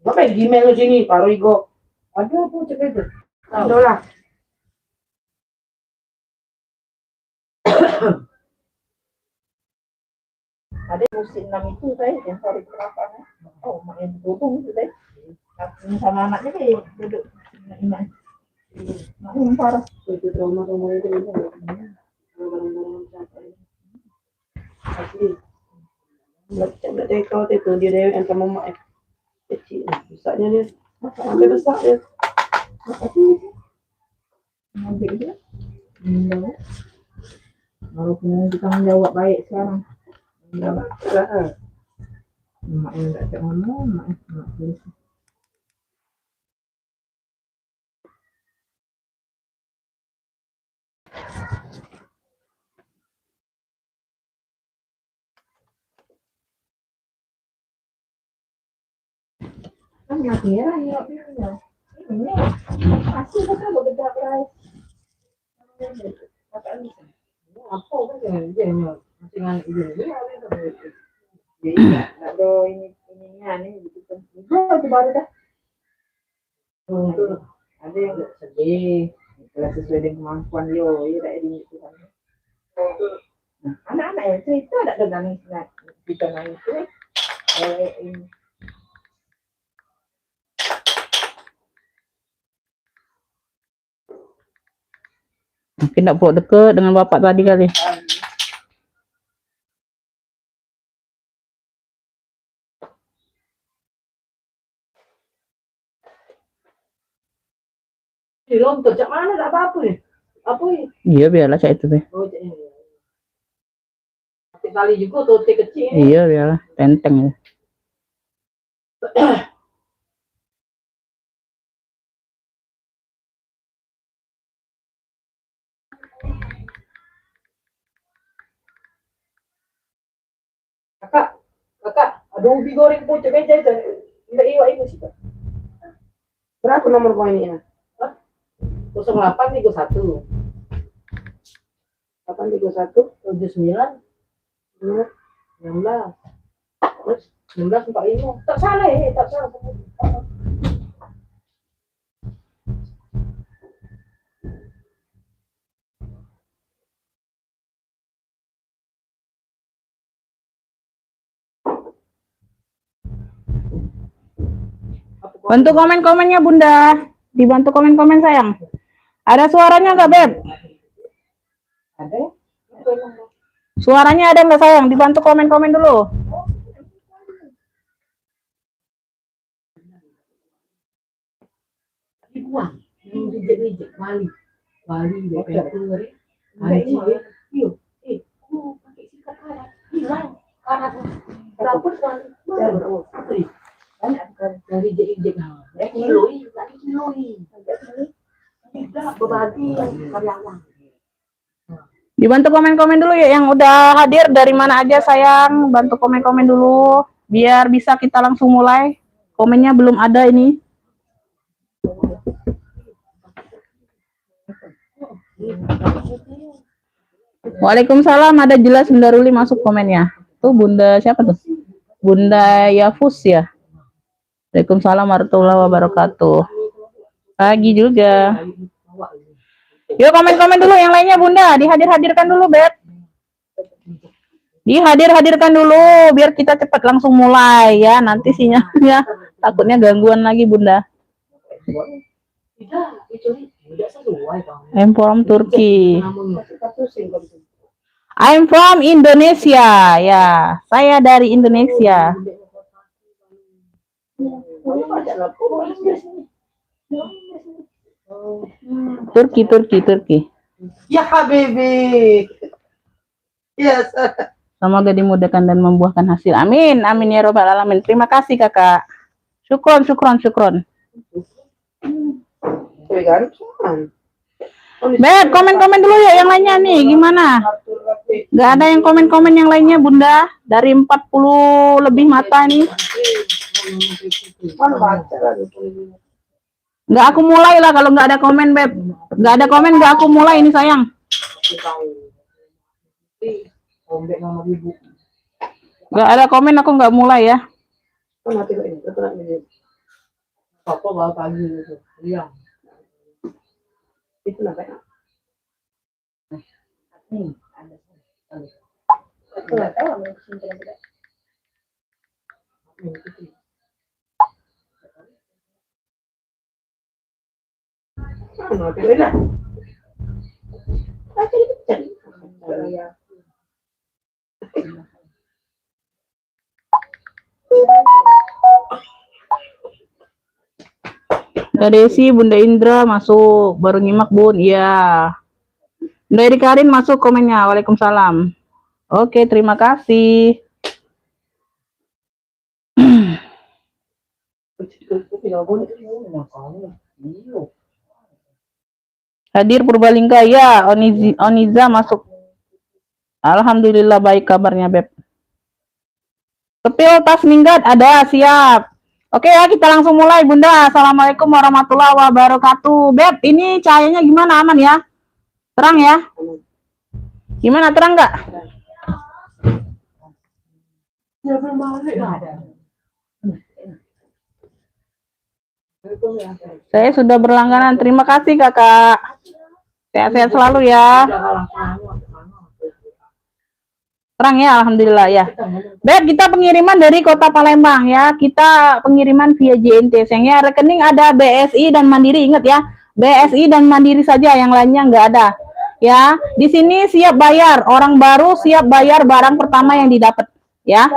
Apa gimana sini, Pak Rigo? Ada apa cek itu? Ada lah. Ada musim 6 itu saya yang cari berapa? Oh, main dukung itu saya. Sama anaknya kayak duduk main. Main parah. Itu rumah itu. Asli. Coba deh kau itu dia yang sama mak kecil. Besarnya dia. Sampai besar dia. Ambil dia. Baru punya kita menjawab baik sekarang. Mak yang tak cak ngomong, mak tulis. Kan nggak merah ya, ini pasti kita berbeda price. Apa kan jangan masih ini iya, ada ininya nih gitu kan. Itu baru dah. Ada yang sedih, kalau sesuai dengan kemampuan yo, ya tak ini itu kan. Nah, anak-anak yang cerita ada nangis kita nangis ini. Mungkin tak buat deket dengan bapak tadi kali. Di lontong cak mana tak apa-apa ya? Apa ya? Iya biarlah cak itu deh. Oh, kali juga tuh kecil. Iya biarlah tenteng ya. Kakak, ada ubi goreng pucuk aja itu. Enggak iya itu sih. Berapa nomor poinnya? 0831 831 79 16 terus 1945 tak salah ya, tak salah. Bantu komen-komennya Bunda. Dibantu komen-komen sayang. Ada suaranya nggak Beb? Ada. Suaranya ada nggak sayang? Dibantu komen-komen dulu. Dibuang. Reject wali DPR. Yuk, pakai sikat karat. Hilang karat. Dapur kan. Banyak dari reject. Ya kiloi. Tidak berbagi karyawan. Dibantu komen-komen dulu ya yang udah hadir dari mana aja sayang. Bantu komen-komen dulu biar bisa kita langsung mulai. Komennya belum ada ini. Waalaikumsalam, ada jelas Bunda Ruli masuk komennya. Tuh Bunda siapa tuh? Bunda Yafus ya. Waalaikumsalam warahmatullahi wabarakatuh. Pagi juga. Yuk komen-komen dulu yang lainnya Bunda, dihadir-hadirkan dulu Beb. Dihadir-hadirkan dulu biar kita cepat langsung mulai ya. Nanti sinyalnya takutnya gangguan lagi Bunda. I'm from Turkey. I'm from Indonesia. Ya, saya dari Indonesia. Turki. Ya Habibi. Yes. Semoga dimudahkan dan membuahkan hasil. Amin. Amin ya robbal alamin. Terima kasih Kakak. Syukron. Beb, komen-komen dulu ya yang lainnya nih. Gimana? Gak ada yang komen-komen yang lainnya Bunda. Dari 40 lebih mata nih. Gak aku mulai lah kalau gak ada komen Beb. Gak ada komen gak aku mulai ini sayang. Gak ada komen aku gak mulai ya. Papa bawa pagi itu. Iya. Itu namanya. Ada. Aku nggak tahu mau simpen tidak. Beda. Kak Desi, Bunda Indra masuk, baru nyimak Bun, iya. Bunda Eri Karin masuk komennya, Waalaikumsalam. Oke, terima kasih. Hadir Purbalingga, ya, Oniza masuk. Alhamdulillah baik kabarnya, Beb. Kepil tas minggat ada, siap. Oke ya, kita langsung mulai Bunda. Assalamualaikum warahmatullahi wabarakatuh. Beb, ini cahayanya gimana, aman ya? Terang ya? Gimana, terang nggak? Saya sudah berlangganan. Terima kasih kakak. Sehat-sehat selalu ya. Terang ya, alhamdulillah ya. Beb, kita pengiriman dari Kota Palembang ya. Kita pengiriman via JNT. Sayangnya rekening ada BSI dan Mandiri, ingat ya. BSI dan Mandiri saja, yang lainnya nggak ada. Ya, di sini siap bayar. Orang baru siap bayar barang pertama yang didapat, ya.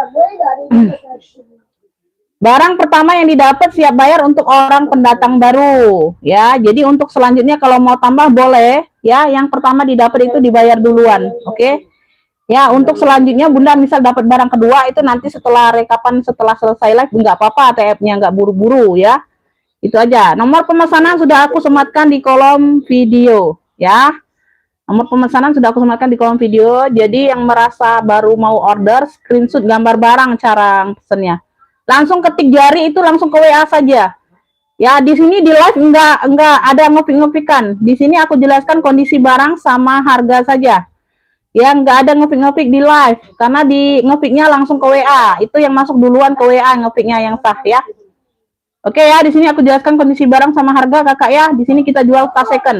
Barang pertama yang didapat siap bayar untuk orang pendatang baru, ya. Jadi untuk selanjutnya kalau mau tambah boleh, ya. Yang pertama didapat itu dibayar duluan, oke? Ya, untuk selanjutnya Bunda misal dapat barang kedua itu nanti setelah rekapan, setelah selesai live nggak apa-apa, TF-nya nggak buru-buru ya. Itu aja. Nomor pemesanan sudah aku sematkan di kolom video ya. Nomor pemesanan sudah aku sematkan di kolom video. Jadi yang merasa baru mau order, screenshot gambar barang cara pesennya. Langsung ketik jari itu langsung ke WA saja. Ya, di sini di live enggak ada ngopik-ngopikan. Di sini aku jelaskan kondisi barang sama harga saja. Ya, nggak ada ngopik-ngopik di live, karena di ngopiknya langsung ke WA. Itu yang masuk duluan ke WA ngopiknya yang sah ya. Oke ya, di sini aku jelaskan kondisi barang sama harga kakak ya. Di sini kita jual tas second.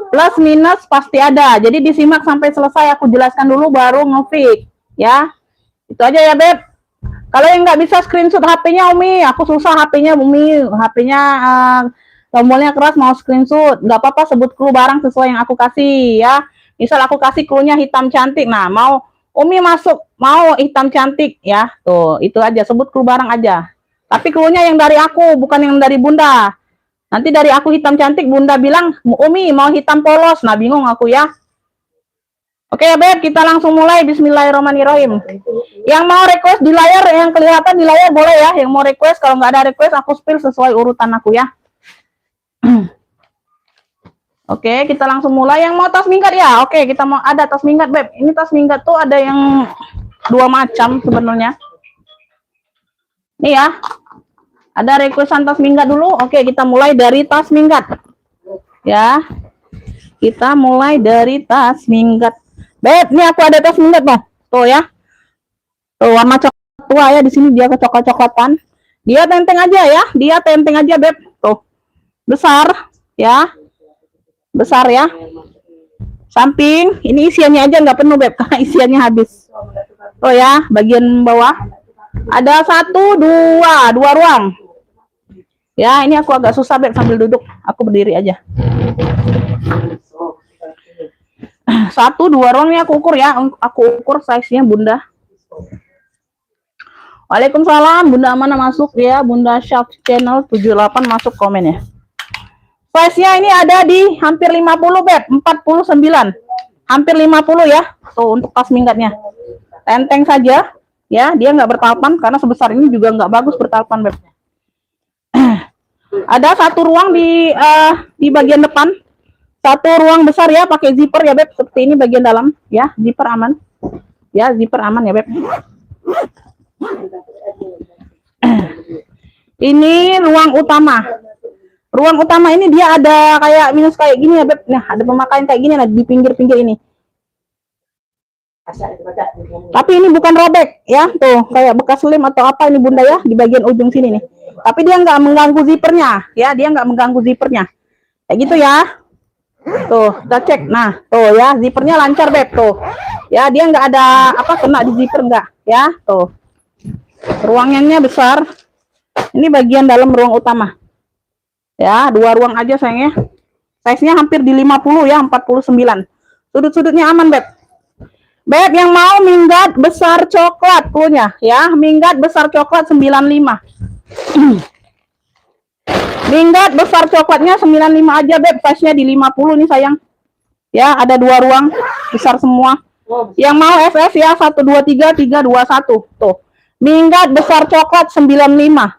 Plus minus pasti ada. Jadi disimak sampai selesai, aku jelaskan dulu baru ngopik ya. Itu aja ya Beb. Kalau yang nggak bisa screenshot HP-nya Umi, aku susah HP-nya Umi, HP-nya tombolnya keras mau screenshot, nggak apa-apa sebut clue barang sesuai yang aku kasih ya. Misal aku kasih clue-nya hitam cantik. Nah, mau Umi masuk, mau hitam cantik ya. Tuh, itu aja, sebut clue barang aja. Tapi clue-nya yang dari aku, bukan yang dari Bunda. Nanti dari aku hitam cantik, Bunda bilang, Umi mau hitam polos. Nah, bingung aku ya. Oke ya, Beb, kita langsung mulai. Bismillahirrahmanirrahim. Yang mau request di layar, yang kelihatan di layar boleh ya. Yang mau request, kalau nggak ada request, aku spill sesuai urutan aku ya. Oke, kita langsung mulai. Yang mau tas minggat ya? Oke, kita mau ada tas minggat, Beb. Ini tas minggat tuh ada yang dua macam sebenarnya. Nih ya. Ada requestan tas minggat dulu. Oke, kita mulai dari tas minggat. Ya. Kita mulai dari tas minggat. Beb, ini aku ada tas minggat, Bang. Tuh ya. Tuh warna coklat tua ya, di sini dia kecoklat-coklatan. Dia tenteng aja ya. Dia tenteng aja, Beb. Tuh. Besar ya. Besar ya, samping ini isiannya aja nggak penuh Beb, karena isiannya habis. Oh ya, bagian bawah ada dua ruang ya. Ini aku agak susah Beb sambil duduk, aku berdiri aja. 1, 2 ruang ini aku ukur ya, aku ukur size nya Bunda. Waalaikumsalam Bunda Amanah masuk ya. Bunda Syaf channel 78 masuk komen ya. Size-nya ini ada di hampir 50 Beb, 49. Hampir 50 ya. Tuh untuk tas minggatnya. Tenteng saja ya, dia nggak bertalpan karena sebesar ini juga nggak bagus bertalpan Beb. Ada satu ruang di bagian depan. Satu ruang besar ya, pakai zipper ya Beb, seperti ini bagian dalam ya, zipper aman. Ya, zipper aman ya Beb. Ini ruang utama. Ruang utama ini dia ada kayak minus kayak gini ya Beb. Nah, ada pemakaian kayak gini nah di pinggir-pinggir ini. Tapi ini bukan robek ya, tuh kayak bekas lem atau apa ini Bunda ya, di bagian ujung sini nih. Tapi dia nggak mengganggu zippernya, ya. Dia nggak mengganggu zippernya. Kayak gitu ya. Tuh, kita cek. Nah, tuh ya, zippernya lancar, Beb. Tuh. Ya, dia nggak ada apa kena di zipper nggak, ya. Tuh. Ruangannya besar. Ini bagian dalam ruang utama. Ya, 2 ruang aja sayangnya. Size-nya hampir di 50 ya, 49. Sudut-sudutnya aman, Beb. Beb yang mau minggat besar coklat punya ya, minggat besar coklat 95. Minggat besar coklatnya 95 aja, Beb. Size-nya di 50 nih sayang. Ya, ada 2 ruang besar semua. Yang mau FF ya 123 321. Tuh. Minggat besar coklat 95.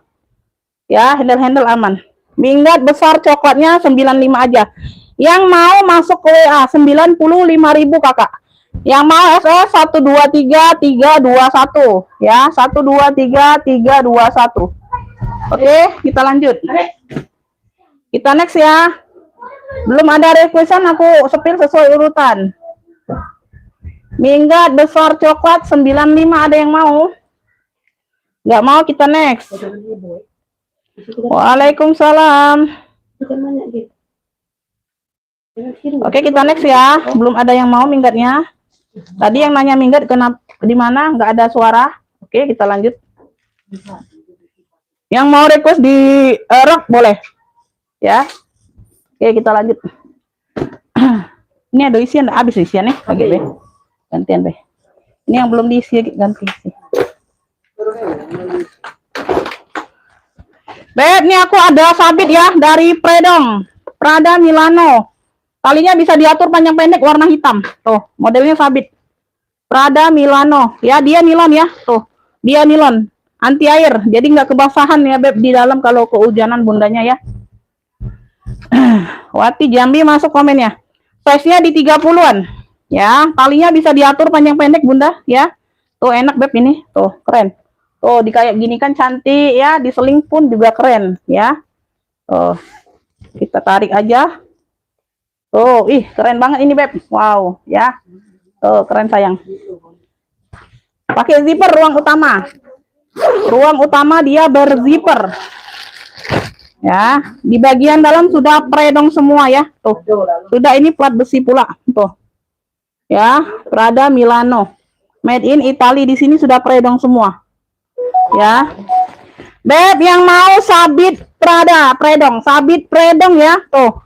Ya, handle aman. Minggat besar coklatnya 95 aja. Yang mau masuk ke WA 95.000 Kakak. Yang mau FF 123 321 ya, 123 321. Oke, kita lanjut. Kita next ya. Belum ada requestan, aku sepil sesuai urutan. Minggat besar coklat 95 ada yang mau? Nggak mau, kita next. Waalaikumsalam. Oke, kita next ya. Belum ada yang mau minggatnya. Tadi yang nanya minggat kenapa di mana? Nggak ada suara. Oke, kita lanjut. Yang mau request di rock boleh. Ya. Oke, kita lanjut. Ini ada isian, habis isian nih. Oke, Be. Gantian, Be. Ini yang belum diisi, ganti isi. Beb, ini aku ada sabit ya dari Predong, Prada Milano. Talinya bisa diatur panjang pendek warna hitam. Tuh, modelnya sabit. Prada Milano. Ya, dia nilon ya. Tuh, dia nilon. Anti air. Jadi nggak kebasahan ya, Beb, di dalam kalau kehujanan bundanya ya. Wati Jambi masuk komennya. Size-nya di 30-an. Ya, talinya bisa diatur panjang pendek, Bunda, ya. Tuh, enak, Beb, ini. Tuh, keren. Tuh, di kayak gini kan cantik ya, diseling pun juga keren, ya. Tuh. Kita tarik aja. Tuh, ih, keren banget ini, Beb. Wow, ya. Tuh, keren sayang. Pakai zipper ruang utama. Ruang utama dia berzipper. Ya, di bagian dalam sudah predong semua ya. Tuh. Sudah ini plat besi pula. Tuh. Ya, Prada Milano. Made in Italy, di sini sudah predong semua. Ya. Beb yang mau sabit Prada, predong, sabit predong ya. Tuh.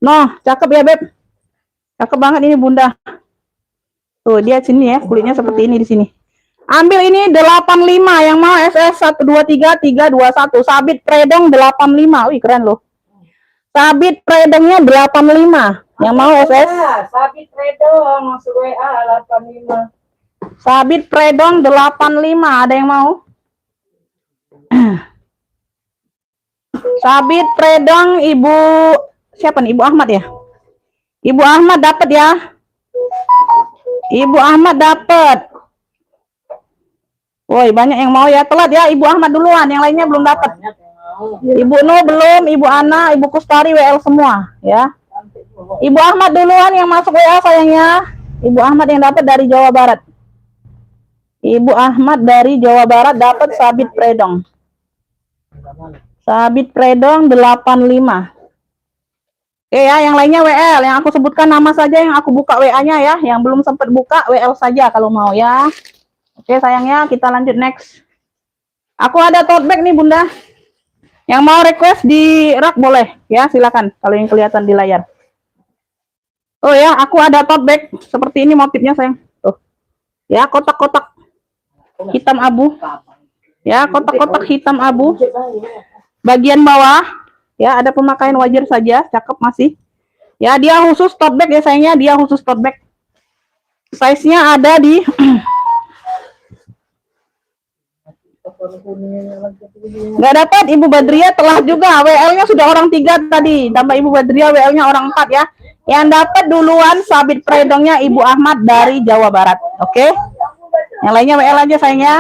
Noh, cakep ya, Beb. Cakep banget ini, Bunda. Tuh, dia sini ya, kulitnya seperti ini di sini. Ambil ini 85, yang mau SS 123 321, sabit predong 85. Wih, keren loh. Sabit predongnya 85. Yang mau SS? Sabit predong masuk WA 85. Sabit predong 85, ada yang mau? Sabit predong Ibu siapa nih? Ibu Ahmad ya? Ibu Ahmad dapat ya? Ibu Ahmad dapat. Woi, banyak yang mau ya. Telat ya, Ibu Ahmad duluan, yang lainnya belum dapat. Ibu Nu belum, Ibu Ana, Ibu Kustari WL semua ya. Ibu Ahmad duluan yang masuk WA sayangnya. Ibu Ahmad yang dapat dari Jawa Barat. Ibu Ahmad dari Jawa Barat dapat sabit predong. Sabit predong 85. Oke ya, yang lainnya WL, yang aku sebutkan nama saja, yang aku buka WA-nya ya, yang belum sempat buka WL saja kalau mau ya. Oke sayangnya, kita lanjut next. Aku ada tote bag nih, Bunda. Yang mau request di rak boleh ya, silakan kalau yang kelihatan di layar. Oh ya, aku ada tote bag seperti ini motifnya sayang. Tuh. Ya, kotak-kotak hitam abu. Ya, kotak-kotak hitam abu. Bagian bawah ya, ada pemakaian wajar saja, cakep masih. Ya, dia khusus tote bag ya sayangnya, dia khusus tote bag. Size-nya ada di nggak dapat Ibu Badria, telah juga WL-nya sudah orang 3 tadi, tambah Ibu Badria WL-nya orang 4 ya. Yang dapat duluan sabit predongnya Ibu Ahmad dari Jawa Barat. Oke. Yang lainnya WL aja sayangnya.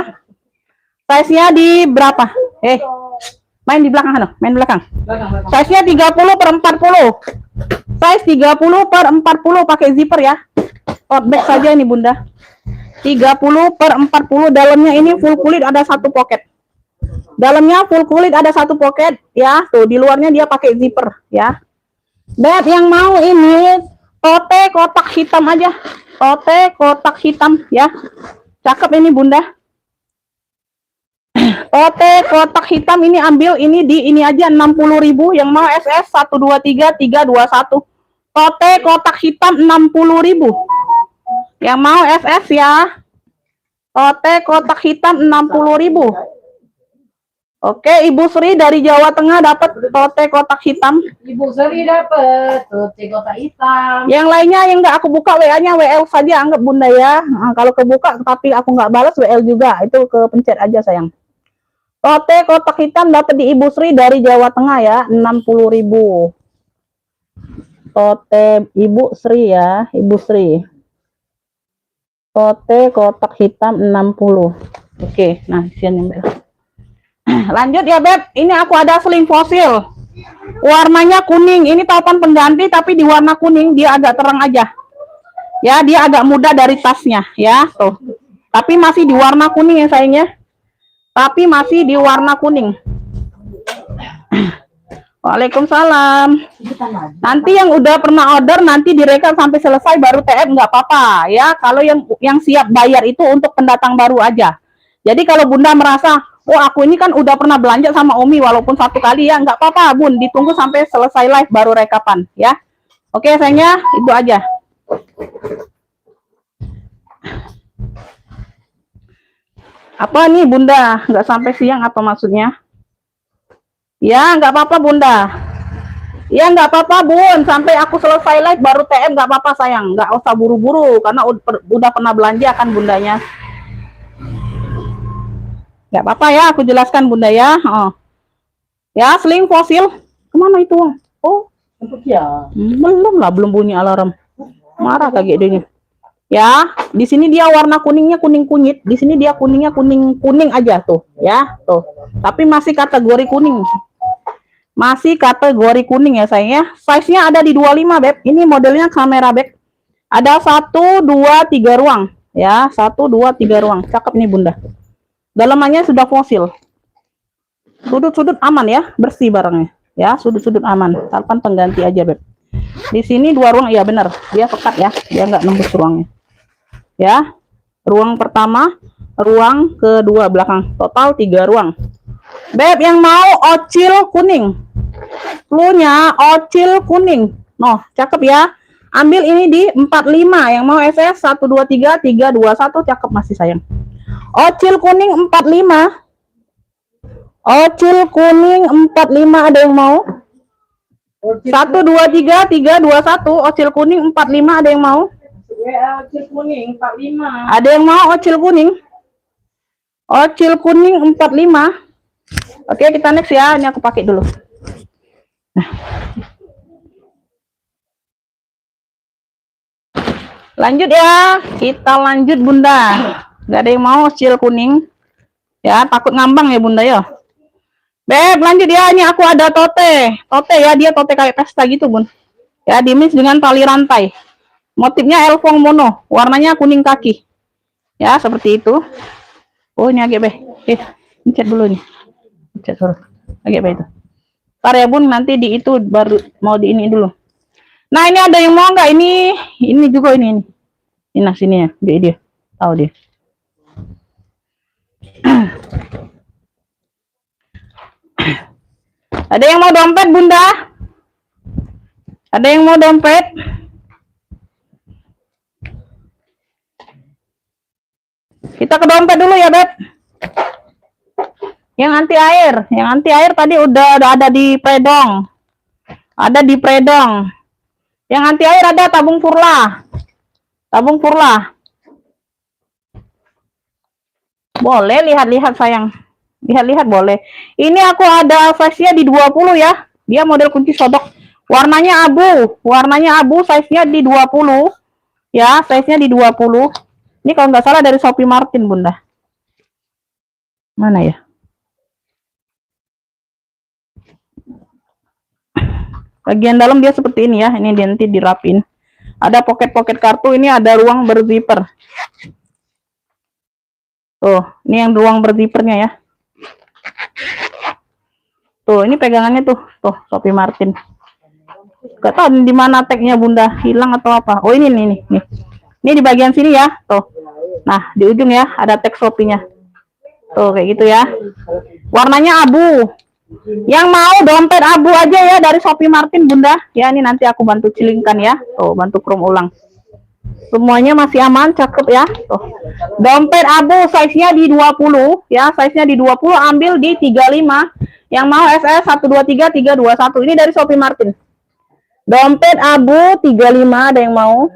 Size-nya di berapa? Main di belakang, main belakang. Size-nya 30/40. Size 30/40 pakai zipper ya. Tote bag saja ini, Bunda. 30/40, dalamnya ini full kulit, ada 1 pocket. Dalamnya full kulit, ada satu pocket ya. Tuh di luarnya dia pakai zipper ya. Beb yang mau ini tote kotak hitam aja. Tote kotak hitam ya. Cakep ini Bunda. Tote kotak hitam ini ambil ini di ini aja 60.000. Yang mau SS 123 321. Tote kotak hitam 60.000. Yang mau SS ya. Tote kotak hitam 60.000. Oke, Ibu Sri dari Jawa Tengah dapat tote kotak hitam. Ibu Sri dapat tote kotak hitam. Yang lainnya yang nggak aku buka WA-nya WL saja, anggap Bunda ya. Nah, kalau kebuka tapi aku nggak balas WL juga, itu kepencet aja sayang. Tote kotak hitam dapat di Ibu Sri dari Jawa Tengah ya, 60.000. Tote Ibu Sri ya, Ibu Sri. Tote kotak hitam 60. Oke, nah sini Mbak. Lanjut ya Beb, ini aku ada seling fosil. Warnanya kuning, ini taupan pengganti tapi di warna kuning, dia agak terang aja. Ya, dia agak muda dari tasnya ya, tuh. Tapi masih di warna kuning ya sayangnya. Tapi masih di warna kuning. Waalaikumsalam. Nanti yang udah pernah order nanti direkam sampai selesai baru TM nggak apa-apa ya. Kalau yang siap bayar itu untuk pendatang baru aja. Jadi kalau Bunda merasa, oh aku ini kan udah pernah belanja sama Umi walaupun satu kali ya, nggak apa-apa Bun, ditunggu sampai selesai live baru rekapan ya. Oke sayangnya, itu aja. Apa nih Bunda, nggak sampai siang apa maksudnya? Ya nggak apa-apa Bunda. Ya nggak apa-apa Bun, sampai aku selesai live baru TM nggak apa-apa sayang, nggak usah buru-buru karena udah pernah belanja kan Bundanya. Nggak apa-apa ya, aku jelaskan Bunda ya. Oh. Ya, seling fosil. Kemana itu? Oh, Ya. belum lah, belum bunyi alarm. Marah kaget dia. Ya, di sini dia warna kuningnya kuning kunyit. Di sini dia kuningnya kuning aja tuh, ya, tuh. Tapi masih kategori kuning. Masih kategori kuning ya sayangnya. Size-nya ada di 25, Beb. Ini modelnya kamera, Beb. Ada 1, 2, 3 ruang. Ya, 1, 2, 3 ruang. Cakep nih Bunda. Dalamannya sudah fosil. Sudut-sudut aman ya, bersih barangnya. Ya, sudut-sudut aman. Taupan pengganti aja, Beb. Di sini 2 ruang, iya benar. Dia pekat ya, dia nggak nembus ruangnya. Ya, ruang pertama, ruang kedua belakang. Total 3 ruang. Beb yang mau ocil kuning. Cluenya ocil kuning. Noh, cakep ya. Ambil ini di 45. Yang mau SS 123 321, cakep masih sayang. Ocil kuning 45. Ocil kuning 45 ada yang mau? 123 321 ocil kuning 45 ada yang mau? Ocil kuning 45. Ada yang mau ocil kuning? Ocil kuning 45. Oke, kita next ya. Ini aku pakai dulu. Nah. Lanjut ya. Kita lanjut Bunda. Gak ada yang mau ocil kuning. Ya, takut ngambang ya Bunda ya. Beb, lanjut ya. Ini aku ada tote. Tote ya, dia tote kayak pesta gitu, Bun. Ya, dimis dengan tali rantai. Motifnya elfong mono. Warnanya kuning kaki. Ya, seperti itu. Oh, ini agak pencet dulu nih. Pencet dulu. Agak itu. Ntar ya Bun, nanti di itu baru mau di ini dulu. Nah, ini ada yang mau nggak? Ini juga ini. Nah, sini ya. Dia. Tahu dia. Ada yang mau dompet Bunda? Ada yang mau dompet? Kita ke dompet dulu ya Beb. Yang anti air tadi udah ada di Predong. Ada di Predong. Yang anti air ada tabung Purla. Tabung Purla. Boleh lihat-lihat sayang. Lihat-lihat boleh. Ini aku ada size-nya di 20 ya. Dia model kunci sodok. Warnanya abu. Warnanya abu, size-nya di 20. Ya, size-nya di 20. Ini kalau nggak salah dari Shopee Martin, Bunda. Mana ya? Bagian dalam dia seperti ini ya. Ini nanti dirapin. Ada pocket-pocket kartu. Ini ada ruang berzipper. Tuh, ini yang ruang berzippernya ya. Tuh, ini pegangannya tuh, Shopee Martin. Gak tahu di mana tagnya Bunda, hilang atau apa. Oh, ini nih. Ini di bagian sini ya, tuh. Nah, di ujung ya ada tag Shopee-nya. Tuh, kayak gitu ya. Warnanya abu. Yang mau dompet abu aja ya dari Shopee Martin Bunda. Ya, ini nanti aku bantu cilingkan ya. Tuh, bantu chrome ulang. Semuanya masih aman, cakep ya. Tuh. Dompet abu size-nya di 20 ya, size-nya di 20, ambil di 35. Yang mau SS 123 321. Ini dari Shopee Martin. Dompet abu 35 ada yang mau?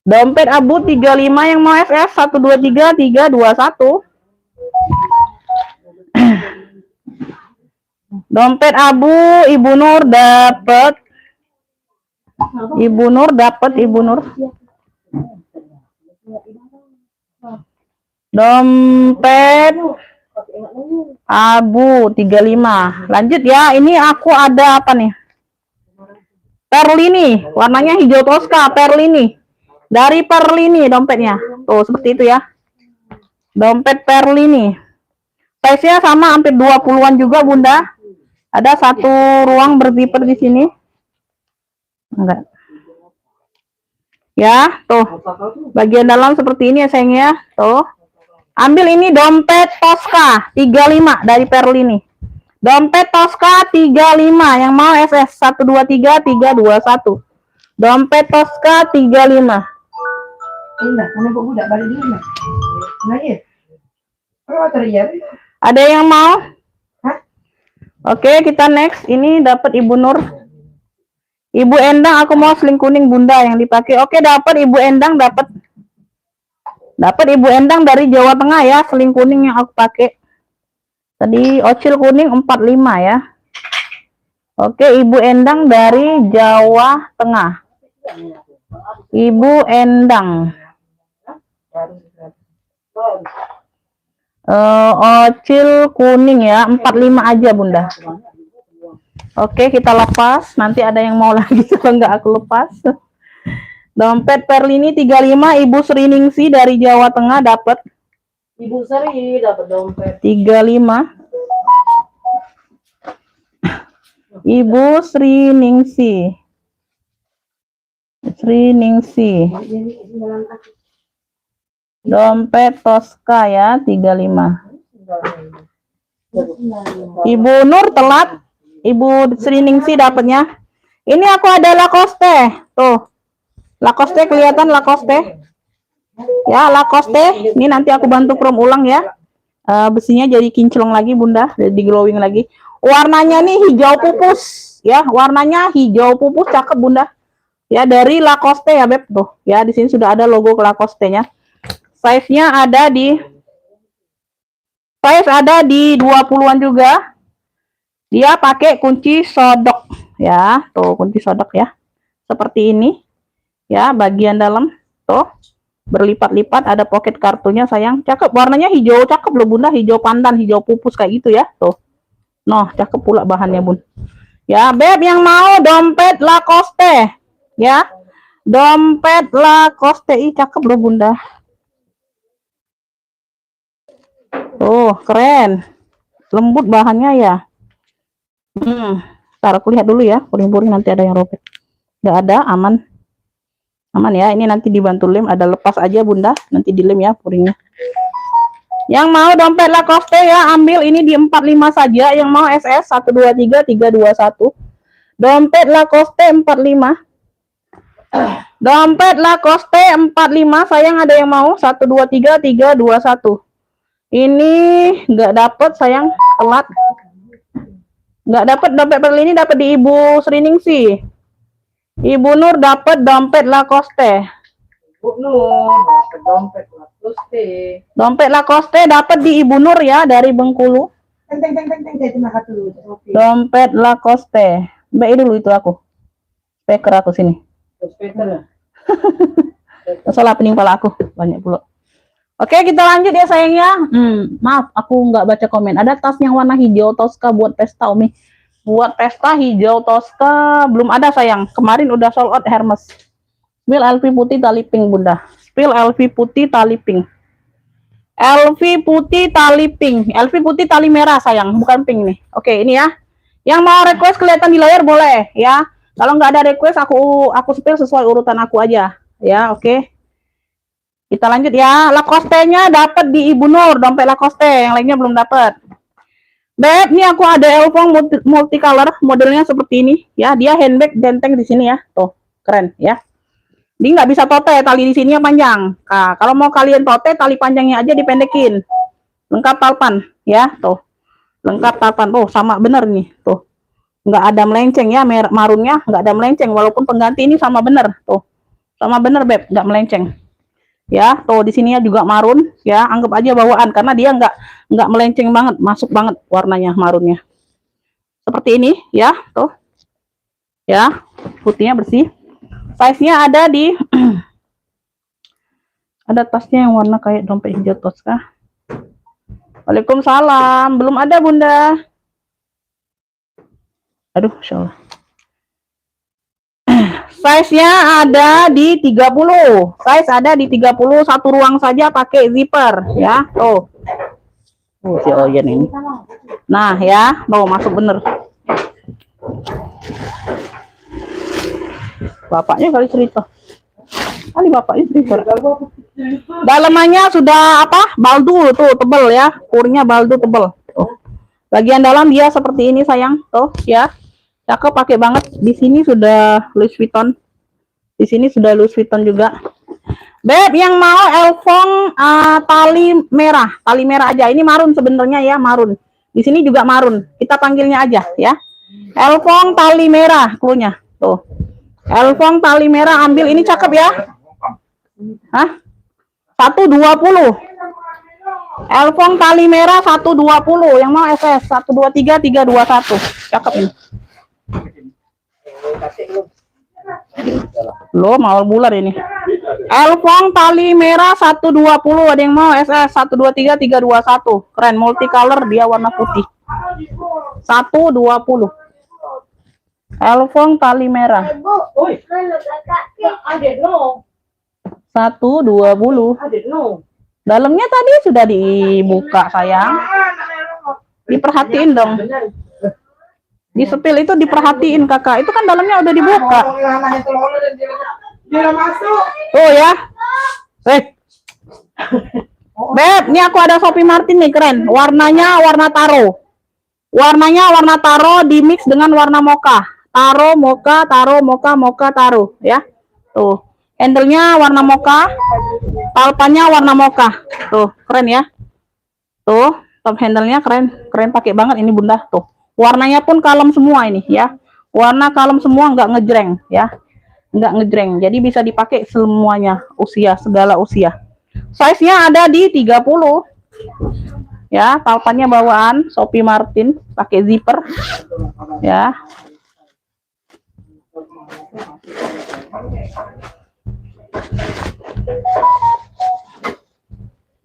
Dompet abu 35 yang mau SS 123 321. Dompet abu Ibu Nur dapat. Ibu Nur. Dompet abu 35. Lanjut ya, ini aku ada apa nih? Perlini, warnanya hijau toska, Perlini. Dari Perlini dompetnya. Tuh, seperti itu ya. Dompet Perlini. Size-nya sama, hampir 20-an juga, Bunda. Ada satu ruang berzipper di sini. Enggak. Ya, tuh. Bagian dalam seperti ini ya, sayangnya. Tuh. Ambil ini dompet Tosca 35 dari Perlini. Dompet Tosca 35 yang mau SS 123 321. Dompet Tosca 35. Indah, mana budak balik dulu nah. Nah, iya. Ada yang mau? Hah? Oke, kita next. Ini dapat Ibu Nur. Ibu Endang, aku mau seling kuning Bunda yang dipakai. Oke, dapat Ibu Endang, dapat Ibu Endang dari Jawa Tengah ya, seling kuning yang aku pakai. Tadi ocil kuning 45 ya. Oke, Ibu Endang dari Jawa Tengah. Ibu Endang. Ocil kuning ya, 45 aja Bunda. Oke, kita lepas. Nanti ada yang mau lagi kalau nggak aku lepas. Dompet Perlini 35, Ibu Sriningsi dari Jawa Tengah dapat. Ibu Sri dapat dompet 35. Ibu Sriningsi. Dompet Tosca ya, 35. Ibu Nur telat. Ibu Sriningsi dapatnya. Ini aku ada Lacoste. Tuh. Lacoste kelihatan Lacoste. Ya, Lacoste. Ini nanti aku bantu chrome ulang ya. Besinya jadi kinclong lagi Bunda, jadi glowing lagi. Warnanya nih hijau pupus ya, warnanya hijau pupus, cakep Bunda. Ya, dari Lacoste ya Beb tuh. Ya, di sini sudah ada logo Lacoste-nya. Size-nya ada di 20-an juga. Dia pakai kunci sodok ya, tuh kunci sodok ya. Seperti ini. Ya, bagian dalam tuh berlipat-lipat, ada pocket kartunya sayang. Cakep, warnanya hijau, cakep loh Bunda, hijau pandan, hijau pupus kayak gitu ya. Tuh. Noh, cakep pula bahannya Bun. Ya, Beb yang mau dompet Lacoste. Ya. Dompet Lacoste, cakep loh Bunda. Tuh, keren. Lembut bahannya ya. Ntar aku lihat dulu ya, puring-puring nanti ada yang robek. Nggak ada, aman. Aman ya, ini nanti dibantu lem, ada lepas aja Bunda, nanti dilem ya puringnya. Yang mau dompet Lacoste ya, ambil ini di 45 saja, yang mau SS 123 321. Dompet Lacoste 45. Dompet Lacoste 45, sayang ada yang mau 123 321. Ini nggak dapet sayang, telat. Nggak dapat dompet Perlini, dapat di Ibu Sriningsi. Ibu Nur dapat dompet Lacoste. Ibu Nur dapat dompet Lacoste. Dompet Lacoste dapat di Ibu Nur ya, dari Bengkulu. Dompet Lacoste. Mbak dulu itu aku. Speaker aku sini. Speaker. Salah pening pala aku, banyak pula. Oke, kita lanjut ya sayangnya. Maaf, aku nggak baca komen. Ada tas yang warna hijau Tosca buat pesta Umi. Buat pesta hijau Tosca belum ada sayang. Kemarin udah sold out Hermes. Spill LV putih tali pink Bunda. Spill LV putih tali pink. LV putih tali pink. LV putih tali merah sayang, bukan pink nih. Oke, ini ya. Yang mau request kelihatan di layar boleh ya. Kalau nggak ada request aku spill sesuai urutan aku aja ya. Oke. Kita lanjut ya. Lacoste-nya dapat di Ibu Nur, dompet Lacoste, yang lainnya belum dapat. Beb, ini aku ada Elfong multicolor, modelnya seperti ini ya. Dia handbag benteng di sini ya. Tuh, keren ya. Dia nggak bisa tote, tali di sini panjang. Nah, kalau mau kalian tote, tali panjangnya aja dipendekin. Lengkap talpan ya, tuh. Lengkap talpan. Oh, sama bener nih, tuh. Nggak ada melenceng ya, marunnya nggak ada melenceng. Walaupun pengganti ini sama bener, tuh. Sama bener, Beb, nggak melenceng. Ya, tuh di sininya juga marun ya, anggap aja bawaan karena dia nggak melenceng banget, masuk banget warnanya marunnya. Seperti ini ya, tuh. Ya, putihnya bersih. Size-nya ada di ada tasnya yang warna kayak dompet hijau Tosca. Waalaikumsalam. Belum ada, Bunda. Aduh, insyaallah. Size-nya ada di 30. Size ada di 30, satu ruang saja pakai zipper ya. Tuh. Si Oyen ini. Nah, ya, mau masuk bener. Bapaknya kali cerita. Kali bapaknya cerita. Dalamannya sudah apa? Baldu tuh, tebel ya. Kurnya baldu tebel. Tuh. Bagian dalam dia seperti ini sayang. Tuh, ya. Cakep, pakai banget. Di sini sudah Louis Vuitton. Di sini sudah Louis Vuitton juga. Beb, yang mau Elfong tali merah aja. Ini marun sebenarnya ya, marun. Di sini juga marun. Kita panggilnya aja ya. Elfong tali merah, cluenya. Tuh. Elfong tali merah, ambil ini cakep ya. Hah? 120. Elfong tali merah 120. Yang mau FS 123 321. Cakep ini. Lo mau bulan ini. Elfong tali merah 120. Ada yang mau SS 123 321. Keren, multicolor, dia warna putih. 120. Elfong tali merah 120. Dalamnya tadi sudah dibuka sayang. Diperhatiin dong. Di sepil itu diperhatiin kakak. Itu kan dalamnya udah dibuka. Oh ya. Beb, ini aku ada Sophie Martin nih, keren. Warnanya warna taro. Warnanya warna taro di mix dengan warna mocha. Taro, mocha, taro, mocha, mocha, taro ya. Tuh. Handle-nya warna mocha. Talpannya warna mocha. Tuh, keren ya. Tuh, top handle-nya keren. Keren, pakai banget ini Bunda. Tuh. Warnanya pun kalem semua ini ya. Warna kalem semua, nggak ngejreng ya. Nggak ngejreng. Jadi bisa dipakai semuanya, usia, segala usia. Size-nya ada di 30. Ya, talpannya bawaan Sophie Martin, pakai zipper. Ya.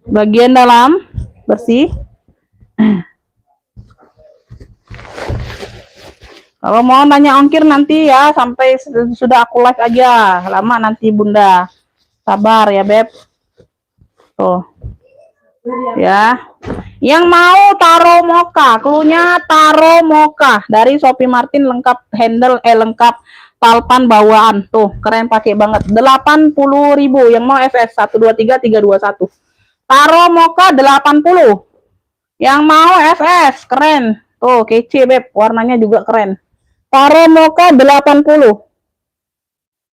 Bagian dalam bersih. Kalau mau nanya ongkir nanti ya, sampai sudah aku live aja. Lama nanti Bunda. Sabar ya, Beb. Tuh. Ya. Yang mau taro mocha, cluenya taro mocha dari Sophie Martin, lengkap handle, lengkap talpan bawaan. Tuh, keren, pakai banget. 80.000. Yang mau FS 123 321. Taro mocha 80. Yang mau FS, keren. Tuh, kece, Beb. Warnanya juga keren. Taro mocha 80.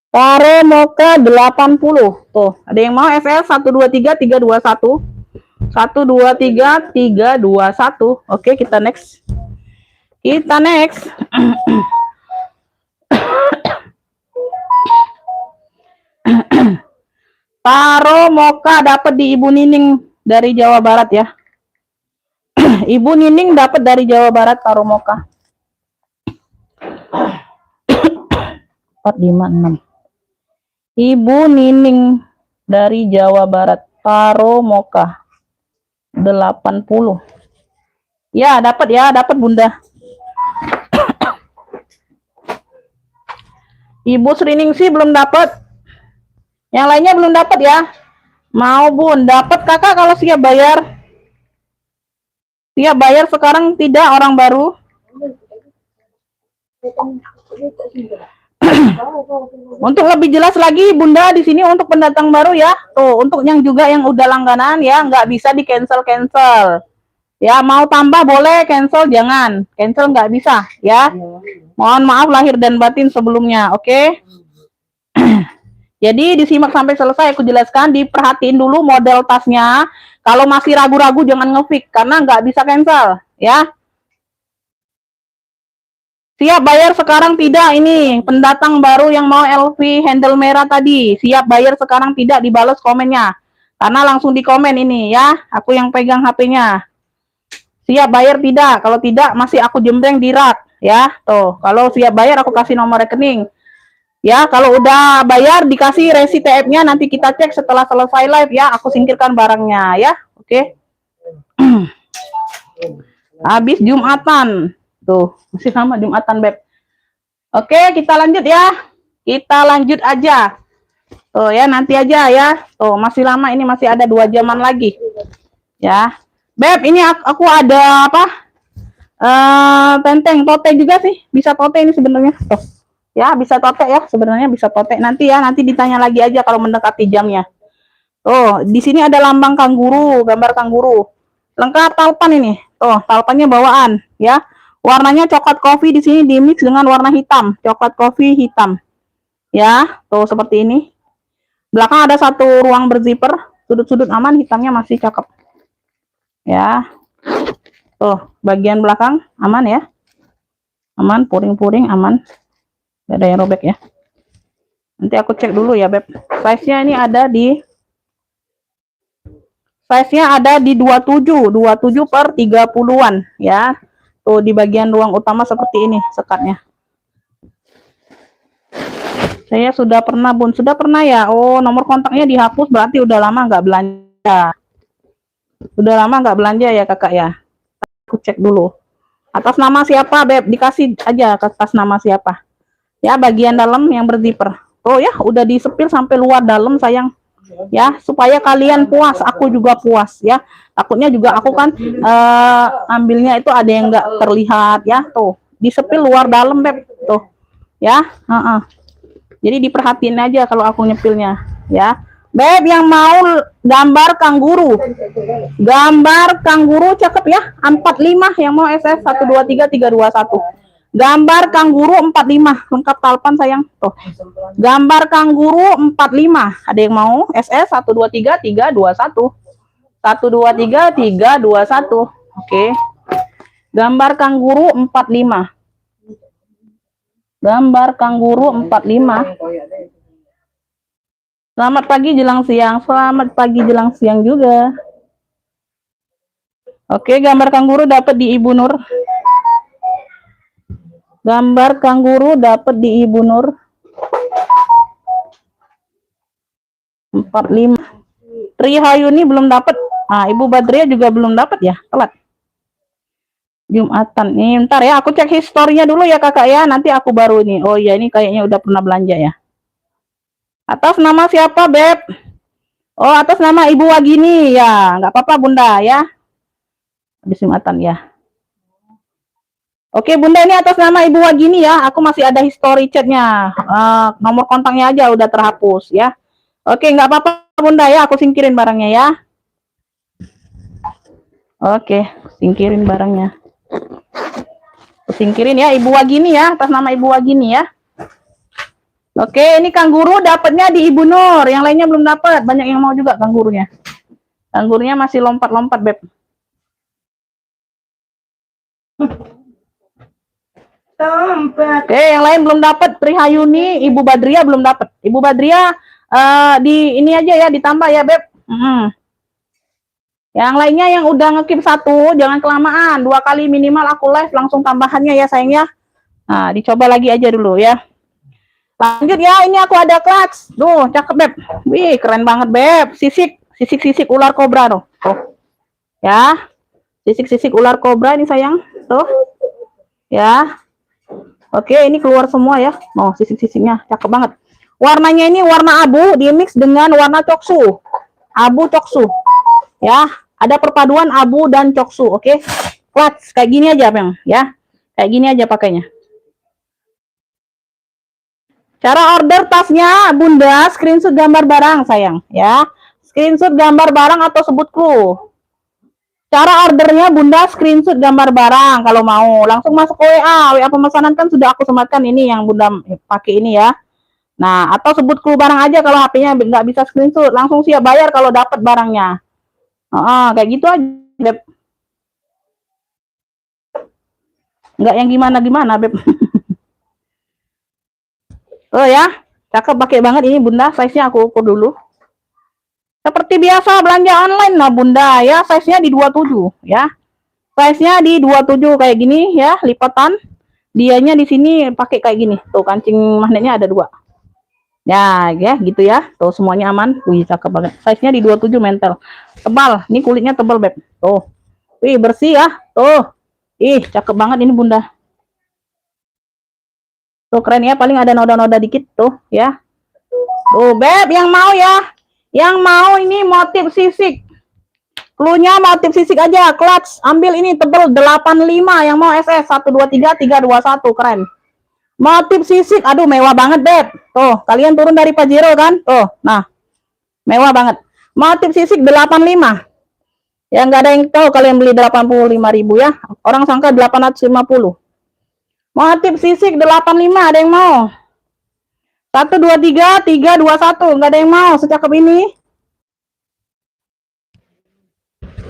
Taro mocha 80. Tuh, ada yang mau FL 123 321. 123 321. Oke, kita next. Kita next. Taro mocha dapat di Ibu Nining dari Jawa Barat ya. Ibu Nining dapat dari Jawa Barat taro mocha. 456. Ibu Nining dari Jawa Barat taro mocha 80. Ya, dapat Bunda. Ibu Sriningsih belum dapat. Yang lainnya belum dapat ya. Mau Bun, dapat Kakak kalau siap bayar. Siap bayar sekarang tidak orang baru. Untuk lebih jelas lagi Bunda di sini untuk pendatang baru ya. Tuh, untuk yang juga yang udah langganan ya, nggak bisa di cancel. Ya, mau tambah boleh, cancel jangan. Cancel nggak bisa ya. Mohon maaf lahir dan batin sebelumnya, oke? Jadi disimak sampai selesai aku jelaskan, diperhatiin dulu model tasnya. Kalau masih ragu-ragu jangan ngefix karena nggak bisa cancel ya. Siap bayar sekarang tidak ini pendatang baru yang mau LV handle merah tadi. Siap bayar sekarang tidak, dibalas komennya. Karena langsung di komen ini ya. Aku yang pegang HP-nya. Siap bayar tidak? Kalau tidak masih aku jembreng di rak ya. Tuh, kalau siap bayar aku kasih nomor rekening. Ya, kalau udah bayar dikasih resi TF-nya nanti kita cek setelah selesai live ya. Aku singkirkan barangnya ya. Oke. Habis Jumatan. Tuh, masih sama Jumatan, Beb. Oke, kita lanjut ya. Kita lanjut aja. Tuh ya, nanti aja ya. Tuh, masih lama ini, masih ada 2 jaman lagi. Ya. Beb, ini aku ada apa? Tenteng, tote juga sih. Bisa tote ini sebenarnya. Tuh. Ya, bisa tote ya. Sebenarnya bisa tote. Nanti ya, nanti ditanya lagi aja kalau mendekati jamnya. Tuh, di sini ada lambang kanguru, gambar kanguru. Lengkap talpan ini. Tuh, talpannya bawaan ya. Warnanya coklat kopi, di sini dimix dengan warna hitam, coklat kopi hitam. Ya, tuh seperti ini. Belakang ada satu ruang berzipper, sudut-sudut aman, hitamnya masih cakep. Ya. Tuh, bagian belakang aman ya. Aman, puring-puring aman. Gak ada yang robek ya. Nanti aku cek dulu ya, Beb. Size-nya ini ada di 27 per 30-an ya. Tuh di bagian ruang utama seperti ini sekatnya. Saya sudah pernah Bun, sudah pernah ya. Oh, nomor kontaknya dihapus berarti udah lama nggak belanja. Udah lama nggak belanja ya Kakak ya. Aku cek dulu. Atas nama siapa, Beb? Dikasih aja atas nama siapa. Ya, bagian dalam yang berzipper. Oh ya, udah disepil sampai luar dalam sayang. Ya, supaya kalian puas, aku juga puas ya. Takutnya juga aku kan ambilnya itu ada yang nggak terlihat ya. Tuh, disepil luar dalam, Beb. Tuh. Ya, jadi diperhatiin aja kalau aku nyepilnya ya. Beb, yang mau gambar kanguru. Gambar kanguru cakep ya. 45 yang mau SS 123 321. Gambar kanguru 45 lengkap talpan sayang. Tuh. Gambar kanguru 45. Ada yang mau? SS 123 321. 123 321. Oke. Gambar kanguru 45. Gambar kanguru 45. Selamat pagi jelang siang. Selamat pagi jelang siang juga. Oke, gambar kanguru dapat di Ibu Nur. Gambar kanguru dapat di Ibu Nur. 45. Tri Hayuni belum dapat. Ah, Ibu Badria juga belum dapat ya, telat. Jumatan. Nih, ntar ya, aku cek historinya dulu ya Kakak ya. Nanti aku baru ini. Oh iya, ini kayaknya udah pernah belanja ya. Atas nama siapa, Beb? Oh, atas nama Ibu Wagini ya. Nggak apa-apa, Bunda ya. Habis Jumatan ya. Oke, Bunda, ini atas nama Ibu Wagini ya. Aku masih ada history chatnya. Nomor kontaknya aja udah terhapus ya. Oke, nggak apa-apa Bunda ya, aku singkirin barangnya ya. Oke, singkirin barangnya. Aku singkirin ya, Ibu Wagini ya, atas nama Ibu Wagini ya. Oke, ini kanguru dapatnya di Ibu Nur, yang lainnya belum dapat. Banyak yang mau juga kangurunya. Kangurunya masih lompat-lompat, Beb. Oke, yang lain belum dapat. Trihayuni, Ibu Badria belum dapat. Ibu Badria di ini aja ya, ditambah ya, Beb. Yang lainnya yang udah ngekip 1, jangan kelamaan. 2 kali minimal aku live langsung tambahannya ya sayang ya. Nah, dicoba lagi aja dulu ya. Lanjut ya, ini aku ada clutch. Duh, cakep, Beb. Wih, keren banget, Beb. Sisik ular kobra tuh. Ya. Sisik ular kobra ini sayang. Tuh. Ya. Oke, ini keluar semua ya. Oh, sisik-sisiknya cakep banget. Warnanya ini warna abu, di mix dengan warna coksu. abu coksu. Ya, ada perpaduan abu dan coksu, oke? Clutch kayak gini aja, Bang, ya. Kayak gini aja pakainya. Cara order tasnya, Bunda, screenshot gambar barang, sayang, ya. Screenshot gambar barang atau sebut clue. Cara ordernya, Bunda, screenshot gambar barang kalau mau. Langsung masuk ke WA. WA pemesanan kan sudah aku sematkan ini yang Bunda pakai ini ya. Nah, atau sebut clue barang aja kalau HP-nya nggak bisa screenshot. Langsung siap bayar kalau dapat barangnya. Kayak gitu aja, Beb. Nggak yang gimana-gimana, Beb. Oh ya, cakep, pakai banget ini Bunda. Size-nya aku ukur dulu. Seperti biasa belanja online lah Bunda ya, size-nya di 27 ya. Size-nya di 27 kayak gini ya, lipatan. Dianya di sini pakai kayak gini. Tuh kancing magnetnya ada 2. Ya, gitu ya. Tuh semuanya aman. Wih, cakep banget. Size-nya di 27 mentel. Tebal. Ini kulitnya tebal, Beb. Tuh. Wih, bersih ya. Tuh. Ih, cakep banget ini Bunda. Tuh keren ya, paling ada noda-noda dikit tuh ya. Tuh, Beb, yang mau ya. Yang mau ini motif sisik. Cluenya motif sisik aja, clutch. Ambil ini tebel 85 yang mau SS 123 321 keren. Motif sisik, aduh mewah banget, Beb. Tuh, kalian turun dari Pajero kan? Tuh, nah. Mewah banget. Motif sisik 85. Ya nggak ada yang tahu kalian beli 85.000 ya. Orang sangka 850. Motif sisik 85, ada yang mau? 123 321, nggak ada yang mau secakep ini.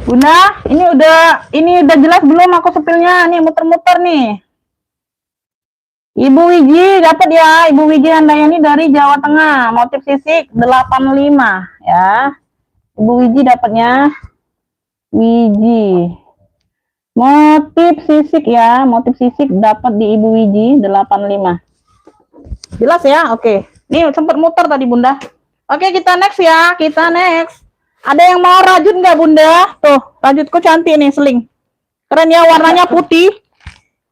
Bunda, ini udah jelas belum aku sepilnya? Nih muter-muter nih. Ibu Wiji dapat ya, Ibu Wiji Handayani dari Jawa Tengah, motif sisik 85 ya. Ibu Wiji dapatnya. Wiji. Motif sisik ya, motif sisik dapat di Ibu Wiji 85. Jelas ya? Oke. Nih sempat muter tadi Bunda. Oke, kita next ya, kita next. Ada yang mau rajut nggak Bunda? Tuh, rajutku cantik nih, seling. Keren ya, warnanya putih.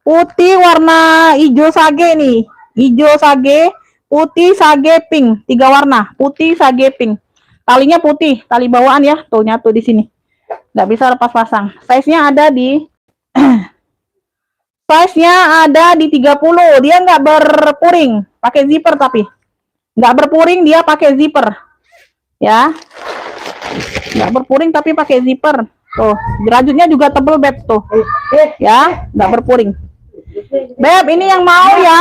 Putih warna hijau sage nih. Hijau sage, putih sage pink. 3 warna, putih sage pink. Talinya putih, tali bawaan ya. Tuh nyatu di sini. Nggak bisa lepas pasang. Size-nya ada di Size-nya ada di 30. Dia nggak berpuring, pakai zipper tapi. Nggak berpuring, dia pakai zipper. Ya. Nggak berpuring tapi pakai zipper. Tuh, rajutnya juga tebel, Beb, tuh. Ya, nggak berpuring. Beb, ini yang mau ya.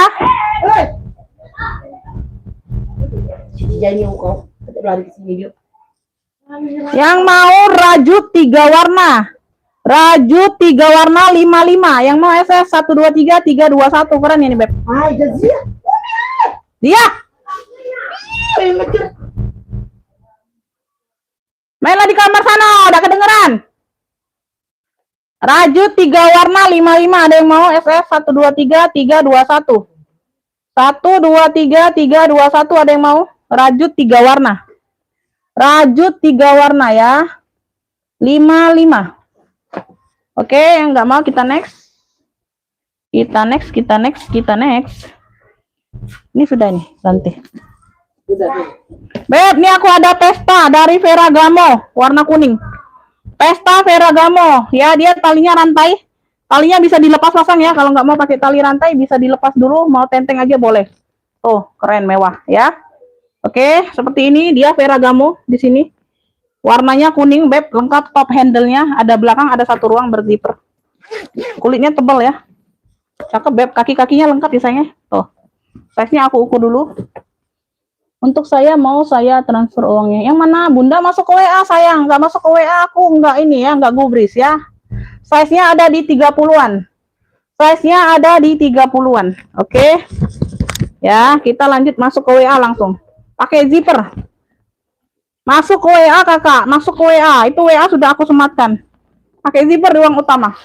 Yang mau rajut 3 warna. Rajut 3 warna 55. Yang mau SS 123 321 keren ini, Beb. Dia. Mainlah di kamar sana, udah kedengeran. Rajut 3 warna 55, ada yang mau SS 123 321. 123 321 ada yang mau? Rajut 3 warna. Rajut 3 warna ya. 55. Oke, yang nggak mau kita next. Kita next. Ini sudah nih, ganti. Beb, nih aku ada Pesta dari Ferragamo, warna kuning. Pesta Ferragamo, ya dia talinya rantai. Talinya bisa dilepas pasang ya, kalau nggak mau pakai tali rantai bisa dilepas dulu, mau tenteng aja boleh. Tuh, keren mewah ya. Oke, seperti ini dia Ferragamo di sini. Warnanya kuning, Beb, lengkap top handle-nya, ada belakang, ada 1 ruang berzipper. Kulitnya tebal ya. Cakep, Beb, kaki-kakinya lengkap ya sayangnya. Tuh. Size-nya aku ukur dulu. Untuk saya mau saya transfer uangnya. Yang mana Bunda masuk ke WA sayang? Nggak masuk ke WA aku nggak ini ya, nggak gubris ya. Size-nya ada di 30-an. Size-nya ada di 30-an. Oke. Ya, kita lanjut masuk ke WA langsung. Pakai zipper. Masuk ke WA kakak, masuk ke WA. Itu WA sudah aku sematkan. Pakai zipper di ruang utama.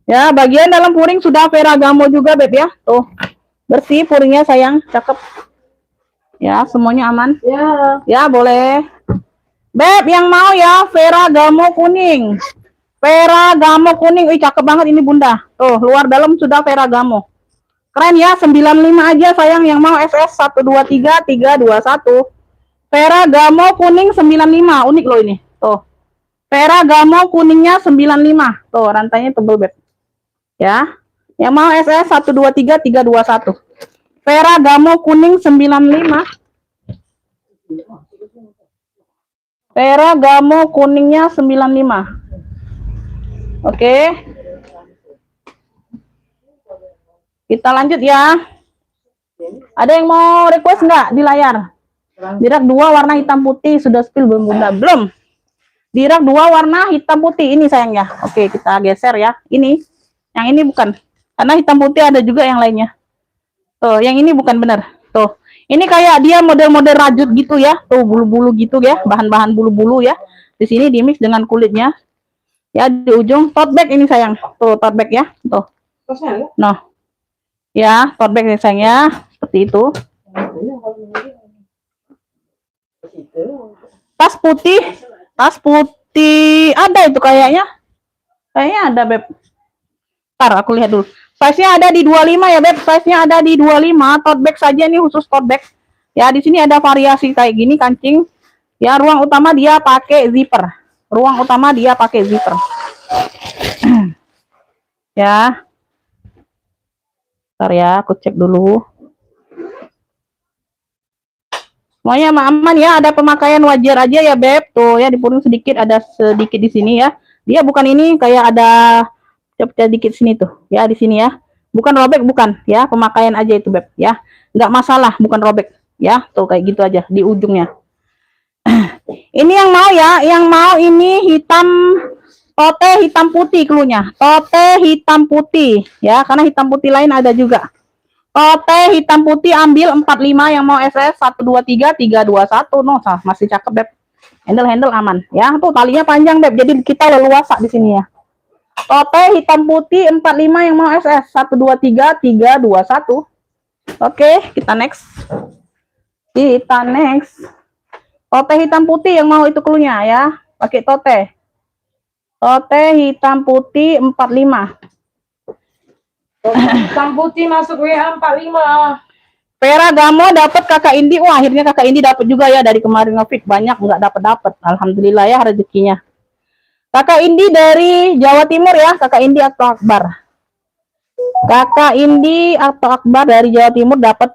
Ya, bagian dalam puring sudah Ferragamo juga, Beb ya. Tuh. Bersih puringnya sayang, cakep. Ya, semuanya aman. Ya, boleh. Beb, yang mau ya Ferragamo kuning. Ferragamo kuning, cakep banget ini Bunda. Tuh, luar dalam sudah Ferragamo. Keren ya, 95 aja sayang yang mau SS 123321. Ferragamo kuning 95, unik loh ini. Tuh. Ferragamo kuningnya 95. Tuh, rantainya tebel, Beb. Ya. Yang mau SS 123321. Ferragamo kuning 95. Ferragamo kuningnya 95. Oke. Kita lanjut ya. Ada yang mau request nggak di layar? Di rak 2 warna hitam putih sudah spill belum Bunda? Belum. Di rak 2 warna hitam putih ini sayangnya. Oke, kita geser ya. Ini. Yang ini bukan. Karena hitam putih ada juga yang lainnya. Tuh, yang ini bukan benar. Tuh. Ini kayak dia model-model rajut gitu ya. Tuh, bulu-bulu gitu ya. Bahan-bahan bulu-bulu ya. Di sini di mix dengan kulitnya. Ya, di ujung tote bag ini sayang. Tuh, tote bag ya. Tuh. Nah. Ya, tote bag nih sayang ya. Seperti itu. Tas putih. Tas putih. Ada itu kayaknya. Kayaknya ada, Beb. Ntar aku lihat dulu. Size-nya ada di 25 ya, Beb. Size-nya ada di 25. Tote bag saja nih khusus tote bag. Ya, di sini ada variasi kayak gini kancing. Ya, ruang utama dia pakai zipper. Ruang utama dia pakai zipper. Ya. Ntar ya, aku cek dulu. Semuanya aman ya, ada pemakaian wajar aja ya, Beb. Tuh ya, dipurung sedikit, ada sedikit di sini ya. Dia bukan ini kayak ada sedikit sini tuh. Ya, di sini ya. Bukan robek, bukan ya, pemakaian aja itu, Beb ya. Nggak masalah, bukan robek ya. Tuh kayak gitu aja di ujungnya. Ini yang mau ya, yang mau ini hitam tote hitam putih klunya. Tote hitam putih ya, karena hitam putih lain ada juga. Tote hitam putih ambil 45 yang mau SS 123321. No, masih cakep, Beb. Handle aman ya. Tuh talinya panjang, Beb. Jadi kita leluasa di sini ya. Tote hitam putih 45 yang mau SS 123321. Oke, kita next. Kita next. Tote hitam putih yang mau itu klunya ya. Pakai tote. Tote hitam putih 45. Hitam putih masuk WA 45. Ferragamo dapat Kakak Indi. Wah, akhirnya Kakak Indi dapat juga ya dari kemarin ngefit banyak nggak dapat. Alhamdulillah ya rezekinya. Kakak Indi dari Jawa Timur ya, Kakak Indi atau Akbar. Kakak Indi atau Akbar dari Jawa Timur dapat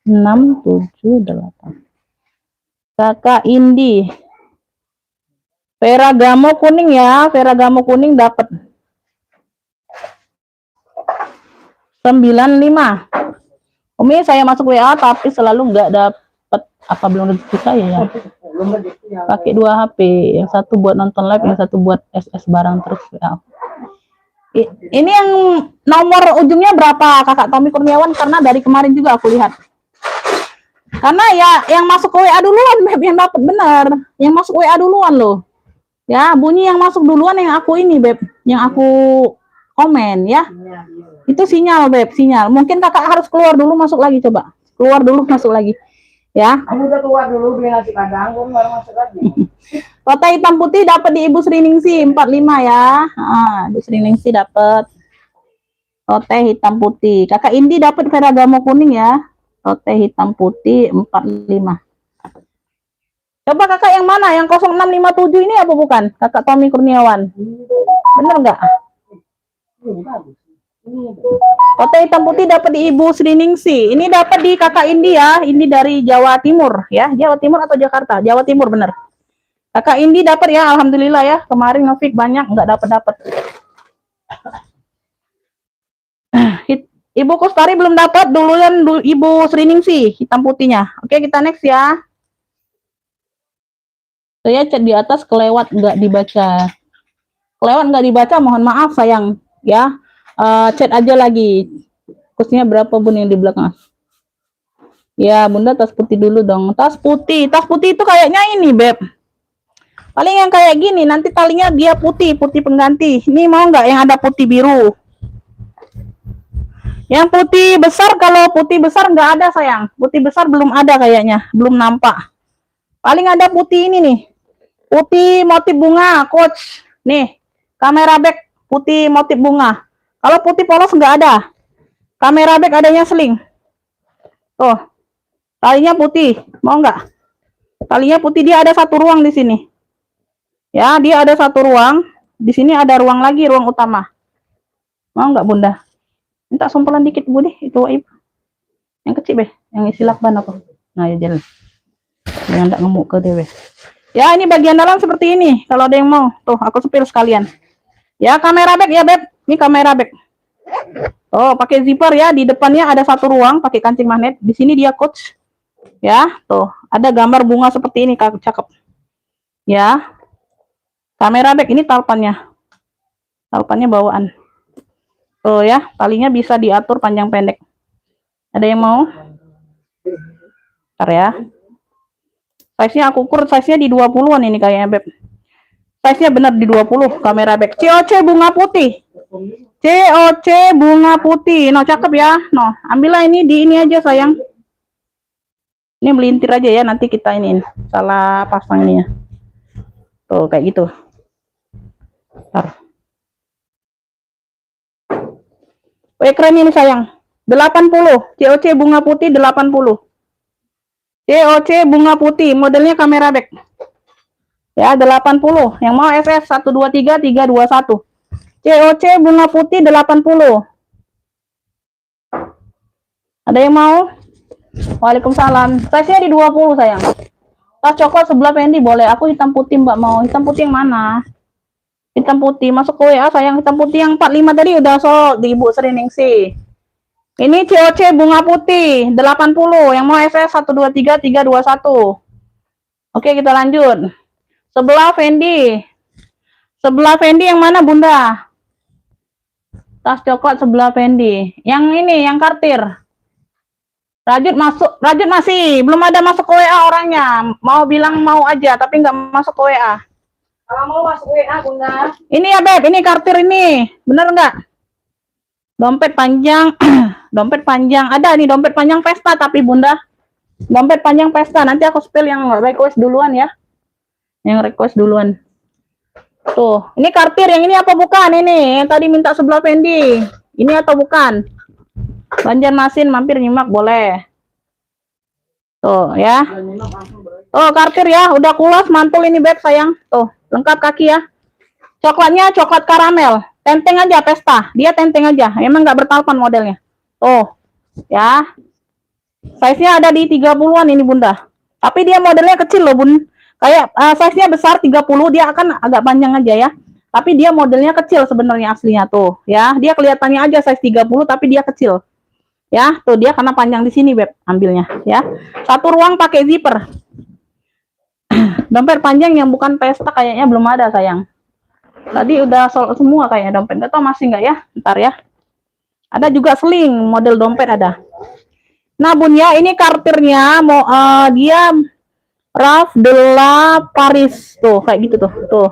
6 7 8. Kakak Indi. Ferragamo kuning ya, Ferragamo kuning dapat 95. Umi saya masuk WA tapi selalu nggak dapat apa belum rezeki saya ya. Pakai 2 HP, yang satu buat nonton live, yang satu buat SS barang terus WA. Ini yang nomor ujungnya berapa Kakak Tommy Kurniawan? Karena dari kemarin juga aku lihat. Karena ya yang masuk ke WA duluan Beb yang dapat benar. Yang masuk WA duluan loh. Ya, bunyi yang masuk duluan yang aku ini Beb, yang aku komen ya. Itu sinyal, Beb, sinyal. Mungkin Kakak harus keluar dulu masuk lagi coba. Keluar dulu masuk lagi. Ya. Kamu udah keluar dulu beli nasi padang, baru masuk lagi. Tote hitam putih dapat di Ibu Sriningsi 45 ya. Ibu Sriningsi dapat tote hitam putih. Kakak Indi dapat Ferragamo kuning ya. Tote hitam putih 45. Coba Kakak yang mana? Yang 0657 ini apa bukan? Kakak Tommy Kurniawan. Bener nggak? Tote hitam putih dapat di Ibu Sriningsi. Ini dapat di Kakak Indi ya. Ini dari Jawa Timur ya. Jawa Timur atau Jakarta? Jawa Timur bener. Kakak Indi dapat ya. Alhamdulillah ya. Kemarin ngefik banyak nggak dapat. Ibu Kustari belum dapat. Duluan Ibu Sriningsi hitam putihnya. Oke, kita next ya. Saya chat di atas kelewat nggak dibaca. Kelewat nggak dibaca, mohon maaf sayang ya. Chat aja lagi. Khususnya berapa Bun yang di belakang? Ya Bunda tas putih dulu dong. Tas putih itu kayaknya ini Beb. Paling yang kayak gini nanti talinya dia putih pengganti. Ini mau nggak yang ada putih biru? Yang putih besar, kalau putih besar nggak ada sayang. Putih besar belum ada kayaknya, belum nampak. Paling ada putih ini nih. Putih motif bunga, coach. Nih, kamera back putih motif bunga. Kalau putih polos nggak ada. Kamera bag adanya seling. Tuh. Talinya putih. Mau nggak? Talinya putih, dia ada satu ruang di sini. Ya, dia ada satu ruang. Di sini ada ruang lagi, ruang utama. Mau nggak Bunda? Minta sumpelan dikit Bu deh, itu Waib. Yang kecil Beh, yang isi lakban apa? Nah, ya jalan. Jangan nggak ngemuk ke dewe. Ya, ini bagian dalam seperti ini. Kalau ada yang mau, tuh aku sepil sekalian. Ya, kamera bag ya Beb. Ini kamera bag. Oh, pakai zipper ya. Di depannya ada satu ruang pakai kancing magnet. Di sini dia coach. Ya, tuh ada gambar bunga seperti ini, cakep. Ya, kamera bag ini talpannya. Talpannya bawaan. Tuh ya, talinya bisa diatur panjang pendek. Ada yang mau? Ntar ya. Size-nya aku ukur, size-nya di 20-an ini kayaknya Beb. Size-nya benar di 20 kamera bag. COC bunga putih. COC bunga putih. No, cakep ya. No, ambillah ini di ini aja sayang. Ini melintir aja ya, nanti kita ini salah pasang ininya. Tuh kayak gitu. Ntar. Keren ini sayang. 80. COC bunga putih 80. COC bunga putih, modelnya kamera bag. Ya, 80. Yang mau SS 123 321. COC bunga putih 80. Ada yang mau? Waalaikumsalam. Size-nya di 20 sayang. Tas coklat sebelah Fendi boleh. Aku hitam putih Mbak mau. Hitam putih yang mana? Hitam putih masuk ke WA sayang. Hitam putih yang 45 tadi udah sold di Ibu Sri Ningsih. Ini COC bunga putih 80. Yang mau SS 123 321. Oke, kita lanjut. Sebelah Fendi. Sebelah Fendi yang mana Bunda? Tas coklat sebelah Fendi. Yang ini, yang kartir. Rajut masuk, Rajut masih belum ada masuk ke WA orangnya. Mau bilang mau aja, tapi nggak masuk ke WA. Kalau mau masuk WA, Bunda. Ini ya Beb, ini kartir ini, bener nggak? Dompet panjang, dompet panjang. Ada nih dompet panjang pesta, tapi Bunda, dompet panjang pesta. Nanti aku spill yang request duluan ya. Yang request duluan. Tuh, ini kartir. Yang ini apa bukan? Ini yang tadi minta sebelah Fendi. Ini atau bukan? Banjarmasin mampir nyimak boleh. Tuh ya. Oh, kartir ya, udah kulas mantul ini Beb sayang. Tuh, lengkap kaki ya. Coklatnya coklat karamel. Tenteng aja pesta. Dia tenteng aja. Emang nggak bertalpan modelnya. Tuh. Ya. Size-nya ada di 30-an ini Bunda. Tapi dia modelnya kecil loh Bun. Kayak size-nya besar 30, dia akan agak panjang aja ya. Tapi dia modelnya kecil sebenarnya aslinya tuh, ya. Dia kelihatannya aja size 30 tapi dia kecil. Ya, tuh dia karena panjang di sini Beb ambilnya, ya. Satu ruang pakai zipper. Dompet panjang yang bukan pesta kayaknya belum ada sayang. Tadi udah sold semua kayaknya dompet. Nggak tahu masih nggak ya? Ntar ya. Ada juga sling model dompet ada. Nah Bun ya, ini kartirnya mau dia Raf de la Paris tuh kayak gitu tuh. Tuh.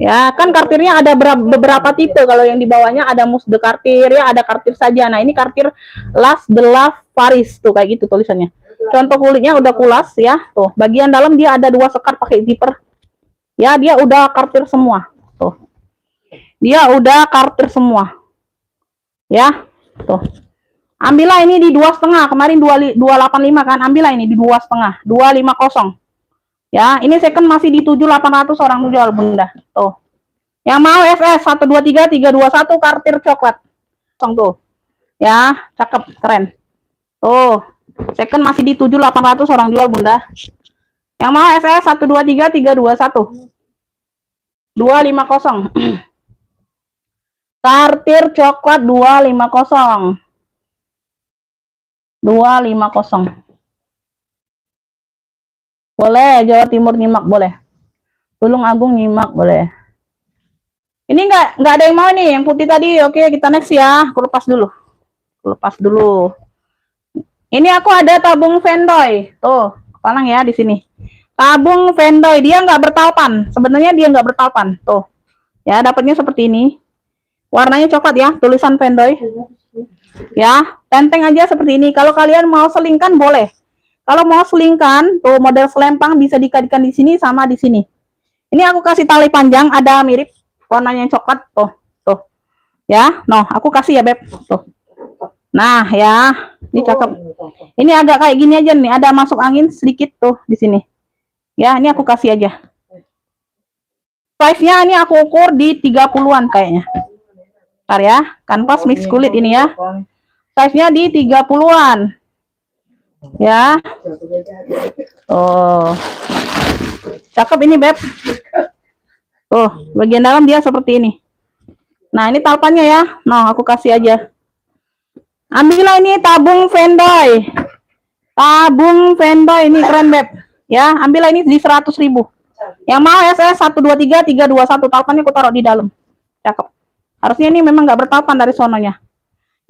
Ya, kan kartirnya ada beberapa tipe. Kalau yang di bawahnya ada mus de kartir ya, ada kartir saja. Nah, ini kartir Las de la Paris tuh kayak gitu tulisannya. Contoh kulitnya udah kulas ya. Tuh, bagian dalam dia ada 2 sekat pakai zipper. Ya, dia udah kartir semua. Tuh. Dia udah kartir semua. Ya. Tuh. Ambillah ini di 2,5. Kemarin 285 kan. Ambillah ini di 2,5. 250. Ya, ini second masih di 7.800 orang jual Bunda. Tuh. Yang mau SS 123 321 kartir coklat. Tuh. Ya, cakep, keren. Tuh. Second masih di 7.800 orang jual Bunda. Yang mau SS 123 321. 250. Kartir coklat 250. 250. Boleh, Jawa Timur nyimak boleh. Tulung Agung nyimak boleh. Ini nggak ada yang mau nih, yang putih tadi. Oke, kita next ya. Aku lepas dulu. Ini aku ada tabung Vendoy. Tuh, palang ya di sini. Tabung Vendoy, dia nggak bertalpan. Sebenarnya dia nggak bertalpan. Tuh, ya dapatnya seperti ini. Warnanya coklat ya, tulisan Vendoy. Ya, tenteng aja seperti ini. Kalau kalian mau selingkan boleh. Kalau mau selingkan, tuh model selempang bisa dikaitkan di sini sama di sini. Ini aku kasih tali panjang, ada mirip warnanya coklat, tuh. Ya, aku kasih ya Beb, tuh. Nah, ya. Ini cakep. Ini agak kayak gini aja nih, ada masuk angin sedikit tuh di sini. Ya, ini aku kasih aja. Size-nya ini aku ukur di 30-an kayaknya. Bentar ya, kanvas mix kulit ini ya. Size-nya di 30-an. Ya. Oh. Cakep ini, Beb. Oh, bagian dalam dia seperti ini. Nah, ini talpannya ya. Nah, aku kasih aja. Ambillah ini tabung Vendoy. Tabung Vendoy ini keren, Beb. Ya, ambillah ini di 100.000. Yang mau SS 123 321 talpannya aku taruh di dalam. Cakep. Harusnya ini memang nggak bertalpan dari sononya.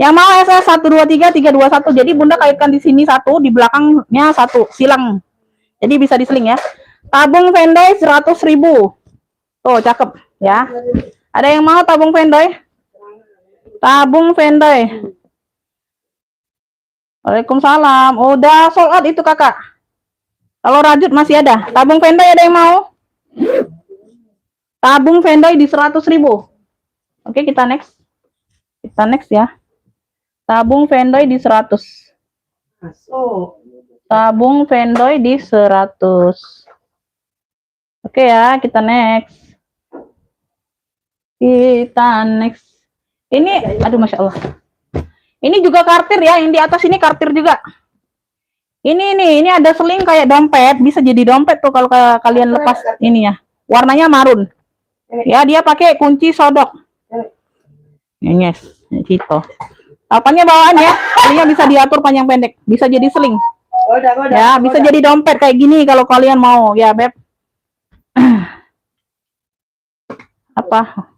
Yang mau SS 123 321. Jadi Bunda kaitkan di sini satu, di belakangnya satu, silang. Jadi bisa diseling ya. Tabung Vendoy 100.000. Tuh, cakep ya. Ada yang mau tabung Vendoy? Tabung Vendoy. Waalaikumsalam. Udah sold out itu, Kakak. Kalau rajut masih ada. Tabung Vendoy ada yang mau? Tabung Vendoy di 100.000. Oke, kita next. Kita next ya. Tabung Vendoy di 100. Tabung Vendoy di 100. Oke ya, kita next. Kita next. Ini, aduh, Masya Allah. Ini juga kartir ya, yang di atas ini kartir juga. Ini ada seling kayak dompet, bisa jadi dompet tuh kalau kalian lepas ini ya. Warnanya marun. Ya, dia pakai kunci sodok. Yes, gitu. Talpannya bawaan ya, selingnya bisa diatur panjang pendek, bisa jadi seling. Ya, bisa jadi dompet kayak gini kalau kalian mau ya, Beb. Apa?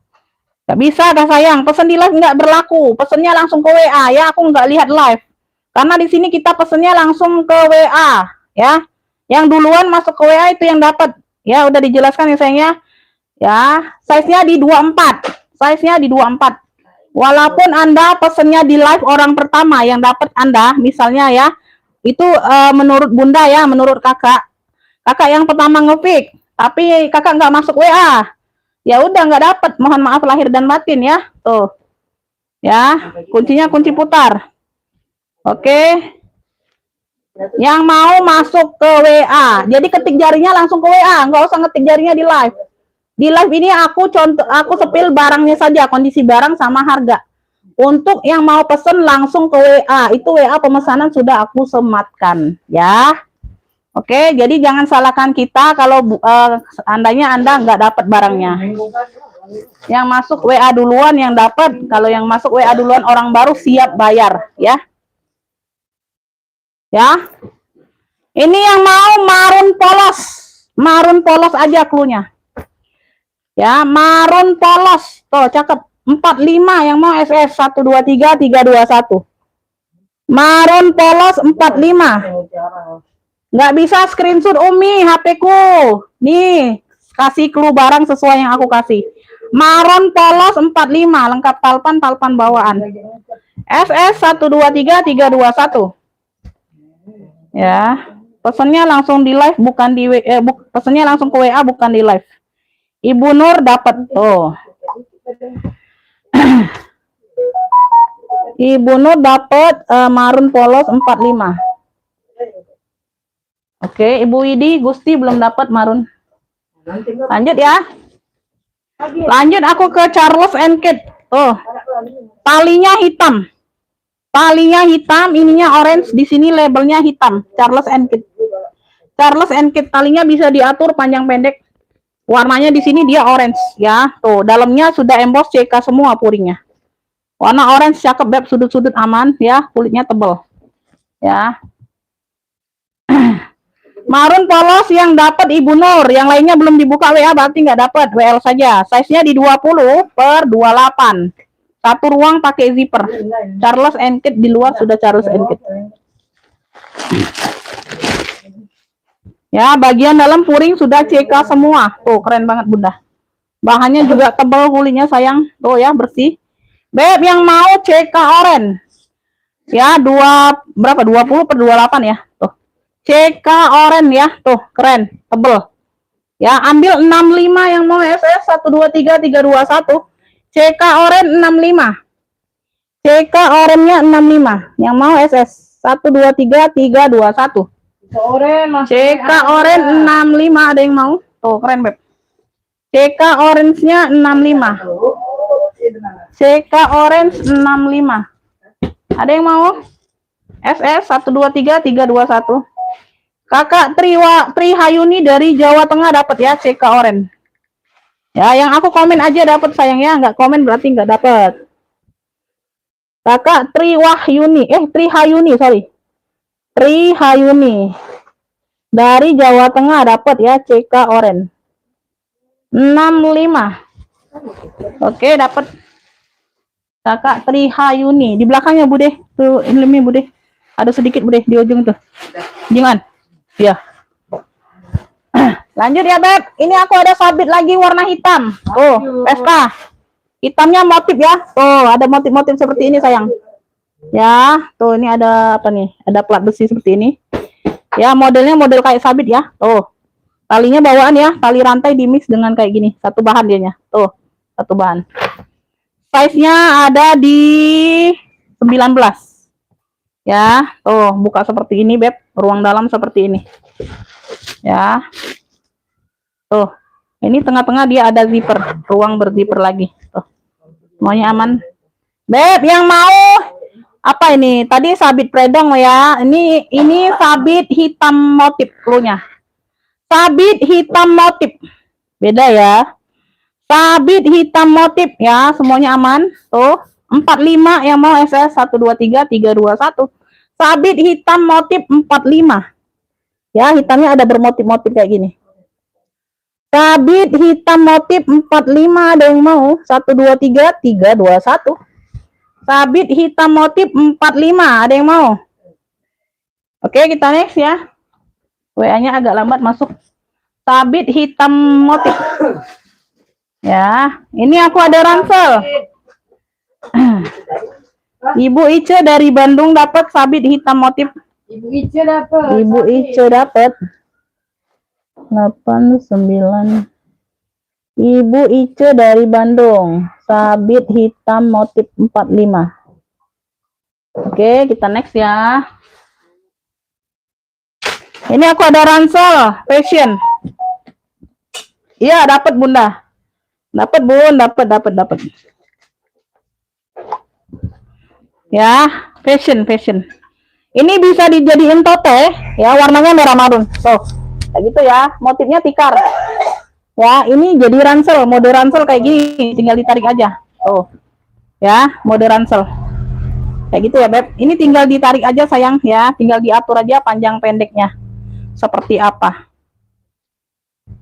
Gak bisa, dah sayang. Pesan di live nggak berlaku. Pesennya langsung ke WA ya. Aku nggak lihat live. Karena di sini kita pesennya langsung ke WA ya. Yang duluan masuk ke WA itu yang dapat. Ya, udah dijelaskan ya sayangnya. Ya, size-nya di 24. Size-nya di 24. Walaupun Anda pesennya di live orang pertama yang dapat Anda, misalnya ya. Itu menurut Bunda ya, menurut Kakak. Kakak yang pertama nge-pick, tapi Kakak nggak masuk WA. Ya udah nggak dapat, mohon maaf lahir dan batin ya. Tuh. Ya, kuncinya kunci putar. Oke. Yang mau masuk ke WA. Jadi ketik jarinya langsung ke WA, nggak usah ngetik jarinya di live. Di live ini aku sepil barangnya saja, kondisi barang sama harga. Untuk yang mau pesen langsung ke WA, itu WA pemesanan sudah aku sematkan ya. Oke, jadi jangan salahkan kita kalau andanya Anda nggak dapat barangnya. Yang masuk WA duluan yang dapat. Kalau yang masuk WA duluan orang baru siap bayar ya. Ya. Ini yang mau marun polos. Marun polos aja cluenya. Ya, marun polos. Tuh, cakep. 45 yang mau SS 123 321. Marun polos 45. Nggak bisa screenshot Umi HP ku. Nih, kasih clue barang sesuai yang aku kasih. Marun polos 45, lengkap talpan bawaan. SS 123 321. Ya, pesannya langsung di live bukan di pesannya langsung ke WA bukan di live. Ibu Nur dapat tuh. Ibu Nur dapat marun polos 45. Oke, Ibu Widi, Gusti belum dapat marun. Lanjut ya. Lanjut aku ke Charles and Kate. Oh. Talinya hitam. Talinya hitam, ininya orange, di sini labelnya hitam. Charles and Kate. Charles and Kate talinya bisa diatur panjang pendek. Warnanya di sini dia orange ya. Tuh, dalamnya sudah emboss CK semua puringnya. Warna orange cakep, Beb, sudut-sudut aman ya, kulitnya tebal. Ya. Marun polos yang dapat Ibu Nur, yang lainnya belum dibuka WA berarti nggak dapat, WL saja. Size-nya di 20/28. Satu ruang pakai zipper. Charles and Kate di luar sudah Charles and Kate. Ya, bagian dalam puring sudah CK semua. Tuh, keren banget Bunda. Bahannya juga tebal kulitnya sayang. Tuh ya, bersih. Beb yang mau CK oren. Ya, 20/28 ya. Tuh. CK oren ya. Tuh, keren, tebal. Ya, ambil 65 yang mau SS 123 321. CK oren 65. CK orange-nya 65. Yang mau SS 123 321. Oren masuk. CK orange 65, ada yang mau? Tuh, keren, Beb. CK orange-nya 65. CK orange 65. Ada yang mau? SS 123 321. Kakak Tri Hayuni dari Jawa Tengah dapat ya CK orange. Ya, yang aku komen aja dapat sayang ya, nggak komen berarti nggak dapat. Kakak Tri Hayuni, sorry. Tri Hayuni dari Jawa Tengah dapat ya CK orange 65. Oke, dapat Kakak Tri Hayuni. Di belakangnya Bude, tuh ini Bude. Ada sedikit Bude di ujung tuh. Jangan. Ya. Lanjut ya, Beb. Ini aku ada sabit lagi warna hitam. Tuh, Vespa. Hitamnya motif ya. Tuh, ada motif-motif seperti ini sayang. Ya, tuh ini ada apa nih? Ada plat besi seperti ini. Ya, modelnya model kayak sabit ya. Tuh. Talinya bawaan ya, tali rantai di mix dengan kayak gini. Satu bahan dianya. Tuh, satu bahan. Size-nya ada di 19. Ya, tuh buka seperti ini, Beb. Ruang dalam seperti ini. Ya. Tuh. Ini tengah-tengah dia ada zipper, ruang berzipper lagi. Tuh. Semuanya aman. Beb, yang mau apa ini? Tadi sabit predong ya. Ini sabit hitam motif cluenya. Sabit hitam motif. Beda ya. Sabit hitam motif ya, semuanya aman. Tuh, 45 yang mau SS 123 321. Sabit hitam motif 45. Ya, hitamnya ada bermotif-motif kayak gini. Sabit hitam motif 45, ada yang mau? 123 321. Sabit hitam motif 45, ada yang mau? Oke, kita next ya. WA-nya agak lambat masuk. Sabit hitam motif. Ya, ini aku ada ransel. Ibu Ice dari Bandung dapat sabit hitam motif. Ibu Ice dapat. Ibu Ice dapat 89. Ibu Ice dari Bandung, sabit hitam motif 45. Oke, kita next ya. Ini aku ada ransel fashion. Iya, dapat Bunda. Dapat Bun, dapat. Ya, fashion. Ini bisa dijadiin tote ya, warnanya merah marun. Tuh, kayak gitu ya. Motifnya tikar. Ya, ini jadi ransel, mode ransel kayak gini, tinggal ditarik aja. Tuh. Ya, mode ransel. Kayak gitu ya, Beb. Ini tinggal ditarik aja sayang ya, tinggal diatur aja panjang pendeknya. Seperti apa.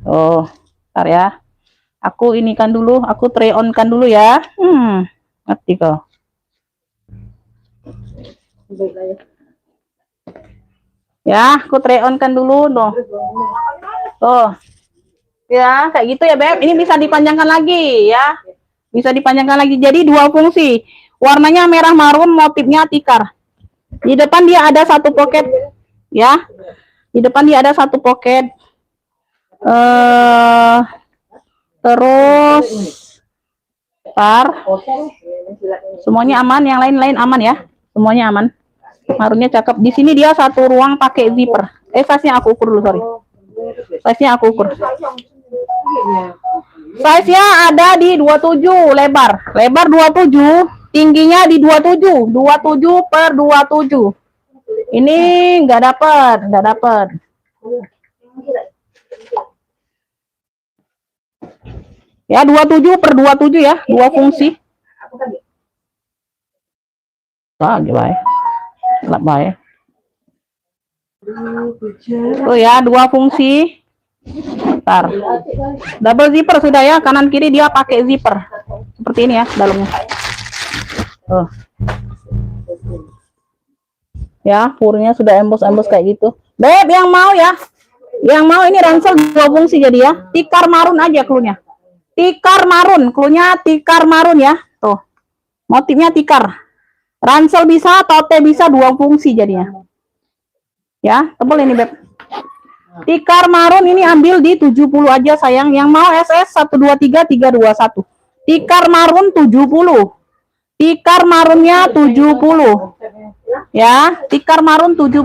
Oh, bentar ya. Aku inikan dulu, aku try on kan dulu ya. Ngerti kok. Ya, aku try on kan dulu dong. Tuh. Ya, kayak gitu ya, Beb. Ini bisa dipanjangkan lagi ya. Bisa dipanjangkan lagi. Jadi dua fungsi. Warnanya merah marun, motifnya tikar. Di depan dia ada satu pocket ya. Di depan dia ada satu pocket. Terus semuanya aman, yang lain-lain aman ya, semuanya aman. Marunnya cakep. Di sini dia satu ruang pakai zipper. Size-nya aku ukur dulu, sorry. Size-nya aku ukur. Size-nya ada di 27 lebar. Lebar 27, tingginya di 27. 27 per 27. Ini nggak dapat. Ya, 27 per 27 ya, dua fungsi. Lagi baik. Lap baik. Oh ya, dua fungsi. Bentar. Double zipper sudah ya, kanan kiri dia pakai zipper. Seperti ini ya dalamnya. Oh. Ya, purnya sudah embos-embos kayak gitu. Beb, yang mau ya. Yang mau ini ransel dua fungsi jadi ya. Tikar marun aja cluenya. Tikar marun, cluenya tikar marun ya. Tuh. Motifnya tikar. Ransel bisa, tote bisa, dua fungsi jadinya. Ya, tebel ini, Beb. Tikar marun ini ambil di 70 aja sayang. Yang mau SS 123 321. Tikar marun 70. Tikar marunnya 70. Ya, tikar marun 70.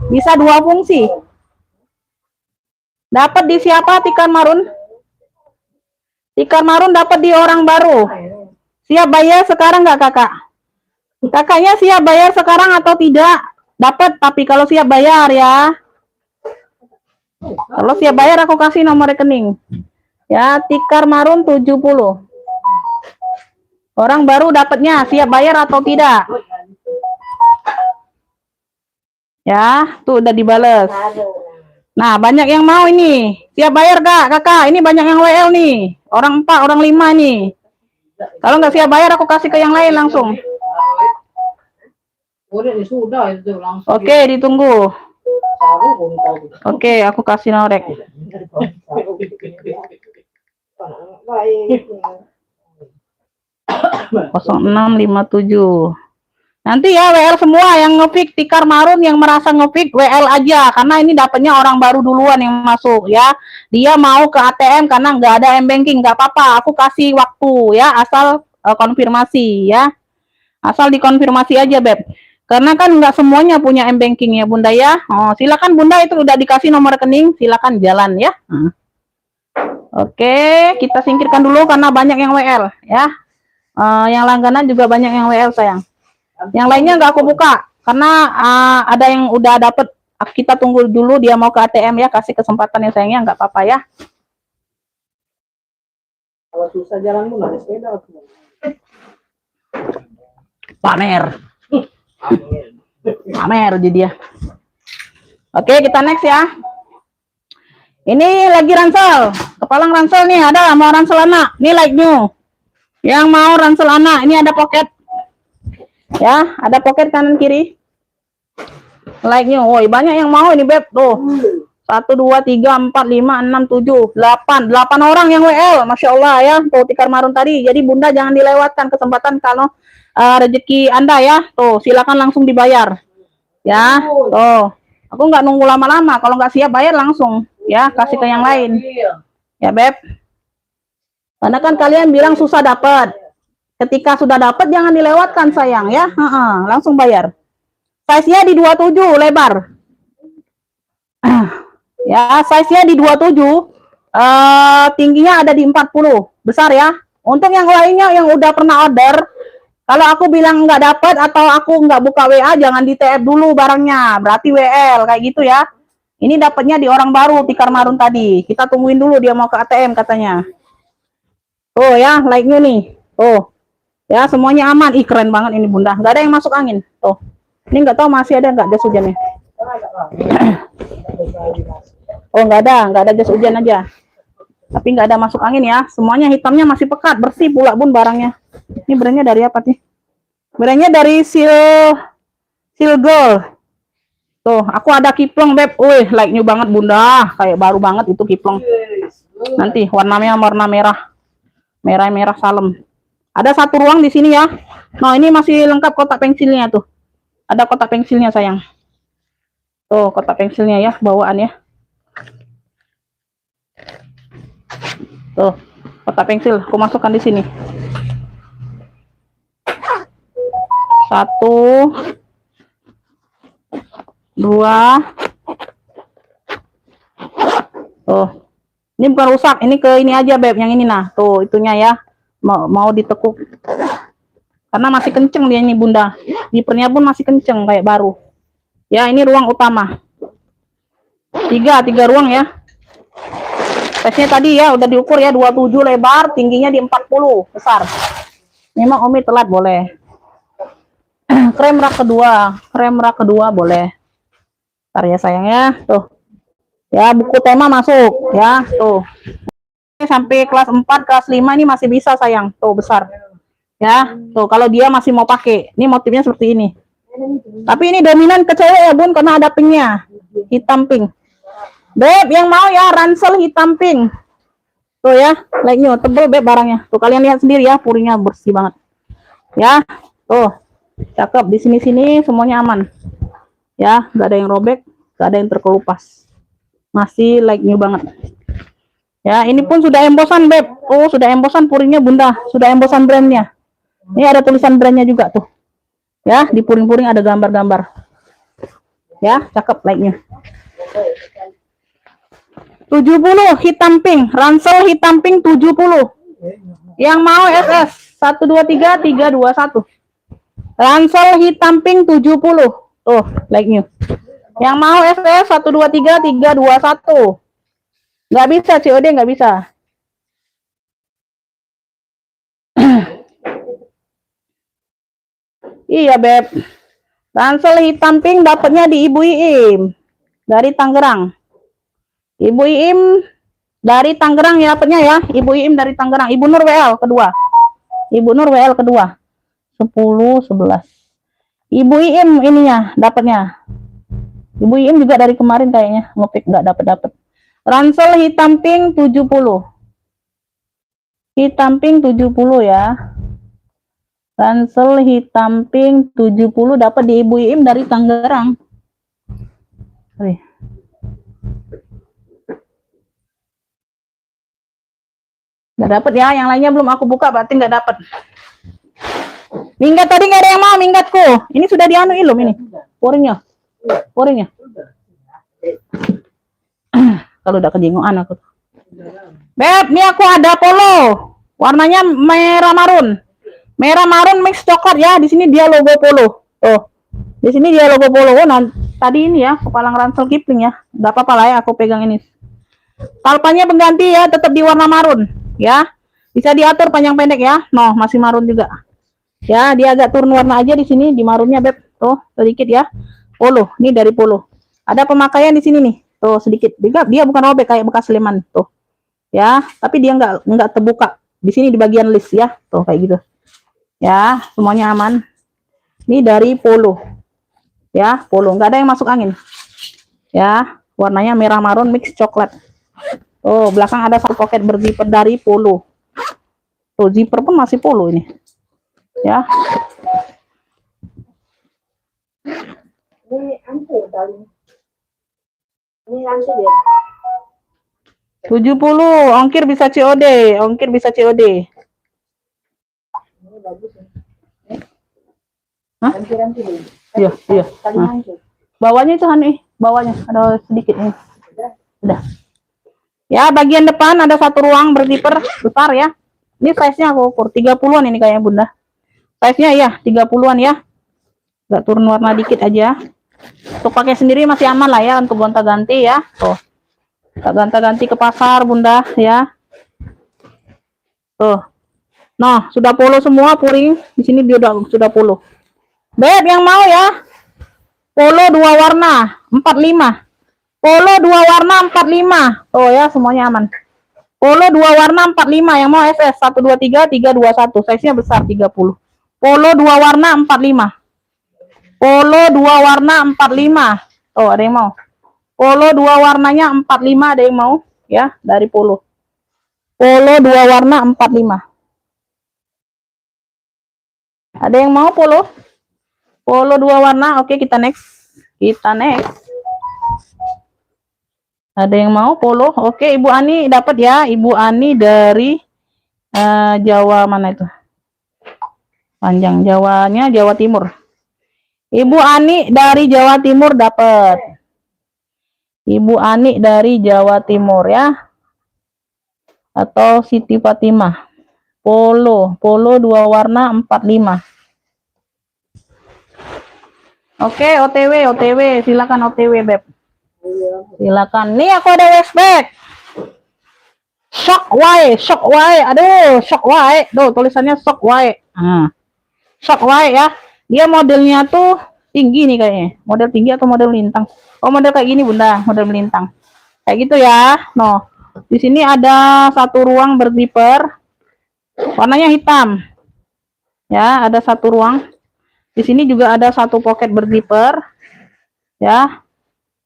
Bisa 2 fungsi. Dapat di siapa tikar marun? Tikar marun dapat di orang baru. Siap bayar sekarang nggak kakak? Kakaknya siap bayar sekarang atau tidak? Dapat, tapi kalau siap bayar ya. Kalau siap bayar aku kasih nomor rekening. Ya, tikar marun 70. Orang baru dapatnya, siap bayar atau tidak? Ya, tuh udah dibales. Nah, banyak yang mau ini. Siap bayar kak, kakak. Ini banyak yang WL nih. Orang 4, orang 5 nih. Kalau nggak siap bayar, aku kasih ke yang lain langsung. Sudah itu langsung. Oke, ditunggu. Oke, aku kasih norek. Baik. 0657. Nanti ya WL semua yang ngepick tikar marun, yang merasa ngepick WL aja, karena ini dapatnya orang baru duluan yang masuk ya. Dia mau ke ATM karena nggak ada M-banking, nggak apa-apa, aku kasih waktu ya, asal konfirmasi ya. Asal dikonfirmasi aja Beb. Karena kan nggak semuanya punya M-banking ya Bunda ya. Oh, silakan Bunda, itu udah dikasih nomor rekening, silakan jalan ya. Oke, kita singkirkan dulu karena banyak yang WL ya. Yang langganan juga banyak yang WL sayang. Yang lainnya nggak aku buka karena ada yang udah dapet. Kita tunggu dulu dia mau ke ATM ya, kasih kesempatan yang sayangnya, nggak apa-apa ya. Kalau susah jalanmu naik sepeda. Pamer jadi dia. Oke, kita next ya. Ini lagi ransel, kepalang ransel nih, ada mau ransel anak, ini like new. Yang mau ransel anak, ini ada pocket. Ya, ada pocket kanan kiri. Like new. Woi, banyak yang mau ini Beb. Tuh. 1 2 3 4 5 6 7 8 orang yang WL. Masya Allah ya. Tuh tikar marun tadi. Jadi Bunda jangan dilewatkan kesempatan kalau rezeki Anda ya. Tuh, silakan langsung dibayar. Ya. Tuh. Aku nggak nunggu lama-lama. Kalau nggak siap bayar langsung ya, kasih ke yang lain. Ya, Beb. Karena kan kalian bilang susah dapat. Ketika sudah dapat jangan dilewatkan sayang ya. Langsung bayar. Size-nya di 27 lebar. Ya, size-nya di 27. Tingginya ada di 40. Besar ya. Untuk yang lainnya yang udah pernah order, kalau aku bilang nggak dapat atau aku nggak buka WA, jangan di TF dulu barangnya. Berarti WL kayak gitu ya. Ini dapatnya di orang baru tikar marun tadi. Kita tungguin dulu dia mau ke ATM katanya. Oh ya, like-nya nih. Oh. Ya, semuanya aman. Ih, keren banget ini Bunda. Nggak ada yang masuk angin. Tuh. Ini nggak tahu masih ada nggak jas hujannya. Oh, nggak ada jas hujan aja. Tapi nggak ada masuk angin ya. Semuanya hitamnya masih pekat, bersih pula Bun barangnya. Ini brandnya dari apa sih? Brandnya dari Seal Gold. Tuh, aku ada kiplong Beb. Wih, like new banget Bunda. Kayak baru banget itu kiplong. Nanti warnanya warna merah. Merah salem. Ada 1 ruang di sini ya. Nah, ini masih lengkap kotak pensilnya tuh. Ada kotak pensilnya sayang. Tuh, kotak pensilnya ya, bawaan ya. Tuh, kotak pensil aku masukkan di sini. 1 2. Tuh. Ini bukan rusak, ini ke ini aja Beb, yang ini nah. Tuh, itunya ya. Mau ditekuk. Karena masih kenceng dia ini Bunda. Zippernya pun masih kenceng kayak baru. Ya, ini ruang utama. 3 ruang ya. Size-nya tadi ya udah diukur ya, 27 lebar, tingginya di 40, besar. Memang Omi telat boleh. Krem rak kedua boleh. Ntar ya sayang ya, tuh. Ya, buku tema masuk ya, tuh. Sampai kelas 4, kelas 5 ini masih bisa sayang, tuh besar. Ya, tuh kalau dia masih mau pakai. Ini motifnya seperti ini. Tapi ini dominan ke cewek ya Bun, karena ada pinknya. Hitam pink. Beb, yang mau ya ransel hitam pink. Tuh ya, like new, tebel Beb barangnya. Tuh kalian lihat sendiri ya, puringnya bersih banget. Ya, tuh. Cakep, di sini-sini semuanya aman. Ya, nggak ada yang robek, nggak ada yang terkelupas. Masih like new banget. Ya, ini pun sudah embosan Beb. Oh, sudah embosan puringnya Bunda, sudah embosan brandnya. Ini ada tulisan brandnya juga tuh. Ya, di puring-puring ada gambar-gambar. Ya, cakep like-nya. 70 hitam pink, ransel hitam pink 70. Yang mau SS 123 321. Ransel hitam pink 70. Tuh, like-nya. Yang mau SS 123 321. Nggak bisa COD, nggak bisa. Iya, Beb. Ransel hitam pink dapatnya di Ibu Iim dari Tangerang. Ibu Iim dari Tangerang ya dapatnya ya. Ibu Iim dari Tangerang. Ibu Nur WL kedua. Ibu Nur WL kedua. 10 11. Ibu Iim ininya dapatnya. Ibu Iim juga dari kemarin kayaknya ngepick nggak dapat. Ransel hitam pink 70. Hitam pink 70 ya. Ransel hitam pink 70 dapat di Ibu Iim dari Tangerang. Nggak dapat ya, yang lainnya belum aku buka berarti nggak dapat. Minggat tadi nggak ada yang mau minggatku. Ini sudah dianu ilum ini. Poringnya. Kalau udah kejenguan aku. Beb, ini aku ada polo. Warnanya merah marun. Merah marun mix coklat ya. Di sini dia logo polo. Tuh. Di sini dia logo polo. Oh, nah, tadi ini ya, kepalang ransel Kipling ya. Enggak apa-apa lah ya, aku pegang ini. Talpanya pengganti ya, tetap di warna marun ya. Bisa diatur panjang pendek ya. No, masih marun juga. Ya, dia agak turun warna aja di sini di marunnya, Beb. Tuh, sedikit ya. Polo, ini dari polo. Ada pemakaian di sini nih. Tuh, sedikit. Dia bukan robek kayak bekas Sleman tuh. Ya, tapi dia enggak terbuka. Di sini di bagian list ya. Tuh, kayak gitu. Ya, semuanya aman. Ini dari polo. Ya, polo. Enggak ada yang masuk angin. Ya, warnanya merah marun mix coklat. Oh, belakang ada satu pocket berzipper dari polo. Tuh, zipper pun masih polo ini. Ya. Ini antu dari. Ini antu dia. 70, ongkir bisa COD, ongkir bisa COD. Ini bagus ya. Hah? Ranti dulu. Iya, iya. Nah. Bawahnya itu nih, bawahnya ada sedikit nih. Udah. Ya, bagian depan ada satu ruang berzipper besar ya. Ini size-nya aku ukur 30-an ini kayaknya Bunda. Size-nya ya 30-an ya. Enggak turun warna dikit aja. Untuk pakai sendiri masih aman lah ya untuk gonta-ganti ya. Tuh. Tak gonta-ganti ke pasar Bunda ya. Tuh. Nah, sudah polo semua puring. Di sini dia sudah polo. Beb yang mau ya. Polo 2 warna 45. Polo 2 warna 45. Oh ya, semuanya aman. Polo 2 warna 45 yang mau SS 123 321. Size-nya besar 30. Polo 2 warna 45. Polo 2 warna 45. Oh, ada yang mau. Polo 2 warnanya 45, ada yang mau ya dari polo. Polo 2 warna 45. Ada yang mau polo? Polo 2 warna. Oke, kita next. Ada yang mau polo? Oke, Ibu Ani dapat ya. Ibu Ani dari Jawa mana itu? Panjang Jawanya Jawa Timur. Ibu Ani dari Jawa Timur dapat. Ibu Ani dari Jawa Timur ya. Atau Siti Fatimah. Polo 2 warna 45. Oke, OTW, silakan OTW, Beb. Silakan. Nih aku ada westback. Shockwave. Aduh, Shockwave. Tuh, tulisannya Shockwave. Nah. Shockwave ya. Dia modelnya tuh tinggi nih kayaknya. Model tinggi atau model melintang? Oh, model kayak gini, Bunda, model melintang. Kayak gitu ya. No. Di sini ada satu ruang berzipper. Warnanya hitam. Ya, ada satu ruang. Di sini juga ada satu pocket berzipper. Ya.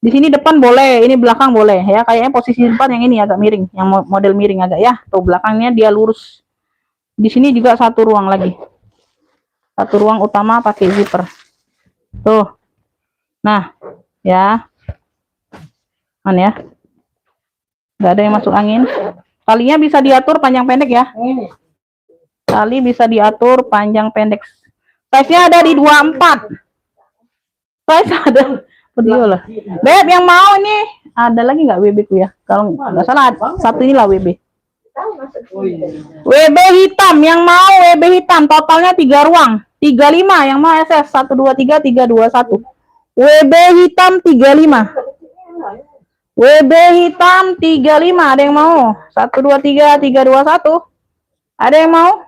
Di sini depan boleh, ini belakang boleh ya. Kayaknya posisi depan yang ini agak miring, yang model miring agak ya. Tuh belakangnya dia lurus. Di sini juga satu ruang lagi. Satu ruang utama pakai zipper. Tuh. Nah, ya. An ya. Nggak ada yang masuk angin. Talinya bisa diatur panjang pendek ya. Tali bisa diatur panjang pendek. Size-nya ada di 24. Size ada. Video lah. Beb yang mau ini ada lagi nggak WB ku ya? Kalau nggak salah satu inilah WB. WB hitam yang mau WB hitam totalnya 3 ruang. 35 yang mau SS 1 2 3 3 2 1. WB hitam 35. WB hitam 35 ada yang mau? 1 2 3 3 2 1. Ada yang mau?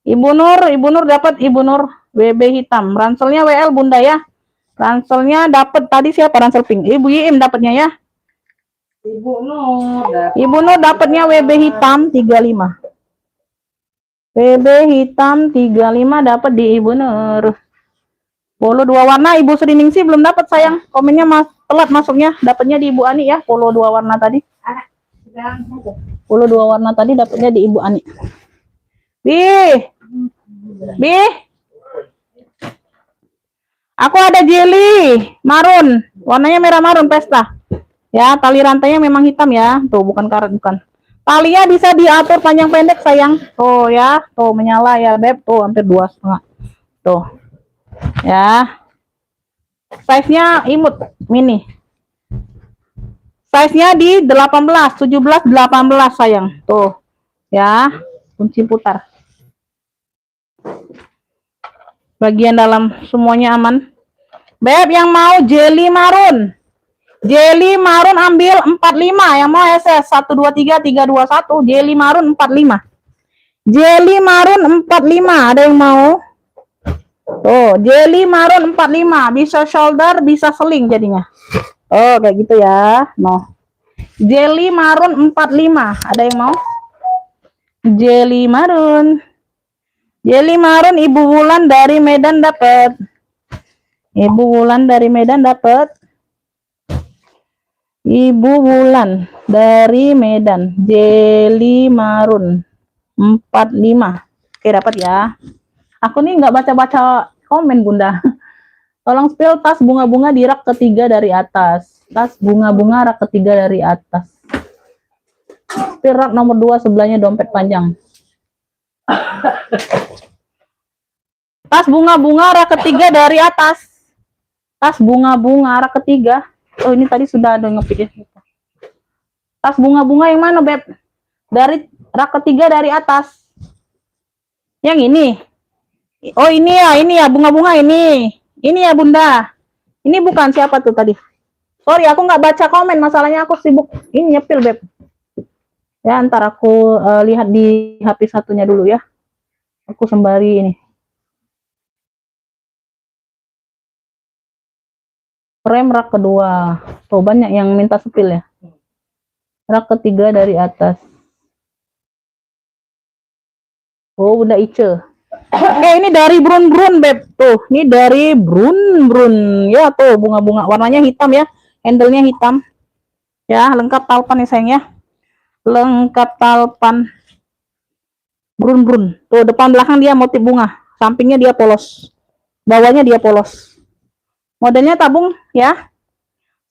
Ibu Nur dapat Ibu Nur WB hitam. Ranselnya WL Bunda ya. Ranselnya dapat tadi siapa ransel pink? Ibu Yim dapatnya ya. Ibu Nur dapatnya WB hitam 35. WB hitam 35 dapat di Ibu Nur. Polo 2 warna Ibu Sriningsi belum dapat sayang. Komennya telat masuknya. Dapatnya di Ibu Ani ya. Polo 2 warna tadi. Polo 2 warna tadi dapatnya di Ibu Ani. Bi. Aku ada jelly marun. Warnanya merah marun pesta. Ya, tali rantainya memang hitam ya. Tuh, bukan karet, bukan. Talinya bisa diatur panjang pendek sayang. Tuh ya, tuh menyala ya Beb. Tuh hampir 2,5. Tuh. Ya. Size-nya imut mini. Size-nya di 18, 17, 18 sayang. Tuh. Ya, kunci putar. Bagian dalam semuanya aman. Beb yang mau jelly marun. Jelly marun ambil 45. Yang mau SS 1 2 3 3 2 1. Jelly marun 45. Jelly marun 45. Ada yang mau? Tuh, jelly marun 45. Bisa shoulder, bisa sling jadinya. Oh, kayak gitu ya. No. Jelly marun 45. Ada yang mau? Jelly marun. Jelly marun Ibu Wulan dari Medan dapat. Ibu Wulan dari Medan dapat. Ibu Wulan dari Medan. Jelly marun 45. Oke, dapat ya. Aku nih nggak baca-baca komen Bunda. Tolong spill tas bunga-bunga di rak ketiga dari atas. Tas bunga-bunga rak ketiga dari atas. Spill rak nomor 2 sebelahnya dompet panjang. Tas bunga-bunga rak ketiga dari atas. Tas bunga-bunga rak ketiga. Oh, ini tadi sudah ada ngepikin. Tas bunga-bunga yang mana, Beb? Dari rak ketiga dari atas. Yang ini. Oh, ini ya bunga-bunga ini. Ini ya, Bunda. Ini bukan siapa tuh tadi? Sorry, aku nggak baca komen. Masalahnya aku sibuk. Ini nyepil, Beb. Ya, ntar aku lihat di HP satunya dulu ya. Aku sembari ini. Rem rak kedua. Tuh banyak yang minta sepil ya. Rak ketiga dari atas. Oh, Bunda Ice. Oke, ini dari Brun Beb. Tuh, ini dari Brun. Ya, tuh bunga-bunga. Warnanya hitam ya. Handle-nya hitam. Ya, lengkap talpan ya sayang ya. Lengkap talpan. Brun. Tuh, depan belakang dia motif bunga. Sampingnya dia polos. Bawahnya dia polos. Modelnya tabung ya.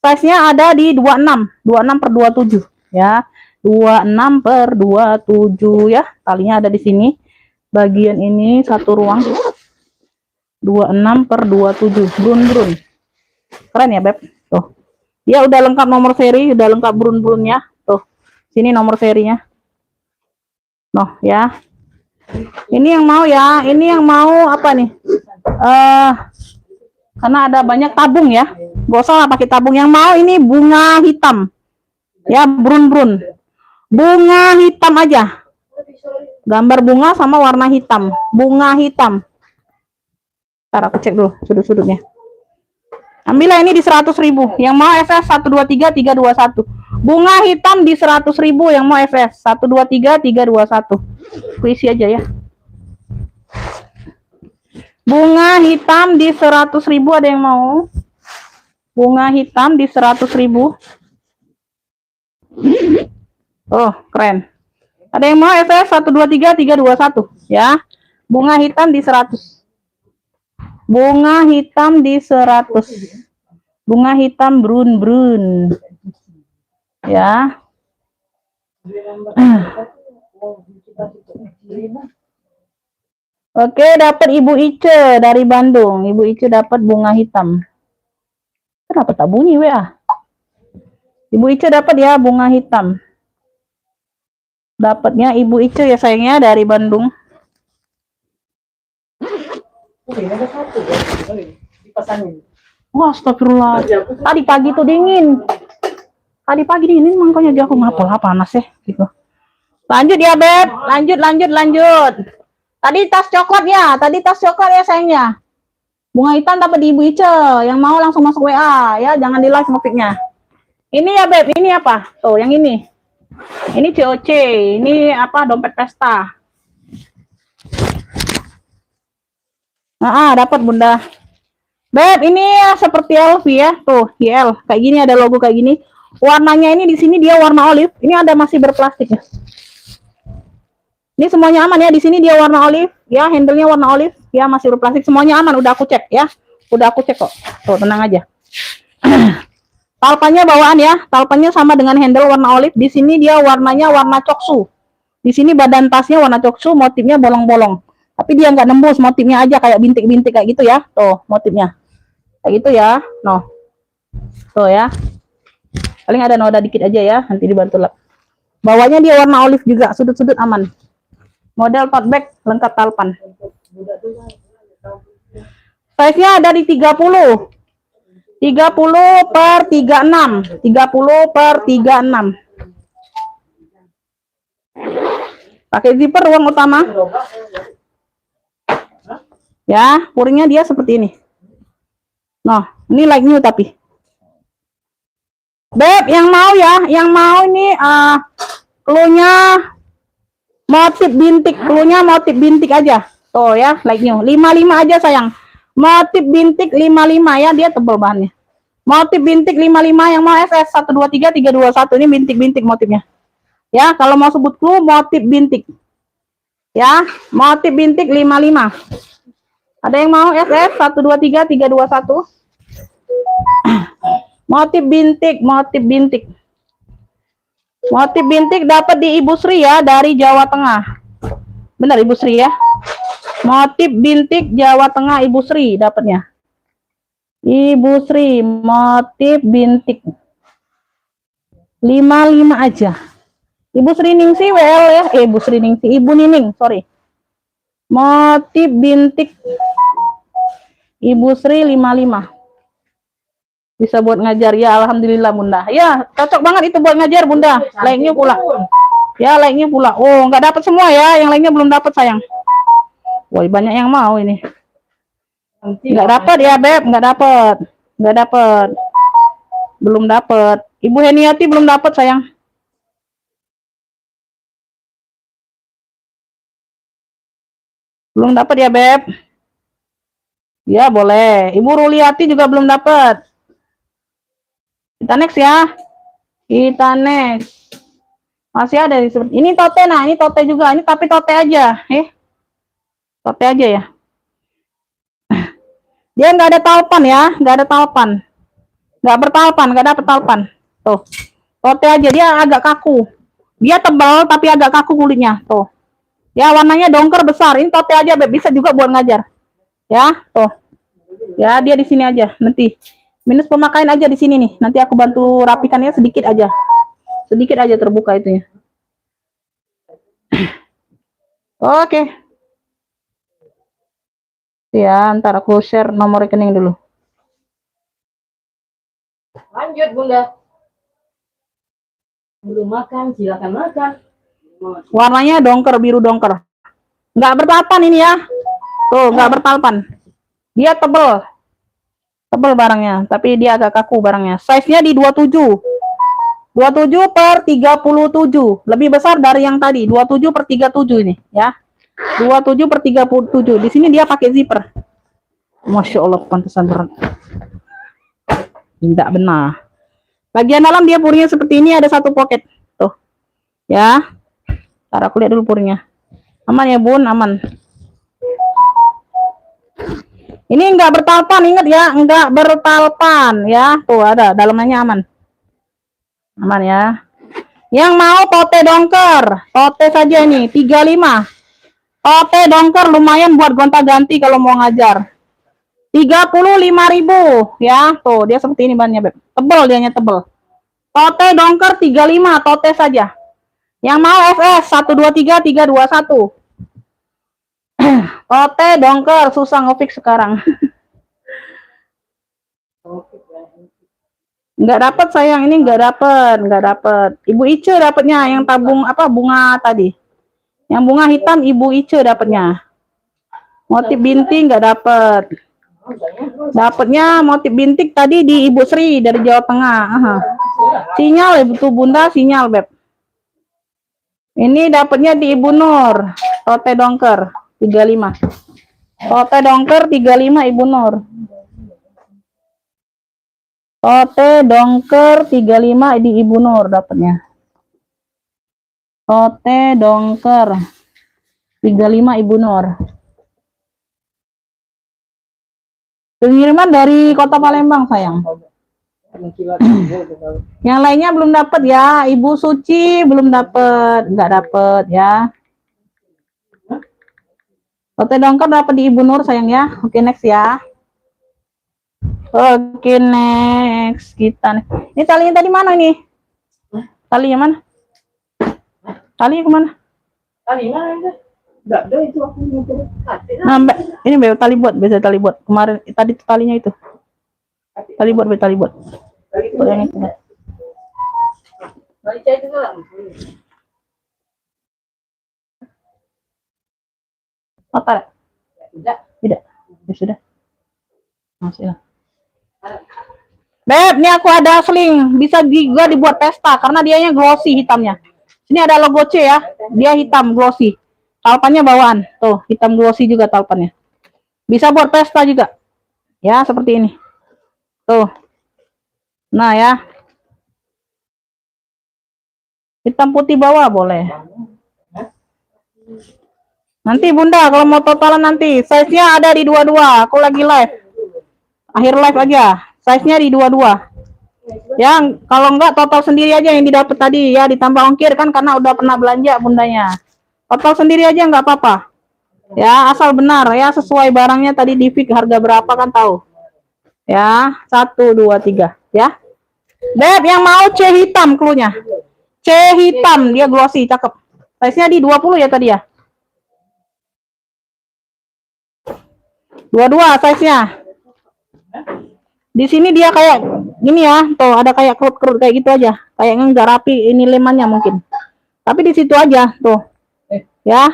Size-nya ada di 26. 26/27 ya. 26/27 ya. Talinya ada di sini. Bagian ini satu ruang. 26/27. Brun. Keren ya, Beb. Tuh. Dia udah lengkap nomor seri, udah lengkap brun-brunnya. Tuh. Sini nomor serinya. Noh, ya. Ini yang mau ya. Ini yang mau apa nih? Karena ada banyak tabung ya. Gak usah pakai tabung. Yang mau ini bunga hitam. Ya, brun. Bunga hitam aja. Gambar bunga sama warna hitam. Bunga hitam. Ntar aku cek dulu sudut-sudutnya. Ambillah ini di 100.000. Yang mau FS 1 2 3 3 2 1. Bunga hitam di 100.000 yang mau FS 1 2 3 3 2 1. Aku isi aja ya. Bunga hitam di 100.000 ada yang mau? Bunga hitam di 100.000. Oh, keren. Ada yang mau FS 1 2 3 3 2 1 ya. Bunga hitam di 100. Bunga hitam di 100. Bunga hitam brun. Ya. Oke, dapat Ibu Ice dari Bandung. Ibu Ice dapat bunga hitam. Kenapa tak bunyi WA? Ibu Ice dapat ya bunga hitam. Dapatnya Ibu Ice ya sayangnya dari Bandung. Ada satu ya, dipasangin. Wah, astagfirullah. Tadi pagi tuh dingin. Tadi pagi dingin, makanya dia aku ngapel panas ya gitu. Lanjut ya, Beb. Lanjut. Tadi tas coklat ya sayangnya. Bunga hitam dapat di Ibu Ice. Yang mau langsung masuk WA ya, jangan di live topiknya. Ini ya, Beb, ini apa? Tuh, yang ini. Ini COC, ini apa? Dompet pesta. Dapat Bunda. Beb, ini ya seperti LV ya. Tuh, YL. Kayak gini ada logo kayak gini. Warnanya ini di sini dia warna olive. Ini ada masih berplastik ya. Ini semuanya aman ya. Di sini dia warna olive, ya, handle-nya warna olive, ya, masih berplastik. Semuanya aman, udah aku cek ya. Udah aku cek kok. Tuh, tenang aja. Talpannya bawaan ya. Talpannya sama dengan handle warna olive. Di sini dia warnanya warna coksu. Di sini badan tasnya warna coksu, motifnya bolong-bolong. Tapi dia nggak nembus, motifnya aja kayak bintik-bintik kayak gitu ya. Tuh, motifnya. Kayak gitu ya. No. Tuh ya. Paling ada noda dikit aja ya, nanti dibantu lap. Bawahnya dia warna olive juga, sudut-sudut aman. Model tote bag lengkap talpan. Size-nya ada di 30. 30 per 36. 30 per 36. Pakai zipper ruang utama. Ya, puringnya dia seperti ini. Nah, ini like new tapi. Beb, yang mau ya, yang mau ini clue-nya motif bintik, clue-nya motif bintik aja. Tuh ya, like new. 55 aja sayang. Motif bintik 55 ya, dia tebal bahannya. Motif bintik 55 yang mau SS 123 321 ini bintik-bintik motifnya. Ya, kalau mau sebut clue motif bintik. Ya, motif bintik 55. Ada yang mau SS 123 321? Motif bintik, motif bintik. Motif bintik dapat di Ibu Sri ya, dari Jawa Tengah. Benar Ibu Sri ya. Motif bintik Jawa Tengah Ibu Sri dapatnya. Ibu Sri, motif bintik. 55 aja. Ibu Sri Ningsi WL ya. Ibu Sri Ningsi, Ibu Nining, sorry. Motif bintik Ibu Sri 55. Bisa buat ngajar ya, alhamdulillah Bunda. Ya, cocok banget itu buat ngajar Bunda. Like-nya pula. Ya, like-nya pula. Oh, nggak dapat semua ya, yang lainnya belum dapat sayang. Woi, banyak yang mau ini. Nggak dapat ya, Beb, nggak dapat. Nggak dapat. Belum dapat. Ibu Heniati belum dapat sayang. Belum dapat ya, Beb. Ya, boleh. Ibu Ruliati juga belum dapat. Kita next ya. Kita next. Masih ada di seperti ini tote, nah ini tote juga. Ini tapi tote aja, tote aja ya. Dia nggak ada talpan ya, nggak ada talpan. Nggak bertalpan, nggak dapet talpan. Tuh. Tote aja, dia agak kaku. Dia tebal tapi agak kaku kulitnya. Tuh. Ya, warnanya dongker besar. Ini tote aja, Beb. Bisa juga buat ngajar. Ya, tuh. Ya, dia di sini aja. Nanti minus pemakaian aja di sini nih. Nanti aku bantu rapikannya sedikit aja. Sedikit aja terbuka itunya. Oke. Ya, ntar aku share nomor rekening dulu. Lanjut Bunda. Belum makan, silakan makan. Warnanya dongker, biru dongker. Nggak bertalpan ini ya. Tuh, nggak bertalpan. Dia tebel. Tebel barangnya, tapi dia agak kaku barangnya. Size-nya di 27. 27 per 37. Lebih besar dari yang tadi. 27 per 37 ini, ya. 27 per 37. Di sini dia pakai zipper. Masya Allah, pantesan berat. Tidak benar. Bagian dalam dia puringnya seperti ini, ada satu pocket. Tuh. Ya. Ntar aku lihat dulu puringnya. Aman ya, Bun? Aman. Ini enggak bertalpan, ingat ya, enggak bertalpan ya. Tuh ada, dalamnya aman. Aman ya. Yang mau tote dongker, tote saja nih 35. Tote dongker lumayan buat gonta-ganti kalau mau ngajar. 35.000 ya. Tuh, dia seperti ini bannya, Beb. Tebel, dianya tebel. Tote dongker 35, tote saja. Yang mau FS 123 321. Tote dongker susah ngefix sekarang. Nggak dapat sayang, ini nggak dapat. Ibu Ice dapatnya yang tabung apa bunga tadi. Yang bunga hitam Ibu Ice dapatnya. Motif bintik nggak dapat. Dapatnya motif bintik tadi di Ibu Sri dari Jawa Tengah. Aha. Sinyal itu Bunda, sinyal Beb. Ini dapatnya di Ibu Nur. Tote dongker 35. Tote dongker 35 Ibu Nur. Tote dongker 35 di Ibu Nur dapatnya. Tote dongker 35 Ibu Nur. Pengiriman dari Kota Palembang sayang. Yang lainnya belum dapat ya. Ibu Suci belum dapat, nggak dapat ya. Tote dongker dapat di Ibu Nur sayang ya. Oke, next ya. Oke, next kita nih. Ini talinya tadi mana nih? Talinya mana? Talinya kemana? Tali mana? Enggak ada itu aku ngumpul. Nah, Mbak, ini Mbak tali buat, biasa tali buat. Kemarin tadi talinya itu. Tali buat, Mbak, tali buat. Buat yang itu. Tali cair juga. Oh, tarik. Tidak. Tidak. Ya sudah. Masih lah. Beb, ini aku ada sling, bisa juga dibuat pesta karena dianya glossy hitamnya. Ini ada logo C ya, dia hitam glossy. Talpannya bawaan, tuh hitam glossy juga talpannya. Bisa buat pesta juga, ya seperti ini. Tuh, nah ya, hitam putih bawah boleh. Nanti Bunda kalau mau totalan nanti, size-nya ada di 22. Aku lagi live, akhir live aja. Size-nya di 22. Ya, kalau enggak total sendiri aja yang didapat tadi ya, ditambah ongkir kan karena udah pernah belanja Bundanya. Total sendiri aja nggak apa-apa. Ya, asal benar ya sesuai barangnya tadi di fix harga berapa kan tahu. Ya, 1 2 3 ya. Beb, yang mau C hitam cluenya. C hitam, dia glossy, cakep. Size-nya di 20 ya tadi ya. 22 size-nya. Di sini dia kayak gini ya, tuh ada kayak kerut-kerut kayak gitu aja, kayaknya nggak rapi ini lemannya mungkin. Tapi di situ aja tuh, ya,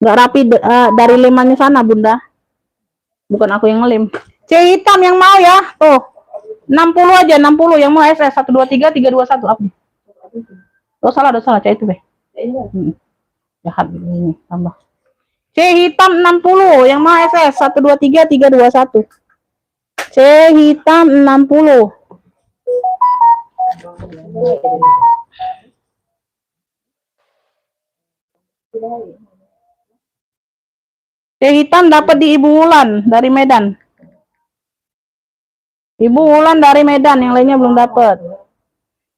nggak rapi dari lemannya sana Bunda. Bukan aku yang ngelem. C hitam yang mau ya, tuh 60 aja, 60 yang mau SS 123 321 apa? Oh salah cah itu be. Jahat ini tambah. C hitam 60 yang mau SS 123 321. C hitam 60. C hitam dapat di Ibu Wulan dari Medan. Ibu Wulan dari Medan, yang lainnya belum dapat.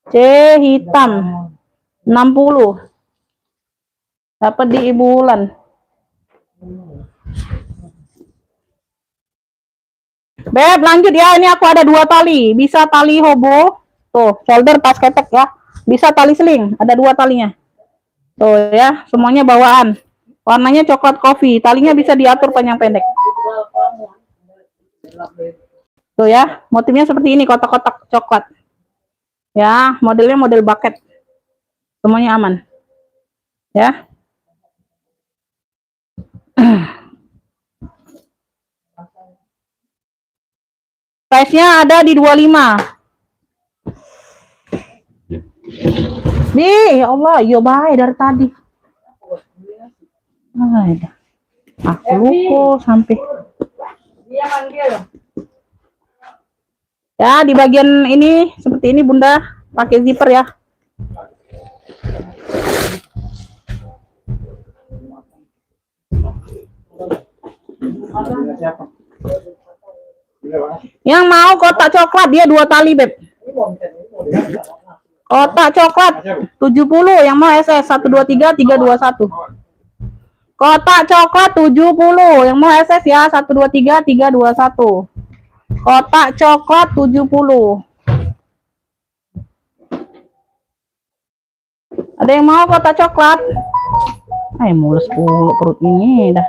C hitam 60. Dapat di Ibu Wulan. Beb, lanjut ya. Ini aku ada 2 tali. Bisa tali hobo. Tuh, shoulder pas ketek ya. Bisa tali seling. Ada 2 talinya. Tuh ya, semuanya bawaan. Warnanya coklat kopi. Talinya bisa diatur panjang pendek. Tuh ya, motifnya seperti ini, kotak-kotak coklat. Ya, modelnya model bucket. Semuanya aman. Ya. Size-nya ada di 25. Nih, ya Allah, yo baik dari tadi. Aku lupa sampai. Ya, di bagian ini seperti ini Bunda, pakai zipper ya. Yang mau kotak coklat dia 2 tali, Beb. Kotak coklat 70, yang mau SS 123 321. Kotak coklat 70, yang mau SS ya 123 321. Kotak coklat 70. Ada yang mau kotak coklat? Mulus puluh perut ini dah.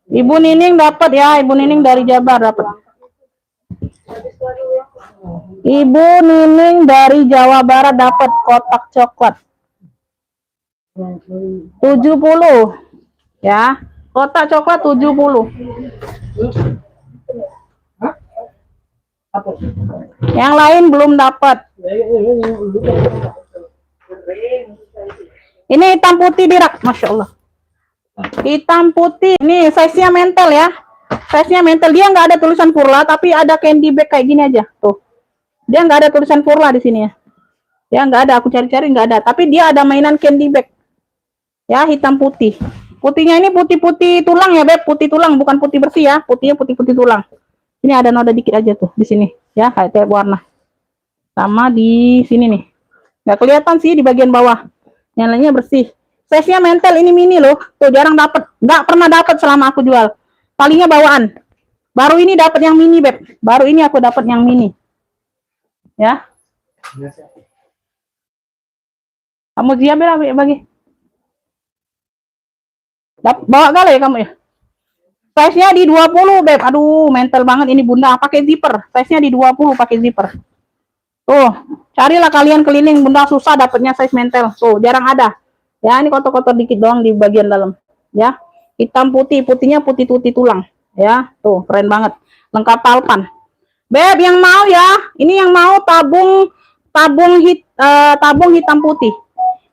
Ibu Nining dapat ya, Ibu Nining dari Jabar dapat. Ibu Nining dari Jawa Barat dapat kotak coklat 70 ya, kotak coklat 70. Yang lain belum dapat. Ini hitam putih dirak, masya Allah. Hitam putih, ini size-nya mentel ya. Size-nya mentel, dia nggak ada tulisan Furla, tapi ada candy bag kayak gini aja tuh. Dia nggak ada tulisan Furla di sini ya. Ya nggak ada, aku cari-cari nggak ada. Tapi dia ada mainan candy bag. Ya hitam putih. Putihnya ini putih-putih tulang ya beb, putih tulang bukan putih bersih ya. Putihnya putih-putih tulang. Ini ada noda dikit aja tuh di sini. Ya kayak warna. Sama di sini nih. Nggak kelihatan sih di bagian bawah. Yang lainnya bersih. Size-nya mentel, ini mini loh. Tuh jarang dapat. Nggak pernah dapat selama aku jual. Palingnya bawaan. Baru ini dapat yang mini beb. Baru ini aku dapat yang mini. Ya. Kamu siap ya bagi. Bawa gale ya kamu ya. Size-nya di 20 beb. Aduh, mental banget ini bunda. Pakai zipper. Size-nya di 20 pakai zipper. Tuh, carilah kalian keliling, bunda susah dapatnya size mentel. Tuh, jarang ada. Ya, ini kotor-kotor dikit doang di bagian dalam. Ya, hitam putih, putihnya putih-putih tulang. Ya, tuh keren banget. Lengkap palpan. Beb, yang mau ya? Ini yang mau tabung hitam putih.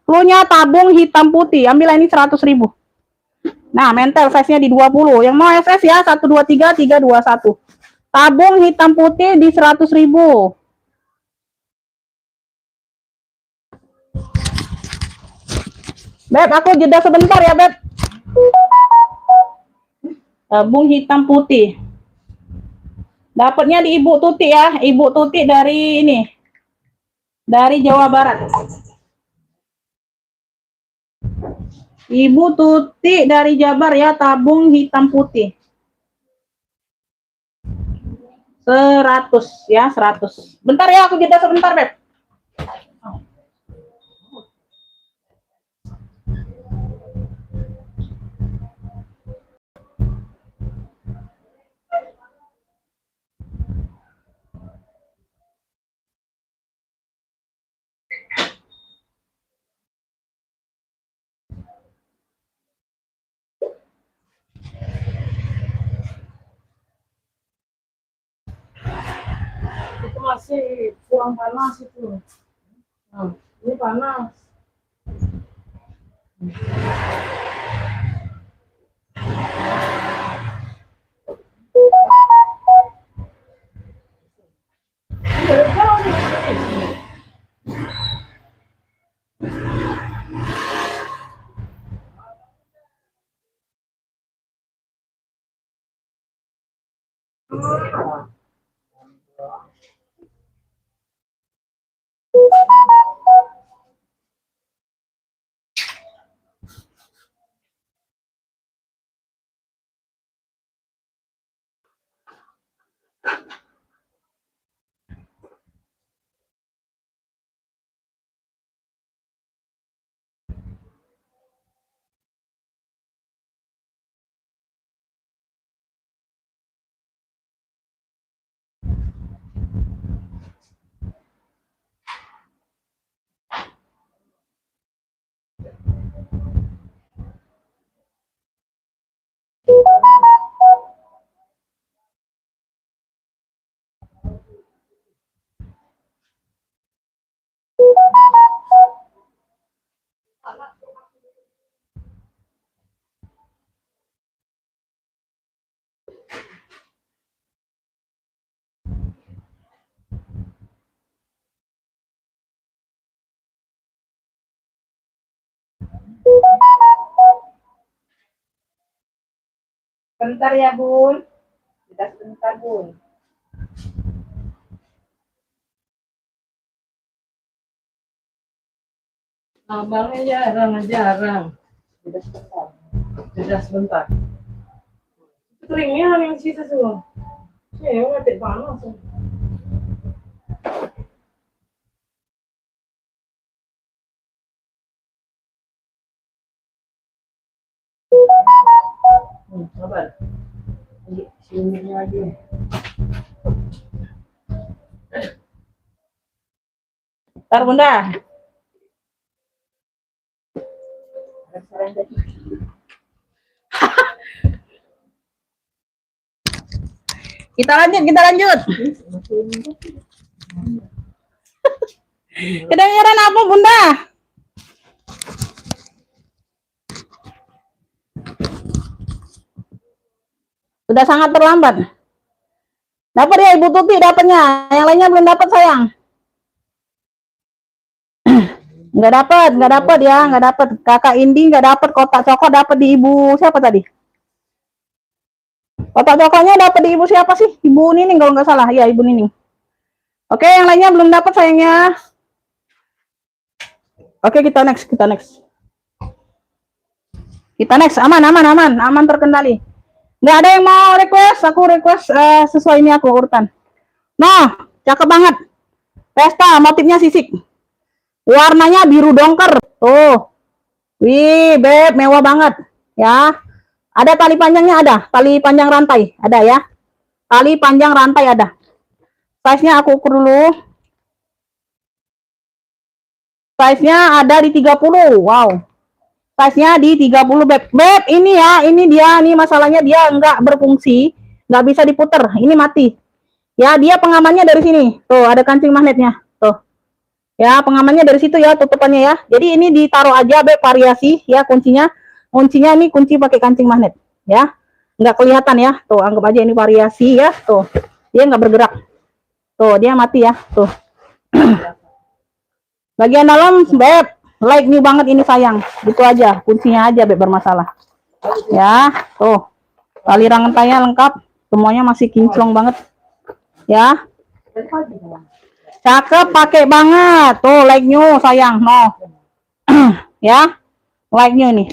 Cluenya tabung hitam putih. Ambil ini 100.000. Nah, mentel size-nya di 20. Yang mau SS ya 123 321. Tabung hitam putih di 100.000. Beb, aku jeda sebentar ya, Beb. Tabung hitam putih. Dapatnya di Ibu Tuti ya. Ibu Tuti dari ini. Dari Jawa Barat. Ibu Tuti dari Jabar ya, tabung hitam putih. 100 ya, 100. Bentar ya, aku jeda sebentar, Beb. Itu masih kurang panas itu. Nah, ini panas. Bentar ya, Bun. Kita sebentar, Bun. Abangnya jarang. Udah sebentar. Jeda sebentar. Keringnya yang sisa semua. Ya, nggak panas. Sabar. Sini lagi. Ntar Bunda. Kita lanjut. Kedengeran apa Bunda? Sudah sangat terlambat. Dapat ya Ibu Tuti dapatnya. Yang lainnya belum dapat sayang. Nggak dapat ya, nggak dapat. Kakak Indi nggak dapat, kotak coklat dapat di Ibu siapa tadi? Kotak coklatnya dapat di Ibu siapa sih? Ibu Nining kalau nggak salah. Iya, Ibu Nining. Oke, yang lainnya belum dapat sayangnya. Oke, kita next. Aman terkendali. Nggak ada yang mau request, aku request sesuai ini aku urutan. Nah, cakep banget. Pesta, motifnya sisik. Warnanya biru dongker. Tuh. Wih, Beb, mewah banget. Ya. Ada tali panjangnya ada. Tali panjang rantai ada ya. Tali panjang rantai ada. Size-nya aku ukur dulu. Size-nya ada di 30. Wow. Size-nya di 30, Beb. Beb, ini ya, ini dia. Nih masalahnya dia nggak berfungsi. Nggak bisa diputer. Ini mati. Ya, dia pengamannya dari sini. Tuh, ada kancing magnetnya. Tuh. Ya, pengamannya dari situ ya, tutupannya ya. Jadi ini ditaruh aja, Beb, variasi ya kuncinya. Kuncinya ini kunci pakai kancing magnet ya. Nggak kelihatan ya. Tuh, anggap aja ini variasi ya. Tuh. Dia nggak bergerak. Tuh, dia mati ya. Tuh. Bagian dalam, Beb, like nih banget ini sayang. Gitu aja, kuncinya aja Beb bermasalah. Ya, tuh. Tali rantainya lengkap. Semuanya masih kinclong banget. Ya. Cakep, pakai banget. Tuh, like new sayang. No. Ya. Like new nih.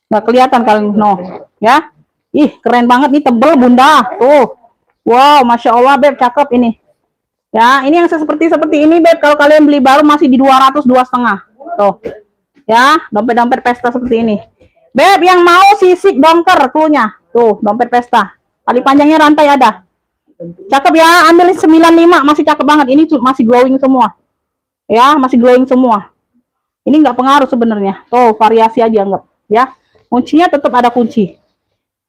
Nggak kelihatan kalian. No. Ya. Ih, keren banget nih, tebel Bunda. Tuh. Wow, Masya Allah, Beb, cakep ini. Ya, ini yang seperti ini, Beb. Kalau kalian beli baru masih di 200, 2,5. Tuh. Ya, dompet-dompet pesta seperti ini. Beb, yang mau sisik dongker cluenya. Tuh, dompet pesta. Tali panjangnya rantai ada. Cakep ya, ambil 95, masih cakep banget. Ini masih glowing semua. Ya, masih glowing semua. Ini nggak pengaruh sebenarnya. Tuh, variasi aja anggap. Ya, kuncinya tetap ada kunci.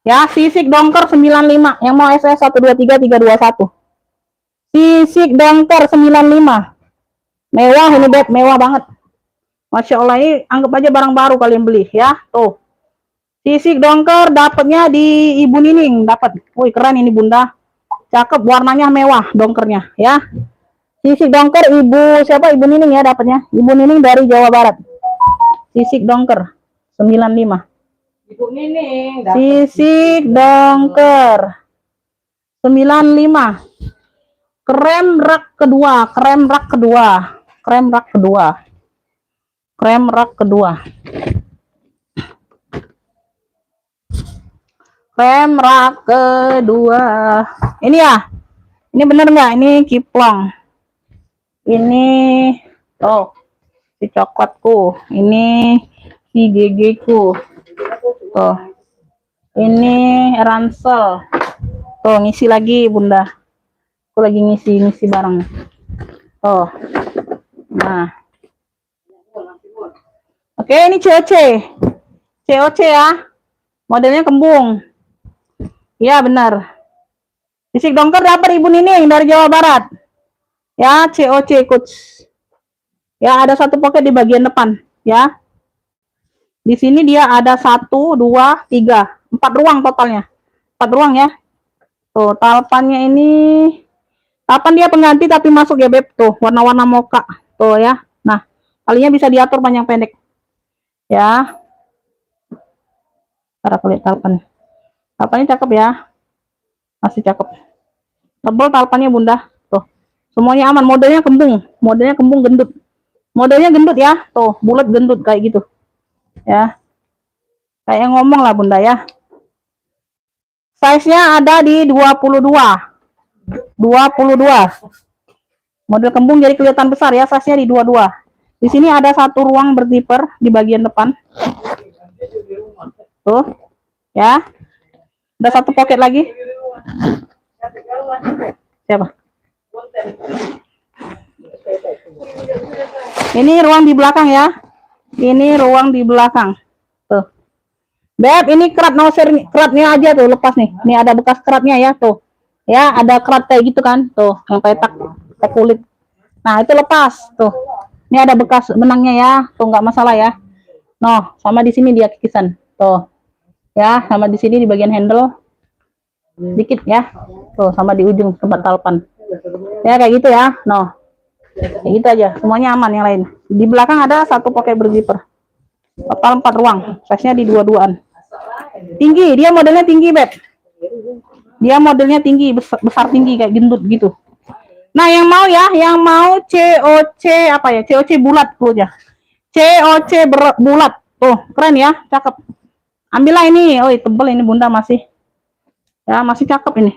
Ya, sisik dongker 95. Yang mau SS 123 321. Sisik dongker 95. Mewah ini, Beb, mewah banget. Masya Allah, ini anggap aja barang baru kalian beli ya. Tuh. Sisik dongker dapatnya di Ibu Nining, dapat. Wih, keren ini Bunda. Cakep, warnanya mewah dongkernya ya. Sisik dongker Ibu siapa? Ibu Nining ya dapatnya. Ibu Nining dari Jawa Barat. Sisik dongker 95. Ibu Nining. Sisik dongker 95. Krem rak kedua. Krem rak kedua. Ini ya. Ini bener nggak? Ini kiplong. Ini oh si coklatku. Ini si GG-ku. Tuh. Ini ransel. Tuh ngisi lagi Bunda. Aku lagi ngisi barang. Tuh. Nah. Oke, ini COC. COC ya. Modelnya kembung. Ya, benar. Sisik dongker dapat Ibu Nining dari Jawa Barat. Ya, COC coach. Ya, ada satu pocket di bagian depan, ya. Di sini dia ada 1 2 3, 4 ruang totalnya. 4 ruang ya. Tuh, talpannya ini talpan dia pengganti tapi masuk ya, Beb. Tuh, warna-warna mocha. Tuh ya. Nah, talinya bisa diatur panjang pendek. Ya. Cara kulit talpan. Talpannya cakep ya. Masih cakep. Tebal talpannya Bunda. Tuh. Semuanya aman. Modelnya kembung gendut. Modelnya gendut ya. Tuh, bulat gendut kayak gitu. Ya. Kayak yang ngomong lah Bunda ya. Size-nya ada di 22. 22. Model kembung jadi kelihatan besar ya, size-nya di 22. Di sini ada satu ruang berzipper di bagian depan. Tuh. Ya. Ada satu pocket lagi. Siapa? Ini ruang di belakang ya. Ini ruang di belakang. Tuh. Beb, ini kerat nosir, keratnya aja tuh lepas nih. Ini ada bekas keratnya ya tuh. Ya, ada kerat kayak gitu kan. Tuh, yang petak kulit. Nah, itu lepas tuh. Ini ada bekas benangnya ya. Tuh nggak masalah ya. Noh, sama di sini dia kikisan. Tuh. Ya, sama di sini di bagian handle. Dikit ya. Tuh, sama di ujung tempat talpan. Ya, kayak gitu ya. Noh. Kayak gitu aja. Semuanya aman yang lain. Di belakang ada satu pocket berzipper. Total 4 ruang. Size-nya di 22-an. Tinggi, dia modelnya tinggi, Beb. Dia modelnya tinggi, besar tinggi kayak gendut gitu. Nah, yang mau ya, yang mau COC apa ya? COC bulat kulitnya. COC bulat. Tuh, keren ya, cakep. Ambillah ini. Oh, tebel ini Bunda masih. Ya, masih cakep ini.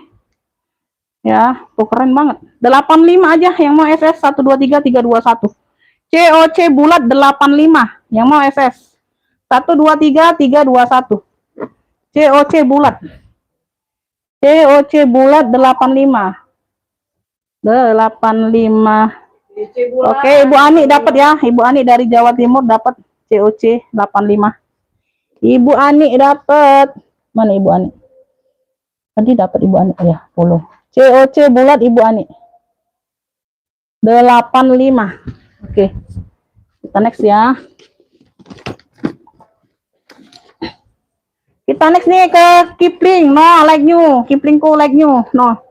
Ya, tuh keren banget. 85 aja yang mau SS 123 321. COC bulat 85 yang mau SS 123 321. COC bulat. COC bulat 85. 85. Oke, Ibu Ani dapat ya. Ibu Ani dari Jawa Timur dapat COC 85. Ibu Ani dapat. Mana Ibu Ani? Tadi dapat Ibu Ani ya, 10. COC bulat Ibu Ani. 85. Oke. Kita next ya. Kita next nih ke Kipling. No, like new. Kiplingku like new. No.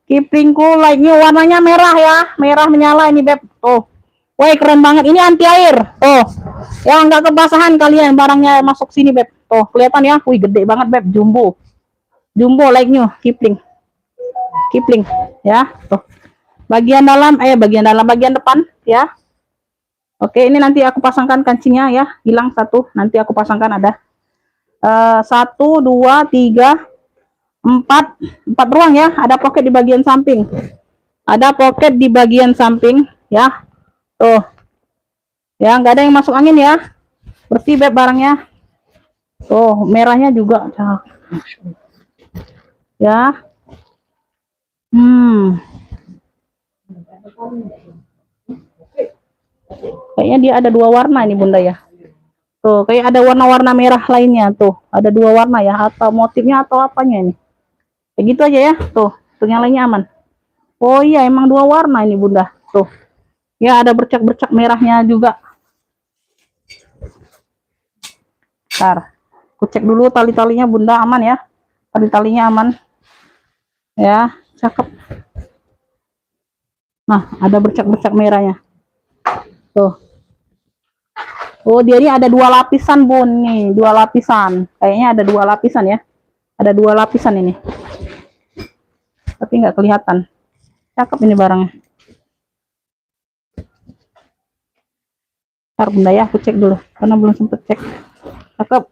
Kiplingku like new. Warnanya merah ya. Merah menyala ini, Beb. Tuh. Woi, keren banget. Ini anti air. Tuh. Ya, nggak kebasahan kalian barangnya masuk sini, Beb. Tuh, kelihatan ya. Wih, gede banget, Beb. Jumbo. Jumbo like new. Kipling. Kipling. Ya. Tuh. Bagian depan ya. Oke, ini nanti aku pasangkan kancingnya ya. Hilang satu. Nanti aku pasangkan ada 1, 2, 3, 4 ruang ya. Ada pocket di bagian samping. Ada pocket di bagian samping ya. Tuh. Ya, nggak ada yang masuk angin ya. Bersih, Beb, barangnya. Tuh, merahnya juga. Ya. Kayaknya dia ada 2 warna ini Bunda ya. Tuh, kayak ada warna-warna merah lainnya tuh. Ada 2 warna ya, atau motifnya atau apanya ini. Kayak gitu aja ya. Tuh yang lainnya aman. Oh iya, emang 2 warna ini Bunda. Tuh. Ya, ada bercak-bercak merahnya juga. Bentar. Aku cek dulu tali-talinya Bunda, aman ya. Tali-talinya aman. Ya, cakep. Nah, ada bercak-bercak merahnya. Tuh. Oh, dia ini ada 2 lapisan, Bun. Nih, 2 lapisan. Kayaknya ada 2 lapisan ya. Ada 2 lapisan ini. Tapi nggak kelihatan. Cakep ini barangnya. Ntar Bunda ya, aku cek dulu. Karena belum sempet cek. Cakep.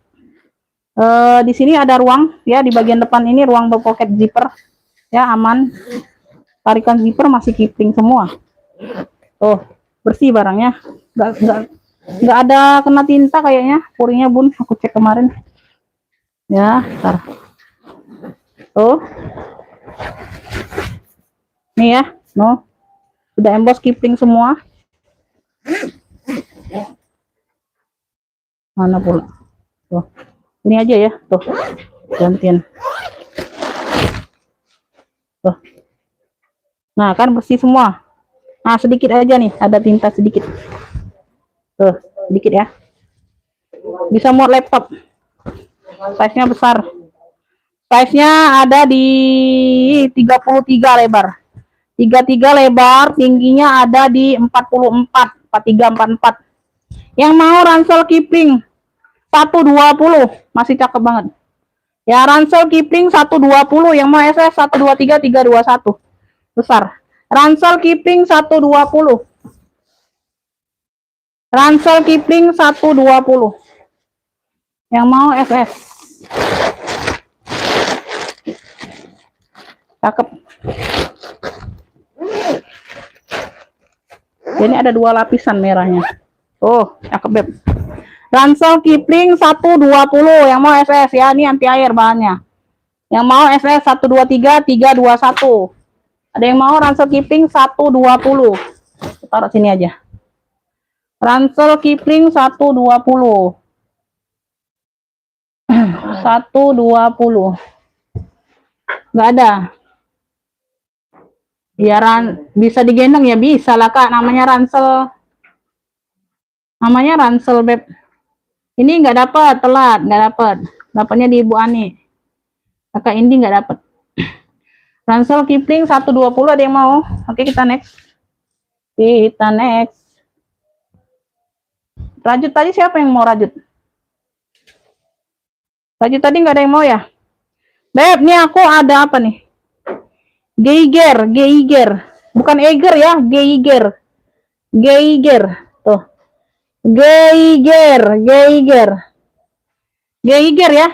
Di sini ada ruang ya. Di bagian depan ini ruang pocket zipper. Ya, aman. Tarikan zipper masih Kipling semua. Tuh, bersih barangnya. Nggak ada kena tinta kayaknya, purinya Bun. Aku cek kemarin. Ya, bentar. Tuh. Nih ya, no. Sudah emboss Kipling semua. Mana pula? Tuh. Ini aja ya, tuh. Gantian. Tuh. Nah, kan bersih semua. Nah, sedikit aja nih, ada tinta sedikit. Tuh, sedikit ya. Bisa muat laptop. Size-nya besar. Size-nya ada di 33 lebar. 33 lebar, tingginya ada di 44, 43, 44. Yang mau ransel Kipling 120, masih cakep banget. Ya, ransel Kipling 120, yang mau SS 123 321. Besar. Ransel Kipling 120. Ransel Kipling 120. Yang mau FS. Cakep. Ini ada 2 lapisan merahnya. Oh, cakep beb. Ransel Kipling 120. Yang mau FS ya, ini anti air bahannya. Yang mau FS 123 321. Ada yang mau Ransel Kipling 120. Taruh sini aja. Ransel Kipling 120. 120. Enggak ada. Ya bisa digendong ya, bisa lah Kak, namanya ransel. Namanya ransel beb. Ini nggak dapat, telat, nggak dapat. Dapatnya di Ibu Ani. Kakak Indi nggak dapat. Ransel Kipling 120, ada yang mau? Oke, kita next. Kita next. Rajut tadi siapa yang mau rajut? Rajut tadi nggak ada yang mau ya? Beb, nih aku ada apa nih? Geiger. Bukan Eiger ya, Geiger. Tuh. Geiger ya.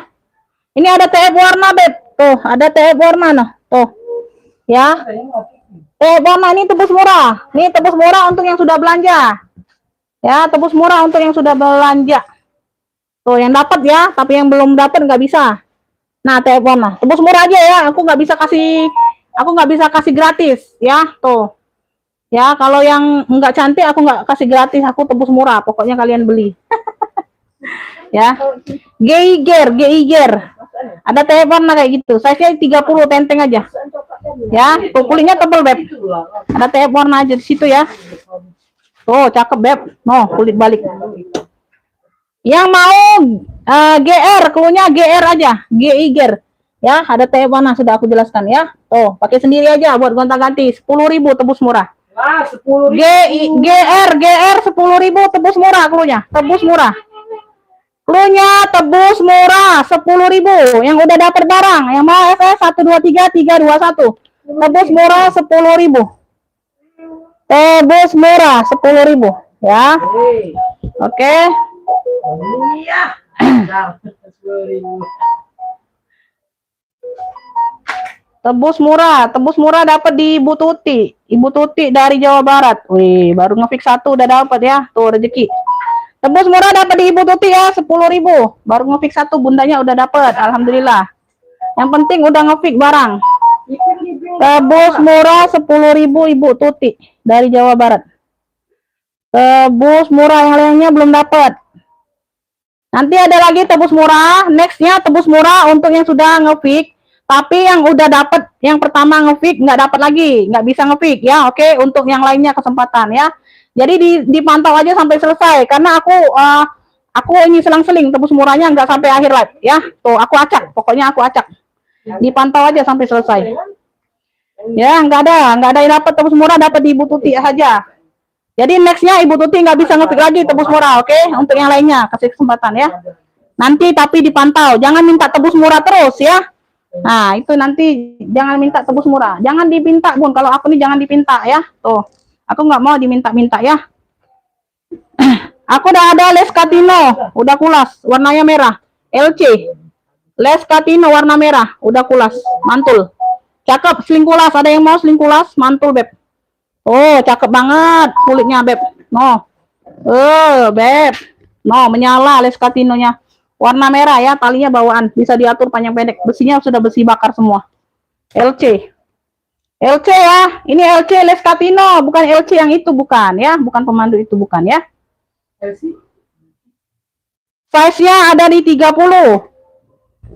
Ini ada TF warna, Beb. Tuh, ada TF warna noh. Tuh. Ya. TF warna ini tebus murah. Ini tebus murah untuk yang sudah belanja. Ya, tebus murah untuk yang sudah belanja. Tuh, yang dapat ya, tapi yang belum dapat nggak bisa. Nah, TF warna. Tebus murah aja ya. Aku nggak bisa kasih gratis ya. Tuh. Ya, kalau yang nggak cantik aku nggak kasih gratis, aku tebus murah. Pokoknya kalian beli. Ya. Geiger. Ada TF warna kayak gitu. Size-nya 30, tenteng aja. Ya, tuh kulitnya tebal, Beb. Ada TF warna aja di situ ya. Tuh, cakep, Beb. No, kulit balik. Yang mau GR, klunya GR aja, Geiger. Ya, ada TF warna sudah aku jelaskan ya. Tuh, pakai sendiri aja buat gonta-ganti. 10.000 tebus murah. Wah, 10.000. GR 10.000 tebus murah klunya. Tebus murah. Klunya tebus murah 10.000. Yang udah dapat barang, yang mau FS 123 321. Tebus murah 10.000. Tebus murah 10.000 ya. Oke. Iya. 10.000. Tebus murah dapat di Ibu Tuti dari Jawa Barat. Wih, baru ngefix 1 udah dapat ya. Tuh rezeki. Tebus murah dapat di Ibu Tuti ya, 10.000. Baru ngefix 1, bundanya udah dapat. Alhamdulillah. Yang penting udah ngefix barang. Tebus murah 10.000 Ibu Tuti dari Jawa Barat. Tebus murah, yang lainnya belum dapat. Nanti ada lagi tebus murah. Nextnya tebus murah untuk yang sudah ngefix. Tapi yang udah dapat, yang pertama ngefix nggak dapat lagi, nggak bisa ngefix ya. Oke, untuk yang lainnya kesempatan ya. Jadi dipantau aja sampai selesai, karena aku ini selang-seling tebus murahnya nggak sampai akhir live ya. Tuh aku acak, pokoknya aku acak. Dipantau aja sampai selesai. Ya, nggak ada yang dapat tebus murah, dapat di Ibu Tuti aja. Jadi nextnya Ibu Tuti nggak bisa ngefix lagi tebus murah, oke? Untuk yang lainnya kasih kesempatan ya. Nanti tapi dipantau, jangan minta tebus murah terus ya. Nah, itu nanti jangan minta tebus murah. Jangan dipinta, Bun. Kalau aku nih jangan dipinta ya. Tuh. Aku nggak mau diminta-minta ya. Aku udah ada Les Katino, udah kulas, warnanya merah. LC. Les Katino warna merah, udah kulas, mantul. Cakep, sling kulas. Ada yang mau sling kulas? Mantul, Beb. Oh, cakep banget kulitnya, Beb. No. Beb. No, menyala Les Katinonya. Warna merah ya, talinya bawaan, bisa diatur panjang pendek. Besinya sudah besi bakar semua. LC ya, ini LC Les Katino, bukan LC yang itu, bukan ya, bukan pemandu itu, bukan ya. Size-nya ada di 30.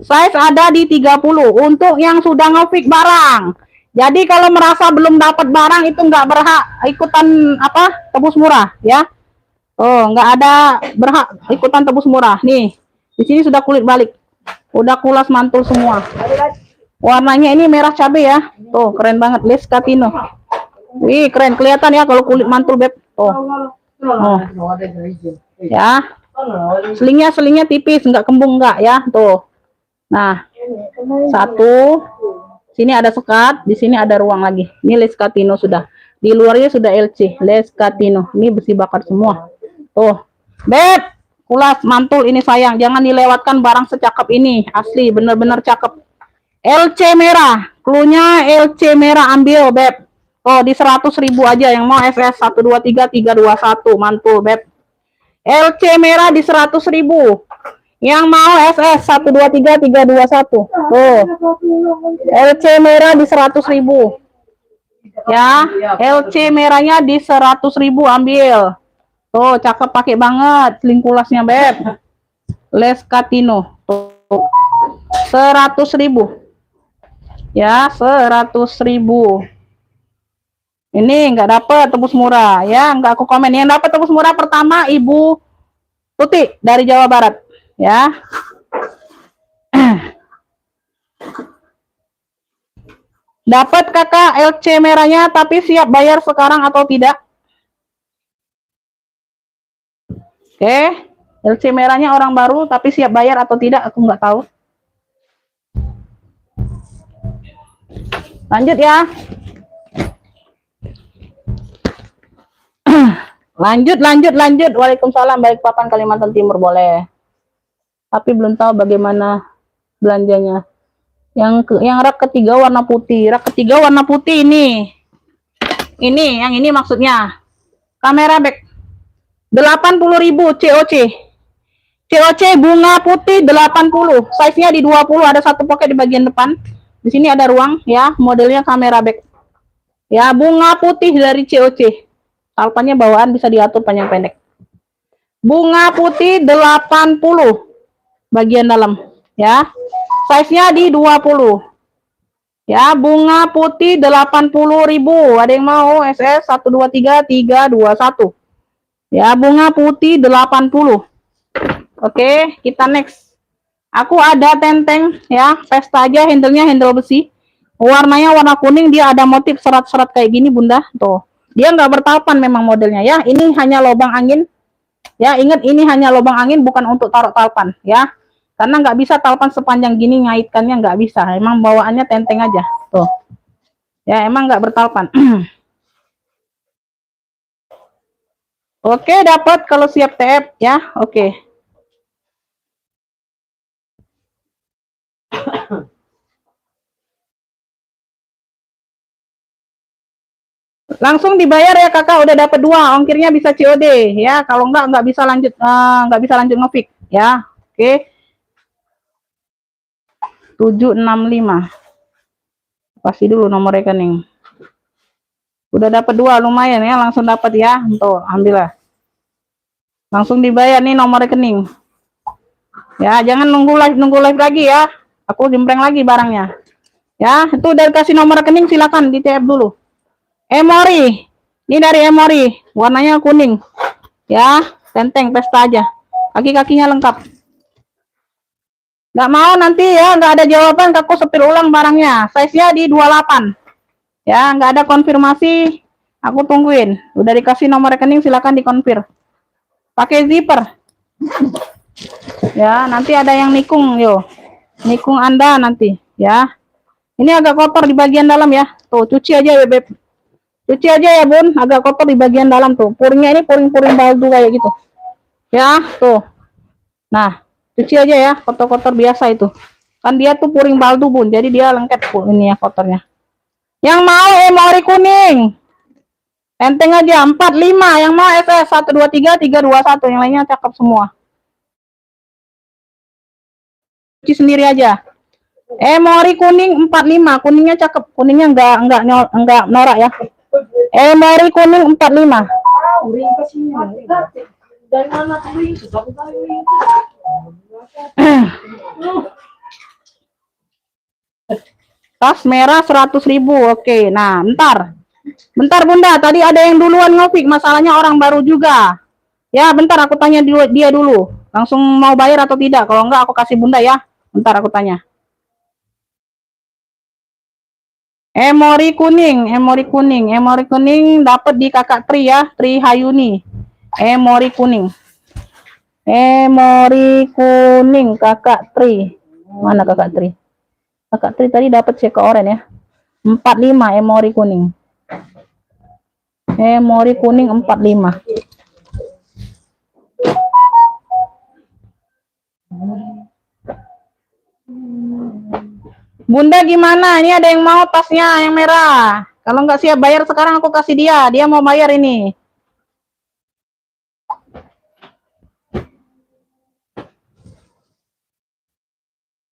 Size ada di 30 untuk yang sudah ngefix barang. Jadi kalau merasa belum dapat barang itu nggak berhak ikutan tebus murah ya. Oh, nggak ada berhak ikutan tebus murah nih. Di sini sudah kulit balik, udah kulas mantul semua. Warnanya ini merah cabai ya, tuh keren banget Les Katino. Wih keren, kelihatan ya kalau kulit mantul, Beb. Tuh, ya. Selingnya tipis, nggak kembung nggak ya, tuh. Nah, satu, sini ada sekat, di sini ada ruang lagi. Ini Les Katino sudah, di luarnya sudah LC Les Katino. Ini besi bakar semua. Tuh, Beb, kulas mantul ini sayang, jangan dilewatkan barang secakep ini, asli bener-bener cakep. LC merah, cluenya LC merah ambil Beb. Oh di 100.000 aja yang mau SS 123321 mantul Beb. LC merah di 100.000. Yang mau SS 123321. Tuh. LC merah di 100.000. Ya, LC merahnya di 100.000 ambil. Tuh, cakep pakai banget lingkulasnya Beb. Lescatino. Tuh. 100.000. Ya, 100.000. Ini nggak dapet tebus murah ya, nggak aku komen. Yang dapat tebus murah pertama Ibu Tuti dari Jawa Barat ya. Dapat kakak LC merahnya, tapi siap bayar sekarang atau tidak? Oke, LC merahnya orang baru tapi siap bayar atau tidak, aku nggak tahu. Lanjut ya. lanjut. Waalaikumsalam, Balikpapan Kalimantan Timur boleh. Tapi belum tahu bagaimana belanjanya. Yang rak ketiga warna putih. Rak ketiga warna putih ini. Yang ini maksudnya. Kamera back 80.000 COC. COC bunga putih 80. Size-nya di 20, ada satu pocket di bagian depan. Di sini ada ruang ya, modelnya kamera back. Ya, bunga putih dari COC. Alpannya bawaan bisa diatur panjang pendek. Bunga putih 80 bagian dalam ya. Size-nya di 20. Ya, bunga putih 80.000. Ada yang mau SS 123321. Ya, bunga putih 80. Oke, kita next. Aku ada tenteng ya, pesta aja, handle-nya handle besi. Warnanya warna kuning, dia ada motif serat-serat kayak gini Bunda. Tuh. Dia nggak bertalpan memang modelnya ya. Ini hanya lubang angin. Ya, ingat ini hanya lubang angin, bukan untuk taruh talpan ya. Karena nggak bisa talpan sepanjang gini, ngaitkannya nggak bisa. Emang bawaannya tenteng aja. Tuh. Ya, emang nggak bertalpan. Oke, dapat kalau siap TF ya. Oke. Langsung dibayar ya kakak, udah dapat 2, ongkirnya bisa COD ya. Kalau nggak bisa lanjut, nggak bisa lanjut ngefix ya. Oke. 765. Pasti dulu nomor rekening. Udah dapat 2, lumayan ya, langsung dapat ya. Tuh, ambillah. Langsung dibayar nih nomor rekening. Ya, jangan nunggu live lagi ya. Aku jempreng lagi barangnya. Ya, itu udah kasih nomor rekening, silakan di TF dulu. Emory. Ini dari Emory, warnanya kuning. Ya, tenteng pesta aja. Kaki-kakinya lengkap. Nggak mau nanti ya, nggak ada jawaban, aku setir ulang barangnya. Size-nya di 28. Ya, nggak ada konfirmasi, aku tungguin. Udah dikasih nomor rekening, silakan dikonfir. Pakai zipper. Ya, nanti ada yang nikung, yo. Nikung Anda nanti, ya. Ini agak kotor di bagian dalam ya. Tuh, cuci aja ya, Beb. Cuci aja ya, Bun. Agak kotor di bagian dalam tuh. Puringnya ini puring-puring baldu kayak gitu. Ya, tuh. Nah, cuci aja ya, kotor-kotor biasa itu. Kan dia tuh puring baldu, Bun. Jadi dia lengket ini ya kotornya. Yang mau Emory kuning. Enteng aja 45, yang mau SS 123321, yang lainnya cakep semua. Cuci sendiri aja. Emory kuning 45, kuningnya cakep, kuningnya enggak norak ya. Emory kuning 45. Tas merah 100.000. Oke, nah bentar Bunda, tadi ada yang duluan ngefix, masalahnya orang baru juga ya. Bentar aku tanya dia dulu, langsung mau bayar atau tidak. Kalau enggak aku kasih Bunda ya. Bentar aku tanya. Emory kuning dapat di kakak Tri ya, Tri Hayuni. Emory kuning kakak Tri. Mana kakak Tri? Kakak Tri tadi dapat cek ke oren ya. 45 Emory kuning. Emory kuning 45. Bunda gimana? Ini ada yang mau tasnya yang merah. Kalau nggak siap bayar sekarang aku kasih dia. Dia mau bayar ini.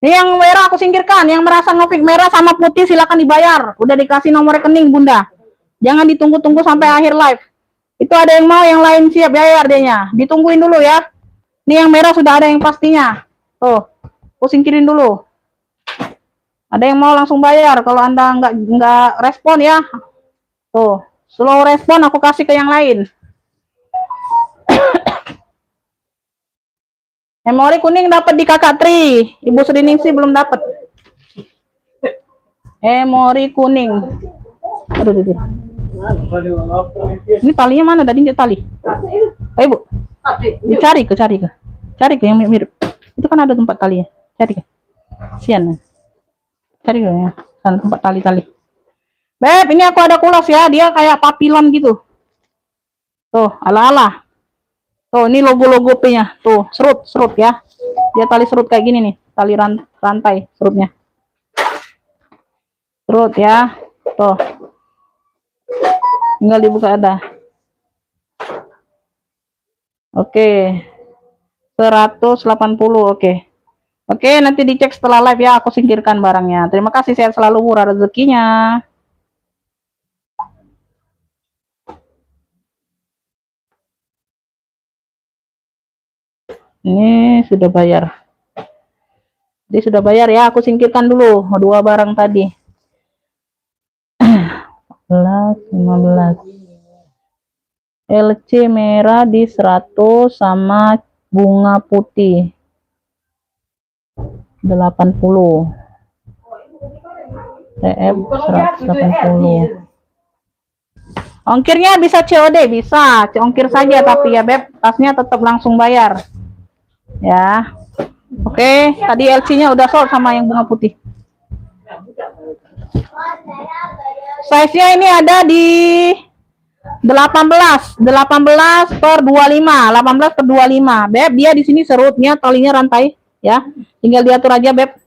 Ini yang merah aku singkirkan. Yang merasa ngefik merah sama putih silakan dibayar. Udah dikasih nomor rekening Bunda. Jangan ditunggu-tunggu sampai akhir live. Itu ada yang mau, yang lain siap bayar dianya. Ditungguin dulu ya. Ini yang merah sudah ada yang pastinya. Tuh, aku singkirin dulu. Ada yang mau langsung bayar. Kalau Anda nggak respon ya. Tuh, slow respon aku kasih ke yang lain. Memori kuning dapat di Kakak Tri. Ibu Sriningsi belum dapat. Memori kuning. Aduh, aduh. Ini talinya mana? Tadi tali. Ayo Bu. Dicari ke, cari ke. Cari ke yang mirip. Itu kan ada tempat talinya. Cari ke. Sian. Cari ke ya. Sana tempat tali-tali. Beb, ini aku ada kulas ya. Dia kayak papilon gitu. Tuh, ala-ala. Tuh, ini logo-logo P-nya. Tuh, serut ya. Dia tali serut kayak gini nih. Tali rantai serutnya. Serut ya. Tuh. Tinggal dibuka ada. Oke. 180, oke. Oke, nanti dicek setelah live ya. Aku singkirkan barangnya. Terima kasih, sehat selalu, murah rezekinya. Ini sudah bayar. Dia sudah bayar ya. Aku singkirkan dulu 2 barang tadi. 15. LC merah di 100 sama bunga putih 80. TF 180. Ongkirnya bisa COD, bisa ongkir saja, tapi ya Beb, tasnya tetap langsung bayar ya. Oke, tadi LC-nya udah sold sama yang bunga putih. Size-nya ini ada di 18 per 25, 18 per 25. Beb, dia di sini serutnya talinya rantai ya. Tinggal diatur aja Beb.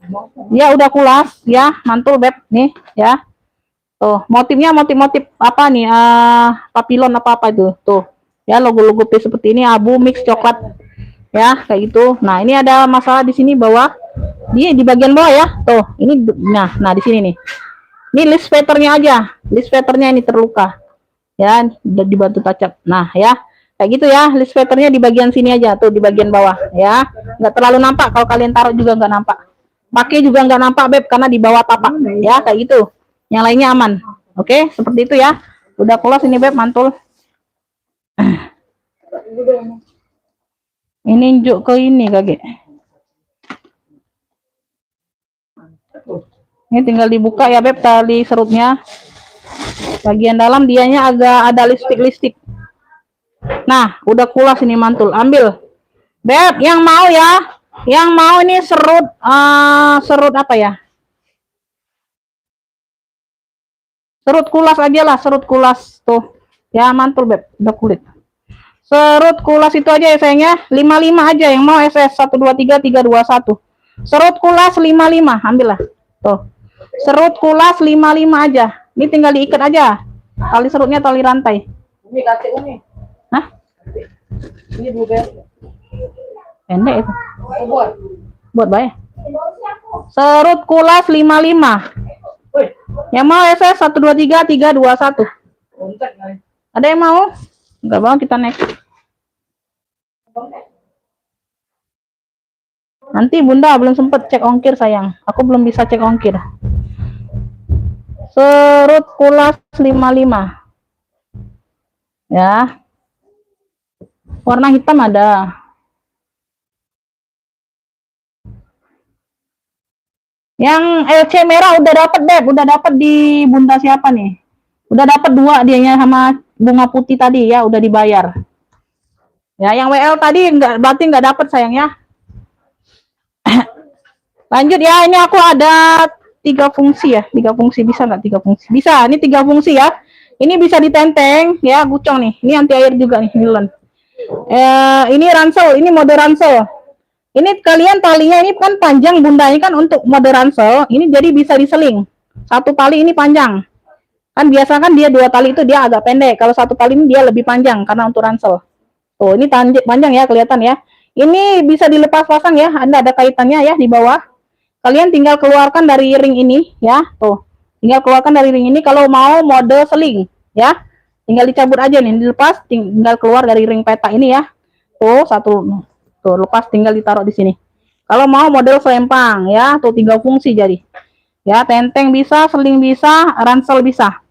Dia udah kulas ya, mantul Beb nih ya. Tuh, motifnya motif apa nih? Papilon apa itu? Tuh. Ya, logo-logo P seperti ini, abu mix coklat. Ya, kayak gitu. Nah, ini ada masalah di sini bawah. Di bagian bawah ya. Tuh, ini nah di sini nih. Ini list patternnya aja. List patternnya ini terluka. Ya, udah dibantu tacap. Nah, ya. Kayak gitu ya. List patternnya di bagian sini aja tuh, di bagian bawah ya. Nggak terlalu nampak, kalau kalian taruh juga nggak nampak. Pakai juga nggak nampak Beb, karena di bawah tapak. Ya, kayak gitu. Yang lainnya aman. Oke, seperti itu ya. Udah close ini Beb, mantul. Ini njuk ke ini kakek. Ini tinggal dibuka ya Beb, tali serutnya. Bagian dalam dianya agak ada listik-listik. Nah, udah kulas ini, mantul. Ambil. Beb, yang mau ya. Yang mau ini serut serut apa ya? Serut kulas aja lah, serut kulas tuh. Ya, mantul Beb, udah kulit. Serut kulas itu aja ya sayangnya, 55 aja yang mau SS 123321. Serut kulas 55, ambillah. Tuh. Serut kulas 55 aja. Ini tinggal diikat aja. Tali serutnya tali rantai. Umi kate Umi. Hah? Ini buber. Pendek itu. Buat. Buat bayar. Serut kulas 55. Woi, Yang mau SS 123321. kontak nih. Ada yang mau? Enggak mau, kita next. Nanti Bunda belum sempet cek ongkir sayang. Aku belum bisa cek ongkir. Serut kulas 55. Ya. Warna hitam ada. Yang LC merah udah dapet Beb, udah dapet di Bunda siapa nih? Udah dapet 2 dianya sama bunga putih tadi ya, udah dibayar. Ya, yang WL tadi enggak, berarti enggak dapet sayang ya. Lanjut ya, ini aku ada 3 fungsi ya, 3 fungsi bisa nggak 3 fungsi? Bisa, ini 3 fungsi ya. Ini bisa ditenteng ya, gucong nih. Ini anti air juga nih, nilon. Ini ransel, ini mode ransel. Ini kalian talinya ini kan panjang bunda, ini kan untuk mode ransel. Ini jadi bisa diseling. Satu tali ini panjang. Kan biasa kan dia 2 tali itu dia agak pendek. Kalau 1 tali ini dia lebih panjang karena untuk ransel. Tuh, ini panjang ya, kelihatan ya. Ini bisa dilepas pasang ya. Ada kaitannya ya di bawah. Kalian tinggal keluarkan dari ring ini ya. Tuh. Tinggal keluarkan dari ring ini kalau mau mode seling ya. Tinggal dicabut aja nih, dilepas, tinggal keluar dari ring peta ini ya. Tuh, satu. Tuh, lepas tinggal ditaruh di sini. Kalau mau model selempang ya, tuh 3 fungsi jadi. Ya, tenteng bisa, seling bisa, ransel bisa.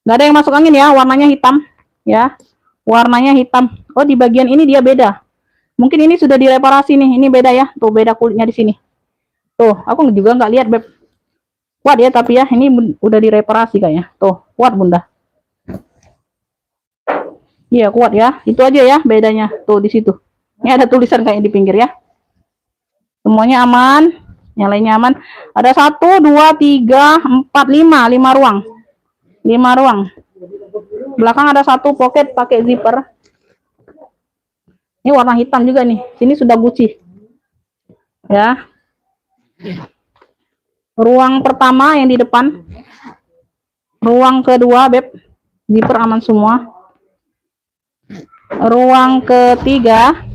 Nggak ada yang masuk angin ya, warnanya hitam ya, warnanya hitam. Oh, di bagian ini dia beda, mungkin ini sudah direparasi nih, ini beda ya, tuh beda kulitnya di sini. Tuh, aku juga nggak lihat beb, kuat ya tapi ya, ini udah direparasi kayaknya. Tuh, kuat bunda, iya kuat ya, itu aja ya bedanya. Tuh di situ, ini ada tulisan kayak di pinggir ya. Semuanya aman, yang lainnya aman. Ada 1, 2, 3, 4, 5 ruang. 5 ruang. Belakang ada 1 pocket pakai zipper. Ini warna hitam juga nih. Sini sudah Gucci. Ya. Ruang pertama yang di depan. Ruang kedua, beb. Zipper aman semua. Ruang ketiga.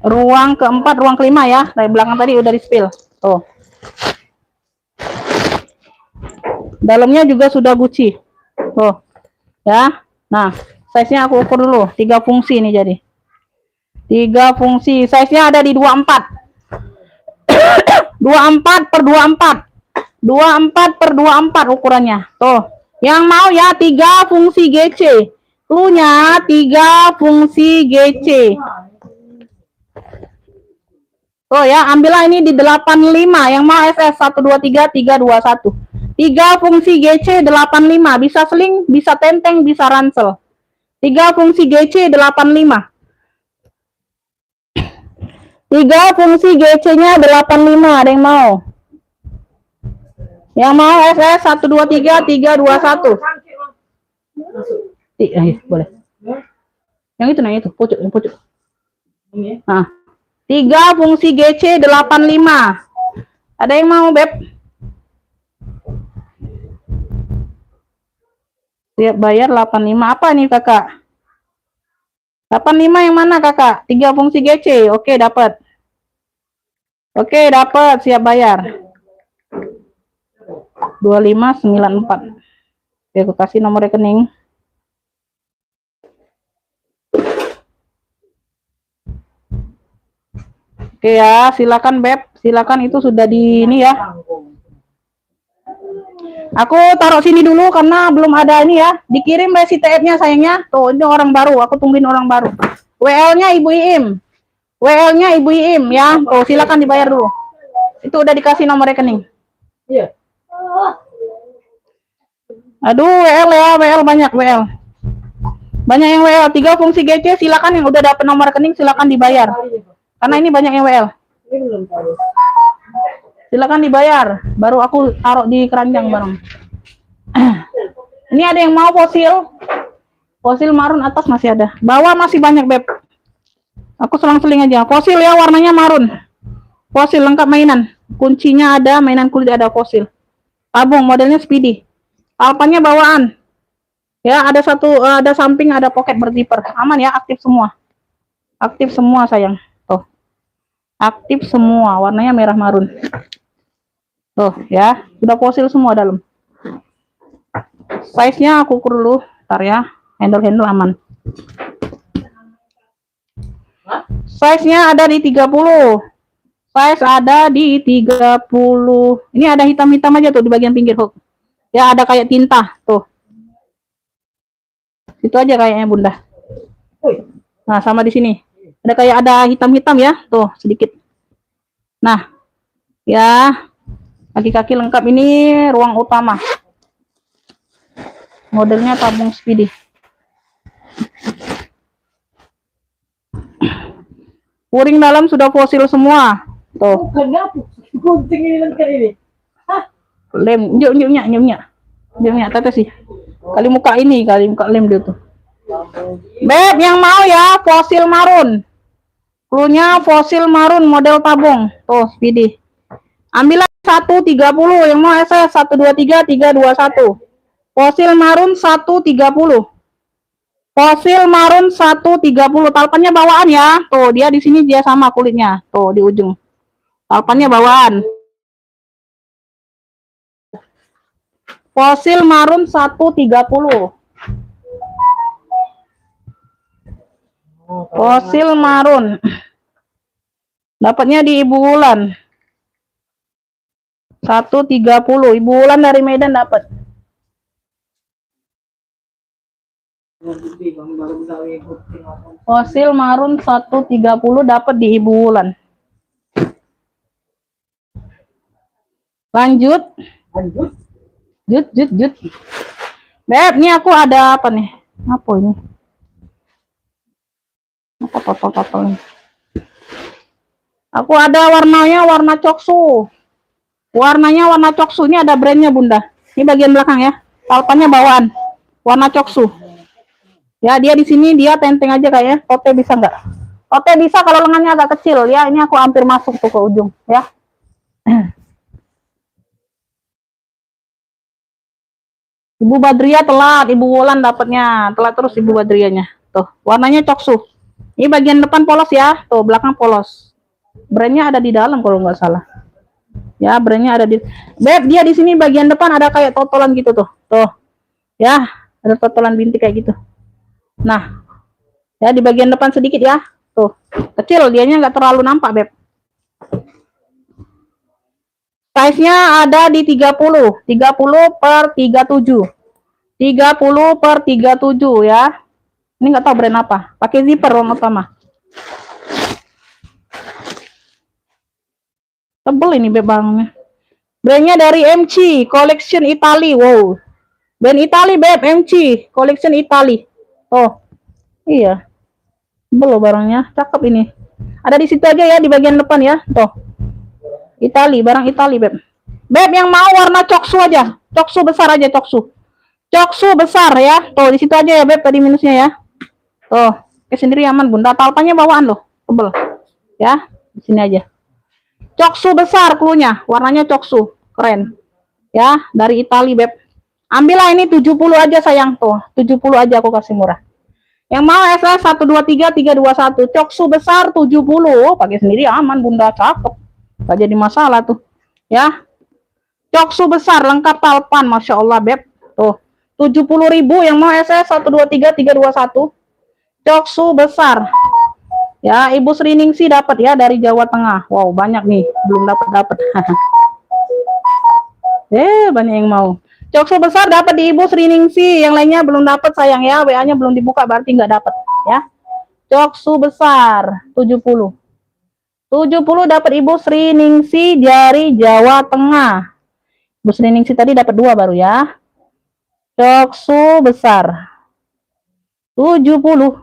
Ruang keempat, ruang kelima ya. Dari belakang tadi udah di spill. Tuh. Dalamnya juga sudah Gucci. Tuh. Ya. Nah, size-nya aku ukur dulu. 3 fungsi ini jadi. 3 fungsi. Size-nya ada di 24. 24 per 24. 24 per 24 ukurannya. Tuh. Yang mau ya 3 fungsi GC. Cluenya 3 fungsi GC. Oh ya, ambillah ini di 85. Yang mau SS 123 321. 3 fungsi GC 85. Bisa seling, bisa tenteng, bisa ransel. 3 fungsi GC 85. 3 fungsi GC-nya 85. Ada yang mau? Yang mau SS 123 321. Boleh. Yang itu, yang itu, pucuk, yang pucuk. Nah, 3 fungsi GC 85. Ada yang mau, beb? Siap bayar 85. Apa nih, kakak? 85 yang mana, kakak? 3 fungsi GC. Oke, dapat. Oke, dapat. Siap bayar. 2594. Oke, aku kasih nomor rekening. Oke ya, silakan beb, silakan, itu sudah di ini ya. Aku taruh sini dulu karena belum ada ini ya. Dikirim resitnya sayangnya. Tuh, ini orang baru, aku tungguin orang baru. WL-nya Ibu Iim. WL-nya Ibu Iim ya. Tuh, silakan dibayar dulu. Itu udah dikasih nomor rekening. Iya. Aduh, WL ya, WL banyak WL. Banyak yang WL, 3 fungsi GC, silakan yang udah dapat nomor rekening silakan dibayar. Karena ini banyak yang WL. Silakan dibayar. Baru aku taruh di keranjang bareng. Ini ada yang mau fosil? Fosil marun atas masih ada. Bawah masih banyak beb. Aku selang-seling aja. Fosil ya, warnanya marun. Fosil lengkap mainan. Kuncinya ada, mainan kulit ada, fosil. Tabung, modelnya Speedy. Alpannya bawaan. Ya, ada satu, ada samping, ada pocket berzipper. Aman ya, aktif semua. Aktif semua sayang. Tuh. Aktif semua, warnanya merah marun. Tuh ya, sudah fosil semua dalam. Size-nya aku ukur dulu, ntar ya. Handle aman. Size-nya ada di 30. Size ada di 30. Ini ada hitam-hitam aja tuh di bagian pinggir hook. Ya, ada kayak tinta tuh. Itu aja kayaknya bunda. Nah, sama di sini. Ada kayak ada hitam-hitam ya, tuh sedikit. Nah, ya, kaki-kaki lengkap, ini ruang utama. Modelnya tabung Speedy. Puring dalam sudah fosil semua. Tuh. Gunting ini kan ini. Lem, nyuk, tata sih. Kali muka ini, kali muka lem dia tuh. Beb, yang mau ya fosil marun. Cluenya fosil marun model tabung. Tuh, Speedy. Ambillah 130 yang mau SS 123 321. Fosil marun 130. Fosil marun 130. Talpannya bawaan ya. Tuh, dia di sini dia sama kulitnya. Tuh, di ujung. Talpannya bawaan. Fosil marun 130. Fosil marun. Dapatnya di Ibu Wulan. 130. Ibu Wulan dari Medan dapat. Fosil marun 130 dapat di Ibu Wulan. Lanjut. Jut. Beb, ini aku ada apa nih? Apa ini? Apa total ini? Aku ada warnanya warna coksu. Warnanya warna coksu. Ini ada brandnya Bunda. Ini bagian belakang ya. Talpannya bawaan. Warna coksu. Ya, dia di sini dia tenteng aja kayak. Tote bisa nggak? Tote bisa kalau lengannya agak kecil ya. Ini aku hampir masuk tuh ke ujung ya. Ibu Badria telat, Ibu Wulan dapatnya telat terus Ibu Badrianya. Tuh, warnanya coksu. Ini bagian depan polos ya, tuh belakang polos. Brandnya ada di dalam kalau nggak salah. Ya, brandnya ada di. Beb, dia di sini bagian depan ada kayak totolan gitu tuh, tuh. Ya, ada totolan bintik kayak gitu. Nah, ya di bagian depan sedikit ya, tuh. Kecil, dianya nggak terlalu nampak Beb. Size-nya ada di 30 per 37. 30 per 37 ya. Ini nggak tahu brand apa. Pakai zipper warna utama. Tebel ini bebangnya. Brandnya dari MC, Collection Italy. Wow. Brand Italy Beb, MC, Collection Italy. Oh. Iya. Tebel loh barangnya. Cakep ini. Ada di situ aja ya di bagian depan ya. Tuh. Itali, barang Itali Beb. Beb yang mau warna coksu aja. Coksu besar aja coksu. Coksu besar ya. Tuh di situ aja ya Beb tadi minusnya ya. Tuh, sendiri aman Bunda. Talpannya bawaan loh. Tebel. Ya, di sini aja. Coksu besar cluenya, warnanya coksu. Keren. Ya, dari Itali Beb. Ambillah ini 70 aja sayang tuh. 70 aja aku kasih murah. Yang mau SS 123 321. Coksu besar 70. Pakai sendiri aman Bunda, cakep. Gak jadi masalah tuh ya. Coksu besar lengkap talpan, Masya Allah Beb. Tuh 70.000 yang mau SS 123 321. Coksu besar ya. Ibu Sri Ningsi dapat ya dari Jawa Tengah. Wow, banyak nih belum dapat. Banyak yang mau. Coksu besar dapat di Ibu Sri Ningsi, yang lainnya belum dapat sayang ya. WA-nya belum dibuka berarti nggak dapat ya. Coksu besar 70 dapat Ibu Sri Ningsi dari Jawa Tengah. Ibu Sri Ningsi tadi dapat 2 baru ya. Coksu besar 70.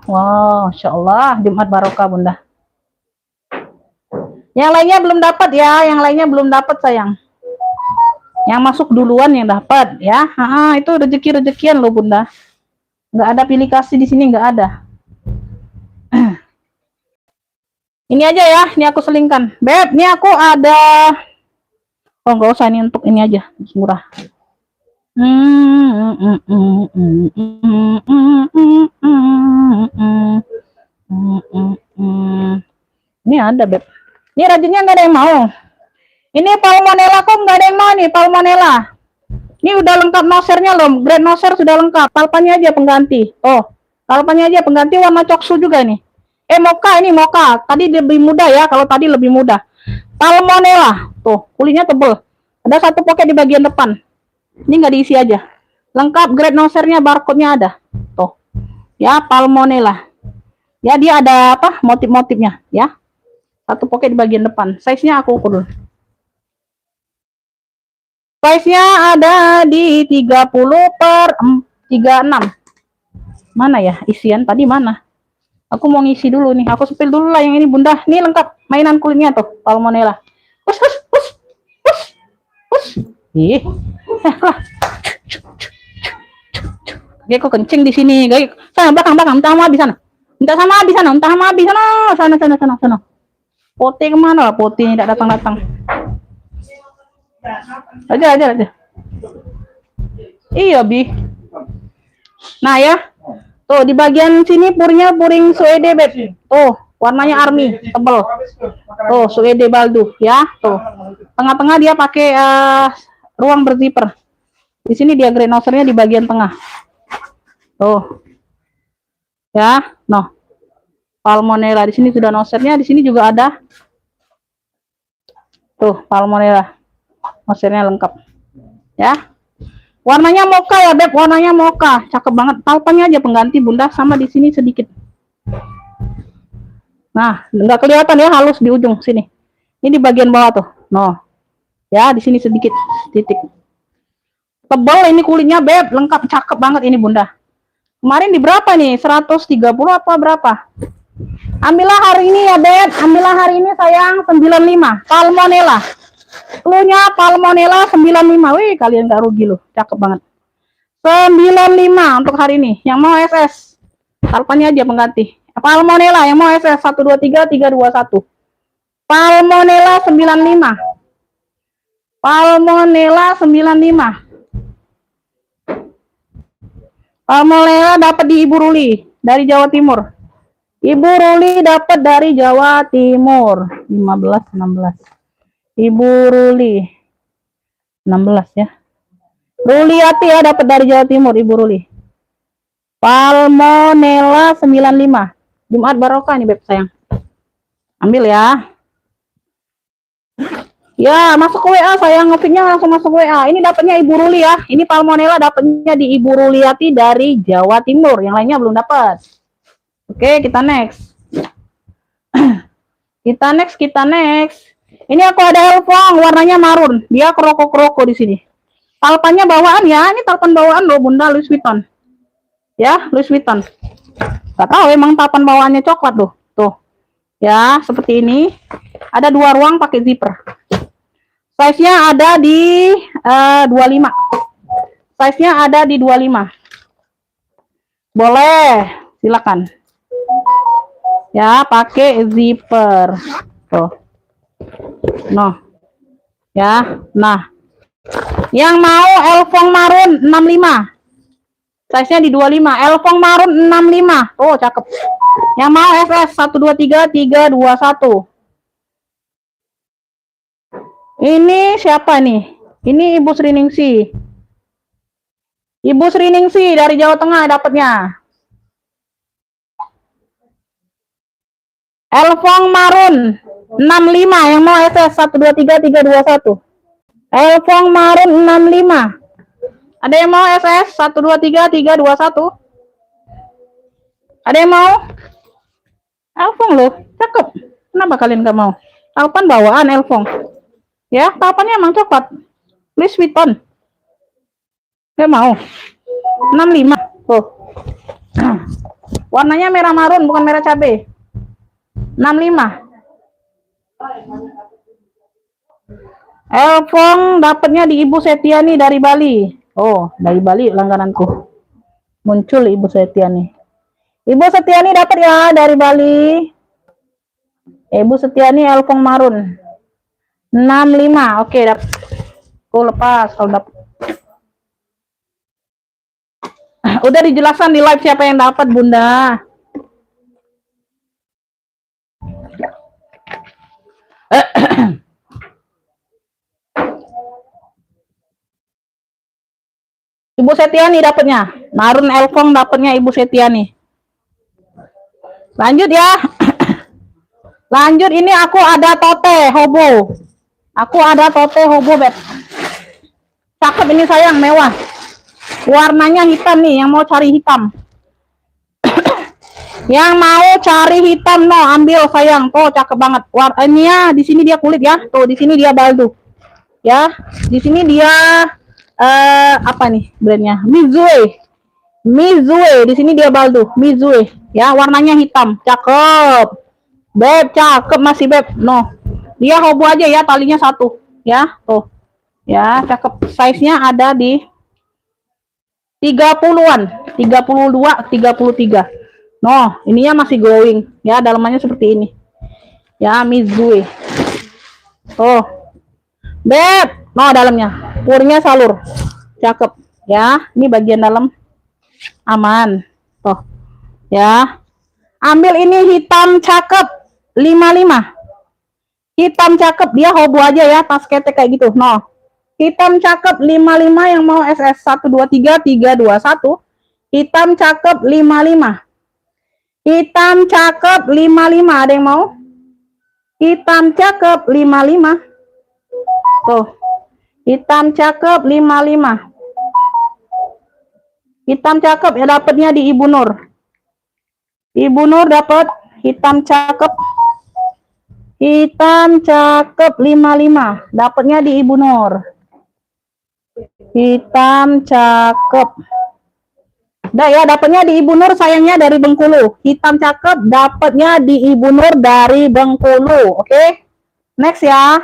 Wow, Masya Allah, Jumat barokah Bunda. Yang lainnya belum dapat ya, yang lainnya belum dapat sayang. Yang masuk duluan yang dapat ya. Itu rezeki-rezekian loh Bunda. Nggak ada pilih kasih di sini, nggak ada. Ini aja ya, ini aku selingkan. Beb, ini aku ada. Oh, nggak usah, ini untuk ini aja, murah. Ini ada Beb. Ini rajinnya nggak ada yang mau. Ini Palmonella kok nggak ada yang mau nih, Palmonella. Ini udah lengkap nosernya loh, brand noser sudah lengkap. Talpannya aja pengganti. Oh, talpannya aja pengganti warna coksu juga nih. Mocha ini Mocha. Tadi lebih mudah ya, kalau tadi lebih mudah. Palmonella. Tuh, kulitnya tebel. Ada satu pocket di bagian depan. Ini nggak diisi aja. Lengkap grade nosernya, barcode-nya ada. Tuh. Ya, Palmonella. Ya, dia ada apa? Motif-motifnya, ya. Satu pocket di bagian depan. Size-nya aku ukur dulu. Size-nya ada di 30 per 36. Mana ya isian tadi mana? Aku mau ngisi dulu nih. Aku sepil dulu lah yang ini Bunda. Ini lengkap mainan kulitnya tuh, Palmonella. Pus. Ih. Gak kok kencing di sini, guys. Sana belakang, minta sama Abi sana. Minta sama Abi sana, sana. Poti kemana lah? Poti tidak datang. Aja. Iya, Bi. Nah ya, tuh di bagian sini purnya puring Suede, Beb. Tuh, warnanya army, tebel. Tuh, Suede baldu, ya. Tuh, tengah-tengah dia pakai ruang berzipper. Di sini dia grey nosernya di bagian tengah. Tuh, ya, noh. Palmonella di sini sudah nosernya, di sini juga ada. Tuh, Palmonella, nosernya lengkap, ya. Warnanya mocha ya, Beb. Warnanya mocha. Cakep banget. Talpannya aja pengganti, Bunda. Sama di sini sedikit. Nah, nggak kelihatan ya, halus di ujung sini. Ini di bagian bawah tuh. No. Ya, di sini sedikit titik. Tebal ini kulitnya, Beb. Lengkap, cakep banget ini, Bunda. Kemarin di berapa nih? 130 apa berapa? Ambillah hari ini ya, Beb. Ambillah hari ini, sayang. 95. Palmonella. Cluenya Palmonella 95. Wih, kalian gak rugi loh. Cakep banget. 95 untuk hari ini. Yang mau SS, talpannya aja pengganti. Palmonella yang mau SS 123 321. Palmonella 95. Palmonella 95. Palmonella dapat di Ibu Ruli dari Jawa Timur. Ibu Ruli dapat dari Jawa Timur. 15 16. Ibu Ruli 16 ya. Ruliati ya, dapat dari Jawa Timur, Ibu Ruli. Palmonella 95. Jumat barokah nih, Beb, sayang. Ambil ya. Ya, masuk ke WA sayang, ngefitnya langsung masuk WA. Ini dapatnya Ibu Ruli ya. Ini Palmonella dapatnya di Ibu Ruliati dari Jawa Timur. Yang lainnya belum dapat. Oke, kita next. Kita next. Ini aku ada Elfong, warnanya marun. Dia kroko-kroko di sini. Talpannya bawaan ya. Ini talpan bawaan loh, Bunda, Louis Vuitton. Ya, Louis Vuitton. Gak tahu emang talpan bawaannya coklat tuh. Tuh. Ya, seperti ini. Ada 2 ruang pakai zipper. Size-nya ada di 25. Size-nya ada di 25. Boleh, silakan. Ya, pakai zipper. Tuh. No. Ya, nah. Yang mau Elfong marun 65. Size-nya di 25. Elfong marun 65. Oh, cakep. Yang mau SS 123 321. Ini siapa nih? Ini Ibu Sriningsih. Ibu Sriningsih dari Jawa Tengah dapatnya. Elfong marun 65 yang mau SS 123 321. Elfong marun 65. Ada yang mau SS 123 321? Ada yang mau? Elfong loh, cakep. Kenapa kalian gak mau? Talpan bawaan Elfong. Ya, talpannya emang coklat. Louis Vuitton. Gak mau. 65. Tuh. Warnanya merah marun, bukan merah cabai. 65. Elfong dapatnya di Ibu Setiani dari Bali. Oh, dari Bali langgananku. Muncul Ibu Setiani. Ibu Setiani dapat ya dari Bali. Ibu Setiani Elfong marun 65. Oke, dapat. Aku lepas kalau dapat. Udah dijelaskan di live siapa yang dapat, Bunda. Ibu Setiani dapatnya. Marun Elfong dapatnya Ibu Setiani. Lanjut ya. Lanjut, ini aku ada tote hobo. Aku ada tote hobo, Beb. Cakep ini sayang, mewah. Warnanya hitam nih, yang mau cari hitam. Yang mau cari hitam no, ambil sayang. Tuh cakep banget. Warnanya di sini dia kulit ya. Tuh di sini dia baldu. Ya, di sini dia apa nih brandnya? Mizue. Mizue, di sini dia baldu. Mizue. Ya, warnanya hitam. Cakep. Beb, cakep masih, Beb. No. Dia hobo aja ya, talinya 1. Ya, tuh. Ya, cakep. Size-nya ada di 30-an. 32, 33. No, ininya masih glowing. Ya, dalamannya seperti ini. Ya, Mizue. Tuh. Beb, no dalamnya. Purnya salur. Cakep. Ya, ini bagian dalam aman. Tuh. Ya. Ambil ini hitam cakep 55. Hitam cakep, dia hobo aja ya, tas ketek kayak gitu. No. Hitam cakep 55 yang mau SS 123 321. Hitam cakep 55. Hitam cakep 55, ada yang mau? Hitam cakep 55. Tuh. Hitam cakep 55. Hitam cakep ya, dapatnya di Ibu Nur. Ibu Nur dapat hitam cakep. Hitam cakep 55. Dapatnya di Ibu Nur. Hitam cakep. Dah ya, dapatnya di Ibu Nur, sayangnya dari Bengkulu. Hitam cakep dapatnya di Ibu Nur dari Bengkulu. Oke. Next ya.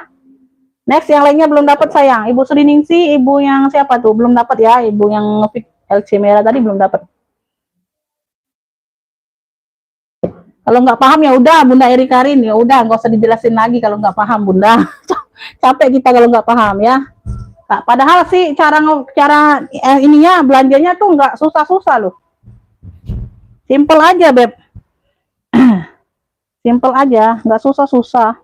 Next yang lainnya belum dapat sayang. Ibu Sri Ningsi, ibu yang siapa tuh? Belum dapat ya. Ibu yang ngepick LC merah tadi belum dapat. Kalau nggak paham ya udah Bunda Eri Karin, ya udah nggak usah dijelasin lagi kalau nggak paham Bunda. Capek kita kalau nggak paham ya. Nah, padahal sih cara ininya belanjanya tuh nggak susah-susah loh. Simple aja Beb. Simple aja, nggak susah-susah.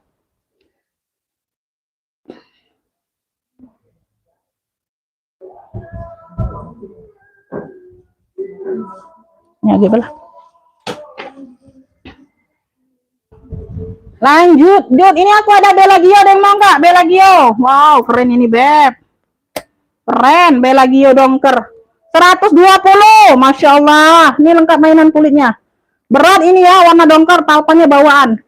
Ya gitu lah. Lanjut, Jod. Ini aku ada Bellagio, ada yang mau nggak? Bellagio. Wow, keren ini Beb. Keren, Bellagio dongker. 120, Masya Allah. Ini lengkap mainan kulitnya. Berat ini ya, warna dongker, talpannya bawaan.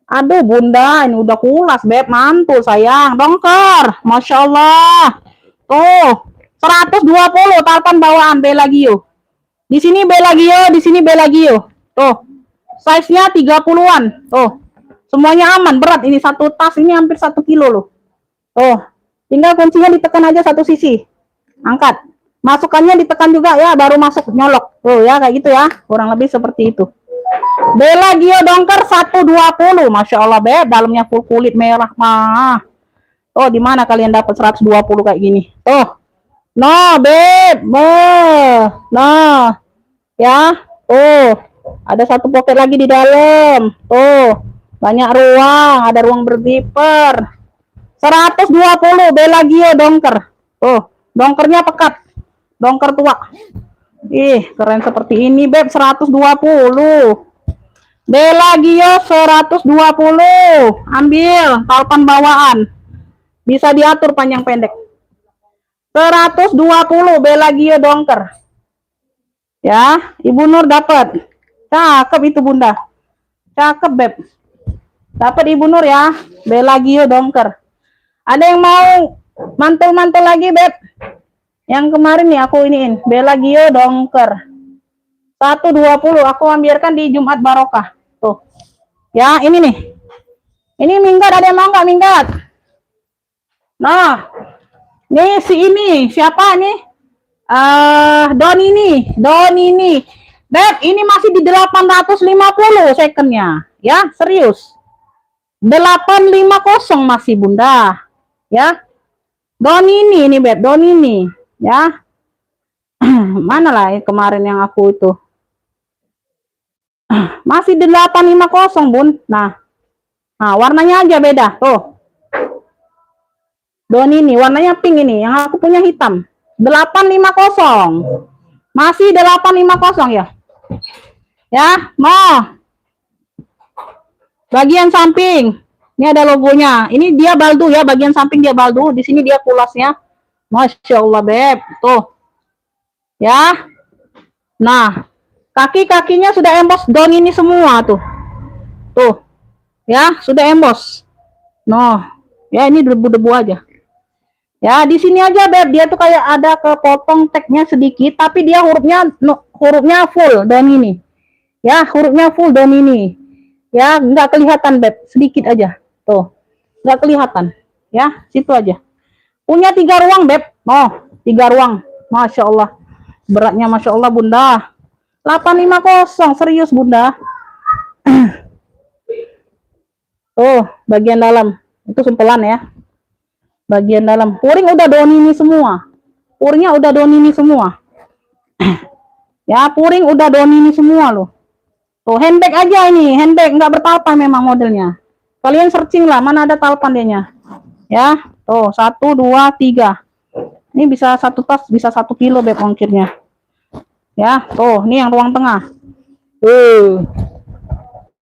Aduh Bunda, ini udah kulas Beb, mantul sayang. Dongker, Masya Allah. Tuh, 120 talpan bawaan Bellagio. Di sini Bellagio, di sini Bellagio. Tuh, size-nya 30-an. Tuh, semuanya aman, berat. Ini satu tas, ini hampir 1 kilo loh. Tuh, tinggal kuncinya ditekan aja satu sisi. Angkat. Masukannya ditekan juga ya, baru masuk nyolok. Tuh ya, kayak gitu ya. Kurang lebih seperti itu. Bellagio dongker 120. Masya Allah Beb, dalamnya full kulit merah mah. Oh, di mana kalian dapat 120 kayak gini? Tuh. No, Beb. Nah. Ya. Oh. Ada satu pocket lagi di dalam. Tuh. Banyak ruang, ada ruang berzipper. 120 Bellagio dongker. Tuh, dongkernya pekat. Dongker tua. Ih, keren seperti ini, Beb. 120. Bellagio 120. Ambil talpan bawaan. Bisa diatur panjang pendek. 120 Bellagio dongker. Ya, Ibu Nur dapat. Cakep itu Bunda. Cakep Beb. Dapat Ibu Nur ya. Bellagio dongker. Ada yang mau mantul-mantul lagi Beb? Yang kemarin nih aku iniin. Bellagio dongker. 120 aku ambilkan di Jumat Barokah. Tuh. Ya, ini nih. Ini minggat, ada yang mau nggak minggat? Nah, nih si ini siapa nih? Donini. Beb, ini masih di 850 secondnya. Ya, serius. 850 masih Bunda. Ya. Donini ini Beb, Donini. Ya. Mana lah kemarin yang aku itu? Masih di 850 Bun. Nah, warnanya aja beda. Tuh. Donini, warnanya pink ini. Yang aku punya hitam. 850. Masih 850 ya. Ya, mau. Bagian samping. Ini ada logonya. Ini dia baldu ya, bagian samping dia baldu. Di sini dia kulasnya. Masya Allah Beb. Tuh. Ya. Nah, kaki-kakinya sudah emboss down ini semua tuh. Tuh. Ya, sudah emboss. Noh. Ya, ini debu-debu aja. Ya, di sini aja Beb, dia tuh kayak ada kepotong tagnya sedikit, tapi dia hurufnya full down ini. Ya, hurufnya full down ini. Ya, nggak kelihatan Beb, sedikit aja. Tuh. Nggak kelihatan. Ya, situ aja. Punya 3 ruang Beb. Oh, 3 ruang. Masya Allah. Beratnya Masya Allah Bunda. 850, serius Bunda. Oh, bagian dalam. Itu sumpelan ya. Bagian dalam. Puring udah donini semua. Puringnya udah donini semua. Ya, puring udah donini semua loh. Tuh, handbag aja ini. Handbag nggak bertalpan memang modelnya. Kalian searching lah, mana ada talpan dianya. Ya, tuh, 1, 2, 3. Ini bisa satu tas, bisa 1 kilo beb ongkirnya. Ya, tuh, ini yang ruang tengah.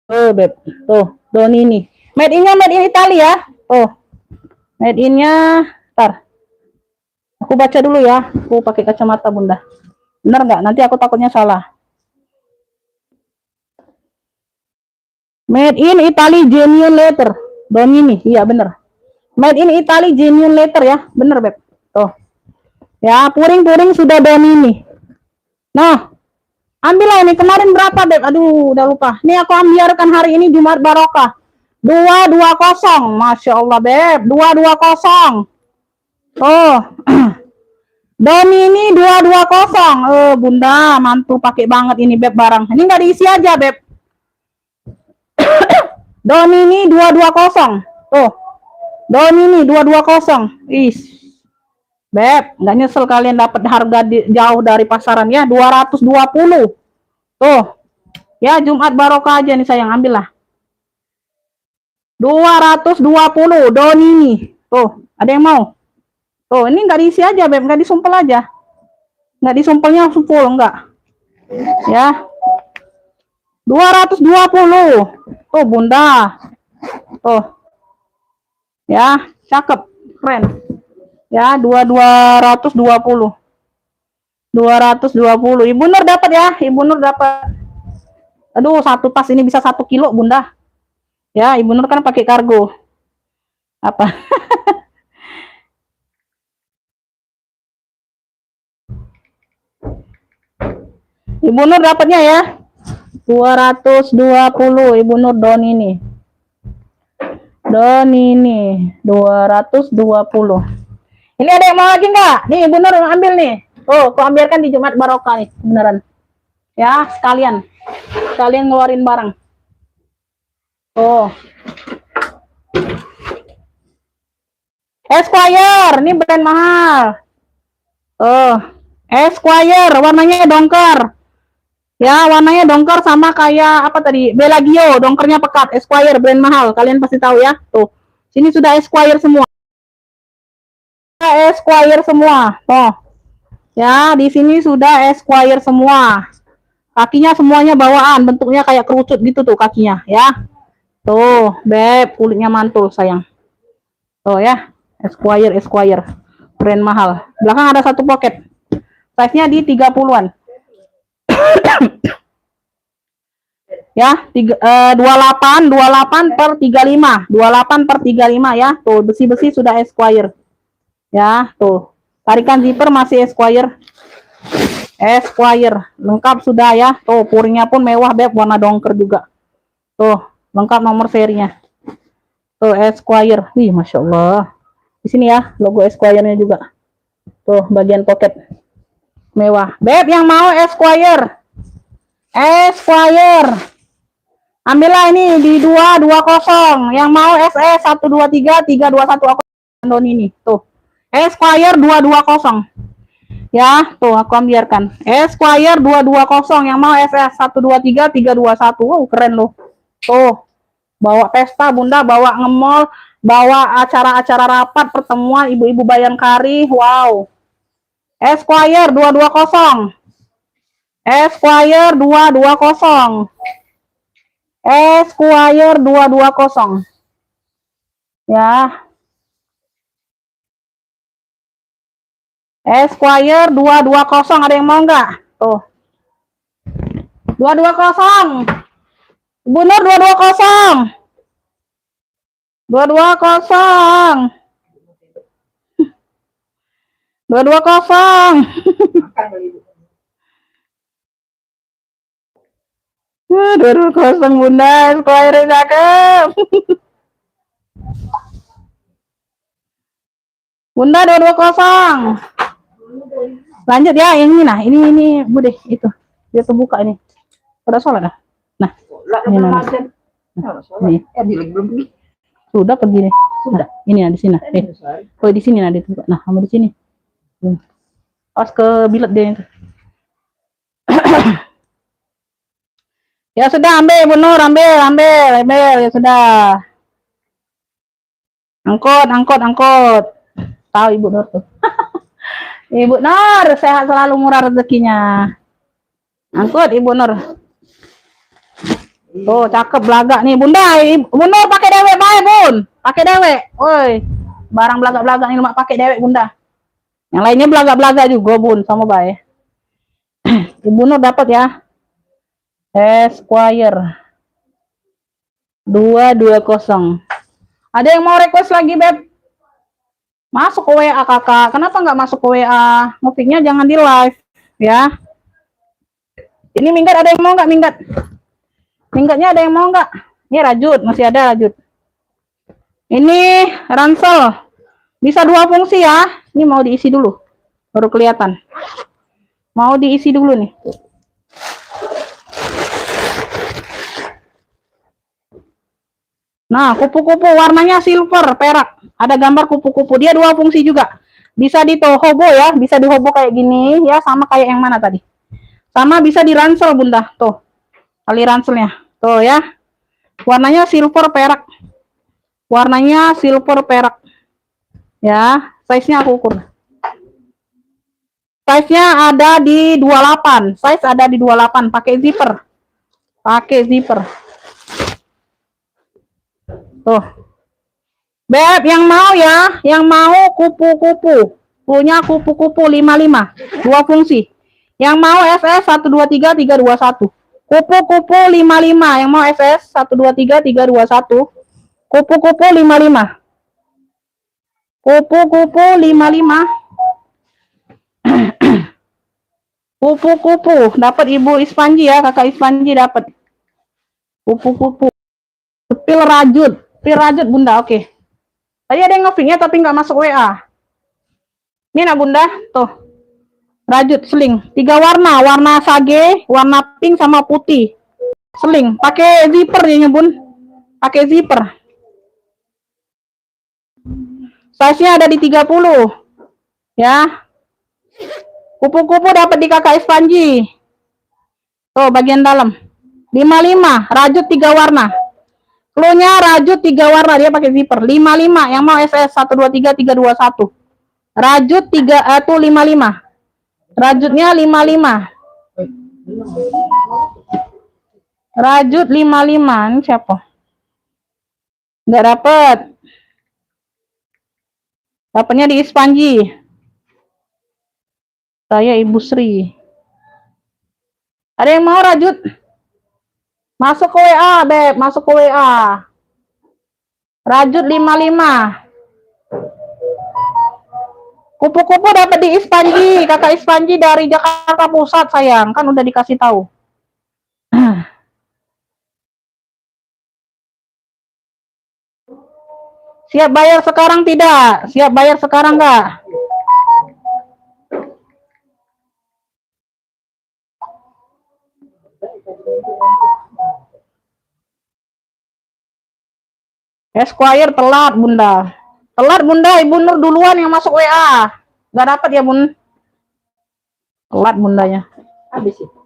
Beb. Tuh, Donini. Made in-nya made in Italia ya. Tuh. Made in-nya, ntar. Aku baca dulu ya. Aku pakai kacamata Bunda. Benar nggak? Nanti aku takutnya salah. Made in Italy genuine leather. Donini, iya bener. Made in Italy genuine leather ya, bener beb. Tuh. Ya, puring-puring sudah Donini. Nah, ambillah ini. Kemarin berapa beb? Aduh, udah lupa. Ini aku ambiarkan hari ini Jumat Barokah. 220. Masya Allah beb. 220. Oh. Donini 220. Bunda, mantul pakai banget ini beb barang. Ini nggak diisi aja beb. Donini 220. Tuh. Donini 220. Beb, nggak nyesel kalian dapat harga jauh dari pasaran ya. 220. Tuh. Ya, Jumat Barokah aja nih sayang, ambillah. 220 Donini. Tuh, ada yang mau? Tuh, ini nggak diisi aja beb, nggak disumpel aja. Nggak disumpelnya full, enggak. Ya. 220. Tuh, Bunda. Tuh. Ya, cakep, keren. Ya, 220. 220. Ibu Nur dapat ya, Ibu Nur dapat. Aduh, satu tas ini bisa 1 kilo, Bunda. Ya, Ibu Nur kan pakai kargo. Apa? Ibu Nur dapatnya ya. 220 Ibu Nur Donini. Donini 220. Ini ada yang mau lagi nggak? Nih Ibu Nur ambil nih. Oh, aku ambilkan di Jumat Barokah nih, beneran. Ya, sekalian. Sekalian ngeluarin barang. Oh. Esquire, ini brand mahal. Oh, Esquire, warnanya dongker. Ya, warnanya dongker sama kayak apa tadi? Bellagio, dongkernya pekat. Esquire, brand mahal. Kalian pasti tahu ya. Tuh, sini sudah Esquire semua. Esquire semua. Tuh. Ya, di sini sudah Esquire semua. Kakinya semuanya bawaan, bentuknya kayak kerucut gitu tuh kakinya, ya. Tuh, beb, kulitnya mantul sayang. Tuh ya, Esquire, brand mahal. Belakang ada 1 pocket. Size-nya di 30-an. Ya, 28 per 35. 28 per 35 ya. Tuh, besi-besi sudah Esquire. Ya, tuh. Tarikan zipper masih Esquire. Esquire, lengkap sudah ya. Tuh, puringnya pun mewah beb, warna dongker juga. Tuh, lengkap nomor serinya. Tuh, Esquire. Wih, Masya Allah. Di sini ya, logo Esquire-nya juga. Tuh, bagian pocket. Mewah. Beb, yang mau Esquire. Esquire. Ambillah ini di 220. Yang mau SE 123 321 aku ini. Tuh. Esquire 220. Ya, tuh aku ambilkan. Esquire 220 yang mau SS 123 321. Wow, keren loh. Tuh. Bawa pesta Bunda, bawa nge-mall, bawa acara-acara rapat, pertemuan ibu-ibu Bayangkari. Wow. Esquire 220. Esquire 220. Esquire 220. Ya. Esquire 220, ada yang mau enggak? Tuh. 220. Ibu Nur 220. 220. 220. 220 Bunda, Esquire cakep. Bunda 220. Lanjut ya, yang ini nah, ini Bude itu. Dia terbuka ini. Udah sholat dah. Nah, ini belum nah. azan. Ini. Dia lagi belum pergi. Sudah pergi nih. Sudah. Ini nah di sini. Oh di sini nah dibuka. Nah, kamu di sini. Pas ke bilet dia itu. Ya sudah ambil Bu Nur, ambil ya sudah. Angkut. Tahu Ibu Nur tuh. Ibu Nur sehat selalu, murah rezekinya. Angkut Ibu Nur. Tuh cakep belagak nih Bunda. Bu Nur pakai dewek baik Bun. Pakai dewek. Woi. Barang belagak-belagak ini mak pakai dewek Bunda. Yang lainnya belagak-belagak juga Bun sama baik. Ibu Nur dapat ya. Esquire 220. Ada yang mau request lagi Beb? Masuk ke WA kakak. Kenapa nggak masuk ke WA? Ngopinya jangan di live ya. Ini minggat ada yang mau nggak minggat? Minggatnya ada yang mau nggak? Ini rajut, masih ada rajut. Ini ransel. Bisa 2 fungsi ya. Ini mau diisi dulu. Baru kelihatan. Mau diisi dulu nih. Nah, kupu-kupu warnanya silver, perak. Ada gambar kupu-kupu. Dia 2 fungsi juga. Bisa di hobo ya, bisa di hobo kayak gini ya, sama kayak yang mana tadi. Sama bisa di ransel Bunda. Tuh. Kali ranselnya. Tuh ya. Warnanya silver perak. Warnanya silver perak. Ya, size-nya aku ukur. Size-nya ada di 28. Size ada di 28, pakai zipper. Pakai zipper. Tuh. Beb, yang mau ya, yang mau kupu-kupu. Punya kupu-kupu 55, 2 fungsi. Yang mau SS 123 321. Kupu-kupu 55, yang mau SS 123 321. Kupu-kupu 55. Kupu-kupu 55. Kupu-kupu dapat Ibu Ispanji ya, Kakak Ispanji dapat. Kupu-kupu. Pil rajut Bunda, oke. Tadi ada yang nge-nya tapi nggak masuk WA. Ini nak Bunda, tuh. Rajut seling, 3 warna, warna sage, warna pink sama putih. Seling, pakai zipper ya Bun. Pakai zipper. Size-nya ada di 30. Ya. Kupu-kupu dapat di Kakak Ispanji. Tuh bagian dalam. 55, rajut 3 warna. Clue-nya rajut 3 warna, dia pakai zipper. 55, yang mau SS 123 321. Rajut 3 tuh 55. Rajutnya 55. Rajut 55. Ini siapa? Enggak dapat. Dapatnya di Ispanji. Saya Ibu Sri. Ada yang mau rajut? Masuk ke WA, Beb, masuk ke WA. Rajut 55. Kupu-kupu dapat di Ispanji, Kakak Ispanji dari Jakarta Pusat, sayang. Kan udah dikasih tahu. Siap bayar sekarang tidak? Siap bayar sekarang enggak? Esquire telat Bunda. Telat Bunda, Ibu Nur duluan yang masuk WA. Enggak dapat ya Bun? Telat Bundanya. Habis itu.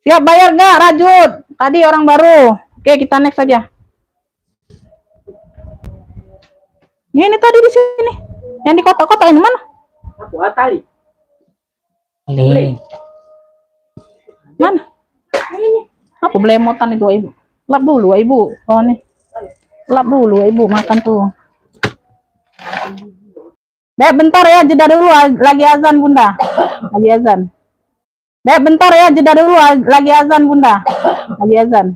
Siap bayar enggak rajut? Tadi orang baru. Oke, kita next saja. Ini tadi di sini. Yang di kotak-kotak ini mana? Aku tali. Ini. Mana? Ini. Aku belemotan itu Ibu. Lap dulu Ibu. Oh nih. Lap dulu Ibu makan tuh. Dek bentar ya, jeda dulu lagi azan Bunda. Lagi azan. Dek bentar ya, jeda dulu lagi azan Bunda. Lagi azan.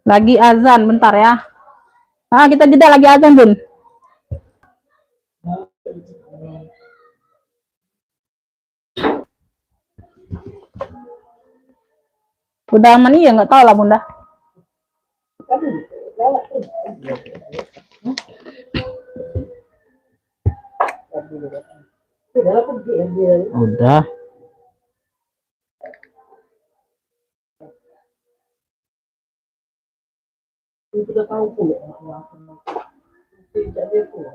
Lagi azan bentar ya. Ah, kita jeda lagi azan, Bun. Udah aman ya nggak tahu lah bunda. Kan galak tuh. Sudah lah pergi dia. Udah. Sudah tahu pula. Tidak dia pula.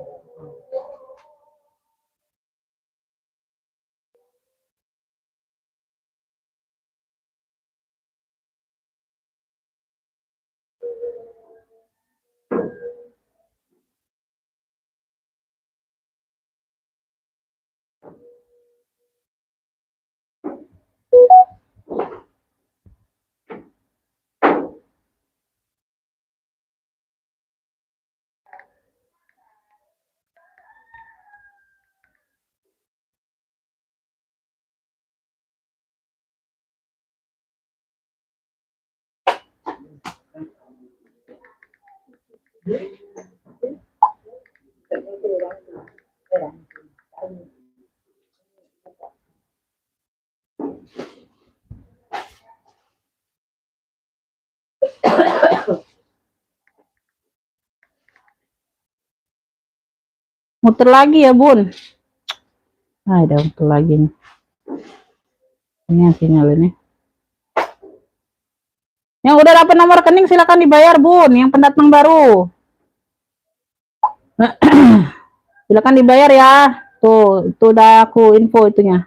Muter lagi ya bun. Nah udah muter lagi nih. Ini yang sinyal ini. Yang udah dapat nomor rekening silakan dibayar bun. Yang pendatang baru. Silakan dibayar ya. Tuh udah aku info itunya.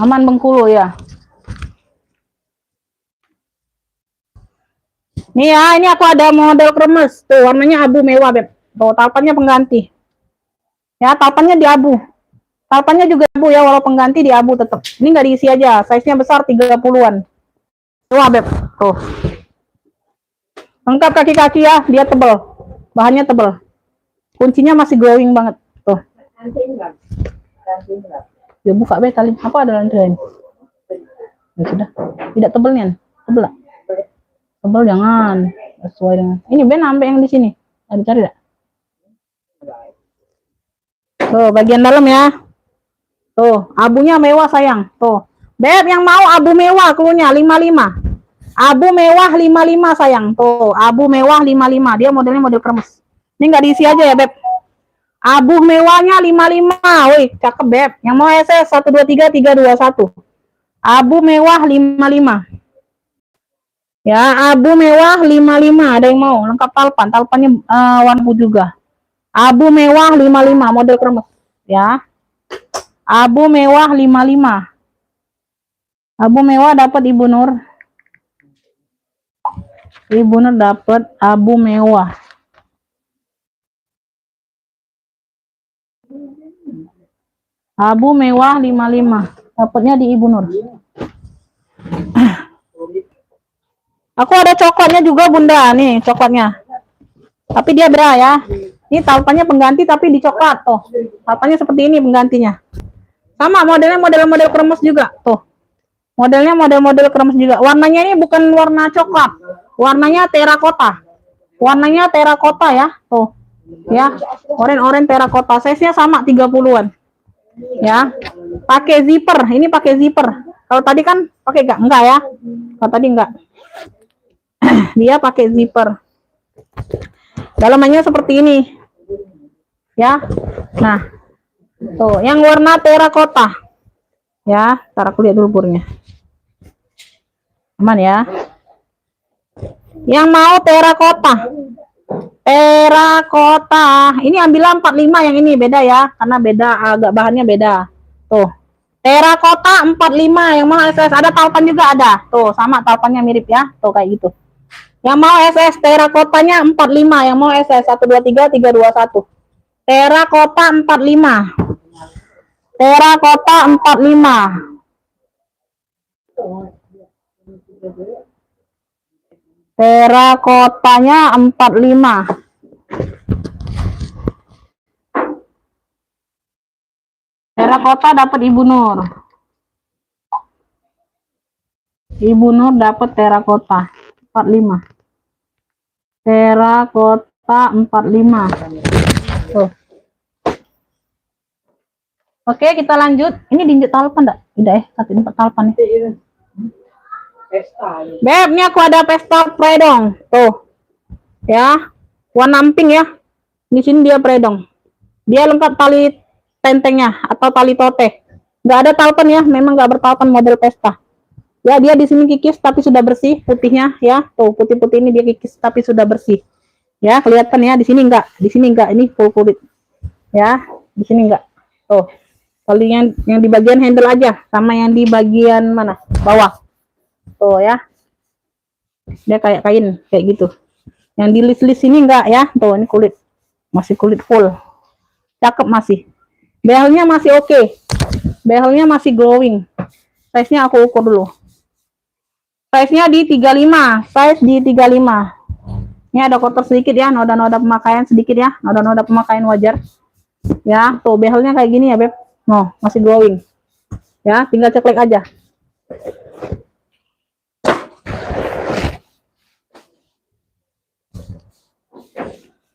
Aman Bengkulu ya. Nih ya, ini aku ada model kremes. Tuh warnanya abu mewah, Beb. Tuh talpannya pengganti. Ya, talpannya di abu. Talpannya juga abu ya, walau pengganti di abu tetap. Ini nggak diisi aja, size-nya besar 30-an. Tuh, Beb. Tuh. Lengkap kaki-kaki ya, dia tebel. Bahannya tebel. Kuncinya masih glowing banget. Tuh. Ya buka Beb kali. Apa ada lantai? Ya sudah. Tidak tebel nih. Tebel lah. Tebel jangan. Sesuai dengan. Ini Ben sampai yang di sini. Ada cari enggak? Tuh, bagian dalam ya. Tuh, abunya mewah sayang. Tuh. Beb yang mau abu mewah klunya 55. Abu mewah 55 sayang. Tuh, abu mewah 55. Dia modelnya model kremes. Ini enggak diisi aja ya, Beb. Abu mewahnya 55. Wih, cakep, Beb. Yang mau SS 123 321. Abu mewah 55. Ya, abu mewah 55. Ada yang mau? Lengkap talpan. Talpannya warna putih juga. Abu mewah 55 model kremes, ya. Abu mewah 55. Abu mewah dapat Ibu Nur. Ibu Nur dapat abu mewah. Abu mewah 55. Dapatnya di Ibu Nur. Aku ada coklatnya juga Bunda, nih coklatnya. Tapi dia beda ya. Ini talpannya pengganti tapi di coklat tuh. Talpannya seperti ini penggantinya. Sama modelnya model-model kremes juga tuh. Modelnya model-model kremes juga. Warnanya ini bukan warna coklat. Warnanya terakota. Warnanya terakota ya. Tuh. Ya. Oranye-oranye terakota. Size-nya sama 30-an. Ya. Pakai zipper. Ini pakai zipper. Kalau tadi kan pakai enggak ya? Kalau tadi enggak. Dia pakai zipper. Dalamannya seperti ini. Ya. Nah. Tuh, yang warna terakota. Ya, ntar aku lihat dulu purnya. Aman ya. Yang mau terakota. Terakota. Ini ambil 45 yang ini beda ya, karena beda agak bahannya beda. Tuh. Terakota 45 yang mau SS ada talpan juga ada. Tuh, sama talpannya mirip ya. Tuh kayak gitu. Yang mau SS terakotanya 45, yang mau SS 123 321. Terakota 45. Terakota 45. Terakotanya 45. Terakota dapat Ibu Nur. Ibu Nur dapat terakota 45. Terakota 45. Tuh. Oke, kita lanjut. Ini dinjek talpan enggak? Tidak satu empat talpan nih. Pesta. Beb, ini aku ada pesta predong. Tuh. Ya. Warna pink ya. Di sini dia predong. Dia lengkap tali tentengnya atau tali tote. Nggak ada talpan ya, memang nggak bertalpan model pesta. Ya, dia di sini kikis tapi sudah bersih putihnya ya. Tuh, putih-putih ini dia kikis tapi sudah bersih. Ya, kelihatan ya, di sini enggak. Di sini enggak, ini full kulit. Ya, di sini enggak. Tuh. Kalau yang di bagian handle aja sama yang di bagian mana? Bawah. Tuh ya. Dia kayak kain kayak gitu. Yang di list-list ini enggak ya. Tuh, ini kulit. Masih kulit full. Cakep masih. Behelnya masih oke. Behelnya masih glowing. Size-nya aku ukur dulu. Size-nya di 35. Size di 35. Ini ada kotor sedikit ya, noda-noda pemakaian sedikit ya, noda-noda pemakaian wajar. Ya, tuh behelnya kayak gini ya, Beb. Oh, masih glowing. Ya, tinggal ceklek aja.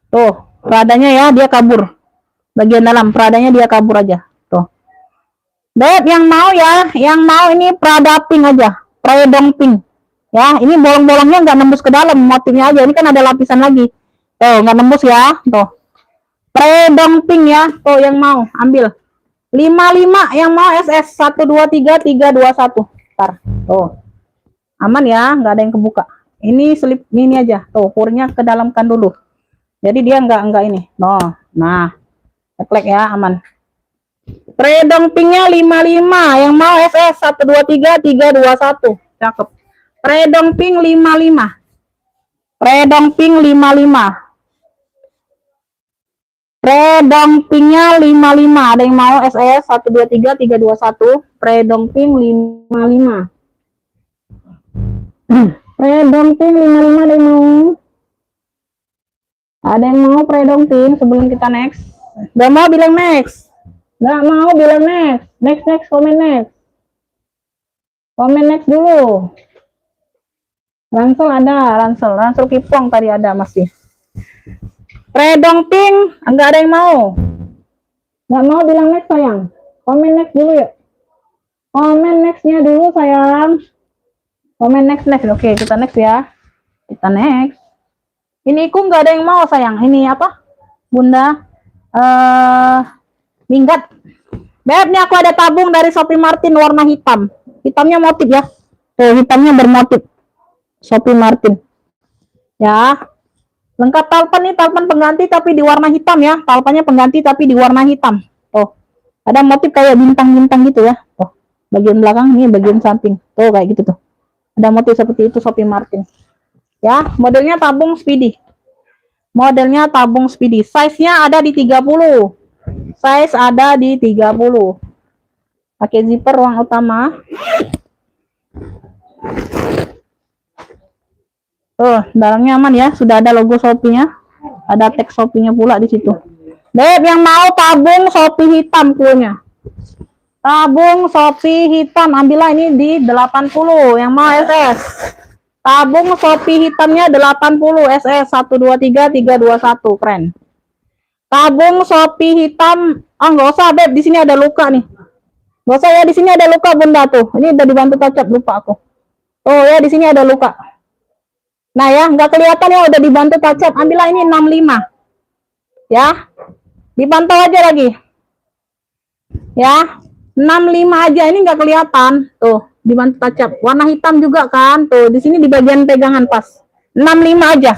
Tuh, peradanya ya, dia kabur. Bagian dalam, peradanya dia kabur aja. Tuh. Beb, yang mau ya, yang mau ini prada pink aja. Predong pink. Ya, ini bolong-bolongnya nggak nembus ke dalam, motifnya aja. Ini kan ada lapisan lagi. Tuh, nggak nembus ya. Tuh. Predong pink ya. Tuh, yang mau, ambil. 55 yang mau SS 123 321. Ntar. Tuh. Aman ya, nggak ada yang kebuka. Ini selip ini aja. Tuh, kurnya ke dalamkan dulu. Jadi dia nggak ini. Nah. Ceklek ya, aman. Predong pinknya 55, yang mau SS 123 321. Cakep. Predong pink 55. Predong pink 55. Predong pinknya 55. Ada yang mau SS 123 321. Predong pink 55. Predong pink 55 ada yang mau? Ada yang mau predong pink sebelum kita next? Gak mau bilang next. Gak mau bilang next. Next, komen next. Komen next dulu. Ransel ada, ransel kipong tadi ada masih. Predong pink, enggak ada yang mau. Gak mau bilang next sayang. Komen next dulu ya. Komen nextnya dulu sayang. Komen next. Oke, kita next ya. Kita next. Ini ku nggak ada yang mau sayang. Ini apa? Bunda minggat. Beb, nih aku ada tabung dari Sophie Martin warna hitam. Hitamnya motif ya. Tuh, hitamnya bermotif. Sophie Martin. Ya. Lengkap talpan nih, talpan pengganti tapi di warna hitam ya. Talpannya pengganti tapi di warna hitam. Tuh. Ada motif kayak bintang-bintang gitu ya. Tuh. Bagian belakang nih, bagian samping. Tuh, kayak gitu tuh. Ada motif seperti itu Sophie Martin. Ya, modelnya tabung Speedy. Modelnya tabung Speedy. Size-nya ada di 30. Size ada di 30. Pakai zipper ruang utama. Dalamnya aman ya. Sudah ada logo Shopee-nya. Ada teks Shopee-nya pula di situ. Beb, yang mau tabung Shopee hitam punya. Tabung Shopee hitam. Ambillah ini di 80. Yang mau SS. Tabung Shopee hitamnya 80 SS 123 321. Keren. Tabung Shopee hitam. Nggak usah, Beb. Di sini ada luka nih. Nggak usah ya, di sini ada luka Bunda tuh. Ini udah dibantu touch-up, lupa aku. Oh ya, di sini ada luka. Nah ya, nggak kelihatan ya, udah dibantu touch-up. Ambillah ini 65. Ya. Dipantau aja lagi. Ya. 65 aja, ini nggak kelihatan. Tuh, dibantu touch-up. Warna hitam juga kan. Tuh, di sini di bagian pegangan pas. 65 aja.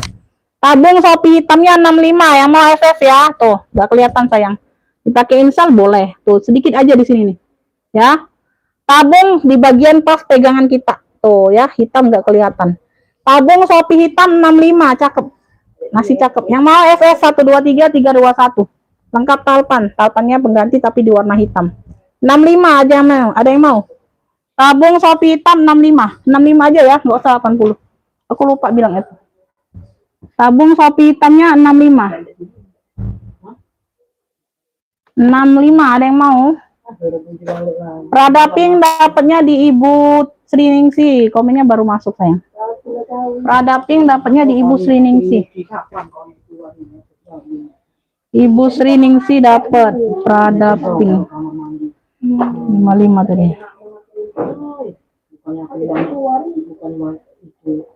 Tabung Shopee hitamnya 65. Yang mau SS ya. Tuh, nggak kelihatan sayang. Dipakai install boleh. Tuh, sedikit aja di sini nih. Ya. Tabung di bagian pas pegangan kita. Tuh ya, hitam nggak kelihatan. Tabung Shopee hitam 65, cakep. Masih cakep. Yang mau SS 123 321. Lengkap talpan. Talpannya pengganti tapi di warna hitam. 65 aja yang mau. Ada yang mau? Tabung Shopee hitam 65. 65 aja ya, nggak usah 80. Aku lupa bilang itu. Tabung Shopee hitamnya 65. 65 ada yang mau? Prada pink dapatnya di Ibu Sriningsih. Komennya baru masuk sayang. Prada pink dapatnya di Ibu Sriningsih. Ibu Sriningsih dapat Prada pink. 55 tadi. Bukannya aku bilang, bukan itu.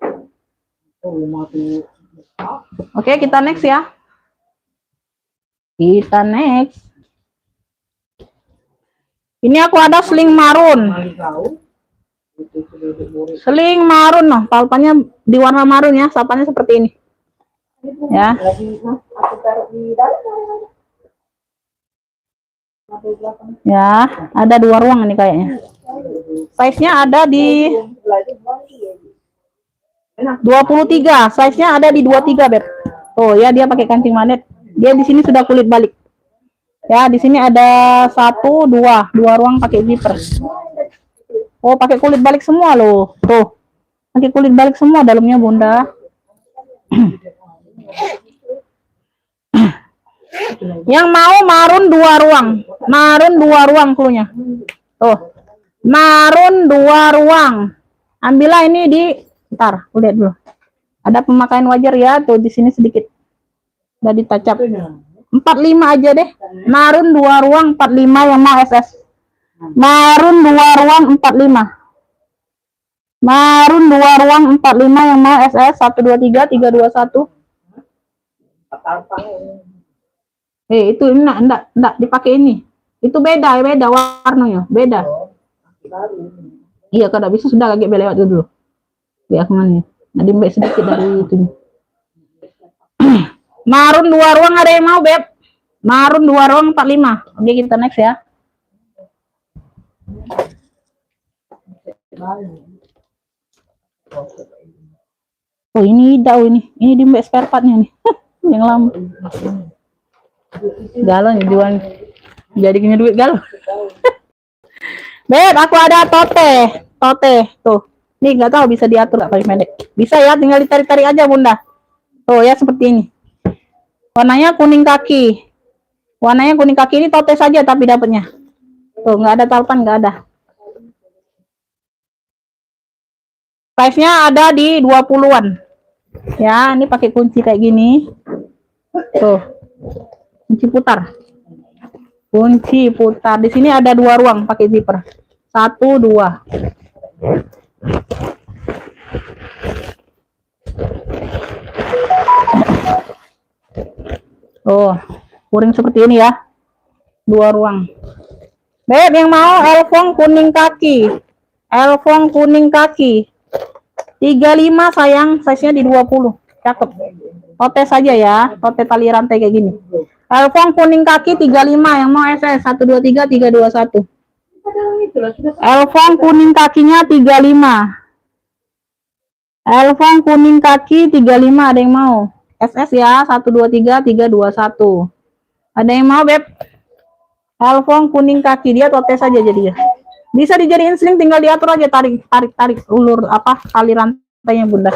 Oh, mati. Oke, kita next ya. Kita next. Ini aku ada sling marun. Kali kau. Itu sudah dibuat. Sling marun, noh. Palpannya di warna marun ya. Sapanya seperti ini. Ya. Lagi aku taruh di dalam. Ya, ada 2 ruang ini kayaknya. Size-nya ada di 23. Size-nya ada di 23, Beb. Oh ya, dia pakai kancing magnet. Dia di sini sudah kulit balik. Ya, di sini ada 1, 2 ruang pakai zipper. Oh, pakai kulit balik semua loh. Tuh. Pakai kulit balik semua dalamnya, Bunda. Yang mau marun 2 ruang. Marun 2 ruang klunya. Tuh. Marun 2 ruang. Ambillah ini di ntar, lihat dulu. Ada pemakaian wajar ya, tuh di sini sedikit. Udah ditacap. 45 aja deh. Marun 2 ruang 45 yang mau SS. Marun 2 ruang 45. Marun 2 ruang 45 yang mau SS 123 321. Itu enggak dipakai ini. Itu beda warnanya, beda. Iya, kalau bisa sudah agak lewat dulu. Ya, kemana? Nah, dimbek sedikit dari itu. Marun 2 ruang ada yang mau, Beb? Marun 2 ruang 45. Oke, kita next ya. Oh, ini hidau ini. Ini dimbek spare partnya nih. Yang lama. Galon jual. Jadi punya duit galon. Beb, aku ada tote. Tuh. Nih, nggak tahu bisa diatur nggak paling pendek. Bisa ya, tinggal ditarik-tarik aja, Bunda. Tuh ya, seperti ini. Warnanya kuning kaki. Warnanya kuning kaki ini tote saja tapi dapatnya. Tuh, nggak ada talpan, nggak ada. Size-nya ada di 20-an. Ya, ini pakai kunci kayak gini. Tuh. Kunci putar. Kunci putar. Di sini ada 2 ruang pakai zipper. 1, 2. Oh, kuring seperti ini ya. 2 ruang. Beb, yang mau elfong kuning kaki. Elfong kuning kaki. 35 sayang, size-nya di 20. Cakep. Tote saja ya, tote tali rantai kayak gini. Elfong kuning kaki 35 yang mau SS 123 321. Elfong kuning kakinya 35. Elfong kuning kaki 35 ada yang mau. SS ya 123 321. Ada yang mau, Beb? Elfong kuning kaki, dia tote saja jadi ya. Bisa dijadiin sling, tinggal diatur aja tarik ulur apa tali rantainya, Bunda.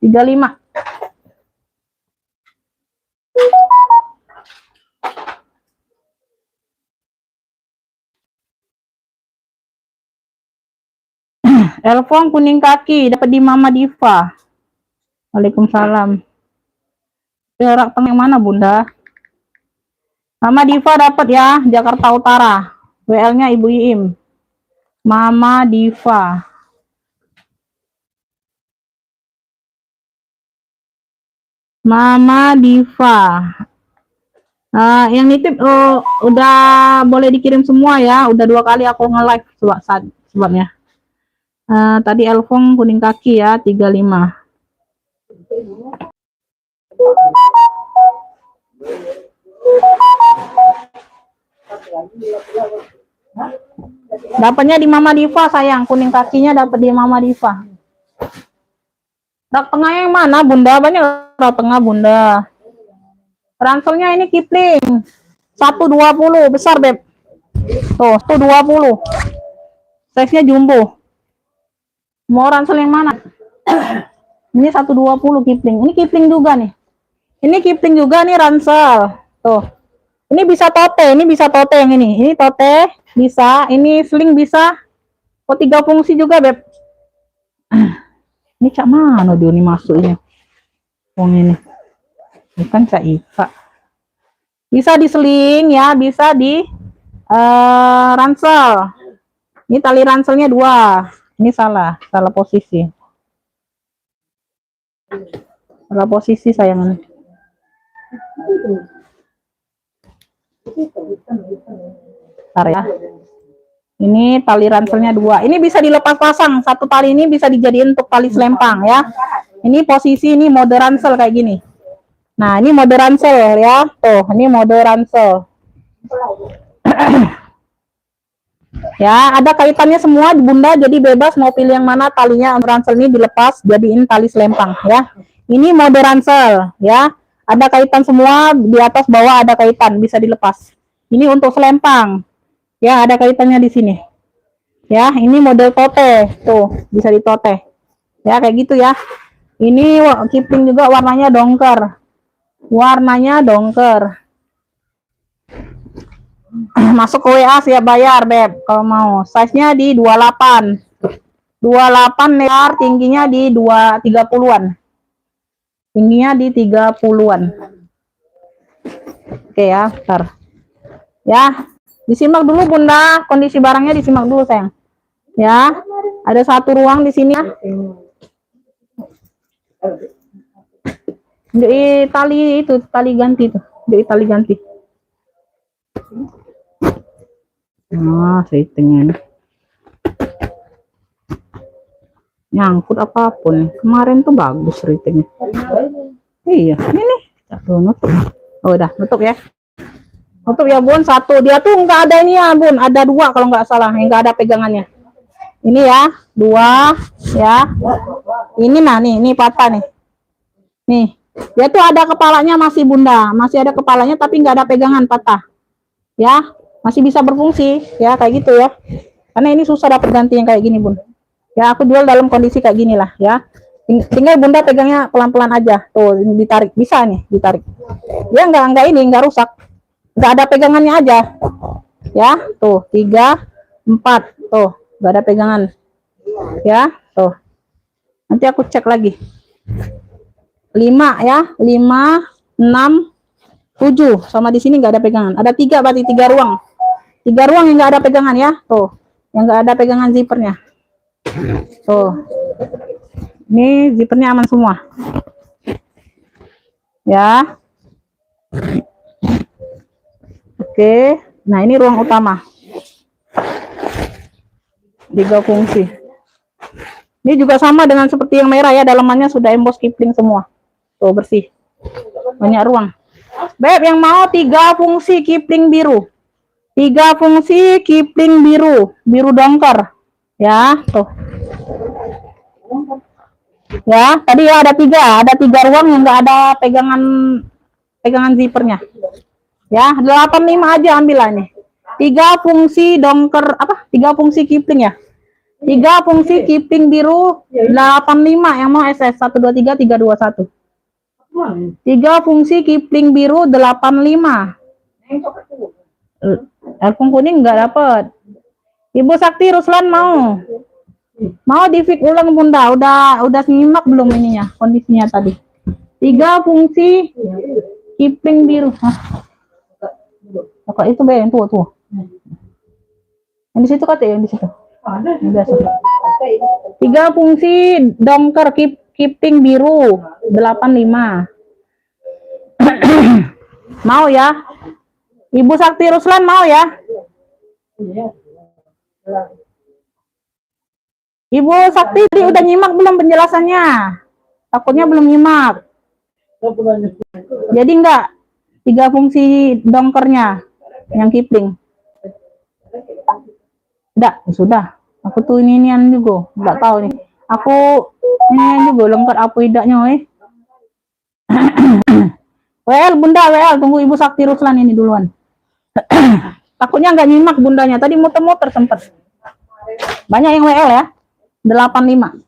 35. Elfong kuning kaki dapat di Mama Diva. Waalaikumsalam. Jarak tengah mana, Bunda? Mama Diva dapat ya, Jakarta Utara. WL-nya Ibu Iim. Mama Diva. Mama Diva. Yang nitip udah boleh dikirim semua ya. Udah 2 kali aku nge-live sebabnya. Tadi elfong kuning kaki ya 35. Dapatnya di Mama Diva sayang, kuning kakinya dapat di Mama Diva. Rak tengah yang mana, Bunda? Banyak rak tengah, Bunda. Ranselnya ini Kipling 120 besar, Beb. Tuh 120. Size-nya jumbo. Mau ransel yang mana? Ini 120 Kipling. Ini Kipling juga nih. Ini Kipling juga nih ransel. Tuh. Ini bisa tote, yang ini. Ini tote bisa, ini sling bisa. Oh, 3 fungsi juga, Beb. Ini cak mana dia nih masuknya? Wong ini. Bukan Cak Iva. Bisa di sling ya, bisa di Ransel. Ini tali ranselnya 2. Ini salah posisi. Salah posisi sayangan. Bentar ya. Ini tali ranselnya 2. Ini bisa dilepas pasang. Satu tali ini bisa dijadiin untuk tali selempang ya. Ini posisi ini mode ransel kayak gini. Nah, ini mode ransel ya. Tuh, ini mode ransel. Ya, ada kaitannya semua Bunda, jadi bebas mau pilih yang mana talinya. Ransel ini dilepas jadiin tali selempang ya. Ini mode ransel ya. Ada kaitan semua, di atas bawah ada kaitan, bisa dilepas. Ini untuk selempang. Ya, ada kaitannya di sini. Ya, ini model tote. Tuh, bisa ditote. Ya, kayak gitu ya. Ini Kipling juga warnanya dongker. Warnanya dongker. Masuk ke WA siap bayar, Beb, kalau mau. Size-nya di 28. 28 lebar, tingginya di 30-an. Tingginya di 30-an. Oke ya, bentar. Ya, disimak dulu Bunda, kondisi barangnya disimak dulu sayang. Ya, ada satu ruang di sini. Di tali itu, tali ganti tuh, di tali ganti. Nah, settingnya nyangkut apapun. Kemarin tuh bagus ratingnya. Iya, ini nutup. Oh, udah nutup ya. Nutup ya Bun, satu. Dia tuh nggak ada ini ya Bun, ada 2 kalau nggak salah, yang nggak ada pegangannya. Ini ya, 2 ya. Ini nah nih, ini patah nih. Nih, dia tuh ada kepalanya masih Bunda, masih ada kepalanya tapi nggak ada pegangan, patah. Ya, masih bisa berfungsi ya kayak gitu ya. Karena ini susah dapat ganti yang kayak gini Bun. Ya, aku jual dalam kondisi kayak gini lah ya. Tinggal Bunda pegangnya pelan-pelan aja. Tuh, ini ditarik, bisa nih, ditarik. Ya nggak rusak. Nggak ada pegangannya aja. Ya, tuh 3, 4, tuh nggak ada pegangan. Ya, tuh. Nanti aku cek lagi. 5 ya, 5, 6, 7 sama di sini nggak ada pegangan. Ada 3 berarti 3 ruang. 3 ruang yang nggak ada pegangan ya. Tuh, yang nggak ada pegangan zippernya. Tuh, ini zippernya aman semua. Ya. Oke, nah ini ruang utama. 3 fungsi. Ini juga sama dengan seperti yang merah ya, dalamannya sudah emboss Kipling semua. Tuh bersih. Banyak ruang. Beb, yang mau 3 fungsi Kipling biru. 3 fungsi Kipling biru, biru dongker. Ya, tuh. Ya, tadi ya ada 3 ruang yang enggak ada pegangan zippernya. Ya, 85 aja ambil lah nih. 3 fungsi dongker apa? 3 fungsi Kipling ya. 3 fungsi Kipling biru 85 yang mau SS 123 321. 3 fungsi Kipling biru 85. Telepon kuning enggak dapat. Ibu Sakti Ruslan mau. Mau di fix ulang Bunda, udah nyimak belum ininya kondisinya tadi. 3 fungsi Kipling biru. Hah. Kok itu Be, yang tuh. Yang di situ kata yang di situ. Biasa. 3 fungsi dongker Kipling biru 85. Mau ya? Ibu Sakti Ruslan mau ya? Ibu Sakti tadi udah nyimak belum penjelasannya? Takutnya belum nyimak. Jadi enggak 3 fungsi dongkernya yang Kipling. Enggak, sudah. Aku tuh inian juga, enggak tahu nih. Aku ini juga lengkap apa idaknya WL Bunda, WL tunggu Ibu Sakti Ruslan ini duluan. Takutnya enggak nyimak Bundanya. Tadi muter-muter sempat. Banyak yang WL ya. 85.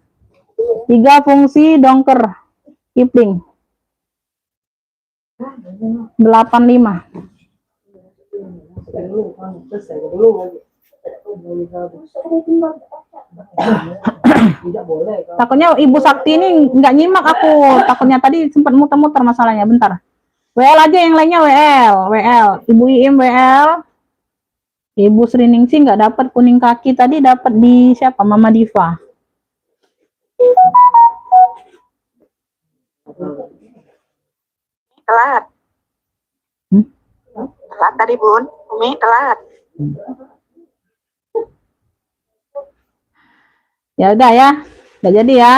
3 fungsi dongker Kipling. 85. Takutnya Ibu Sakti ini nggak nyimak aku. Takutnya tadi sempat muter-muter masalahnya. Bentar. WL aja yang lainnya WL. Ibu Iim WL. Ibu Sriningsih nggak dapat kuning kaki tadi, dapat di siapa? Mama Diva. Telat. Hmm? Telat tadi Bun. Umi telat. Ya udah ya, udah jadi ya.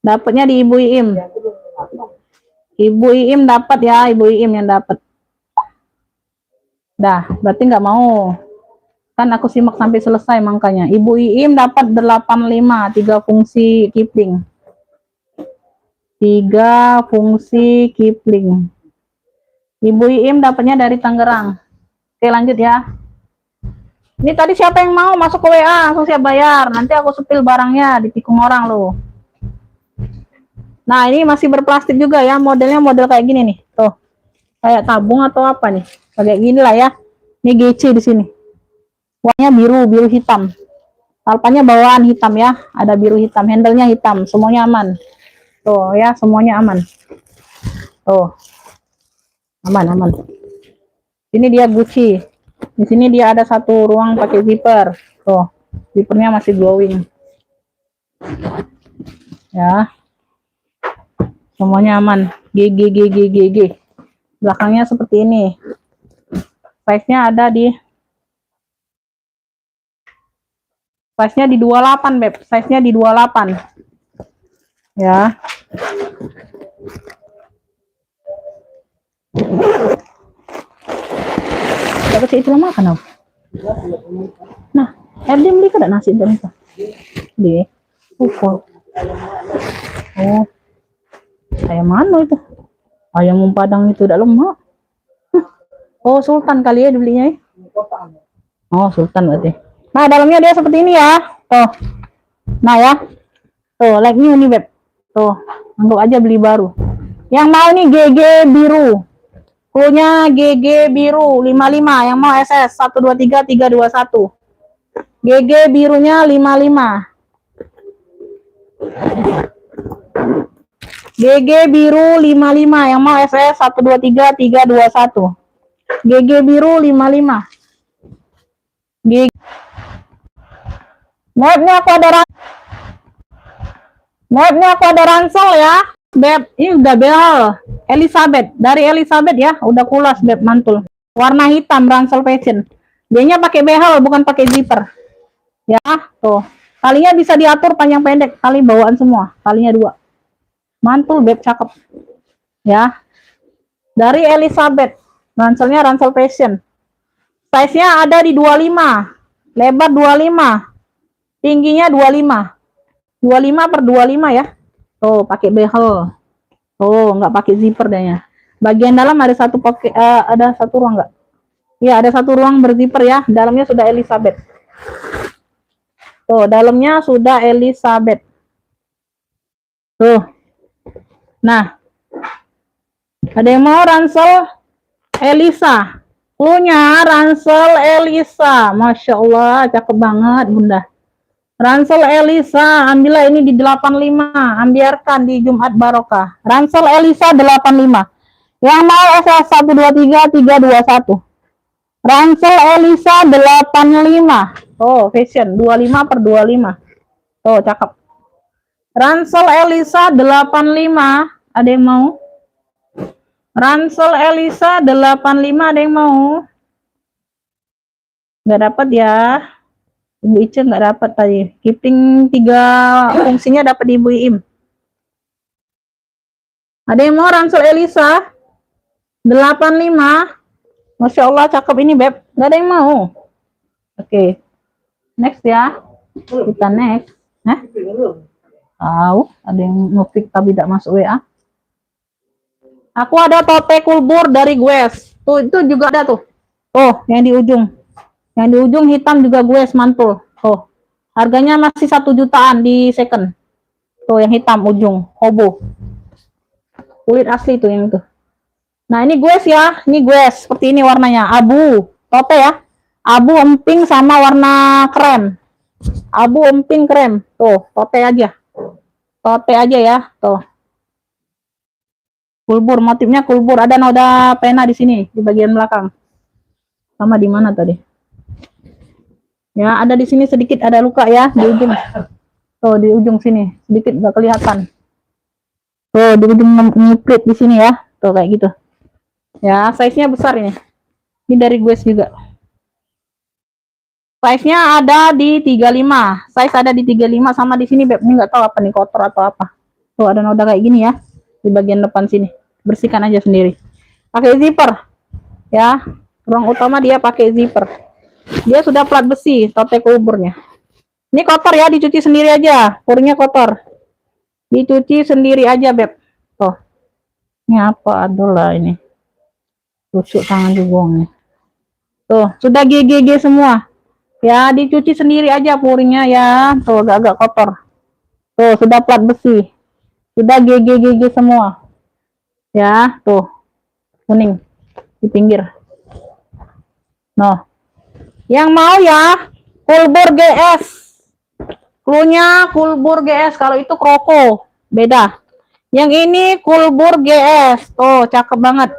Dapatnya di Ibu Iim. Ibu Iim dapat ya, Ibu Iim yang dapat. Dah, berarti nggak mau. Kan aku simak sampai selesai makanya. Ibu Iim dapat 85, 3 fungsi Kipling. 3 fungsi Kipling. Ibu Iim dapatnya dari Tangerang. Oke, lanjut ya. Ini tadi siapa yang mau masuk ke WA, langsung siap bayar. Nanti aku sepil barangnya, ditikung orang loh. Nah, ini masih berplastik juga ya. Modelnya model kayak gini nih. Tuh. Kayak tabung atau apa nih. Kayak gini lah ya. Ini GC di sini. Warnanya biru, biru hitam. Talpanya bawaan hitam ya. Ada biru hitam, handle-nya hitam. Semuanya aman. Tuh ya, semuanya aman. Tuh. Aman, aman. Ini dia Gucci. Di sini dia ada satu ruang pakai zipper. Tuh, zippernya masih glowing. Ya. Semuanya aman. GG. Belakangnya seperti ini. Size-nya ada di size-nya di 28, Beb. Size-nya di 28. Ya. Dapat itu lama makan apa? Nah, Erdi beli kada nasi dan itu. Di pukul. Oh. Ayam mana itu? Ayam Padang itu udah lemak. Oh, Sultan kali ya dibelinya ya. Oh, Sultan berarti. Nah, dalamnya dia seperti ini ya. Tuh. Nah ya. Tuh, like new nih, Beb. Tuh, anggap aja beli baru. Yang mau nih GG biru. Punya GG biru 55, yang mau SS 123 321. GG birunya 55. GG biru 55, yang mau SS 123 321. GG biru 55. GG. Modnya aku ada ransel ya. Beb, ini udah behel. Elizabeth, dari Elizabeth ya, udah kulas Beb mantul. Warna hitam ransel fashion. Dianya pakai behel bukan pakai zipper. Ya, tuh. Talinya bisa diatur panjang pendek, tali bawaan semua, talinya 2. Mantul Beb, cakep. Ya. Dari Elizabeth. Ranselnya ransel fashion. Size-nya ada di 25. Lebar 25. Tingginya 25. 25 per 25 ya. Tuh, pakai behel. Oh, nggak pakai zipper dehnya. Bagian dalam ada satu pakai ada satu ruang nggak? Ya, ada satu ruang berzipper ya. Dalamnya sudah Elizabeth. Tuh, dalamnya sudah Elizabeth. Tuh. Nah. Ada yang mau ransel Elisa? Punya ransel Elisa. Masya Allah, cakep banget, Bunda. Ransel Elisa, ambillah ini di 85, ambiarkan di Jumat Barokah. Ransel Elisa 85. Yang mau SS 123 321. Ransel Elisa 85. Oh, fashion 25 per 25. Oh, cakep. Ransel Elisa 85, ada yang mau? Ransel Elisa 85, ada yang mau? Nggak dapat ya. Ibu Ica nggak dapat tadi. Kipling 3 fungsinya dapat Ibu Iim. Ada yang mau ransel Elisa 85? Masya Allah, cakep ini Beb. Nggak ada yang mau. Oke. Next ya. Kita next. Hah? Tahu, ada yang nge-pick tapi tidak masuk WA. Aku ada tote kulbur dari Gues. Tuh, itu juga ada tuh. Oh, yang di ujung. Yang di ujung hitam juga Gues mantul. Oh, harganya masih 1 jutaan di second. Tuh yang hitam ujung, hobo. Kulit asli tuh yang itu. Nah, ini Gues ya. Ini Gues. Seperti ini warnanya. Abu. Tote ya. Abu emping sama warna krem. Abu emping krem. Tuh, tote aja. Tote aja ya, tuh. Kulbur, motifnya kulbur. Ada noda pena di sini, di bagian belakang. Sama di mana tadi? Ya, ada di sini sedikit ada luka ya, di ujung. Tuh, di ujung sini. Sedikit nggak kelihatan. Tuh, di ujung nyiprit di sini ya. Tuh, kayak gitu. Ya, size-nya besar ini. Ini dari gue juga. Size-nya ada di 35. Size ada di 35 sama di sini, Beb. Ini nggak tahu apa nih, kotor atau apa. Tuh, ada noda kayak gini ya. Di bagian depan sini. Bersihkan aja sendiri. Pakai zipper. Ya. Ruang utama dia pakai zipper. Dia sudah plat besi, tote kuburnya. Ini kotor ya, dicuci sendiri aja. Kurnya kotor. Dicuci sendiri aja, Beb. Tuh. Ini apa? Adalah ini. Tusuk tangan juga nih. Tuh, sudah GGG semua. Ya, dicuci sendiri aja puringnya ya. Tuh, agak-agak kotor. Tuh, sudah plat besi. Sudah GGG semua. Ya, tuh. Kuning. Di pinggir. Nah. Yang mau ya, Kulbur GS. Klunya Kulbur GS. Kalau itu Kroko. Beda. Yang ini Kulbur GS. Tuh, cakep banget.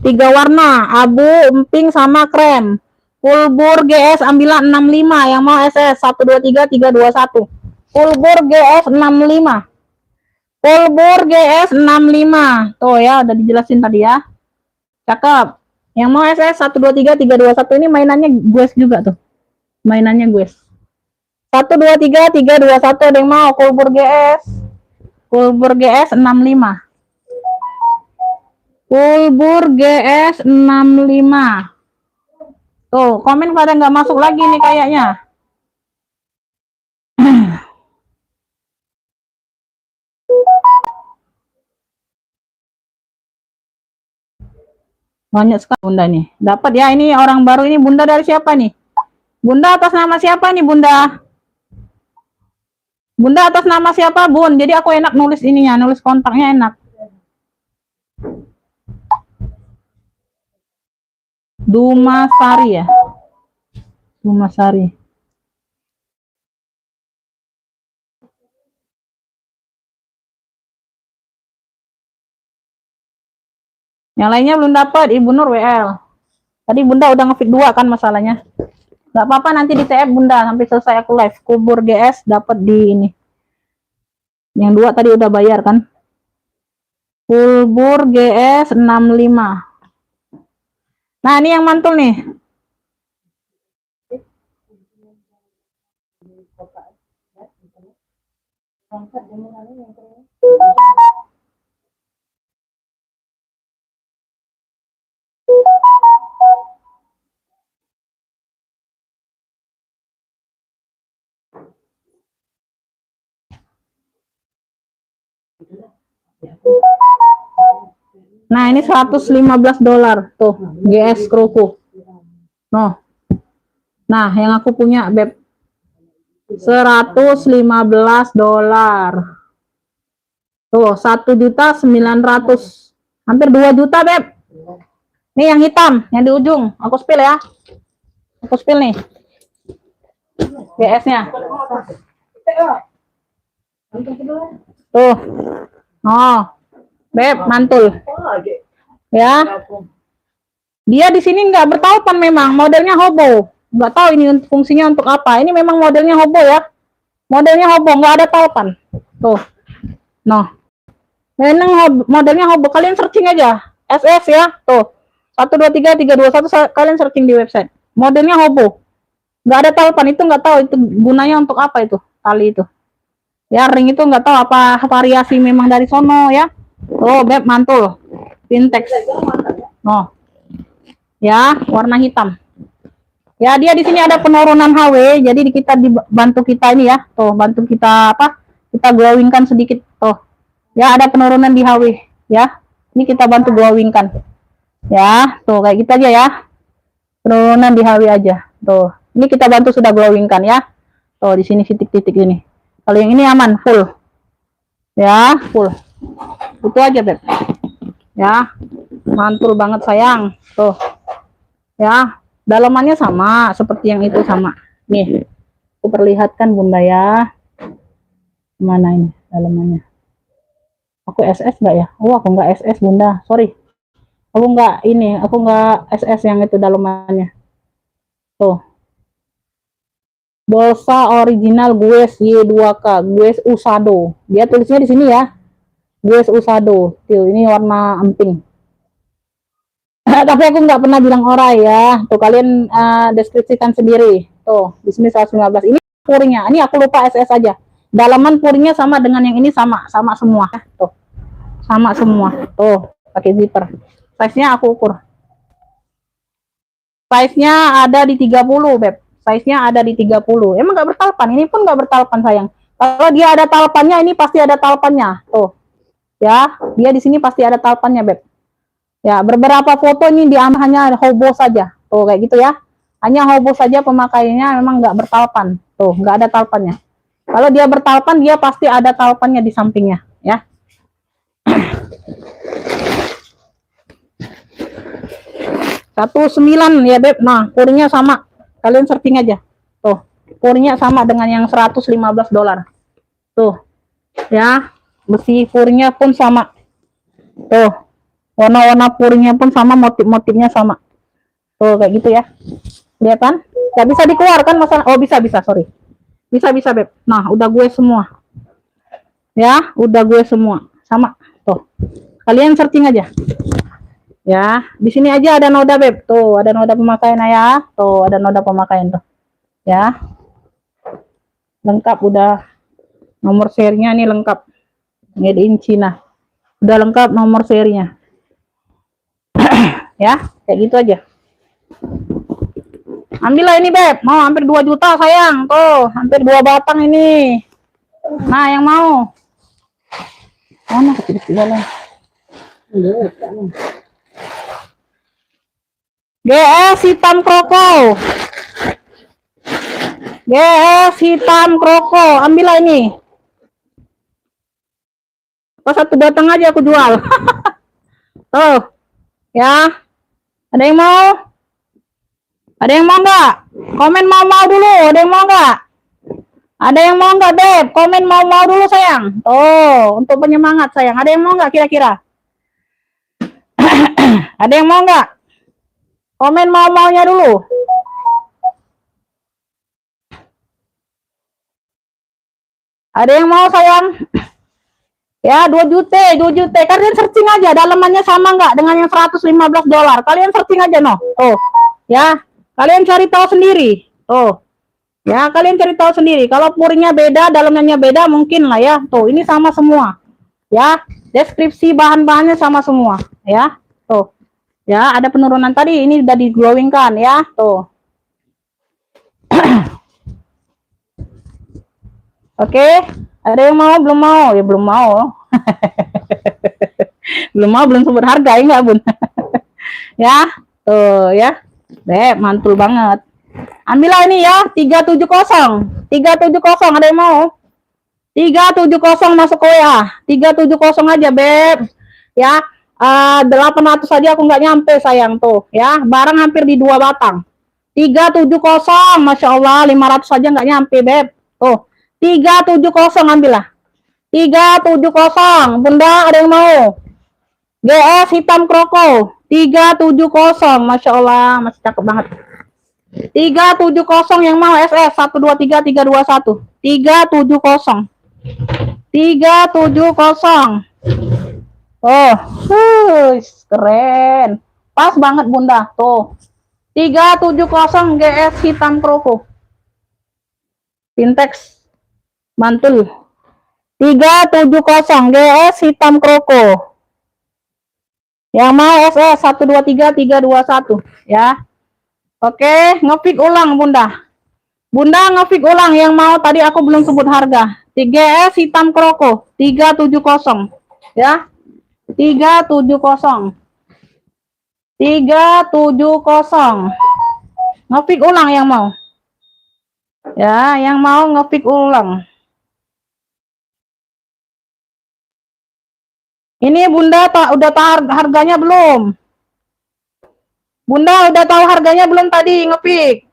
3 warna, abu, emping, sama krem. Kulbur GS ambilan 65, yang mau SS 123 321. Kulbur GS 65. Kulbur GS 65. Tuh ya, udah dijelasin tadi ya. Cakep. Yang mau SS 123 321 ini mainannya gue juga tuh. Mainannya gue. 123 321 ada yang mau Kulbur GS. Kulbur GS 65. Kulbur GS 65. Tuh, komen pada nggak masuk lagi nih kayaknya. Banyak sekali Bunda nih. Dapat ya, ini orang baru ini. Bunda dari siapa nih? Bunda atas nama siapa nih, Bunda? Bunda atas nama siapa, Bun? Jadi aku enak nulis ininya, nulis kontaknya enak. Dumasari ya. Dumasari. Yang lainnya belum dapat, Ibu Nur WL. Tadi Bunda udah ngefit 2 kan masalahnya. Gak apa-apa, nanti di TF Bunda sampai selesai aku live. Kulbur GS dapat di ini. Yang 2 tadi udah bayar kan. Kulbur GS 65. Nah, ini yang mantul nih. Nah, ini $115 tuh, GS Kroko. Nah, yang aku punya, Beb. $115. Tuh, 1.900.000. Hampir 2 juta, Beb. Nih yang hitam, yang di ujung. Aku spill ya. Aku spill nih. GS-nya. Tuh. Oh. Beb, mantul. Ya. Dia di sini nggak bertautan memang, modelnya hobo. Nggak tahu ini fungsinya untuk apa. Ini memang modelnya hobo ya. Modelnya hobo, nggak ada tautan. Tuh. Noh. Memang modelnya hobo. Kalian searching aja. SS ya. Tuh. 123 321 kalian searching di website. Modelnya hobo. Nggak ada tautan, itu nggak tahu itu gunanya untuk apa itu tali itu. Ya, ring itu nggak tahu apa variasi memang dari sono ya. Oh, Beb, mantul. Pintex. Oh. Ya, warna hitam. Ya, dia di sini ada penurunan HW, jadi kita dibantu kita ini ya. Tuh, bantu kita apa? Kita glowingkan sedikit. Tuh. Ya, ada penurunan di HW ya. Ini kita bantu glowingkan. Ya, tuh kayak gitu aja ya. Penurunan di HW aja. Tuh. Ini kita bantu sudah glowingkan ya. Tuh, di sini titik-titik ini. Kalau yang ini aman, full. Ya, full. Itu aja, Beb. Ya. Mantul banget sayang. Tuh. Ya, Dalamannya sama seperti yang itu, sama. Nih, aku perlihatkan Bunda ya. Mana ini dalamannya? Aku SS nggak ya? Oh, aku nggak SS Bunda, sorry. Aku nggak ini, aku nggak SS yang itu dalamannya. Tuh. Bolsa original Guess Y2K, Guess Usado. Dia tulisnya di sini ya. Guess Usado. Tuh, ini warna emping. Tapi aku nggak pernah bilang orai ya. Tuh kalian deskripsikan sendiri. Tuh, di sini 115. Ini puringnya. Ini aku lupa SS aja. Dalaman puringnya sama dengan yang ini, sama semua. Tuh. Sama semua. Tuh, pakai zipper. Size-nya aku ukur. Size-nya ada di 30, Beb. Size-nya ada di 30. Emang nggak bertalpan. Ini pun nggak bertalpan, sayang. Kalau dia ada talpannya, ini pasti ada talpannya. Tuh. Ya, dia di sini pasti ada talpannya, Beb. Ya, beberapa foto ini diambil hanya hobo saja. Tuh, kayak gitu ya. Hanya hobo saja pemakaiannya, memang nggak bertalpan. Tuh, nggak ada talpannya. Kalau dia bertalpan, dia pasti ada talpannya di sampingnya. Ya. 19 ya, Beb. Nah, puringnya sama. Kalian searching aja. Tuh, puringnya sama dengan yang $115. Tuh. Ya. Besi puringnya pun sama. Tuh. Warna-warna puringnya pun sama, motif-motifnya sama. Tuh, kayak gitu ya. Lihat kan? Gak bisa dikeluarkan masalah. Oh, bisa, sorry. Bisa, Beb. Nah, udah gue semua. Ya, udah gue semua. Sama. Tuh. Kalian searching aja. Ya, di sini aja ada noda, Beb. Tuh, ada noda pemakaian ya. Tuh, ada noda pemakaian tuh. Ya. Lengkap udah. Nomor serinya nih lengkap. Made in China. Udah lengkap nomor serinya. Ya, kayak gitu aja. Ambillah ini, Beb. Mau hampir 2 juta, sayang. Tuh, hampir 2 batang ini. Nah, yang mau. Mana kecil-kecilan? GS hitam kroko. GS hitam kroko. Ambillah ini. Pas 1 batang aja aku jual. Tuh. Ya. Ada yang mau? Ada yang mau nggak? Komen mau dulu. Ada yang mau nggak? Ada yang mau nggak, Beb? Komen mau dulu, sayang. Tuh, untuk penyemangat, sayang. Ada yang mau nggak kira-kira? Ada yang mau nggak? Komen maunya dulu. Ada yang mau, sayang? Ya, 2 juta. Kalian searching aja, dalamannya sama nggak dengan yang $115. Kalian searching aja, no. Tuh. Ya, kalian cari tahu sendiri. Tuh. Ya, kalian cari tahu sendiri. Kalau puringnya beda, dalamnya beda, mungkin lah ya. Tuh, ini sama semua. Ya, deskripsi bahan-bahannya sama semua. Ya, tuh. Ya, ada penurunan tadi. Ini udah di-glowingkan ya. Tuh. Oke, ada yang mau? Belum mau? Ya, belum mau. Belum mau, belum sebut harga, ya enggak, Bun? Ya, tuh ya. Beb, mantul banget. Ambillah ini ya, 370. 370, ada yang mau? 370 masuk WA. 370 aja, Beb. Ya, 800 saja aku nggak nyampe, sayang tuh. Ya, barang hampir di 2 batang. 370, Masya Allah, 500 saja nggak nyampe, Beb. Tuh, 370 ambillah. 370, Bunda, ada yang mau? GS hitam kroko. 370, Masya Allah, masih cakep banget. 370 yang mau SS 123 321. 370. 370. Oh, keren. Pas banget, Bunda. Tuh. 370 GS hitam kroko. Sintex mantul. 370 GS hitam kroko. Yang mau SS 123 321 ya. Oke, ngepick ulang, Bunda. Bunda ngepick ulang yang mau, tadi aku belum sebut harga. 3S hitam kroko 370 ya. 370. 370. Ngepick ulang yang mau. Ya, yang mau ngepick ulang. Ini Bunda udah harganya belum? Bunda udah tahu harganya belum tadi ngepick?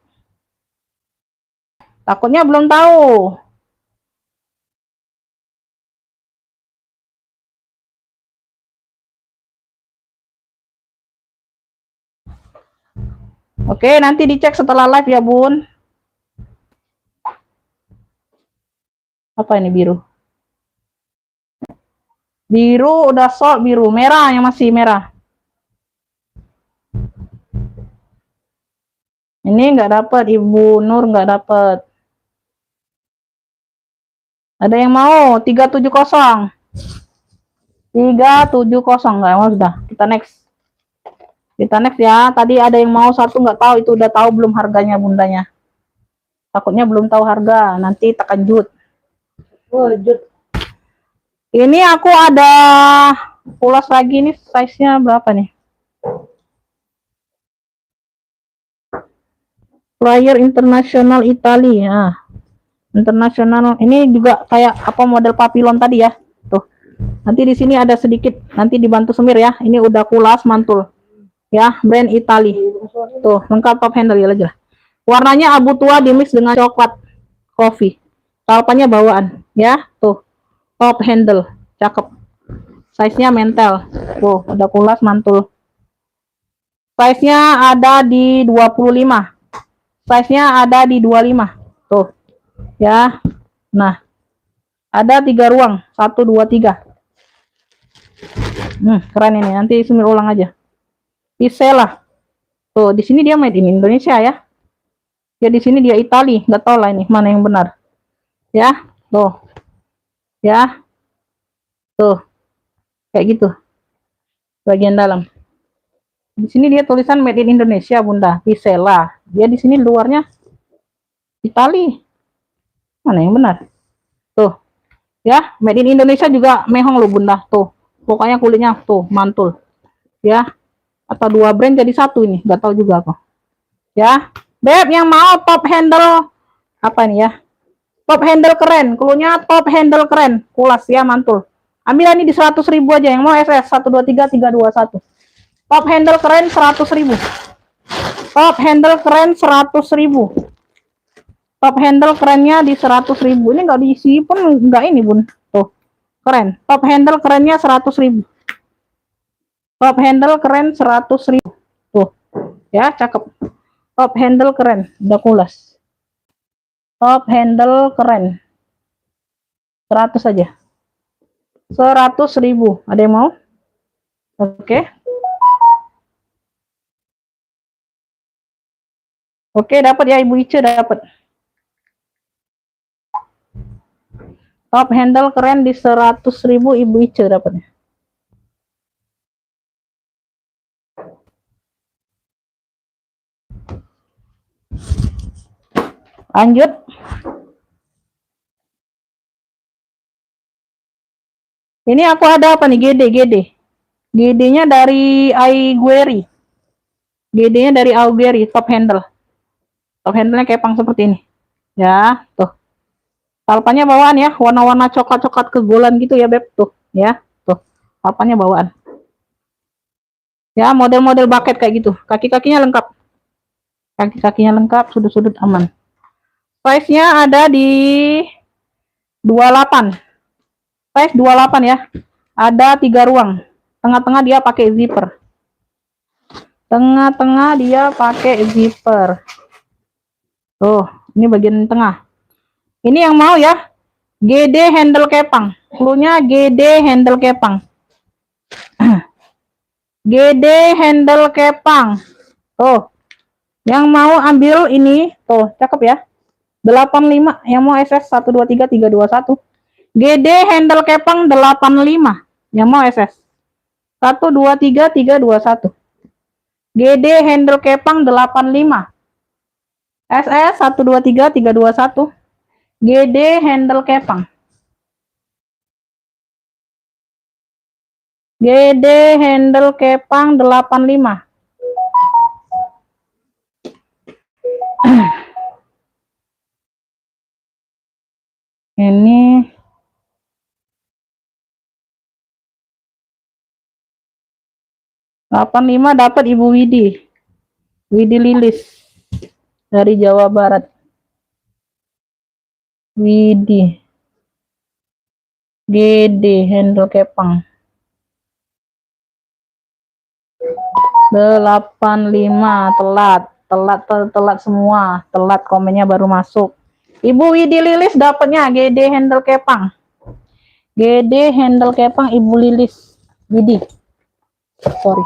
Takutnya belum tahu. Oke, nanti dicek setelah live ya, Bun. Apa ini biru? Biru udah sold biru, merah yang masih merah. Ini nggak dapat, Ibu Nur nggak dapat. Ada yang mau 370? 370 nggak mau, sudah. Kita next. Kita next ya. Tadi ada yang mau satu nggak tahu, itu udah tahu belum harganya bundanya. Takutnya belum tahu harga, nanti tekan jut. Oh, jut. Ini aku ada pulas lagi nih, size-nya berapa nih? Player internasional Italia. Internasional ini juga kayak apa model papillon tadi ya. Tuh. Nanti di sini ada sedikit, nanti dibantu semir ya. Ini udah kulas mantul. Ya, brand Itali. Tuh, lengkap top handle ya aja. Warnanya abu tua dimix dengan coklat coffee. Talpannya bawaan ya. Tuh. Top handle. Cakep. Size-nya mentel. Tuh, udah kulas mantul. Size-nya ada di 25. Size-nya ada di 25. Tuh. Ya. Nah, ada 3 ruang, 1 2 3. Keren ini. Nanti sumir ulang aja. Isela. Tuh, di sini dia made in Indonesia ya. Ya di sini dia Itali, nggak tahu lah ini mana yang benar. Ya, tuh. Ya. Tuh. Kayak gitu. Bagian dalam. Di sini dia tulisan made in Indonesia, Bunda. Isela. Dia di sini luarnya Itali. Mana yang benar? Tuh. Ya, made in Indonesia juga mehong loh, Bunda. Tuh. Pokoknya kulitnya tuh mantul. Ya. Atau 2 brand jadi 1 ini, nggak tahu juga kok. Ya. Beb yang mau top handle apa nih ya? Top handle keren, klunya top handle keren, kulas ya mantul. Ambil ini di 100.000 aja yang mau SS 123 321. Top handle keren 100.000. Top handle keren 100.000. Top handle kerennya di 100.000. Ini nggak diisi pun nggak ini bun. Tuh keren. Top handle kerennya 100.000. Top handle keren 100.000. Tuh ya cakep. Top handle keren, udah kulas. Top handle keren. 100 aja. 100.000. Ada yang mau? Oke. Oke, dapat ya Ibu Ice dapat. Top handle keren di 100.000 Ibu Ice dapatnya. Lanjut. Ini aku ada apa nih? GD. GD-nya dari Aigueri. GD-nya dari Aigueri, top handle. Top handle-nya kepang seperti ini. Ya, tuh. Talpannya bawaan ya, warna-warna coklat-coklat kegolan gitu ya, Beb. Tuh, ya. Tuh. Talpannya bawaan. Ya, model-model bucket kayak gitu. Kaki-kakinya lengkap. Kaki-kakinya lengkap, sudut-sudut aman. Size-nya ada di 28. Size 28 ya. Ada 3 ruang. Tengah-tengah dia pakai zipper. Tengah-tengah dia pakai zipper. Tuh, ini bagian tengah. Ini yang mau ya. GD handle kepang. Cluenya GD handle kepang. GD handle kepang. Tuh. Yang mau ambil ini, tuh, cakep ya. 85, yang mau SS 123 321. GD handle kepang 85. Yang mau SS 123 321. GD handle kepang 85. SS 123 321. GD handle kepang. GD handle kepang 85. Ini 85 dapat Ibu Widi. Widi Lilis dari Jawa Barat. Widi GD handle kepang 85 telat semua, telat komennya baru masuk. Ibu Widi Lilis dapatnya GD handle kepang. GD handle kepang Ibu Lilis Widi. Sorry.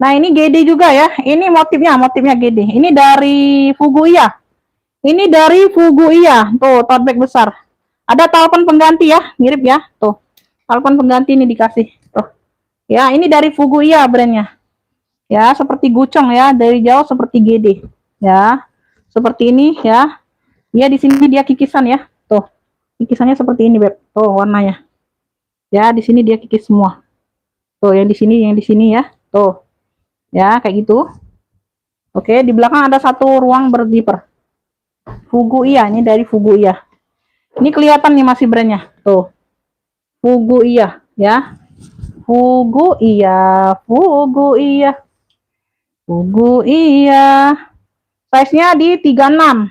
Nah, ini GD juga ya. Ini motifnya GD. Ini dari Fuguiya. Ini dari Fuguiya. Tuh, tote bag besar. Ada talpen pengganti ya, mirip ya. Tuh. Talpen pengganti ini dikasih. Tuh. Ya, ini dari Fuguiya brandnya. Ya, seperti gucong ya, dari jauh seperti GD. Ya. Seperti ini ya. Dia di sini dia kikisan ya. Tuh. Kikisannya seperti ini, Beb. Tuh, warnanya. Ya, di sini dia kikis semua. Tuh, yang di sini ya. Tuh. Ya, kayak gitu. Oke, di belakang ada satu ruang berzipper. Fuguiya, ini dari Fuguiya. Ini kelihatan nih masih brandnya. Tuh. Fuguiya, ya. Fuguiya. Size-nya di 36.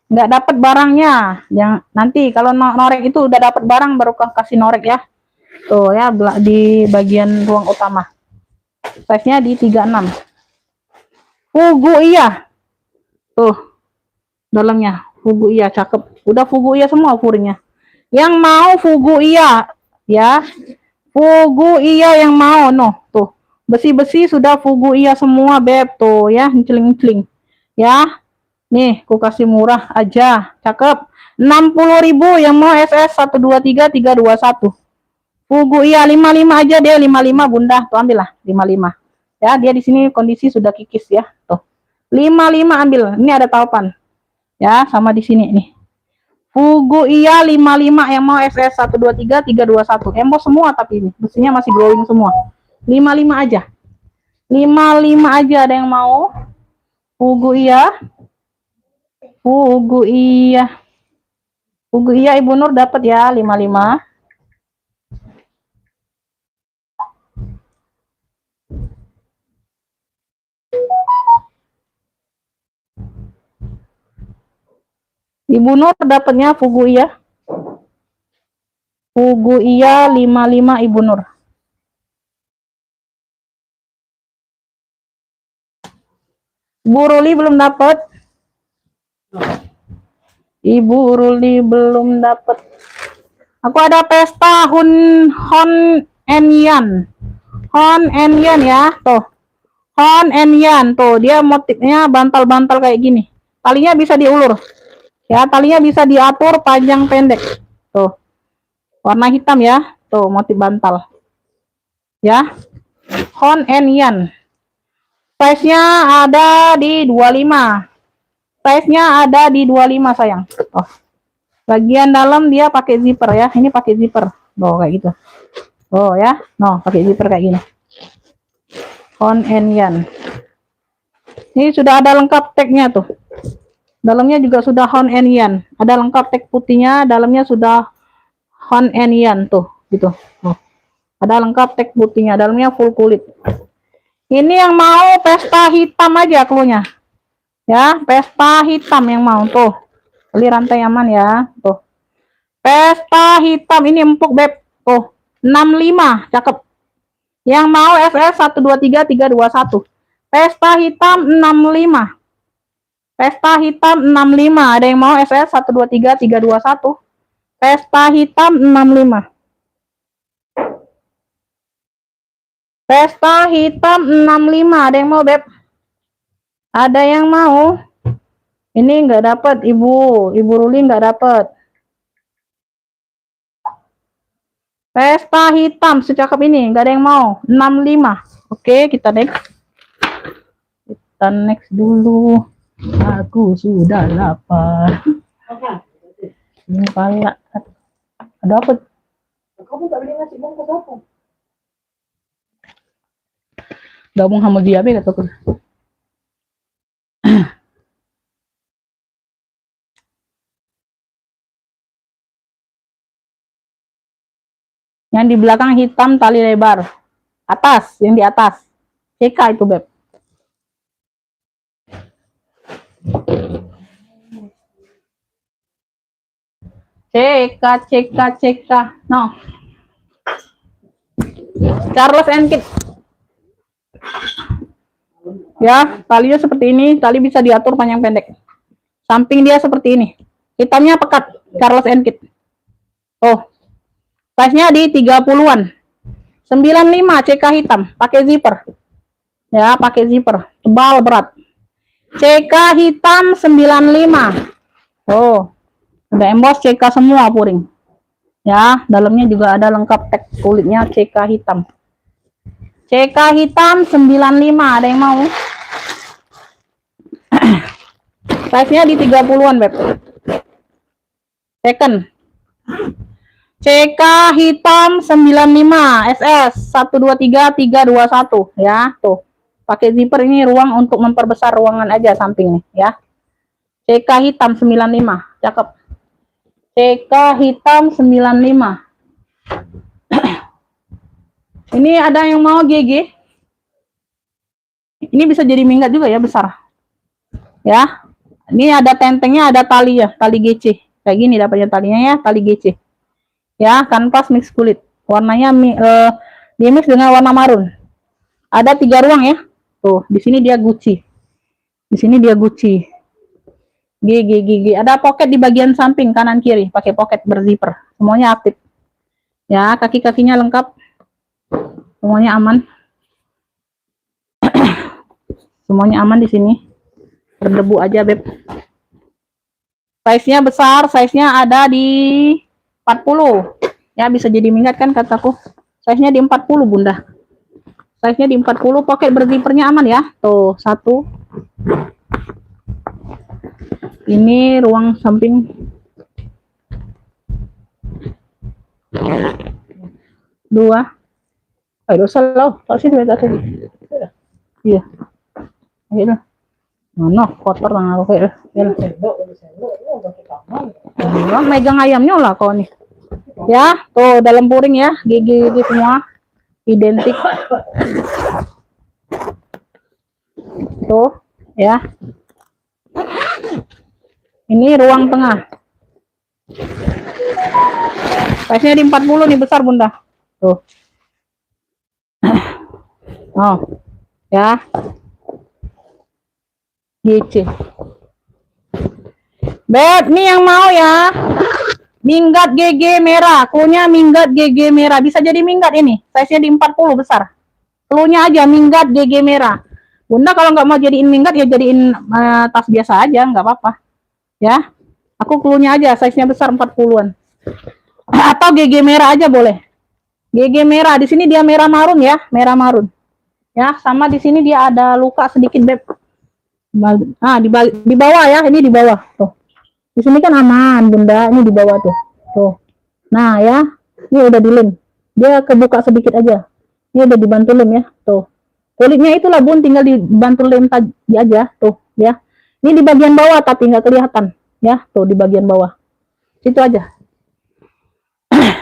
Nggak dapat barangnya. Yang nanti kalau norek itu udah dapat barang baru kasih norek ya. Tuh ya, di bagian ruang utama. Size-nya di 36. Fuguiya. Tuh. Dalamnya Fuguiya cakep. Udah Fuguiya semua furnya. Yang mau Fuguiya ya. Fuguiya yang mau tuh. Besi-besi sudah Fuguiya semua, Beb. Tuh ya, celing-celing. Ya. Nih, ku kasih murah aja. Cakep. 60.000 yang mau SS 123321. Fuguiya 55 aja deh, 55 Bunda. Tuh ambillah 55. Ya, dia di sini kondisi sudah kikis ya. Tuh. 55 ambil. Ini ada taupan. Ya, sama di sini nih. Fuguiya 55 yang mau SS 123321. Embos semua tapi ini. Besinya masih glowing semua. 55 aja. 55 aja ada yang mau? Fuguiya. Fuguiya Ibu Nur dapat ya 55. Ibu Nur dapatnya Fuguiya. Fuguiya 55 Ibu Nur. Ibu Ruli belum dapat. Ibu Ruli belum dapat. Aku ada pesta Hon Enyan. Hon Enyan ya, tuh. Hon Enyan tuh, dia motifnya bantal-bantal kayak gini. Talinya bisa diulur. Ya, talinya bisa diatur panjang pendek. Tuh. Warna hitam ya. Tuh, motif bantal. Ya. Hon Enyan. Size-nya ada di 25. Size-nya ada di 25 sayang. Oh. Bagian dalam dia pakai zipper ya. Ini pakai zipper. Tuh, kayak gitu. Oh ya. No, pakai zipper kayak gini. Hon Enyan. Ini sudah ada lengkap tagnya tuh. Dalamnya juga sudah Hon Enyan. Ada lengkap tag putihnya, dalamnya sudah Hon Enyan tuh, gitu. Oh. Ada lengkap tag putihnya, dalamnya full kulit. Ini yang mau pesta hitam aja klunya. Ya, pesta hitam yang mau tuh. Beli rantai aman ya, tuh. Pesta hitam ini empuk, Beb. Tuh, 65, cakep. Yang mau SS 123321. Pesta hitam 65. Pesta hitam 65. Ada yang mau SS 123321. Pesta hitam 65. Pesta hitam 65. Ada yang mau, Beb? Ada yang mau? Ini enggak dapat, Ibu. Ibu Ruli enggak dapat. Pesta hitam secakep ini, enggak ada yang mau. 65. Oke, kita next. Kita next dulu. Aku sudah lapar. Ini pala. Ada apa? Kamu tak beli nasi bungkus apa? Gabung sama dia be kataku. Yang di belakang hitam tali lebar. Atas, yang di atas. CK itu, Beb. CK. No. Charles and Kit. Ya, talinya seperti ini. Tali bisa diatur panjang pendek. Samping dia seperti ini. Hitamnya pekat. Charles and Kit. Oh. Size-nya di 30-an. 95 CK hitam. Pakai zipper. Ya, pakai zipper. Tebal berat. CK hitam 95. Oh. Udah emboss CK semua puring. Ya, dalamnya juga ada lengkap teks kulitnya CK hitam. CK hitam 95, ada yang mau? Size-nya di 30-an, Beb. Second. CK hitam 95 SS 123321 ya, tuh. Pakai zipper, ini ruang untuk memperbesar ruangan aja samping nih ya. CK hitam 95, cakep. CK hitam 95. Ini ada yang mau GG? Ini bisa jadi minggat juga ya, besar. Ya. Ini ada tentengnya, ada tali ya, tali GC. Kayak gini dapatnya talinya ya, tali GC. Ya, kanvas mix kulit. Warnanya di mix dengan warna marun. Ada 3 ruang ya. Tuh, di sini dia Gucci. Di sini dia Gucci. GG. Ada pocket di bagian samping kanan kiri, pakai pocket berzipper. Semuanya aktif. Ya, kaki-kakinya lengkap. Semuanya aman. Semuanya aman di sini. Berdebu aja, Beb. Size-nya besar, size-nya ada di 40. Ya, bisa jadi minggat kan kataku. Size-nya di 40, Bunda. Size-nya di 40, pocket berzippernya aman ya. Tuh, 1. Ini ruang samping. 2. Aduh, salah. Pasti beda tadi. Iya. Ayo. Mana kotor lah aku kayak. Ya, megang ayamnya lah kau nih. Ya, tuh dalam puring ya, gigi semua identik. Tuh, ya. Ini ruang tengah. Size-nya di 40 nih, besar Bunda. Tuh. Oh. Ya. GC. Beb, nih yang mau ya. Minggat GG merah. Cluenya minggat GG merah. Bisa jadi minggat ini. Size-nya di 40 besar. Cluenya aja minggat GG merah. Bunda kalau nggak mau jadiin minggat ya jadiin tas biasa aja, nggak apa-apa. Ya. Aku cluenya aja, size-nya besar 40-an. Atau GG merah aja boleh. GG merah. Di sini dia merah marun ya, merah marun. Ya, sama di sini dia ada luka sedikit, Beb. Nah, di bawah ya, ini di bawah tuh. Di sini kan aman, Bunda. Ini di bawah tuh. Tuh. Nah, ya. Ini udah dilem. Dia kebuka sedikit aja. Ini udah dibantu lem ya, tuh. Kulitnya itulah, Bun, tinggal dibantu lem tadi aja, tuh, ya. Ini di bagian bawah tapi nggak kelihatan, ya. Tuh di bagian bawah. Situ aja.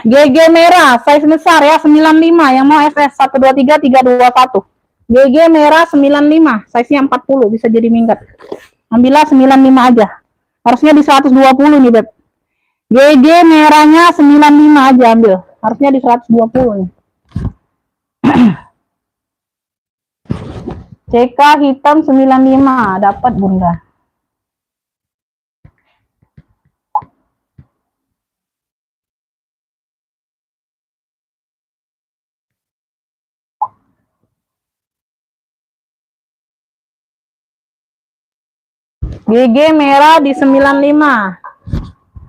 GG merah, size besar ya, 95. Yang mau SS 123321. GG merah 95, size-nya 40, bisa jadi minggat. Ambillah 95 aja. Harusnya di 120 nih, Beb. GG merahnya 95 aja ambil. Harusnya di 120 nih. CK hitam 95, dapat Bunda. GG merah di 95.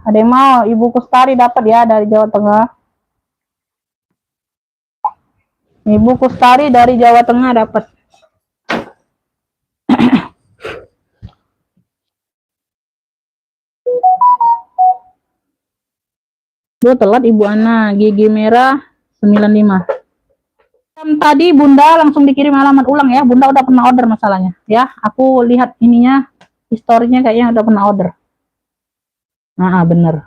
Ada yang mau? Ibu Kustari dapat ya dari Jawa Tengah. Ibu Kustari dari Jawa Tengah dapat. Duh, telat Ibu Ana. GG merah 95. Tadi Bunda langsung dikirim alamat ulang ya. Bunda udah pernah order masalahnya ya. Aku lihat ininya, historinya kayaknya udah pernah order. Nah, bener.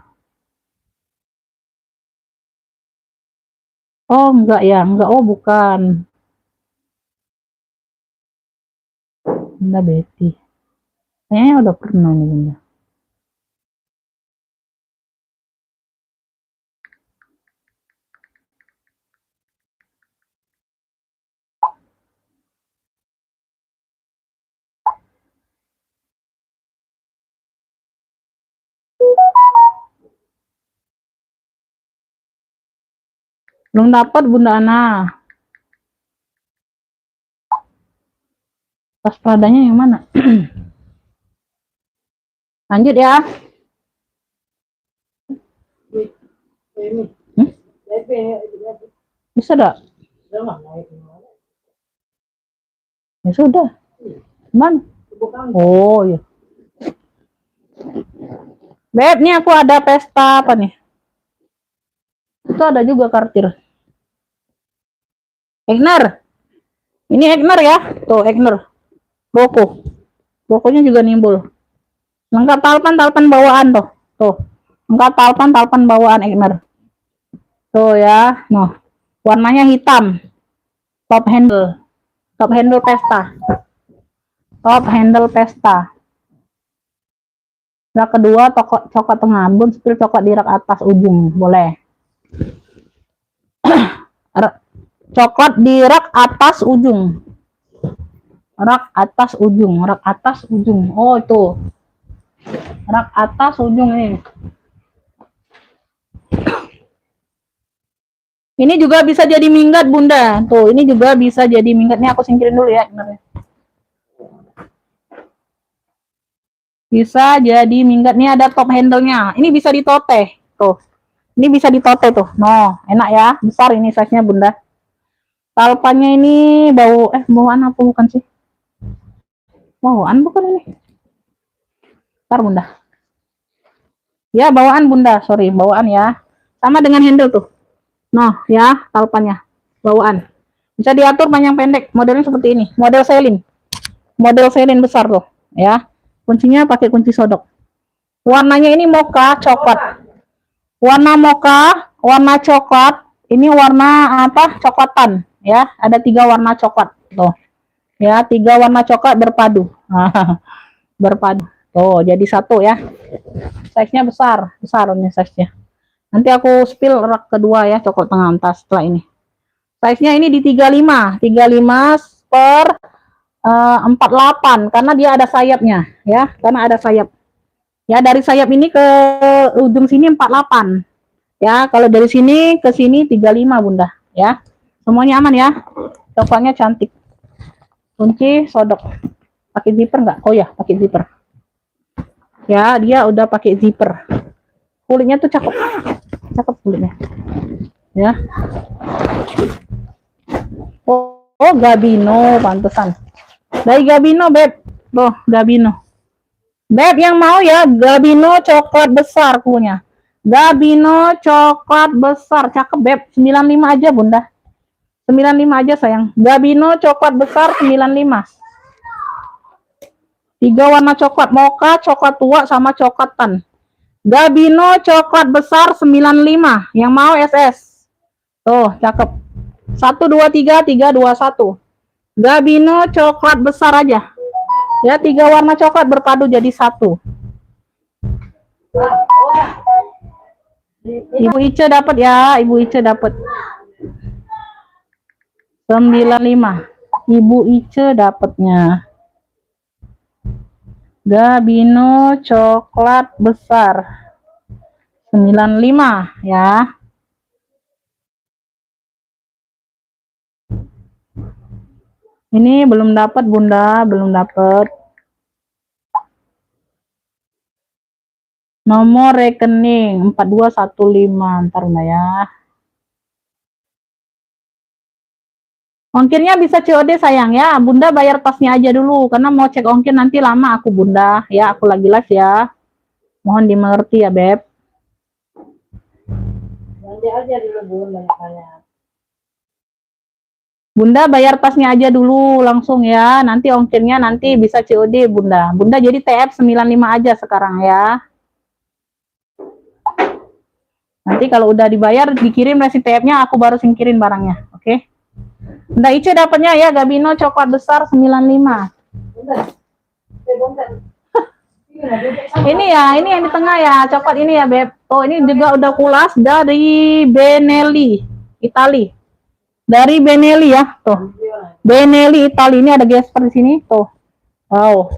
Oh, enggak ya. Enggak, oh bukan. Bunda Betty. Kayaknya udah pernah nih Bunda. Belum dapat Bunda Ana. Tas Pradanya yang mana? Lanjut ya. Ini. Hmm? Bisa dah? Ya sudah. Mana? Oh iya. Beb, nih aku ada pesta apa nih? Itu ada juga kartir. Egner. Ini Egner ya. Tuh Egner. Boko. Bokonya juga nimbul. Lengkap talpan bawaan tuh. Tuh. Lengkap talpan bawaan Egner. Tuh ya. Noh. Warnanya hitam. Top handle. Top handle pesta. Top handle pesta. Rak kedua coklat tengah, bun spill coklat di rak atas ujung, boleh. Coklat di rak atas ujung. Rak atas ujung, rak atas ujung. Oh itu. Rak atas ujung ini. Ini juga bisa jadi minggat Bunda. Tuh, ini juga bisa jadi minggat. Nih aku singkirin dulu ya. Bisa jadi minggat. Nih ada top handle-nya. Ini bisa ditoteh. Tuh. Ini bisa ditoteh tuh. No, enak ya. Besar ini size-nya Bunda. Talpannya ini bawaan apa bukan sih? Bawaan bukan ini. Ntar Bunda. Ya, bawaan Bunda. Sorry, bawaan ya. Sama dengan handle tuh. Nah, ya, talpannya. Bawaan. Bisa diatur panjang pendek. Modelnya seperti ini. Model selin. Model selin besar tuh. Ya. Kuncinya pakai kunci sodok. Warnanya ini mocha coklat. Warna mocha, warna coklat. Ini warna apa? Coklatan. Ya, ada 3 warna coklat. Tuh. Ya, 3 warna coklat berpadu. Berpadu. Tuh, jadi satu ya. Size-nya besar. Besar ini size-nya. Nanti aku spill rak kedua ya, coklat tengah atas setelah ini. Size-nya ini di 35. 35 per 48 karena dia ada sayapnya ya, karena ada sayap. Ya, dari sayap ini ke ujung sini 48. Ya, kalau dari sini ke sini 35 Bunda, ya. Semuanya aman ya. Coklatnya cantik. Kunci sodok. Pakai zipper enggak? Oh ya, pakai zipper. Ya, dia udah pakai zipper. Kulitnya tuh cakep. Cakep kulitnya. Ya. Oh, Gabino pantesan. Dari Gabino, Beb. Tuh, Gabino. Beb yang mau ya, Gabino coklat besar punya. Gabino coklat besar, cakep Beb. 95 aja Bunda. 95 aja sayang. Gabino coklat besar 95. 3 warna coklat, mocha, coklat tua sama coklat tan. Gabino coklat besar 95. Yang mau SS. Tuh, cakep. 1 2 3 3 2 1. Gabino coklat besar aja. Ya, 3 warna coklat berpadu jadi satu. Ibu Ice dapat ya, Ibu Ice dapat. 95. Ibu Ice dapatnya. Gabino coklat besar. 95 ya. Ini belum dapat Bunda, belum dapat. Nomor rekening 4215. Ntar Bunda ya. Ongkirnya bisa COD sayang ya. Bunda bayar tasnya aja dulu karena mau cek ongkir nanti lama aku Bunda. Ya, aku lagi live ya. Mohon dimengerti ya, Beb. Nanti aja dulu Bunda banyak. Bunda bayar tasnya aja dulu langsung ya. Nanti ongkirnya nanti bisa COD Bunda. Bunda jadi TF 95 aja sekarang ya. Nanti kalau udah dibayar dikirim resi TF-nya aku baru singkirin barangnya. Oke. Bunda Ice dapatnya ya Gabino coklat besar 95. Ini ya, ini yang di tengah ya, coklat ini ya, Beb. Oh, ini juga udah kulas dari Benelli, Itali. Dari Benelli ya, tuh. Benelli Itali, ini ada gesper di sini, tuh. Wow.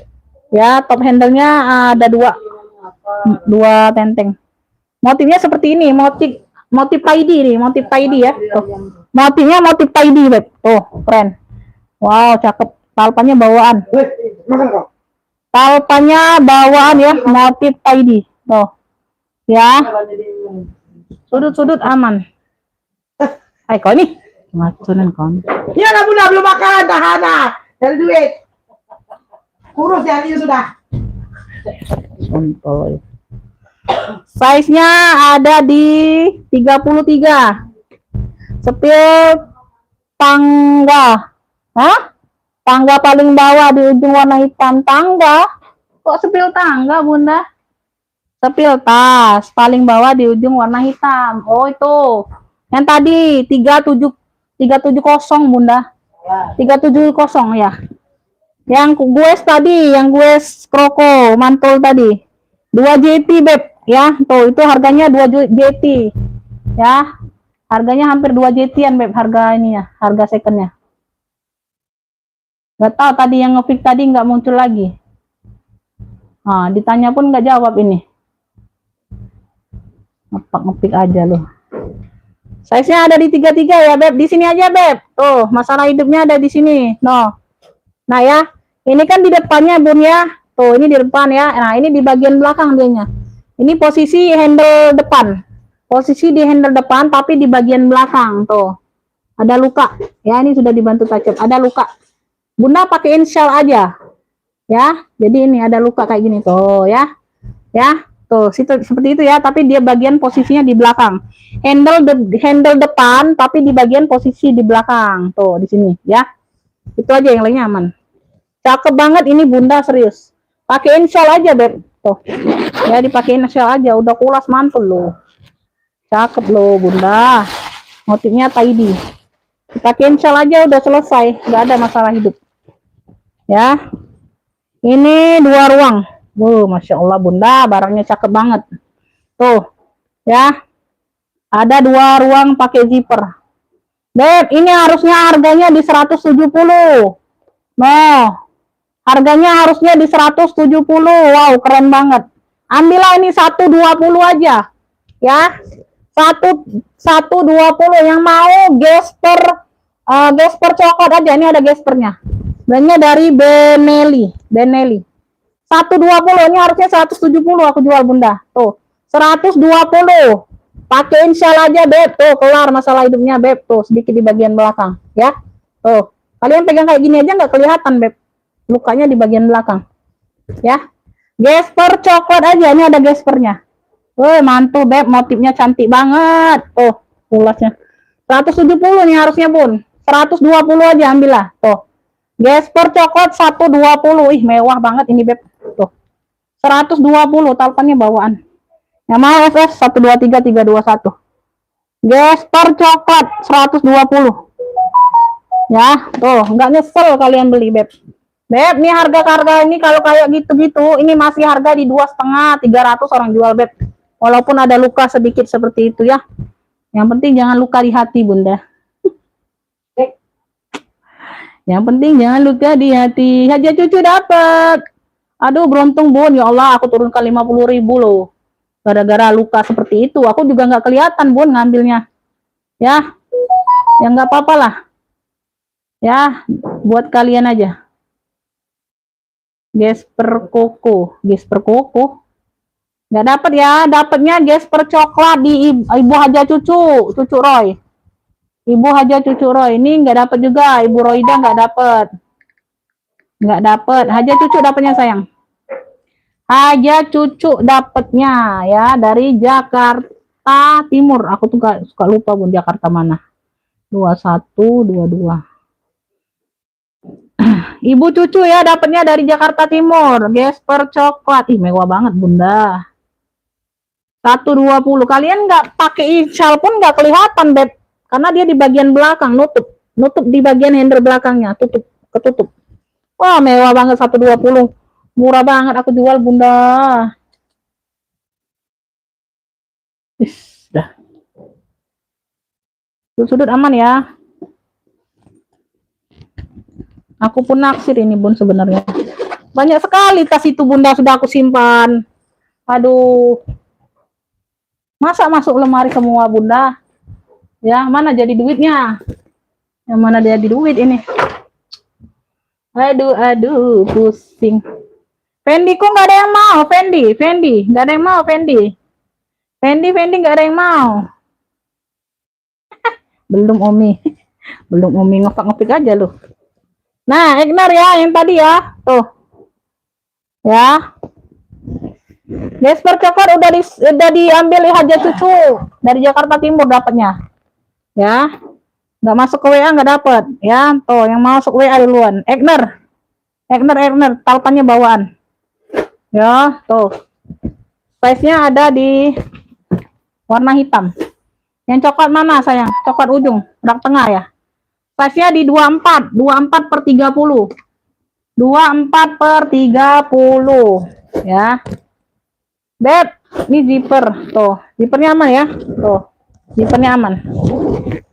Ya, top handle-nya ada dua tenteng. Motifnya seperti ini, motif tidy nih, motif tidy ya. Tuh. Motifnya motif tidy, Beb. Tuh, keren. Wow, cakep. Talpannya bawaan. Talpannya bawaan ya, motif tidy. Tuh. Ya. Sudut-sudut aman. Hai, kau nih. Ngacunan kon. Ya lah bunda, belum makan, tahan dari duit. Kurus ya ini sudah. Kontol. Size-nya ada di 33. Sepil tangga. Hah? Tangga paling bawah di ujung warna hitam. Tangga? Kok sepil tangga, Bunda? Sepil tas paling bawah di ujung warna hitam. Oh, itu. Yang tadi 370, Bunda. 370 ya. Yang gue tadi, yang gue kroko mantul tadi. 2 JT, Beb. Ya, tuh itu harganya 2 JT. Ya. Harganya hampir 2 JT-an, Beb, harga ini ya, harga secondnya. Gak tahu tadi yang nge-fix tadi nggak muncul lagi. Nah, ditanya pun nggak jawab ini. Nge-fix aja loh. Size-nya ada di 33 ya, Beb. Di sini aja, Beb. Tuh, masalah hidupnya ada di sini. No. Nah, ya. Ini kan di depannya, Bun ya. Tuh, ini di depan ya. Nah, ini di bagian belakang dianya. Ini posisi handle depan. Posisi di handle depan tapi di bagian belakang, tuh. Ada luka. Ya, ini sudah dibantu touch up. Ada luka. Bunda pakein shell aja. Ya. Jadi ini ada luka kayak gini tuh, ya. Ya. Tuh, seperti itu ya, tapi dia bagian posisinya di belakang. Handle depan tapi di bagian posisi di belakang. Tuh, di sini, ya. Itu aja, yang lainnya aman. Cakep banget ini, Bunda, serius. Pakein shell aja, Beb. Tuh. Ya, dipakein shell aja, udah kulas mantul loh. Cakep loh, Bunda. Motifnya tidy. Dipakein shell aja udah selesai, nggak ada masalah hidup. Ya. Ini 2 ruang. Masya Allah, Bunda, barangnya cakep banget. Tuh, ya. Ada 2 ruang pakai zipper. Beb, ini harusnya harganya di 170. Nah, harganya harusnya di 170. Wow, keren banget. Ambillah ini 120 aja. Ya. 120 yang mau gesper coklat aja. Ini ada gespernya. Brandnya dari Benelli. 120, ini harusnya 170 aku jual, Bunda. Tuh, 120. Pakein shell aja, Beb. Tuh, kelar masalah hidupnya, Beb. Tuh, sedikit di bagian belakang, ya. Tuh, kalian pegang kayak gini aja nggak kelihatan, Beb. Lukanya di bagian belakang. Ya. Gesper coklat aja, ini ada gespernya. Woi, mantul, Beb. Motifnya cantik banget. Tuh, pulasnya. 170 nih harusnya, Bun. 120 aja ambillah. Tuh. Gesper coklat 120. Ih, mewah banget ini, Beb. Tuh. 120 talpannya bawaan. Yang mau FS 123321. Gesper coklat 120. Ya, tuh, nggak nyesel kalian beli, Beb. Beb, nih harga ini kalau kayak gitu-gitu, ini masih harga di 2,5, 300 orang jual, Beb. Walaupun ada luka sedikit seperti itu ya. Yang penting jangan luka di hati, Bunda. Yang penting jangan luka di hati. Hajat cucu dapat. Aduh, beruntung, Bun. Ya Allah, aku turunkan 50.000 loh. Gara-gara luka seperti itu. Aku juga nggak kelihatan, Bun, ngambilnya. Ya. Ya nggak apa-apa lah. Ya, buat kalian aja. Gesper koko. Nggak dapat ya. Dapatnya gesper coklat di Ibu Haja Cucu Roy. Ibu Haja Cucu Roy. Ini nggak dapat juga. Ibu Roida nggak dapat. Haja Cucu dapatnya, sayang. Haja Cucu dapatnya ya dari Jakarta Timur. Aku tuh gak suka lupa, Bun, Jakarta mana. 2122. Ibu Cucu ya dapatnya dari Jakarta Timur. Gesper coklat. Ih, mewah banget, Bunda. 120. Kalian nggak pakai shell pun nggak kelihatan, Beb. Karena dia di bagian belakang, nutup di bagian handle belakangnya, ketutup. Wah, mewah banget 120. Murah banget aku jual, Bunda. Dah. Sudut aman ya. Aku pun naksir ini, Bun, sebenarnya. Banyak sekali tas itu, Bunda, sudah aku simpan. Aduh. Masa masuk lemari semua, Bunda? Ya, mana jadi duitnya? Yang mana jadi duit ini? Aduh, pusing. Fendi kok nggak ada yang mau, Fendi, nggak ada yang mau, Fendi nggak ada yang mau. Belum Omi ngepik aja loh. Nah, ignore ya yang tadi ya, tuh, ya. Gesper coklat udah diambil Haja Cucu dari Jakarta Timur dapatnya, ya. Nggak masuk ke WA nggak dapat, ya. Tuh, yang masuk WA duluan. Egner, talpannya bawaan, ya. Tuh, size-nya ada di warna hitam. Yang coklat mana sayang? Coklat ujung, rak tengah ya. Size-nya di 24 per 30. 24 per 30 ya. Beb, ini zipper. Tuh, zippernya aman ya. Tuh, zippernya aman.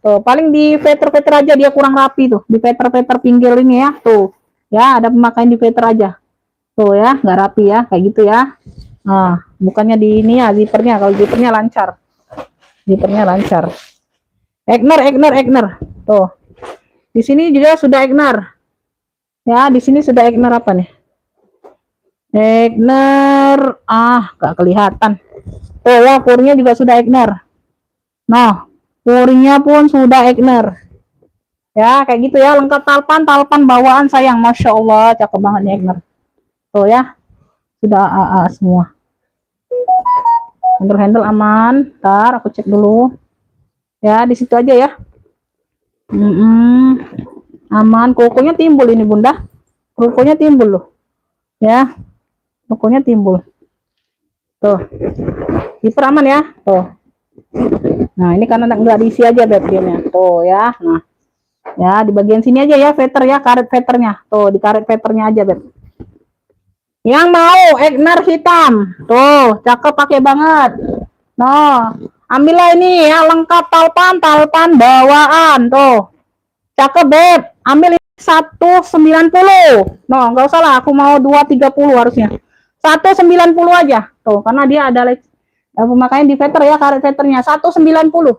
Tuh, paling di veter aja dia kurang rapi tuh. Di veter pinggir ini ya. Tuh, ya ada pemakaian di veter aja. Tuh ya, nggak rapi ya, kayak gitu ya. Nah, bukannya di ini ya zippernya. Kalau zippernya lancar. Egner. Tuh. Di sini juga sudah Egner. Ya, di sini sudah Egner apa nih? Egner, gak kelihatan. Oh ya, kurnya juga sudah Egner. Nah, kurnya pun sudah Egner. Ya, kayak gitu ya, lengkap talpan bawaan sayang. Masya Allah, cakep banget nih Egner. Tuh ya, sudah AA semua. Handle aman. Ntar aku cek dulu. Ya, di situ aja ya. Aman. Kokonya timbul ini Bunda. Kokonya timbul loh. Ya. Kokonya timbul. Tuh. Zipper aman ya. Tuh. Nah, ini karena nggak diisi aja baterainya. Tuh ya. Nah. Ya, di bagian sini aja ya veter ya, karet veternya. Tuh, di karet veternya aja, Beb. Yang mau Egner hitam. Tuh, cakep pakai banget. Nah, ambillah ini ya lengkap talpan bawaan. Tuh. Cakep, Beb. Ambil 190. No, nggak usah lah, aku mau 230 harusnya. 190 aja. Tuh, karena dia ada pemakaian di veter ya, karet veternya 190.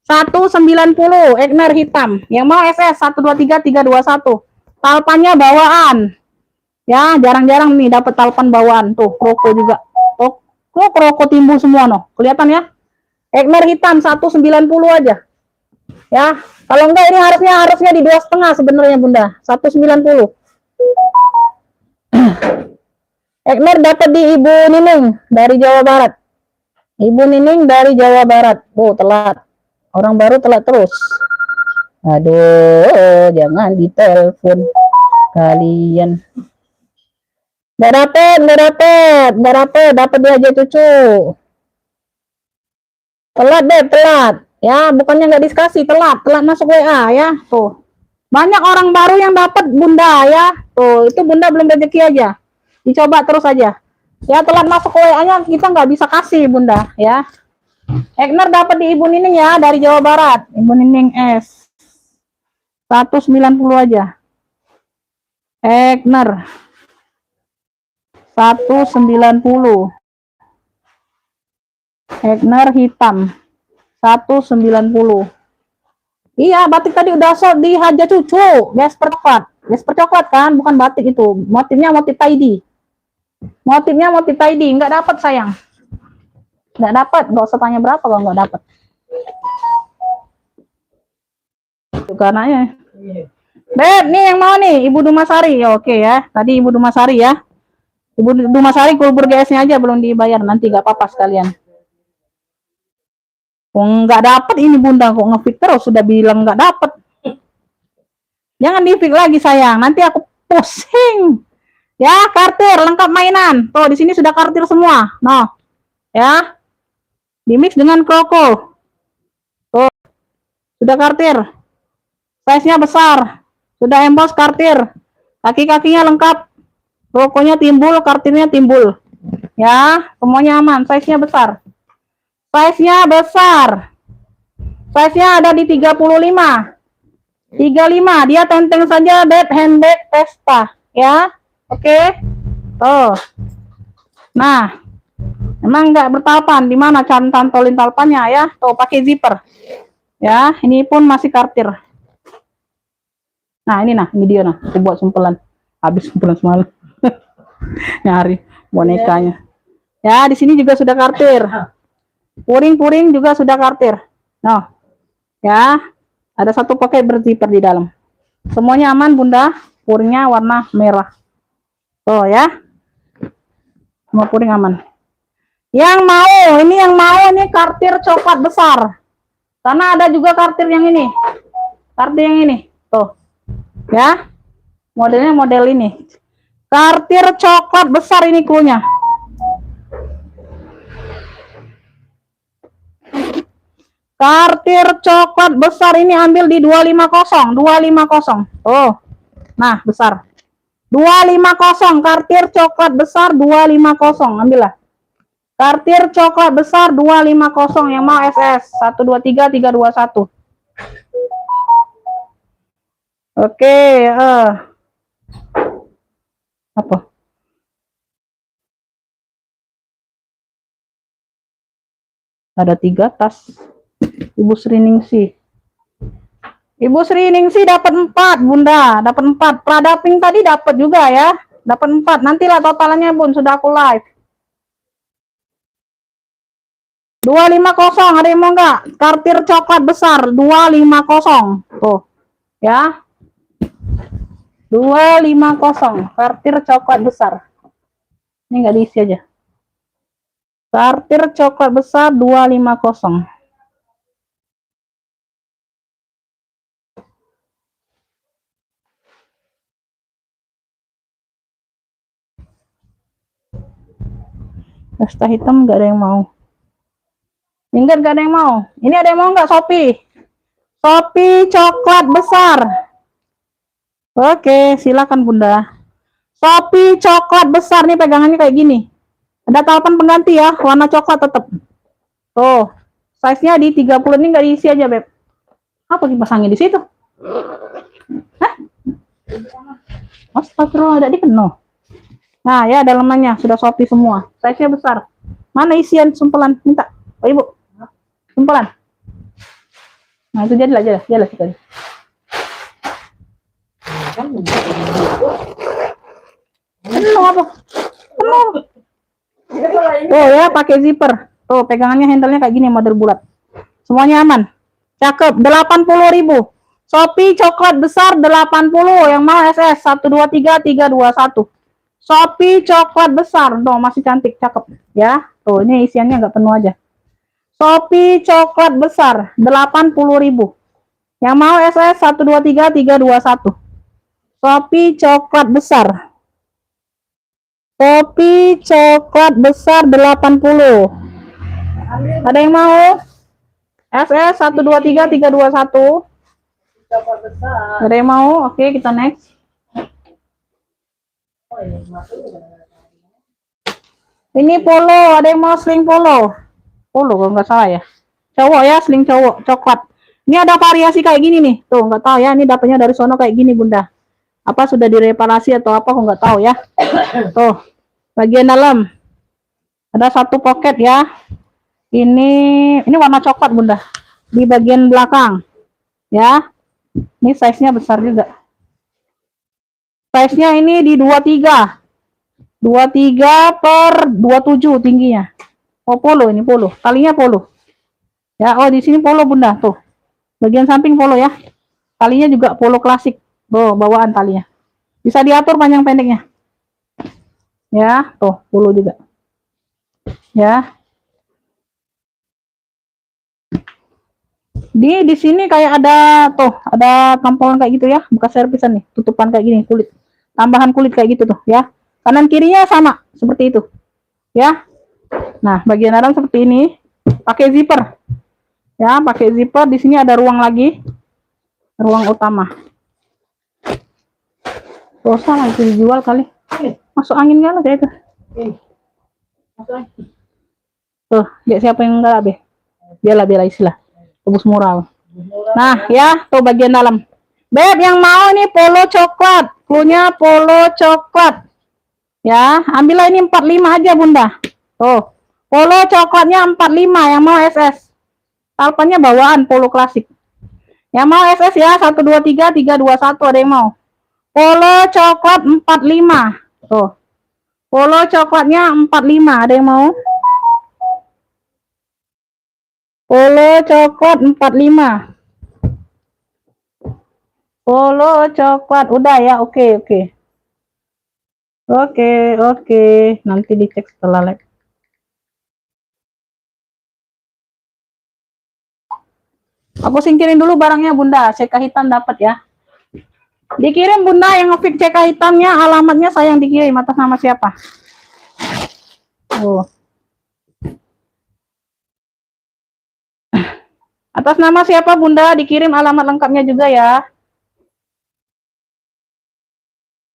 190 Egner hitam. Yang mau SS 123 321. Talpannya bawaan. Ya, jarang-jarang nih dapat talpan bawaan. Tuh, kroko juga. Oh, kroko timbul semua no. Kelihatan ya? Egner hitam 190 aja. Ya, kalau enggak ini harusnya di 2,5 sebenarnya Bunda. 190. Egner dapat di Ibu Nining dari Jawa Barat. Ibu Nining dari Jawa Barat. Oh, telat. Orang baru telat terus. Aduh, jangan ditelepon kalian. Nggak dapet dia aja cucu. Telat deh, telat. Ya, bukannya nggak dikasih, telat masuk WA ya. Tuh. Banyak orang baru yang dapat Bunda ya. Tuh, itu Bunda belum rezeki aja. Dicoba terus aja. Ya, telat masuk WA-nya kita nggak bisa kasih Bunda ya. Egner dapat di Ibu Nining ya dari Jawa Barat. Ibu Nining S. 190 aja. Egner 190. Egner hitam 190. Iya, batik tadi udah sold di Haja Cucu. Gesper coklat kan, bukan batik itu. Motifnya motif tidy. Nggak dapat sayang. Nggak dapat, nggak usah tanya berapa kalau nggak dapat. Karena ya. Beb, nih yang mau nih, Ibu Dumasari. Oke ya, tadi Ibu Dumasari ya. Ibu Dumasari kulbur GS-nya aja belum dibayar, nanti nggak apa-apa sekalian. Nggak dapat ini Bunda, kok ngefit terus, sudah bilang nggak dapat. Jangan di-fix lagi sayang, nanti aku pusing. Ya, kartir lengkap mainan. Tuh, di sini sudah kartir semua. Noh. Ya. Dimix dengan kroko. Tuh. Sudah kartir. Size-nya besar. Sudah emboss kartir. Kaki-kakinya lengkap. Logonya timbul, kartirnya timbul. Ya, semuanya aman. Size-nya besar. Size-nya besar. Size-nya ada di 35. 35. Dia tenteng saja bed handbag Vespa. Ya, oke. Tuh. Nah, emang nggak bertalpan. Di mana cara tantolin talpannya ya? Tuh, pakai zipper. Ya, ini pun masih kartir. Nah, ini dia nah. Aku buat sumpelan. Habis sumpelan semalam. Nyari bonekanya. Ya, di sini juga sudah kartir. Puring-puring juga sudah kartir. Nah, ya, ada satu pocket berzipper di dalam. Semuanya aman, Bunda. Puringnya warna merah. Tuh ya. Semua puring aman. Yang mau ini kartir coklat besar. Karena ada juga kartir yang ini. Kartir yang ini. Tuh. Ya. Modelnya model ini. Kartir coklat besar ini klunya. Kartir coklat besar ini ambil di 250. 250. Oh. Nah, besar. 250 kartir coklat besar 250. Ambillah. Kartir coklat besar 250 yang mau SS 123 321. Oke, apa? Ada 3 tas. Ibu Sri Ningsih. Ibu Sri Ningsih dapat 4, Bunda. Dapat 4. Pradaping tadi dapat juga ya. Dapat 4. Nantilah totalnya, Bun. Sudah aku live. 250. Ada yang mau enggak? Kartir coklat besar 250. Tuh. Ya. 250. Kartir coklat besar. Ini enggak diisi aja. Kartir coklat besar 250. Pasta hitam nggak ada yang mau. Ingat nggak ada yang mau. Ini ada yang mau nggak Shopee? Shopee coklat besar. Oke, silakan Bunda. Shopee coklat besar nih pegangannya kayak gini. Ada talpan pengganti ya, warna coklat tetap. Tuh, size-nya di 30 ini nggak diisi aja, Beb. Apa dipasangin di situ? Hah? Astagfirullah, ada di penuh. Nah, ya dalamannya sudah Shopee semua. Size-nya besar. Mana isian sumpelan? Minta. Oh, Ibu. Sumpelan. Nah, itu jadilah sekali. Penuh apa? Penuh. Oh ya, pakai zipper. Tuh, pegangannya handle-nya kayak gini, model bulat. Semuanya aman. Cakep. 80.000. Shopee coklat besar 80. Yang mau SS 123 321. Shopee coklat besar, tuh masih cantik, cakep ya. Tuh ini isiannya nggak penuh aja. Shopee coklat besar 80.000. Yang mau SS 123 321. Shopee coklat besar. Shopee coklat besar 80. Ada yang mau? SS 123 321. Ada yang mau? Oke, kita next. Ini polo, ada yang mau sling polo? Polo kalau nggak salah ya. Cowok ya, sling cowok, coklat. Ini ada variasi kayak gini nih. Tuh, nggak tahu ya, ini dapatnya dari sono kayak gini, Bunda. Apa sudah direparasi atau apa, aku nggak tahu ya. Tuh, bagian dalam. Ada satu pocket ya. Ini warna coklat, Bunda. Di bagian belakang. Ya. Ini size-nya besar juga. Size-nya ini di 23. 23 per 27 tingginya. Oh, polo ini polo. Talinya polo. Ya, oh di sini polo Bunda, tuh. Bagian samping polo ya. Talinya juga polo klasik. Tuh, bawaan talinya. Bisa diatur panjang pendeknya. Ya, tuh, polo juga. Ya. Di sini kayak ada tuh, ada tampolan kayak gitu ya, bekas servisan nih, tutupan kayak gini, kulit. Tambahan kulit kayak gitu tuh, ya. Kanan kirinya sama seperti itu. Ya. Nah, bagian dalam seperti ini, pakai zipper. Ya, pakai zipper. Di sini ada ruang lagi. Ruang utama. Dosa lah itu dijual kali. Masuk angin kan kayak itu. Tuh, dia siapa yang enggak be? Bela istilah. Tebus moral. Nah, ya, tuh bagian dalam. Beb, yang mau nih polo coklat. Cluenya polo coklat. Ya, ambillah ini 45 aja, Bunda. Tuh. Polo coklatnya 45 yang mau SS. Talpannya bawaan polo klasik. Yang mau SS ya, 1 2 3 3 2 1 ada yang mau. Polo coklat 45. Tuh. Polo coklatnya 45, ada yang mau? Polo coklat 45. Polo coklat udah ya, oke. Oke. Nanti dicek setelah live. Aku singkirin dulu barangnya Bunda. CK hitam dapat ya. Dikirim Bunda yang ngefix CK hitamnya, alamatnya saya yang dikirim atas nama siapa? Oh. Atas nama siapa Bunda? Dikirim alamat lengkapnya juga ya.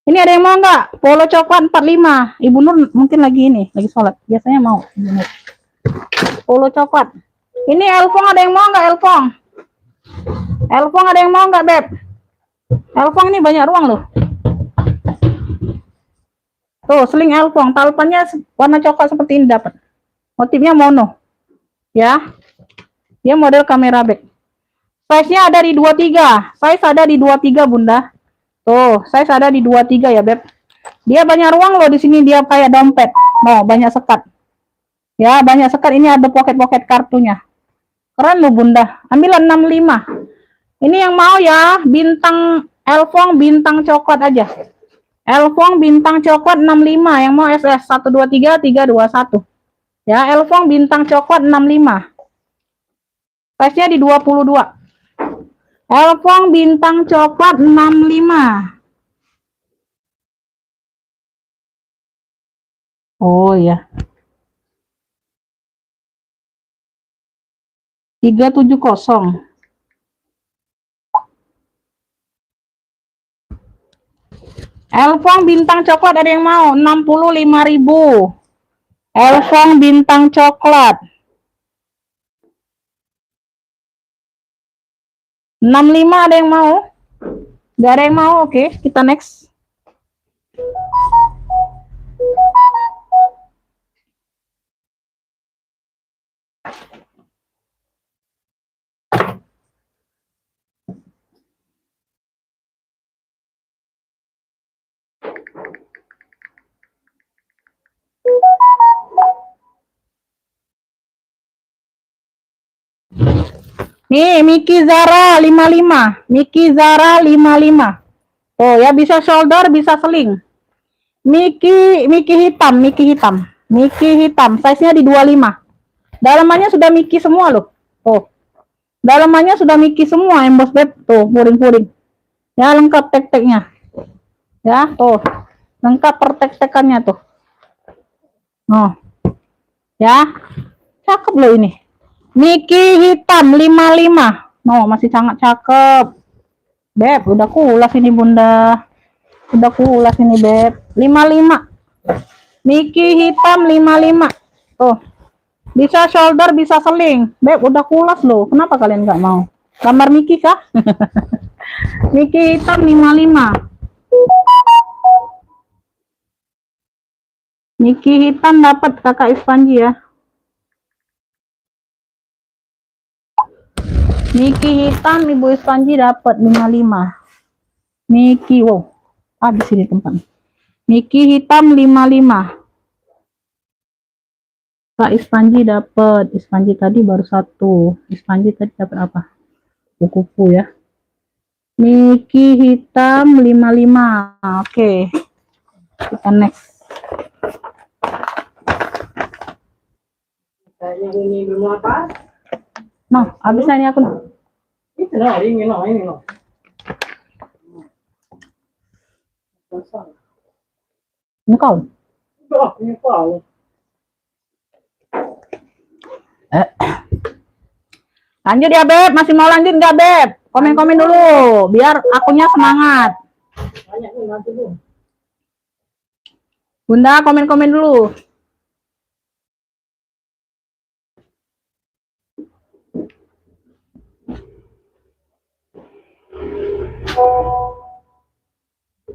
Ini ada yang mau nggak? Polo coklat 45. Ibu Nur mungkin lagi sholat. Biasanya mau. Polo coklat. Ini Elfong ada yang mau nggak Elfong? Elfong ada yang mau nggak Beb? Elfong ini banyak ruang loh. Tuh, sling Elfong. Talpannya warna coklat seperti ini dapat. Motifnya mono. Ya. Dia model kamera back. Size-nya ada di 23. Size ada di 23 Bunda. Tuh, size ada di 23 ya, Beb. Dia banyak ruang loh di sini, dia kayak dompet. Mau banyak sekat. Ya, banyak sekat. Ini ada pocket-pocket kartunya. Keren loh, Bunda. Ambil 65. Ini yang mau ya, bintang Elfong bintang coklat aja. Elfong bintang coklat 65, yang mau SS 1 2 3 3 2 1. Ya, Elfong bintang coklat 65. Size-nya di 22. Elfong bintang coklat 65. Oh ya. 370. Elfong bintang coklat ada yang mau? 65.000. Elfong bintang coklat. 65 ada yang mau? Gak ada yang mau, oke. Kita next. Nih, Miki Zara 55. Miki Zara 55. Oh ya, bisa shoulder, bisa sling. Miki hitam. Miki hitam. Size-nya di 25. Dalamannya sudah Miki semua loh. Oh. Dalamannya sudah Miki semua yang Bos Beb. Tuh, puring-puring. Ya, lengkap tek-teknya. Ya, tuh. Lengkap pertek-tekannya tuh. Oh. Ya. Cakep loh ini. Miki hitam 55. No, masih sangat cakep. Beb, udah kulas ini Bunda. Udah kulas ini Beb. 55. Miki hitam 55. Tuh. Bisa shoulder, bisa sling. Beb, udah kulas loh. Kenapa kalian nggak mau? Gambar Miki kah? Miki hitam 55. Miki hitam dapat Kakak Ispanji ya. Miki hitam Ibu Ispanji dapat 55. Miki, wow. Habis ini tempat. Miki hitam 55. Kak Ispanji dapat. Ispanji tadi baru 1. Ispanji tadi dapat apa? Kuku ya. Miki hitam 55. Oke. Kita next. Ini belum apa? Nah, habis ini aku. Itu lah, ini loh. Ini kau. Ini kau. Lanjut ya Beb, masih mau lanjut nggak Beb? Komen-komen dulu, biar akunya semangat. nanti dulu. Bunda, komen-komen dulu.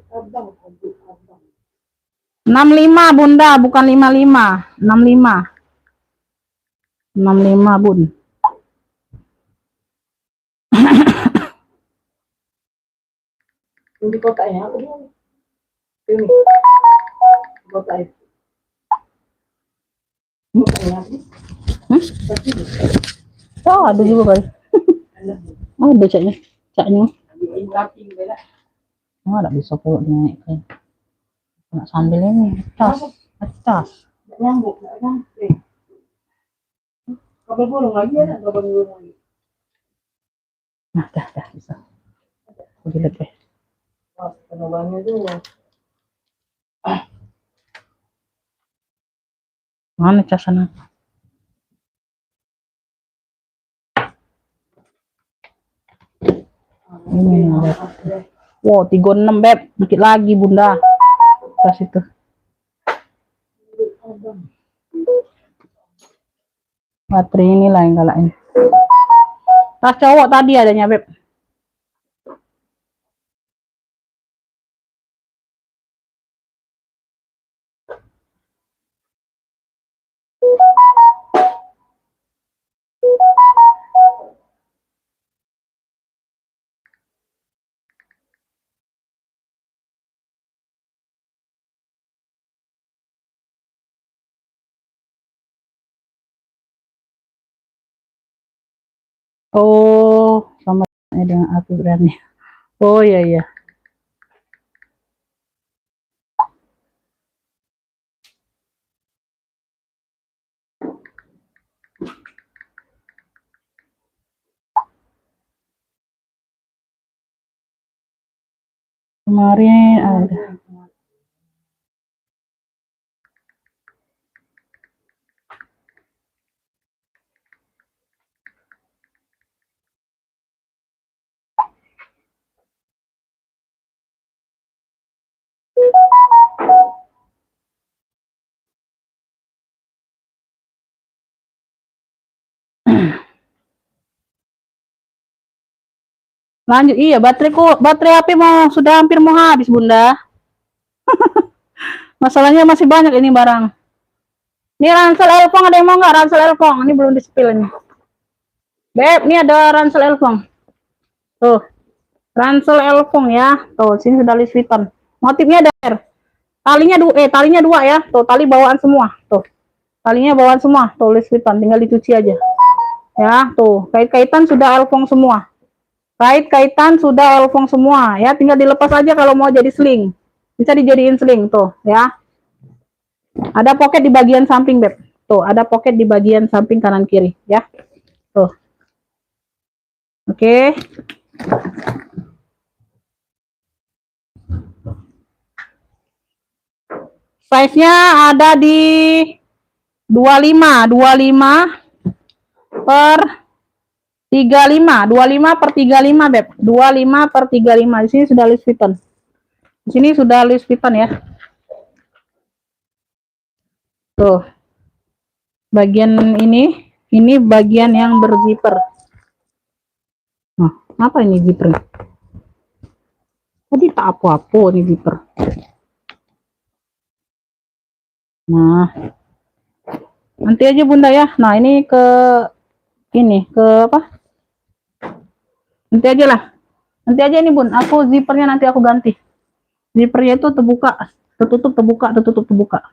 Abang. 65 Bunda, bukan 55. 65. 65 Bun. Ini kotanya apa nih? Ini. Kota itu. Kotanya apa? Oh, ada juga kali. Oh, ada caknya. Caknya. Oh, ada bisa pulak naik kan. Nak sambil ini. Tas. Nyambuk, nggak nyampe. Kabel burung lagi ya, kabel burung lagi. Nah, dah bisa. Dilihat deh. Pas penebangannya dulu. Mana casan? Ini Beb. Wow, 36 Beb. Dikit lagi Bunda. Tas itu. Baterai inilah yang galakin. Tas cowok tadi adanya Beb. Oh, sama dengan aku berani. Oh iya iya. Kemarin ada. Lanjut, iya baterai HP mau sudah hampir mau habis Bunda. Masalahnya masih banyak ini barang. Ini ransel Elfong, ada yang mau nggak ransel Elfong? Ini belum di spill ini. Beb, ini ada ransel Elfong. Tuh, ransel Elfong ya. Tuh, sini sudah Louis Vuitton. Motifnya ada talinya dua ya. Tuh, tali bawaan semua. Tuh, talinya bawaan semua. Tuh, Louis Vuitton, tinggal dicuci aja. Ya, tuh, kait-kaitan sudah Elfong semua. Kaitan sudah Elfong semua ya, tinggal dilepas aja kalau mau jadi sling. Bisa dijadiin sling tuh ya. Ada pocket di bagian samping Beb. Tuh, ada pocket di bagian samping kanan kiri ya. Tuh. Oke. Size-nya ada di 25 per 35 per 35 Beb. 25 per 35. Di sini sudah Louis Vuitton. Di sini sudah Louis Vuitton ya. Tuh. Bagian ini bagian yang berzipper. Nah, apa ini zipper? Tadi tak apa-apa ini zipper. Nah, nanti aja Bunda ya. Nah, ini ke apa? Nanti aja lah. Nanti aja ini Bun, aku zippernya nanti aku ganti. Zippernya itu terbuka, tertutup, terbuka, tertutup, terbuka.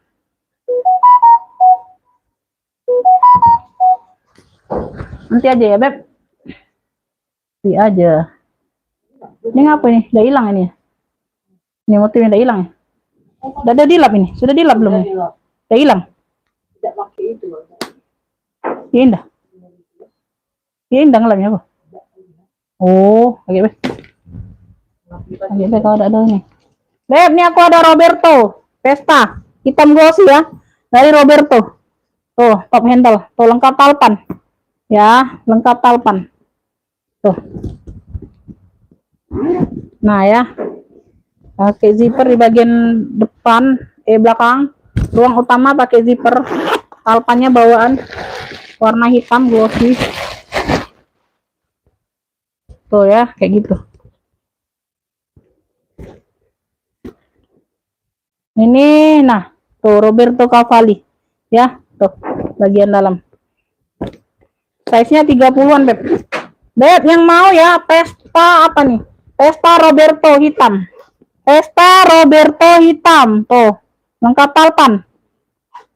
Nanti aja ya Beb. Nanti aja. Ini ngapa ini? Udah hilang ini ya? Ini motifnya udah hilang ya? Udah ada dilap ini? Sudah dilap belum? Udah hilang? Tidak pakai itu. Iya indah. Iya indah ngelamnya apa? Oh, oke Beb. Oke Beb, kalau ada ini. Beb, ini aku ada Roberto Vesta hitam glossy ya, dari Roberto. Tuh, top handle, tuh lengkap talpan. Ya, lengkap talpan. Tuh. Nah ya. Pakai zipper di bagian depan, belakang. Ruang utama pakai zipper. Talpannya bawaan warna hitam glossy. Tuh ya, kayak gitu. Ini, nah, tuh Roberto Cavalli. Ya, tuh, bagian dalam. Size-nya 30-an, Beb. Beb, yang mau ya, Vespa apa nih? Vespa Roberto hitam. Vespa Roberto hitam. Tuh, lengkap talpan.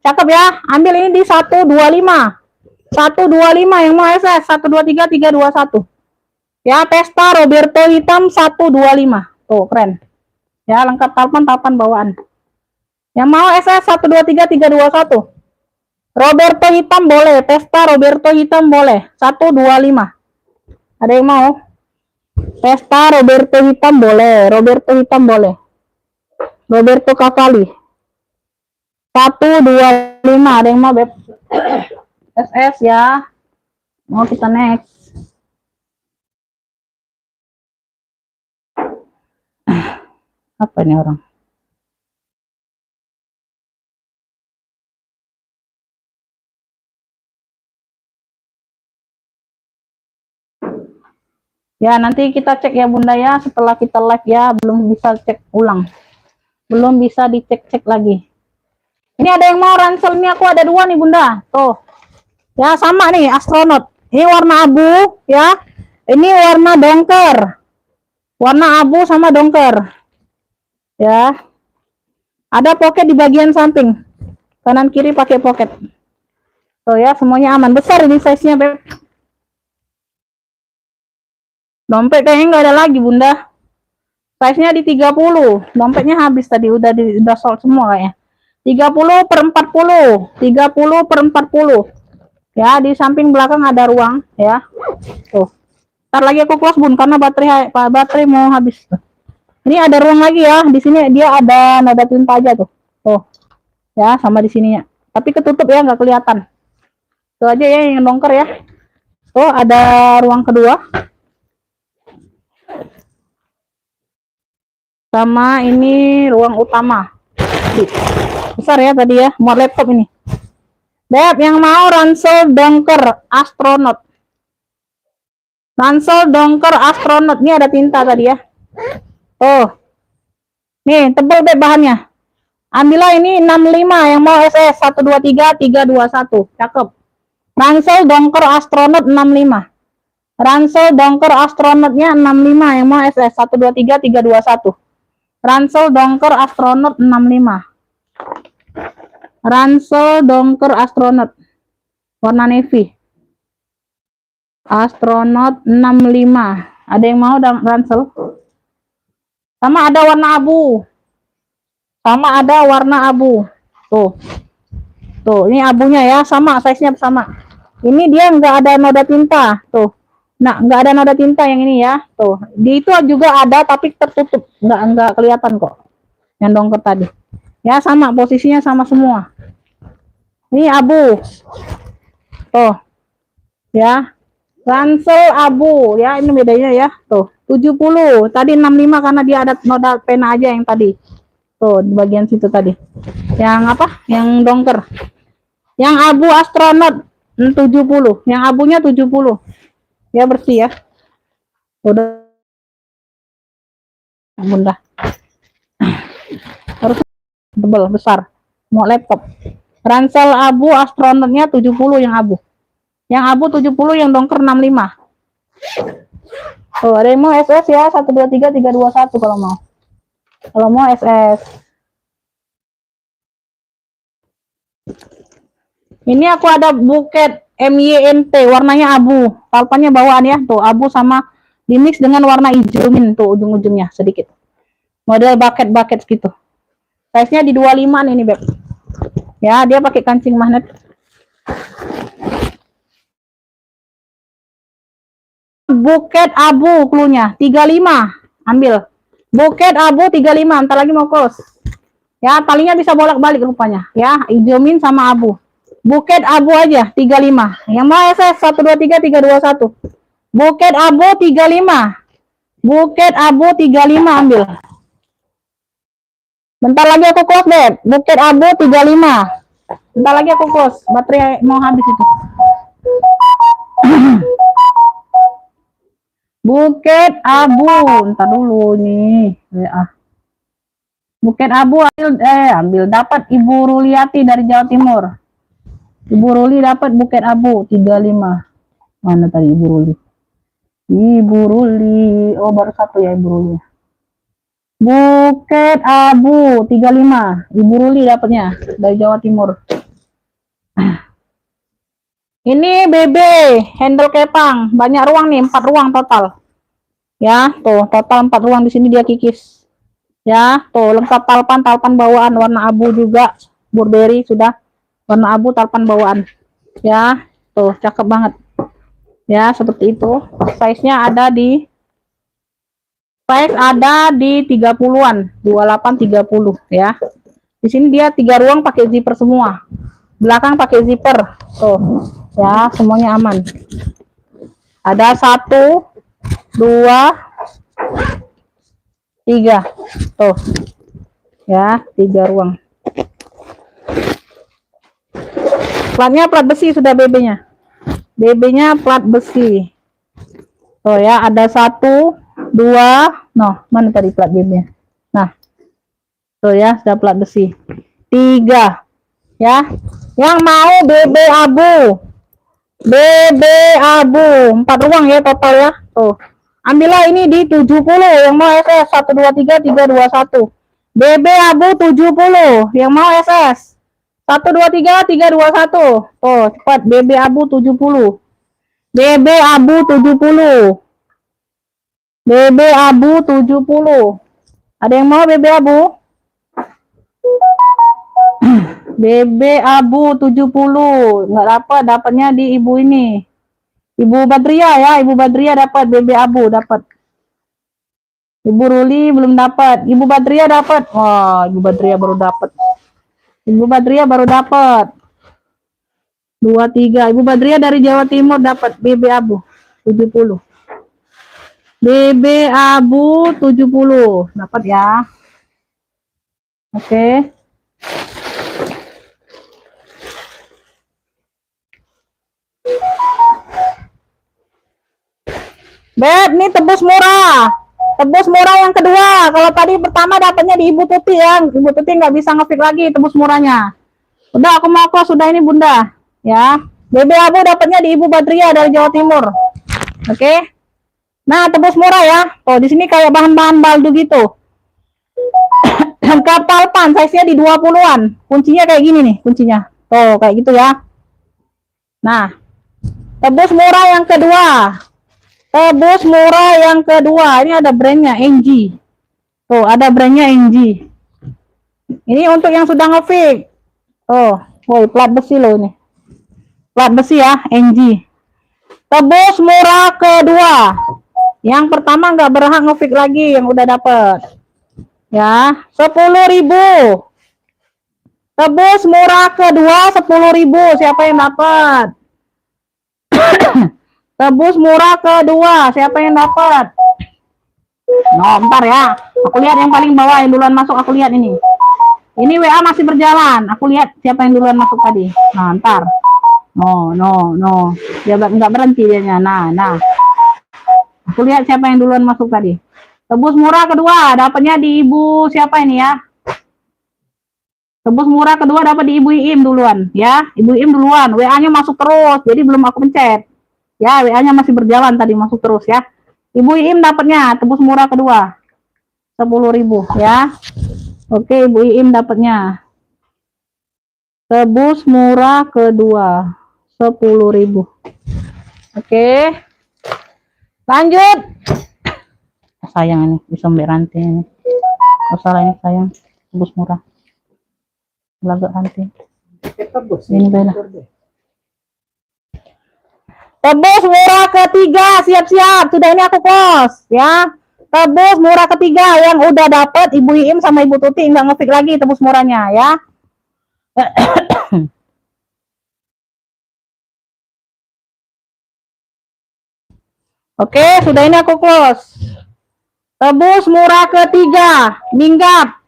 Cakep ya, ambil ini di 125. 125 yang mau SS, 123 321. Ya, Vespa Roberto hitam 125. Tuh, keren. Ya, lengkap talpan bawaan. Yang mau SS 123 321. Roberto hitam boleh, Vespa Roberto hitam boleh, 125. Ada yang mau? Vespa Roberto hitam boleh, Roberto hitam boleh. Roberto Cavalli 125. Ada yang mau, Beb? SS ya. Mau kita next. Apa ini orang? Ya, nanti kita cek ya Bunda ya, setelah kita live ya, belum bisa cek ulang. Belum bisa dicek-cek lagi. Ini ada yang mau ransel, ini aku ada 2 nih Bunda. Tuh. Ya, sama nih, astronot. Ini warna abu ya. Ini warna dongker. Warna abu sama dongker. Ya. Ada pocket di bagian samping. Kanan kiri pakai pocket. Tuh ya, semuanya aman. Besar ini size-nya, Beb. Dompet kayaknya nggak ada lagi Bunda. Size-nya di 30. Dompetnya habis tadi, udah sold semua kayaknya. 30/40. 30/40. Ya, di samping belakang ada ruang ya. Tuh. Ntar lagi aku close Bun karena baterai mau habis. Ini ada ruang lagi ya. Di sini dia ada noda tinta aja tuh. Tuh. Ya, sama di sininya. Tapi ketutup ya, nggak kelihatan. Itu aja ya yang dongker ya. Tuh, ada ruang kedua. Sama ini ruang utama. Besar ya tadi ya, muat laptop ini. Beb, yang mau ransel dongker astronot. Ransel dongker astronot. Ini ada tinta tadi ya. Oh. Nih, tebel Beb bahannya. Ambillah ini 65 yang mau SS 123 321. Cakep. Ransel dongker astronot 65. Ransel dongker astronotnya 65 yang mau SS 123 321. Ransel dongker astronot 65. Ransel dongker astronot warna navy. Astronot 65. Ada yang mau ransel? Sama ada warna abu. Sama ada warna abu. Tuh. Tuh, ini abunya ya, sama size-nya sama. Ini dia nggak ada noda tinta. Tuh. Nah, nggak ada noda tinta yang ini ya. Tuh, di itu juga ada tapi tertutup, nggak kelihatan kok. Yang dongker tadi. Ya, sama posisinya sama semua. Ini abu. Tuh. Ya. Ransel abu ya, ini bedanya ya. Tuh, 70. Tadi 65 karena dia ada noda pena aja yang tadi. Tuh, di bagian situ tadi. Yang apa? Yang dongker. Yang abu astronot 70. Yang abunya 70. Ya bersih ya. Udah Bunda. Harus tebal besar. Mau laptop. Ransel abu astronotnya 70 yang abu. Yang abu 70 yang dongker 65. Oh, ada yang mau SS ya 123 321 kalau mau. Kalau mau SS. Ini aku ada buket MYNT warnanya abu, talpannya bawaan ya, tuh abu sama dimix dengan warna hijau tuh ujung-ujungnya sedikit. Model bucket gitu. Size-nya di 25 nih nih, Beb. Ya, dia pakai kancing magnet. Buket abu cluenya 35. Ambil. Buket abu 35, entar lagi mau close. Ya, talinya bisa bolak-balik rupanya. Ya, hijau sama abu. Buket abu aja 35. Yang mau SS 123 321. Buket abu 35. Buket abu 35 ambil. Bentar lagi aku close, Beb. Bukit Abu 35. Bentar lagi aku close. Baterai mau habis itu. Bukit Abu. Ntar dulu nih. Ya. Bukit Abu ambil dapat Ibu Ruliati dari Jawa Timur. Ibu Ruli dapat Bukit Abu 35. Mana tadi Ibu Ruli? Ibu Ruli. Oh, baru satu ya Ibu Ruli. Bukit Abu 35. Ibu Ruli dapatnya dari Jawa Timur. Ini BB handle kepang, banyak ruang nih, 4 ruang total. Ya, tuh total 4 ruang di sini dia kikis. Ya, tuh lengkap talpan bawaan warna abu juga. Burberry sudah warna abu talpan bawaan. Ya, tuh cakep banget. Ya, seperti itu. Size-nya ada di 30-an, 28 30 ya. Di sini dia 3 ruang pakai zipper semua. Belakang pakai zipper. Tuh. Ya, semuanya aman. Ada 1 2 3. Tuh. Ya, 3 ruang. Platnya plat besi sudah BB-nya. BB-nya plat besi. Tuh ya, ada 1 2. Noh, mana tadi plat BB-nya? Nah. Tuh ya, sudah plat besi. 3. Ya. Yang mau BB abu. BB abu 4 ruang ya total ya. Tuh. Ambillah ini di 70 yang mau SS 1 2 3 3 2 1. BB abu 70 yang mau SS 1 2 3 3 2 1. Tuh, cepat BB abu 70. BB abu 70. BB abu 70. Ada yang mau BB abu? BB abu 70. Enggak dapat, dapatnya di ibu ini. Ibu Badria ya, Ibu Badria dapat BB abu dapat. Ibu Ruli belum dapat. Ibu Badria dapat. Wah, Ibu Badria baru dapat. Ibu Badria baru dapat. 2 3. Ibu Badria dari Jawa Timur dapat BB abu 70. BB abu 70 dapat ya. Oke. Beb, ini tebus murah. Tebus murah yang kedua. Kalau tadi pertama dapatnya di Ibu Tuti ya. Ibu Tuti nggak bisa ngefit lagi tebus murahnya. Udah aku mau close sudah ini Bunda. Ya. BB abu dapatnya di Ibu Badria dari Jawa Timur. Oke. Nah, tebus murah ya. Oh, di sini kayak bahan-bahan baldu gitu. Kapal pan size-nya di 20-an. Kuncinya kayak gini nih, kuncinya. Tuh, kayak gitu ya. Nah. Tebus murah yang kedua. Tebus murah yang kedua. Ini ada brandnya NG. Tuh, ada brandnya NG. Ini untuk yang sudah ngefix. Tuh, woi, plat besi loh ini. Plat besi ya, NG. Tebus murah kedua. Yang pertama nggak berhak ngefix lagi, yang udah dapet. Ya, 10.000. Tebus murah kedua 10.000. Siapa yang dapat? Tebus murah kedua, siapa yang dapat? No, bentar ya. Aku lihat yang paling bawah yang duluan masuk, aku lihat ini. Ini WA masih berjalan. Aku lihat siapa yang duluan masuk tadi. Nah, ntar. No. Dia nggak berhenti dia. Nah. Aku lihat siapa yang duluan masuk tadi. Tebus murah kedua, dapatnya di Ibu siapa ini ya? Tebus murah kedua dapat di Ibu Iim duluan, ya. Ibu Iim duluan. WA-nya masuk terus, jadi belum aku pencet. Ya, WA-nya masih berjalan tadi, masuk terus ya. Ibu Iim dapatnya tebus murah kedua 10.000 ya. Oke, Ibu Iim dapatnya tebus murah kedua 10.000. Oke. Lanjut. Sayang ini bisa rantai ini. Masalah ini sayang, tebus murah. Lagak rantai. Ini beda. Tebus murah ketiga, siap-siap. Sudah ini aku close, ya. Tebus murah ketiga yang udah dapat Ibu Iim sama Ibu Tuti nggak ngefix lagi tebus murahnya, ya. Oke, sudah ini aku close. Tebus murah ketiga, minggat.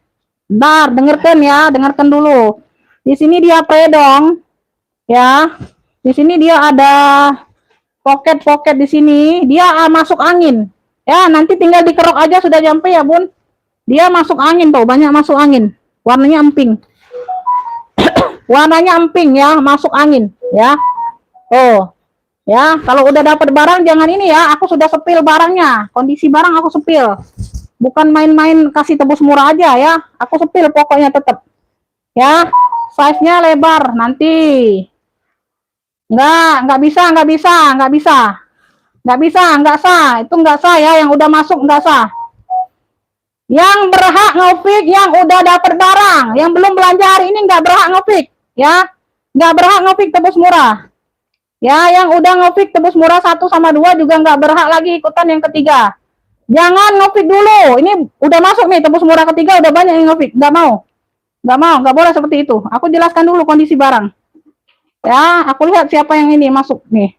Bentar, dengarkan ya, dengarkan dulu. Di sini dia pedong, ya. Di sini dia ada pocket di sini. Dia masuk angin. Ya, nanti tinggal dikerok aja sudah sampai ya, Bun. Dia masuk angin tuh, banyak masuk angin. Warnanya emping. Warnanya emping ya, masuk angin, ya. Oh, ya. Kalau udah dapat barang jangan ini ya. Aku sudah sepil barangnya. Kondisi barang aku sepil. Bukan main-main kasih tebus murah aja ya. Aku sepil pokoknya tetap. Ya, size-nya lebar nanti. Nggak bisa, nggak sah. Itu nggak sah ya, yang udah masuk nggak sah. Yang berhak ngopik yang udah dapat barang, yang belum belanja hari ini nggak berhak ngopik, ya. Nggak berhak ngopik tebus murah. Ya, yang udah ngopik tebus murah 1 sama 2 juga nggak berhak lagi ikutan yang ketiga. Jangan ngopik dulu. Ini udah masuk nih tebus murah ketiga, udah banyak yang ngopik. Nggak boleh seperti itu. Aku jelaskan dulu kondisi barang. Ya, aku lihat siapa yang ini masuk nih.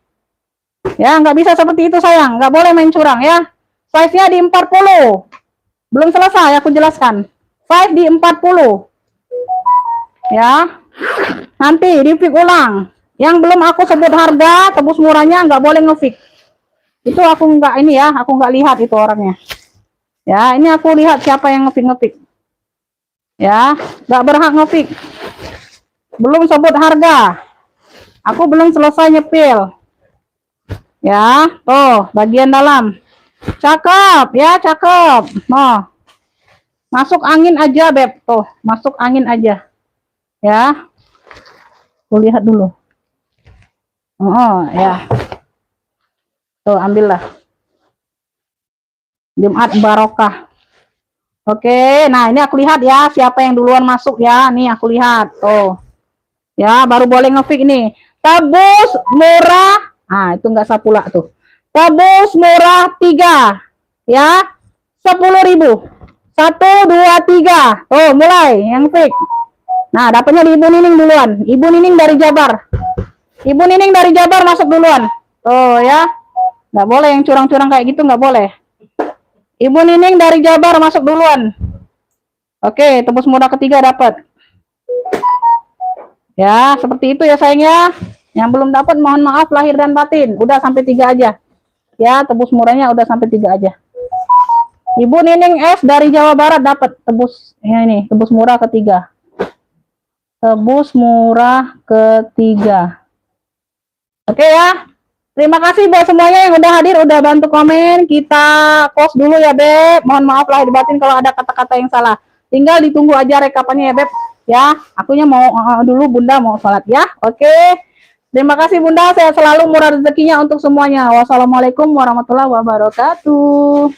Ya, nggak bisa seperti itu sayang. Nggak boleh main curang ya. Size-nya di 40. Belum selesai aku jelaskan. Size di 40. Ya. Nanti di-fix ulang. Yang belum aku sebut harga, tebus murahnya nggak boleh nge-fix. Itu aku nggak ini ya, aku nggak lihat itu orangnya. Ya, ini aku lihat siapa yang nge-fix. Ya, nggak berhak nge-fix. Belum sebut harga. Aku belum selesai nyepil. Ya, tuh bagian dalam. Cakep, ya cakep. Mau masuk angin aja, Beb. Tuh, masuk angin aja. Ya. Aku lihat dulu. Oh, ya. Tuh, ambillah. Jumat barokah. Oke, nah ini aku lihat ya siapa yang duluan masuk ya. Nih aku lihat. Tuh. Ya, baru boleh nge-fix ini. Tebus murah. Ah, itu enggak sah pula tuh. Tebus murah 3. Ya. 10.000. 1 2 3. Oh, mulai yang fix. Nah, dapatnya di Ibu Nining duluan. Ibu Nining dari Jabar. Ibu Nining dari Jabar masuk duluan. Oh ya. Nggak boleh yang curang-curang kayak gitu, nggak boleh. Ibu Nining dari Jabar masuk duluan. Oke, tebus murah ketiga dapat. Ya, seperti itu ya sayang ya. Yang belum dapat mohon maaf lahir dan batin. Udah sampai 3 aja. Ya, tebus murahnya udah sampai 3 aja. Ibu Nining S dari Jawa Barat dapat tebus ya ini, tebus murah ketiga. Tebus murah ketiga. Oke ya. Terima kasih buat semuanya yang udah hadir, udah bantu komen. Kita close dulu ya, Beb. Mohon maaf lahir batin kalau ada kata-kata yang salah. Tinggal ditunggu aja rekapannya ya, Beb. Ya, akunya mau dulu Bunda mau sholat ya. Oke. Terima kasih Bunda, sehat selalu, murah rezekinya untuk semuanya. Wassalamualaikum warahmatullahi wabarakatuh.